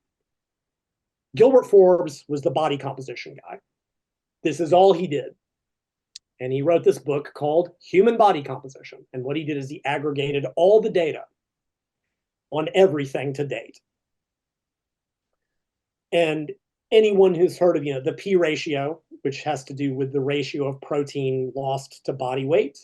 Speaker 1: Gilbert Forbes was the body composition guy. This is all he did. And he wrote this book called Human Body Composition. And what he did is he aggregated all the data on everything to date. And anyone who's heard of, the P ratio, which has to do with the ratio of protein lost to body weight,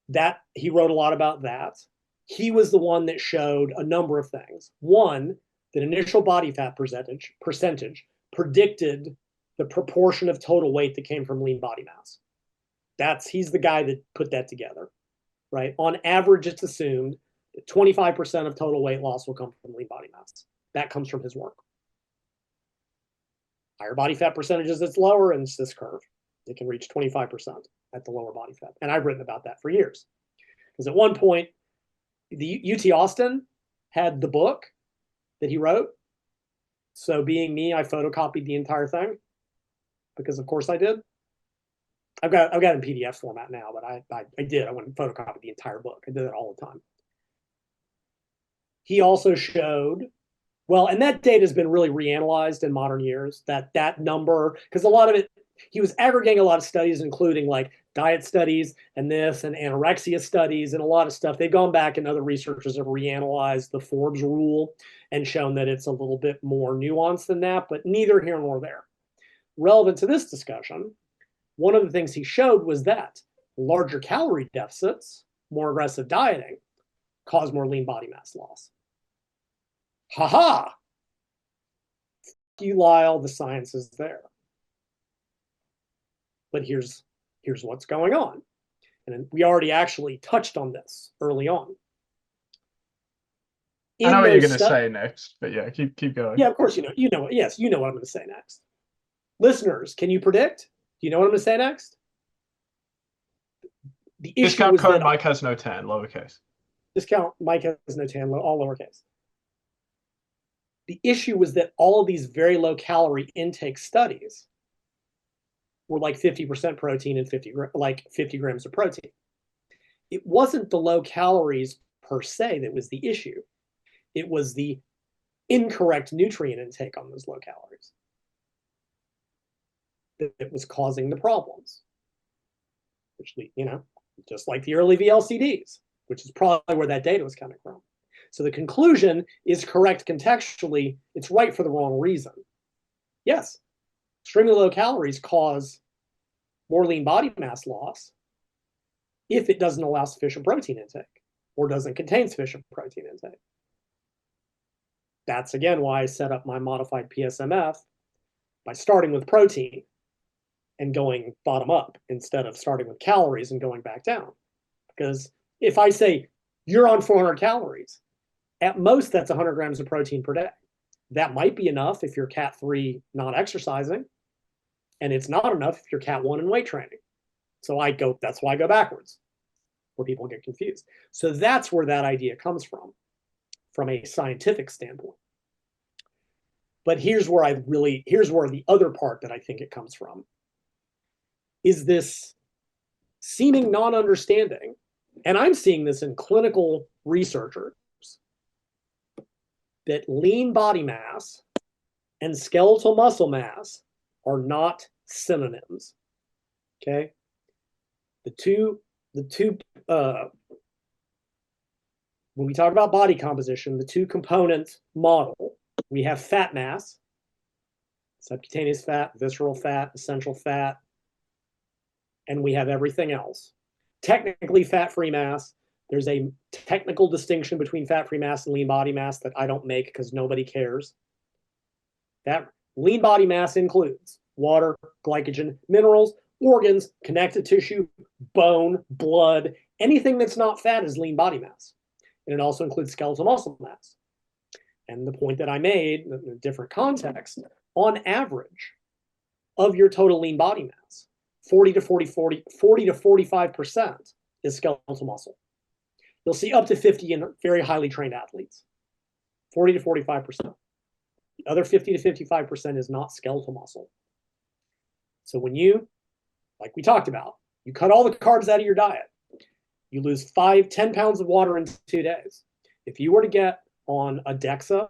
Speaker 1: that he wrote a lot about that. He was the one that showed a number of things. One, that initial body fat percentage predicted the proportion of total weight that came from lean body mass. He's the guy that put that together, right? On average, it's assumed that 25% of total weight loss will come from lean body mass. That comes from his work. Higher body fat percentages, it's lower, and it's this curve. It can reach 25% at the lower body fat. And I've written about that for years. Because at one point, the UT Austin had the book that he wrote. So being me, I photocopied the entire thing. Because of course I did. I've got it in PDF format now, but I did. I went and photocopied the entire book. I did it all the time. He also showed, and that data has been really reanalyzed in modern years, that number, because a lot of it, he was aggregating a lot of studies, including like diet studies and this and anorexia studies and a lot of stuff. They've gone back and other researchers have reanalyzed the Forbes rule and shown that it's a little bit more nuanced than that, but neither here nor there. Relevant to this discussion, one of the things he showed was that larger calorie deficits, more aggressive dieting, cause more lean body mass loss. Ha-ha! You, Lyle, the science is there. But here's what's going on. And we already actually touched on this early on.
Speaker 2: I know what you're going to say next, but yeah, keep going.
Speaker 1: Yeah, of course you know what I'm going to say next. Listeners, can you predict? Do you know what I'm going to say next? The issue
Speaker 2: Discount code Mike has no tan, lowercase.
Speaker 1: Discount Mike has no tan, all lowercase. The issue was that all of these very low calorie intake studies were like 50% protein and 50 grams of protein. It wasn't the low calories per se that was the issue. It was the incorrect nutrient intake on those low calories that was causing the problems. Which, just like the early VLCDs, which is probably where that data was coming from. So the conclusion is correct contextually. It's right for the wrong reason. Yes, extremely low calories cause more lean body mass loss if it doesn't allow sufficient protein intake. or doesn't contain sufficient protein intake. That's again why I set up my modified PSMF by starting with protein and going bottom up instead of starting with calories and going back down. Because if I say you're on 400 calories, at most that's 100 grams of protein per day. That might be enough if you're Cat 3 not exercising, and it's not enough if you're Cat 1 in weight training. So that's why I go backwards, where people get confused. So that's where that idea comes from a scientific standpoint. But here's where the other part that I think it comes from is this seeming non-understanding, and I'm seeing this in clinical researchers, that lean body mass and skeletal muscle mass are not synonyms. Okay? The two when we talk about body composition, the two component model, we have fat mass, subcutaneous fat, visceral fat, essential fat, and we have everything else. Technically fat-free mass, there's a technical distinction between fat-free mass and lean body mass that I don't make because nobody cares. That lean body mass includes water, glycogen, minerals, organs, connective tissue, bone, blood. Anything that's not fat is lean body mass. And it also includes skeletal muscle mass. And the point that I made in a different context, on average of your total lean body mass, 40 to 45% is skeletal muscle. You'll see up to 50 in very highly trained athletes, 40 to 45%. The other 50 to 55% is not skeletal muscle. So when you, like we talked about, you cut all the carbs out of your diet, you lose 10 pounds of water in 2 days. If you were to get on a DEXA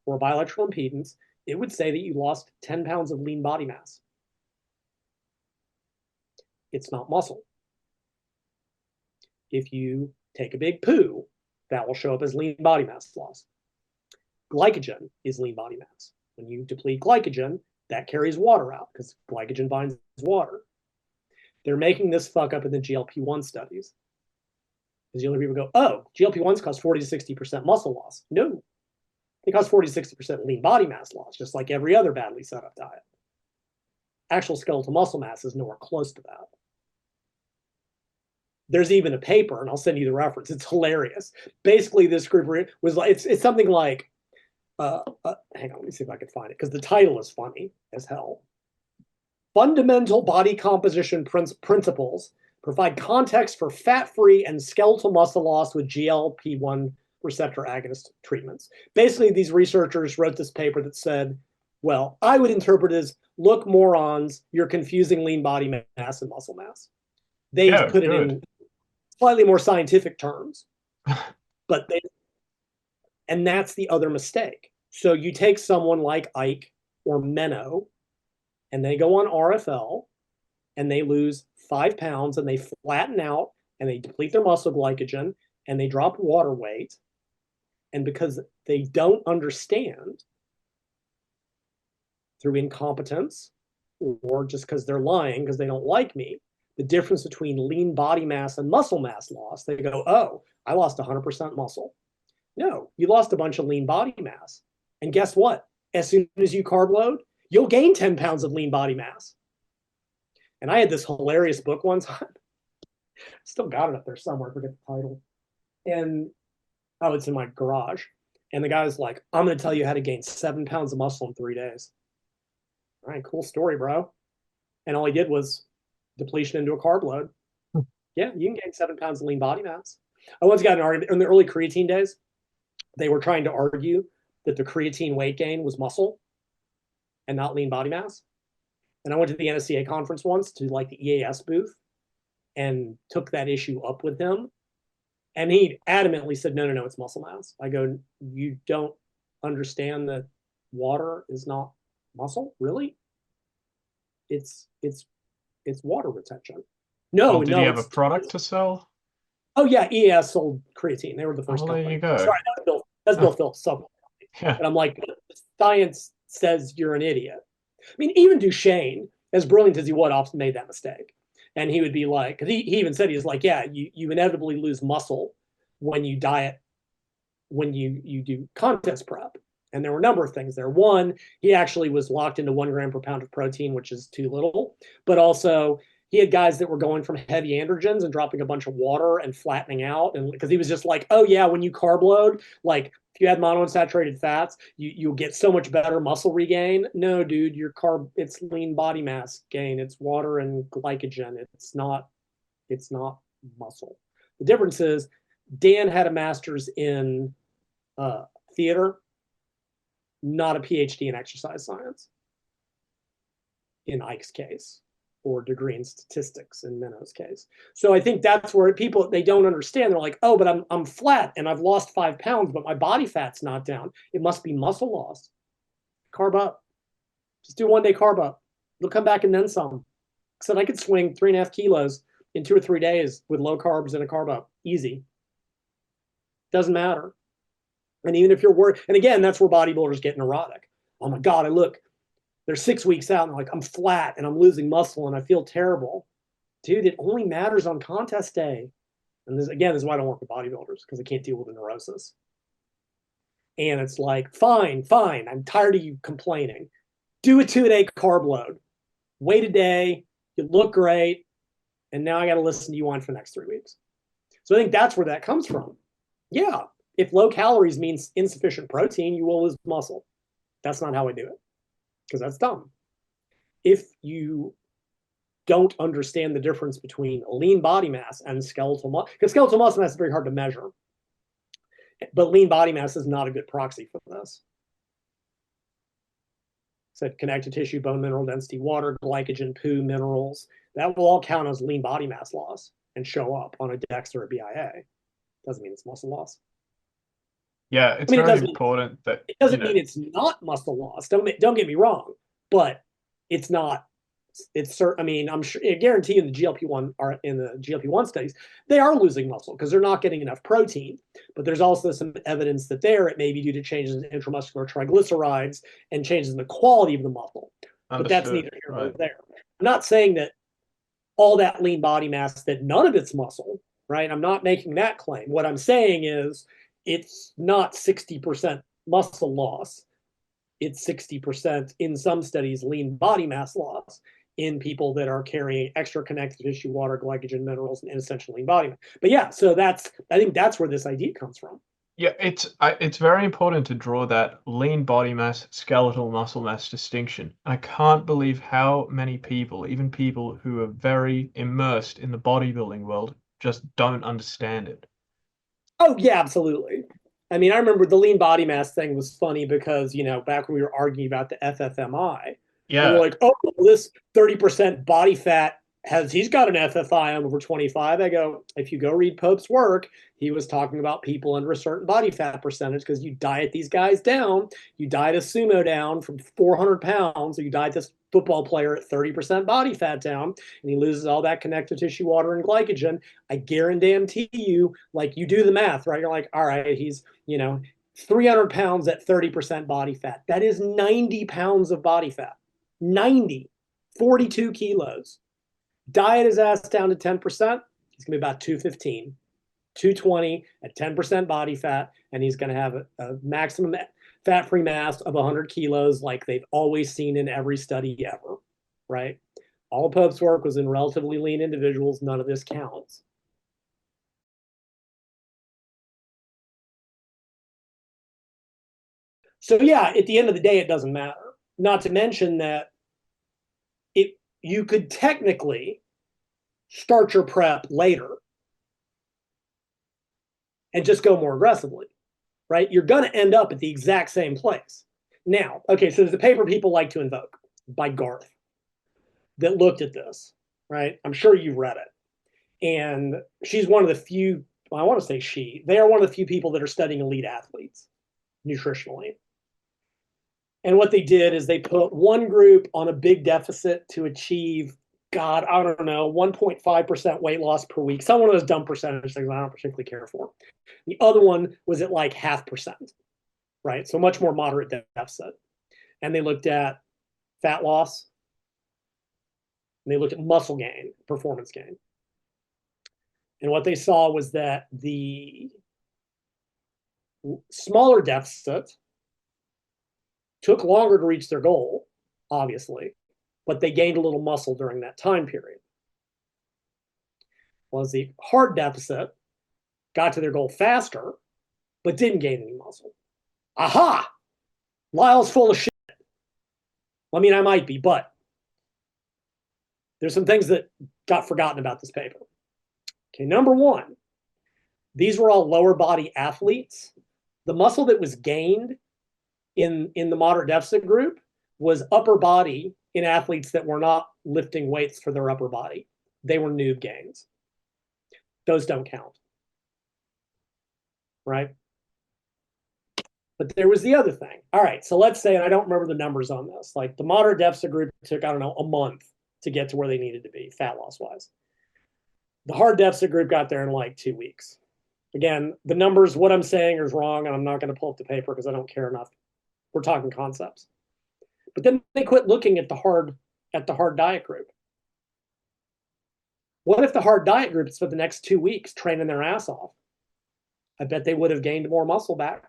Speaker 1: or a bioelectrical impedance, it would say that you lost 10 pounds of lean body mass. It's not muscle. If you take a big poo, that will show up as lean body mass loss. Glycogen is lean body mass. When you deplete glycogen, that carries water out because glycogen binds water. They're making this fuck up in the GLP-1 studies. Because the other people go, oh, GLP-1s cause 40 to 60% muscle loss. No, they cause 40 to 60% lean body mass loss, just like every other badly set up diet. Actual skeletal muscle mass is nowhere close to that. There's even a paper, and I'll send you the reference. It's hilarious. Basically, this group was like, it's something like, hang on, let me see if I can find it, because the title is funny as hell. Fundamental body composition principles provide context for fat-free and skeletal muscle loss with GLP-1 receptor agonist treatments. Basically, these researchers wrote this paper that said, well, I would interpret it as, look, morons, you're confusing lean body mass and muscle mass. They put it in slightly more scientific terms, and that's the other mistake. So you take someone like Ike or Menno, and they go on RFL, and they lose 5 pounds, and they flatten out, and they deplete their muscle glycogen, and they drop water weight. And because they don't understand through incompetence, or just because they're lying because they don't like me, the difference between lean body mass and muscle mass loss, they go, oh, I lost 100% muscle. No, you lost a bunch of lean body mass. And guess what? As soon as you carb load, you'll gain 10 pounds of lean body mass. And I had this hilarious book one time. Still got it up there somewhere, I forget the title. And it's in my garage. And the guy was like, I'm going to tell you how to gain 7 pounds of muscle in 3 days. All right, cool story, bro. And all he did was depletion into a carb load. Yeah, you can gain 7 pounds of lean body mass. I once got an argument in the early creatine days. They were trying to argue that the creatine weight gain was muscle and not lean body mass. And I went to the NSCA conference once to like the EAS booth and took that issue up with him. And he adamantly said, no, it's muscle mass. I go, you don't understand that water is not muscle? Really? It's water retention. No,
Speaker 2: did he have a product to sell?
Speaker 1: Oh yeah, EAS sold creatine. They were the first company.
Speaker 2: There you go.
Speaker 1: Sorry, that's Bill Phillips.
Speaker 2: Yeah.
Speaker 1: And I'm like, science says you're an idiot. I mean, even Duchesne, as brilliant as he was, often made that mistake. And he would be like, because he even said, he was like, yeah, you inevitably lose muscle when you diet, when you do contest prep. And there were a number of things there. One, he actually was locked into 1 gram per pound of protein, which is too little. But also, he had guys that were going from heavy androgens and dropping a bunch of water and flattening out. And because he was just like, oh yeah, when you carb load, like if you had monounsaturated fats, you'll get so much better muscle regain. No, dude, your it's lean body mass gain. It's water and glycogen. It's not muscle. The difference is Dan had a master's in theater, not a PhD in exercise science in Ike's case, or degree in statistics in Menno's case. So I think that's where people, they don't understand. They're like, oh, but I'm flat and I've lost 5 pounds, but my body fat's not down. It must be muscle loss. Carb up. Just do 1 day carb up. They'll come back and then some. So I could swing 3.5 kilos in 2 or 3 days with low carbs and a carb up. Easy. Doesn't matter. And even if you're worried, and again, that's where bodybuilders get neurotic. Oh my God, they're 6 weeks out and like, I'm flat and I'm losing muscle and I feel terrible. Dude, it only matters on contest day. And this is why I don't work with bodybuilders, because I can't deal with the neurosis. And it's like, fine. I'm tired of you complaining. Do a 2-day carb load. Wait a day. You look great. And now I got to listen to you on for the next 3 weeks. So I think that's where that comes from. Yeah. If low calories means insufficient protein, you will lose muscle. That's not how I do it, because that's dumb. If you don't understand the difference between lean body mass and skeletal muscle, because skeletal muscle mass is very hard to measure, but lean body mass is not a good proxy for this. Said connective tissue, bone mineral density, water, glycogen, poo, minerals, that will all count as lean body mass loss and show up on a DEX or a BIA. Doesn't mean it's muscle loss.
Speaker 2: Yeah, it's very important that
Speaker 1: it doesn't mean it's not muscle loss. Don't get me wrong, but it's not. It's certain. I mean, I'm sure. I guarantee in the GLP-1 studies, they are losing muscle because they're not getting enough protein. But there's also some evidence that it may be due to changes in intramuscular triglycerides and changes in the quality of the muscle. But that's neither here nor there. I'm not saying that all that lean body mass, that none of it's muscle, right? I'm not making that claim. What I'm saying is, it's not 60% muscle loss. It's 60% in some studies lean body mass loss in people that are carrying extra connective tissue, water, glycogen, minerals, and essential lean body mass. But yeah, so I think that's where this idea comes from.
Speaker 2: Yeah, it's very important to draw that lean body mass, skeletal muscle mass distinction. I can't believe how many people, even people who are very immersed in the bodybuilding world, just don't understand it.
Speaker 1: Oh, yeah, absolutely. I mean, I remember the lean body mass thing was funny because, back when we were arguing about the FFMI, we're like, oh, this 30% body fat he's got an FFI over 25. I go, if you go read Pope's work, he was talking about people under a certain body fat percentage, because you diet these guys down. You diet a sumo down from 400 pounds, or you diet this football player at 30% body fat down, and he loses all that connective tissue, water, and glycogen. I guarantee you, like, you do the math, right? You're like, all right, he's, 300 pounds at 30% body fat. That is 90 pounds of body fat. 90, 42 kilos. Diet his ass down to 10%, he's going to be about 215, 220 at 10% body fat, and he's going to have a maximum fat-free mass of 100 kilos like they've always seen in every study ever, right? All of Pope's work was in relatively lean individuals. None of this counts. So yeah, at the end of the day, it doesn't matter. Not to mention that you could technically start your prep later and just go more aggressively, right? You're going to end up at the exact same place. Now, okay, so there's a paper people like to invoke by Garthe that looked at this, right? I'm sure you've read it. And she's one of the few, I want to say they are one of the few people that are studying elite athletes nutritionally. And what they did is they put one group on a big deficit to achieve, I don't know, 1.5% weight loss per week. Some of those dumb percentage things I don't particularly care for. The other one was at like 0.5%, right? So much more moderate deficit. And they looked at fat loss. And they looked at muscle gain, performance gain. And what they saw was that the smaller deficit, took longer to reach their goal, obviously, but they gained a little muscle during that time period. Was the hard deficit got to their goal faster, but didn't gain any muscle. Aha! Lyle's full of shit. I mean, I might be, but there's some things that got forgotten about this paper. Okay, number one, these were all lower body athletes. The muscle that was gained in the moderate deficit group was upper body in athletes that were not lifting weights for their upper body. They were noob gains. Those don't count. Right? But there was the other thing. All right, so let's say, and I don't remember the numbers on this, like the moderate deficit group took, I don't know, a month to get to where they needed to be, fat loss wise. The hard deficit group got there in like 2 weeks. Again, the numbers, what I'm saying is wrong, and I'm not going to pull up the paper because I don't care enough. We're talking concepts. But then they quit looking at the hard diet group. What if the hard diet group spent the next 2 weeks training their ass off? I bet they would have gained more muscle back.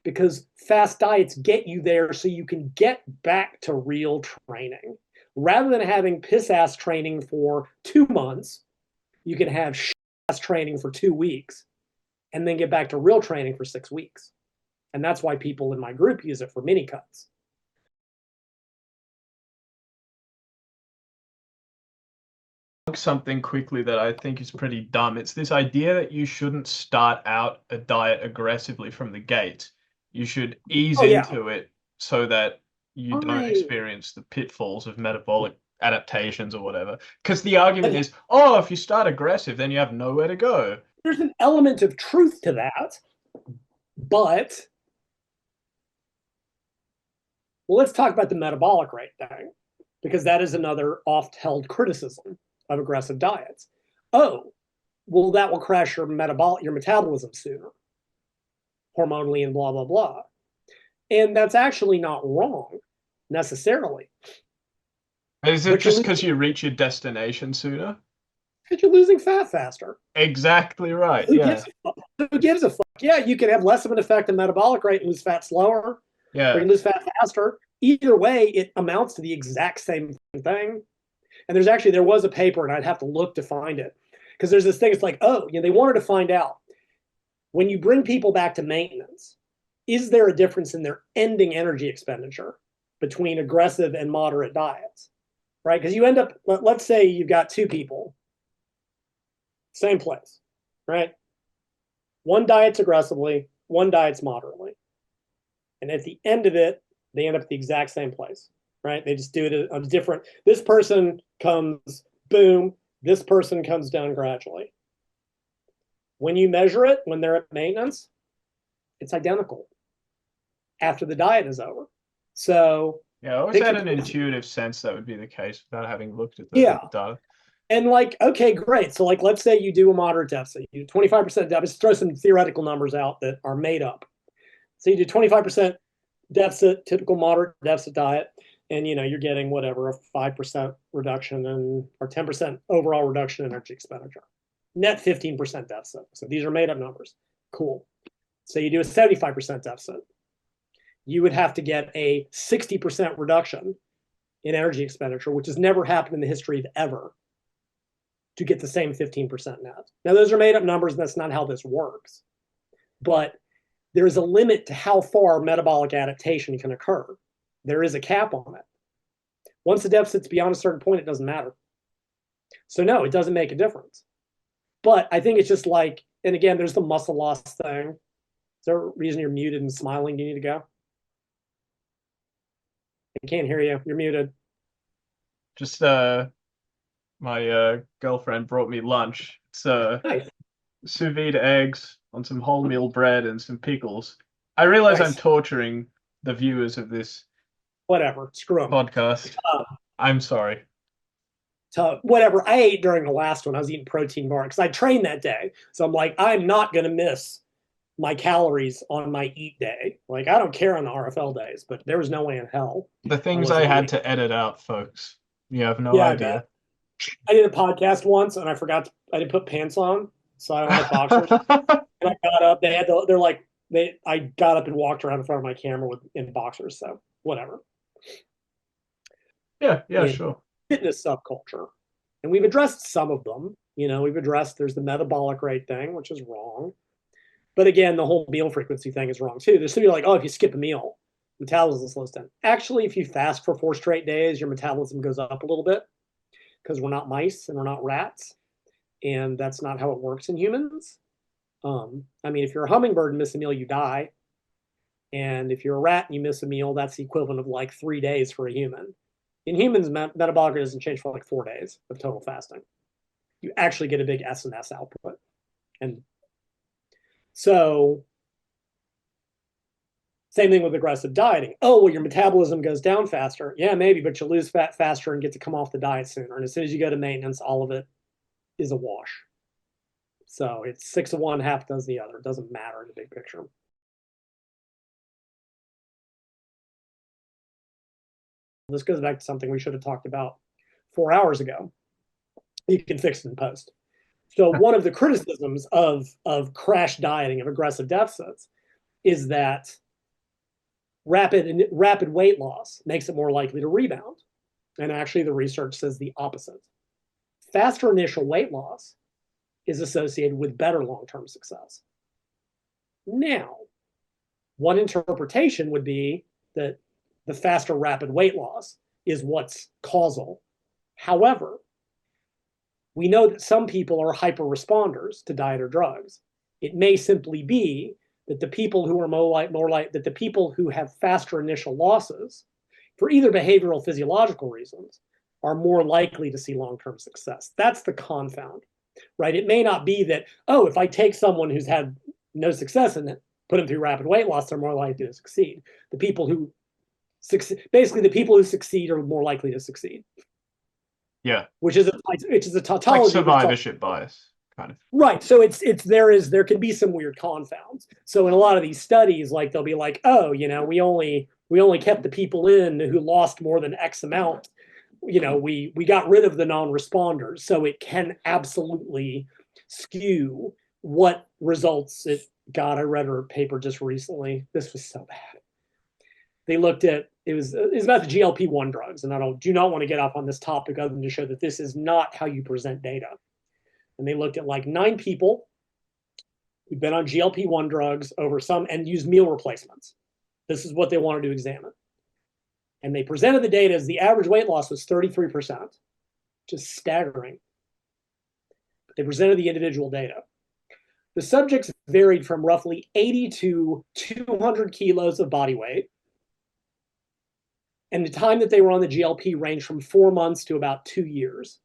Speaker 1: Because fast diets get you there so you can get back to real training. Rather than having piss-ass training for 2 months, you can have shit-ass training for 2 weeks and then get back to real training for 6 weeks. And that's why people in my group use it for mini cuts.
Speaker 2: Something quickly that I think is pretty dumb. It's this idea that you shouldn't start out a diet aggressively from the gate. You should ease into it so that you don't experience the pitfalls of metabolic adaptations or whatever. Because the argument is, oh, if you start aggressive, then you have nowhere to go.
Speaker 1: There's an element of truth to that, but well, let's talk about the metabolic rate thing, because that is another oft-held criticism of aggressive diets. Oh, well, that will crash your metabolism sooner, hormonally and blah, blah, blah. And that's actually not wrong, necessarily.
Speaker 2: Is it just because you reach your destination sooner?
Speaker 1: Because you're losing fat faster.
Speaker 2: Exactly right.
Speaker 1: Who gives a fuck? Yeah, you can have less of an effect on metabolic rate and lose fat slower.
Speaker 2: Yeah.
Speaker 1: Or you can lose fat faster. Either way, it amounts to the exact same thing. And there was a paper, and I'd have to look to find it. Because there's this thing, it's like, oh, they wanted to find out, when you bring people back to maintenance, is there a difference in their ending energy expenditure between aggressive and moderate diets? Right? Because you end up, let's say you've got 2 people, same place, right? One diets aggressively, one diets moderately. And at the end of it, they end up at the exact same place, right? They just do it on different, this person comes, boom, this person comes down gradually. When you measure it, when they're at maintenance, it's identical after the diet is over. So
Speaker 2: yeah, I always had an intuitive sense that would be the case without having looked at the data.
Speaker 1: And like, okay, great. So like, let's say you do a moderate deficit, you do 25% deficit, throw some theoretical numbers out that are made up. So you do 25% deficit, typical moderate deficit diet, and you're getting whatever, a 5% reduction or 10% overall reduction in energy expenditure. Net 15% deficit. So these are made up numbers. Cool. So you do a 75% deficit. You would have to get a 60% reduction in energy expenditure, which has never happened in the history of ever, to get the same 15% net. Now, those are made up numbers, and that's not how this works. But there is a limit to how far metabolic adaptation can occur. There is a cap on it. Once the deficit's beyond a certain point, it doesn't matter. So no, it doesn't make a difference. But I think it's just like, and again, there's the muscle loss thing. Is there a reason you're muted and smiling? Do you need to go? I can't hear you. You're muted.
Speaker 2: Just my girlfriend brought me lunch. It's
Speaker 1: nice.
Speaker 2: Sous vide eggs on some wholemeal bread and some pickles. I realize I'm torturing the viewers of this
Speaker 1: screw them.
Speaker 2: podcast. I'm sorry.
Speaker 1: So whatever, I ate during the last one. I was eating protein bar because I trained that day. So I'm like, I'm not going to miss my calories on my eat day. Like, I don't care on the RFL days, but there was no way in hell.
Speaker 2: The things I had to edit out, folks. You have no idea.
Speaker 1: I did a podcast once and I didn't put pants on. So I don't have boxers. And I got up, they're like, I got up and walked around in front of my camera in boxers, so whatever.
Speaker 2: Yeah,
Speaker 1: In
Speaker 2: sure.
Speaker 1: fitness subculture, and we've addressed some of them. We've addressed there's the metabolic rate thing, which is wrong. But again, the whole meal frequency thing is wrong too. There's somebody like, oh, if you skip a meal, metabolism slows down. Actually, if you fast for 4 straight days, your metabolism goes up a little bit because we're not mice and we're not rats. And that's not how it works in humans. I mean, if you're a hummingbird and miss a meal, you die. And if you're a rat and you miss a meal, that's the equivalent of like 3 days for a human. In humans, metabolic rate doesn't change for like 4 days of total fasting. You actually get a big SMS output. And so, same thing with aggressive dieting. Oh, well, your metabolism goes down faster. Yeah, maybe, but you lose fat faster and get to come off the diet sooner. And as soon as you go to maintenance, all of it is a wash. So it's 6 of one, half does the other. It doesn't matter in the big picture. This goes back to something we should have talked about 4 hours ago. You can fix it in post. So one of the criticisms of crash dieting, of aggressive deficits, is that rapid weight loss makes it more likely to rebound. And actually, the research says the opposite. Faster initial weight loss is associated with better long-term success. Now, one interpretation would be that the faster rapid weight loss is what's causal. However, we know that some people are hyper responders to diet or drugs. It may simply be that the people who are that the people who have faster initial losses, for either behavioral or physiological reasons, are more likely to see long-term success. That's the confound, right? It may not be that, oh, if I take someone who's had no success and put them through rapid weight loss, they're more likely to succeed. The people who succeed are more likely to succeed.
Speaker 2: Yeah,
Speaker 1: which is a tautology.
Speaker 2: Like survivorship bias, kind of.
Speaker 1: Right. So there can be some weird confounds. So in a lot of these studies, like they'll be like, oh, we only kept the people in who lost more than X amount. We got rid of the non-responders. So it can absolutely skew what results it got. I read a paper just recently. This was so bad. They looked at it was about the GLP-1 drugs, and I do not want to get off on this topic other than to show that this is not how you present data. And they looked at like 9 people who'd been on GLP-1 drugs over some and used meal replacements. This is what they wanted to examine. And they presented the data as the average weight loss was 33%, which is staggering. But they presented the individual data. The subjects varied from roughly 80 to 200 kilos of body weight. And the time that they were on the GLP ranged from 4 months to about 2 years.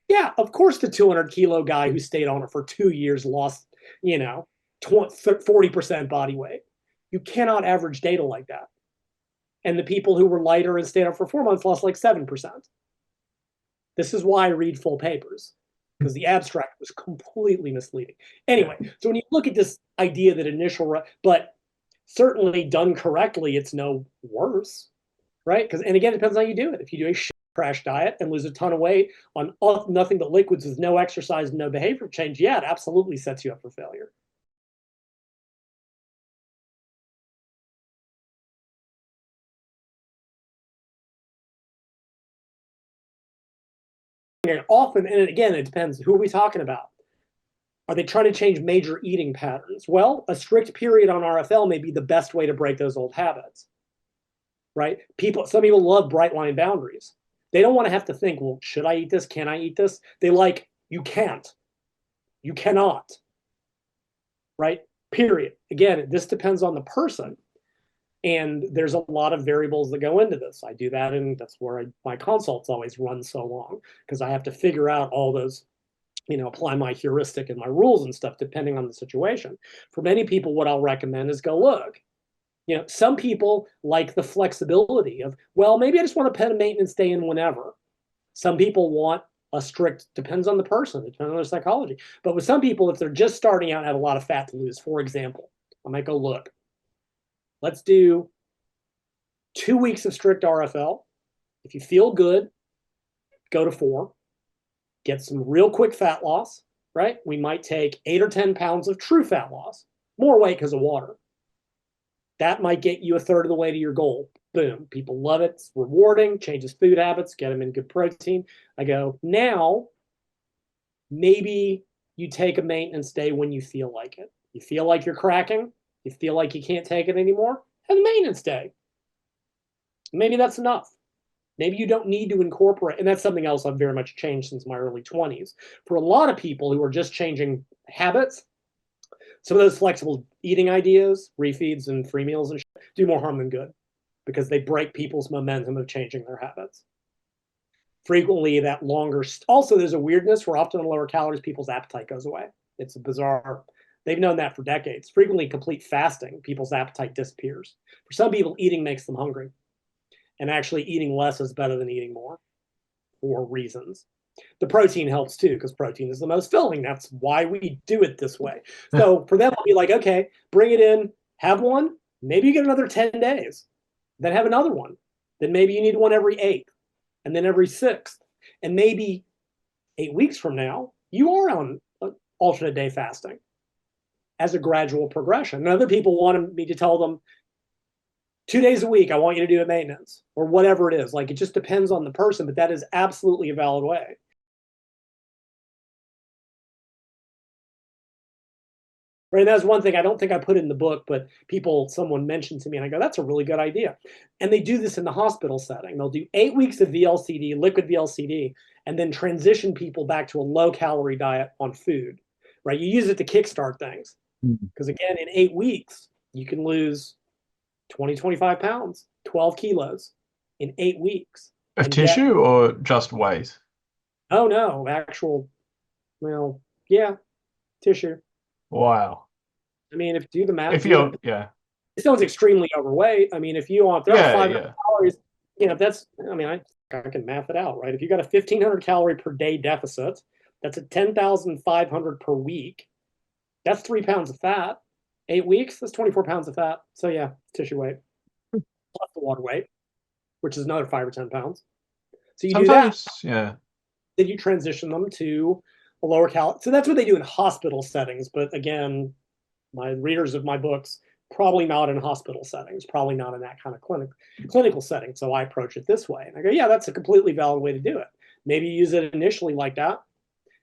Speaker 1: Yeah, of course, the 200 kilo guy who stayed on it for 2 years lost, 40% body weight. You cannot average data like that. And the people who were lighter and stayed on for 4 months lost like 7%. This is why I read full papers, because the abstract was completely misleading. Anyway, so when you look at this idea that but certainly done correctly, it's no worse. Right? And again, it depends on how you do it. If you do a crash diet and lose a ton of weight on nothing but liquids with no exercise, no behavior change, yeah, it absolutely sets you up for failure. And often, and again, it depends. Who are we talking about? Are they trying to change major eating patterns? Well, a strict period on RFL may be the best way to break those old habits. Right? Some people love bright line boundaries. They don't want to have to think, well, should I eat this? Can I eat this? They like, you can't. You cannot. Right? Period. Again, this depends on the person. And there's a lot of variables that go into this. I do that, and that's where my consults always run so long, because I have to figure out all those, apply my heuristic and my rules and stuff depending on the situation. For many people, what I'll recommend is go look. Some people like the flexibility of, well, maybe I just want to put a maintenance day in whenever. Some people want a strict, depends on the person, depends on their psychology. But with some people, if they're just starting out and have a lot of fat to lose, for example, I might go, look, let's do 2 weeks of strict RFL. If you feel good, go to 4. Get some real quick fat loss, right? We might take 8 or 10 pounds of true fat loss. more weight because of water. That might get you a third of the way to your goal. Boom. People love it. It's rewarding, changes food habits, get them in good protein. I go, now maybe you take a maintenance day when you feel like it. You feel like you're cracking. You feel like you can't take it anymore. Have a maintenance day. Maybe that's enough. Maybe you don't need to incorporate, and that's something else I've very much changed since my early 20s. For a lot of people who are just changing habits, some of those flexible eating ideas, refeeds and free meals and shit, do more harm than good because they break people's momentum of changing their habits. Frequently, that longer, also there's a weirdness where often on lower calories, people's appetite goes away. It's a bizarre, they've known that for decades. Frequently, complete fasting, people's appetite disappears. For some people, eating makes them hungry. And actually eating less is better than eating more for reasons. The protein helps too, because protein is the most filling. That's why we do it this way. So for them, I'll be like, okay, bring it in, have one, maybe you get another 10 days, then have another one. Then maybe you need one every 8th, and then every 6th. And maybe 8 weeks from now, you are on alternate day fasting as a gradual progression. And other people wanted me to tell them, 2 days a week, I want you to do a maintenance or whatever it is. Like, it just depends on the person, but that is absolutely a valid way. Right, and that's one thing I don't think I put in the book, but someone mentioned to me, and I go, that's a really good idea. And they do this in the hospital setting. They'll do 8 weeks of VLCD, liquid VLCD, and then transition people back to a low-calorie diet on food, right? You use it to kickstart things. Because again, in 8 weeks, you can lose 20, 25 pounds, 12 kilos in 8 weeks.
Speaker 2: Of tissue or just weight?
Speaker 1: Oh, no, actual, well, yeah, tissue.
Speaker 2: Wow.
Speaker 1: I mean, if you do the math,
Speaker 2: if you're, yeah.
Speaker 1: It sounds extremely overweight. I mean, if you want, there are 500 calories, you know, that's, I mean, I can math it out, right? If you got a 1,500 calorie per day deficit, that's a 10,500 per week. That's 3 pounds of fat. 8 weeks, that's 24 pounds of fat. So yeah, tissue weight plus the water weight, which is another 5 or 10 pounds. So you
Speaker 2: Sometimes,
Speaker 1: do that.
Speaker 2: Yeah.
Speaker 1: Then you transition them to a lower calorie. So that's what they do in hospital settings. But again, my readers of my books, probably not in hospital settings, probably not in that kind of clinical setting. So I approach it this way. And I go, yeah, that's a completely valid way to do it. Maybe you use it initially like that,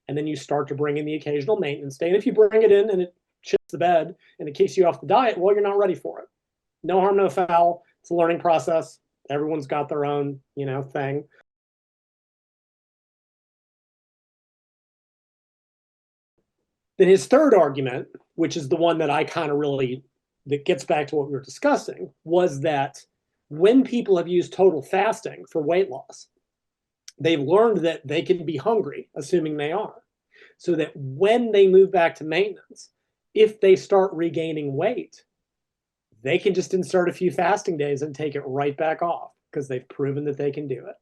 Speaker 1: and then you start to bring in the occasional maintenance day. And if you bring it in and it shits the bed and it kicks you off the diet, well, you're not ready for it. No harm, no foul. It's a learning process. Everyone's got their own, thing. Then his third argument, which is the one that I kind of really, that gets back to what we were discussing, was that when people have used total fasting for weight loss, they've learned that they can be hungry, assuming they are. So that when they move back to maintenance, if they start regaining weight, they can just insert a few fasting days and take it right back off because they've proven that they can do it.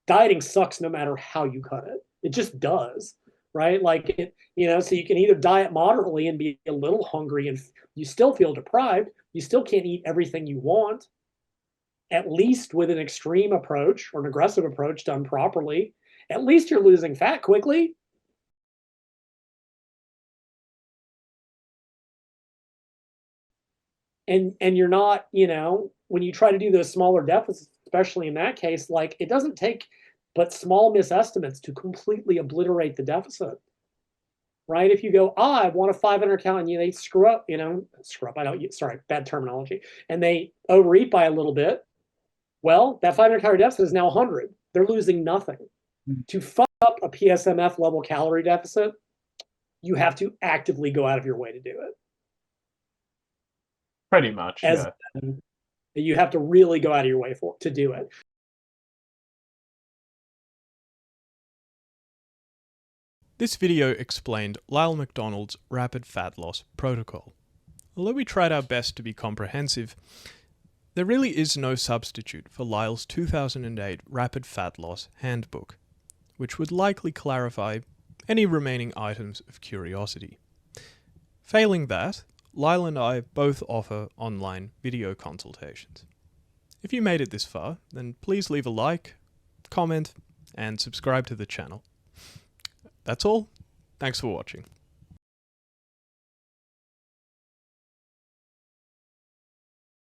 Speaker 1: Dieting sucks no matter how you cut it. It just does, right? Like, so you can either diet moderately and be a little hungry and you still feel deprived. You still can't eat everything you want, at least with an extreme approach or an aggressive approach done properly. At least you're losing fat quickly. And you're not, when you try to do those smaller deficits, especially in that case, like, it doesn't take but small misestimates to completely obliterate the deficit, right? If you go, I want a 500 calorie, and they screw up, bad terminology, and they overeat by a little bit, well, that 500 calorie deficit is now 100. They're losing nothing. To fuck up a PSMF level calorie deficit, you have to actively go out of your way to do it.
Speaker 2: Pretty much, yeah.
Speaker 1: You have to really go out of your way to do it.
Speaker 4: This video explained Lyle McDonald's rapid fat loss protocol. Although we tried our best to be comprehensive, there really is no substitute for Lyle's 2008 Rapid Fat Loss Handbook, which would likely clarify any remaining items of curiosity. Failing that, Lyle and I both offer online video consultations. If you made it this far, then please leave a like, comment, and subscribe to the channel. That's all. Thanks for watching.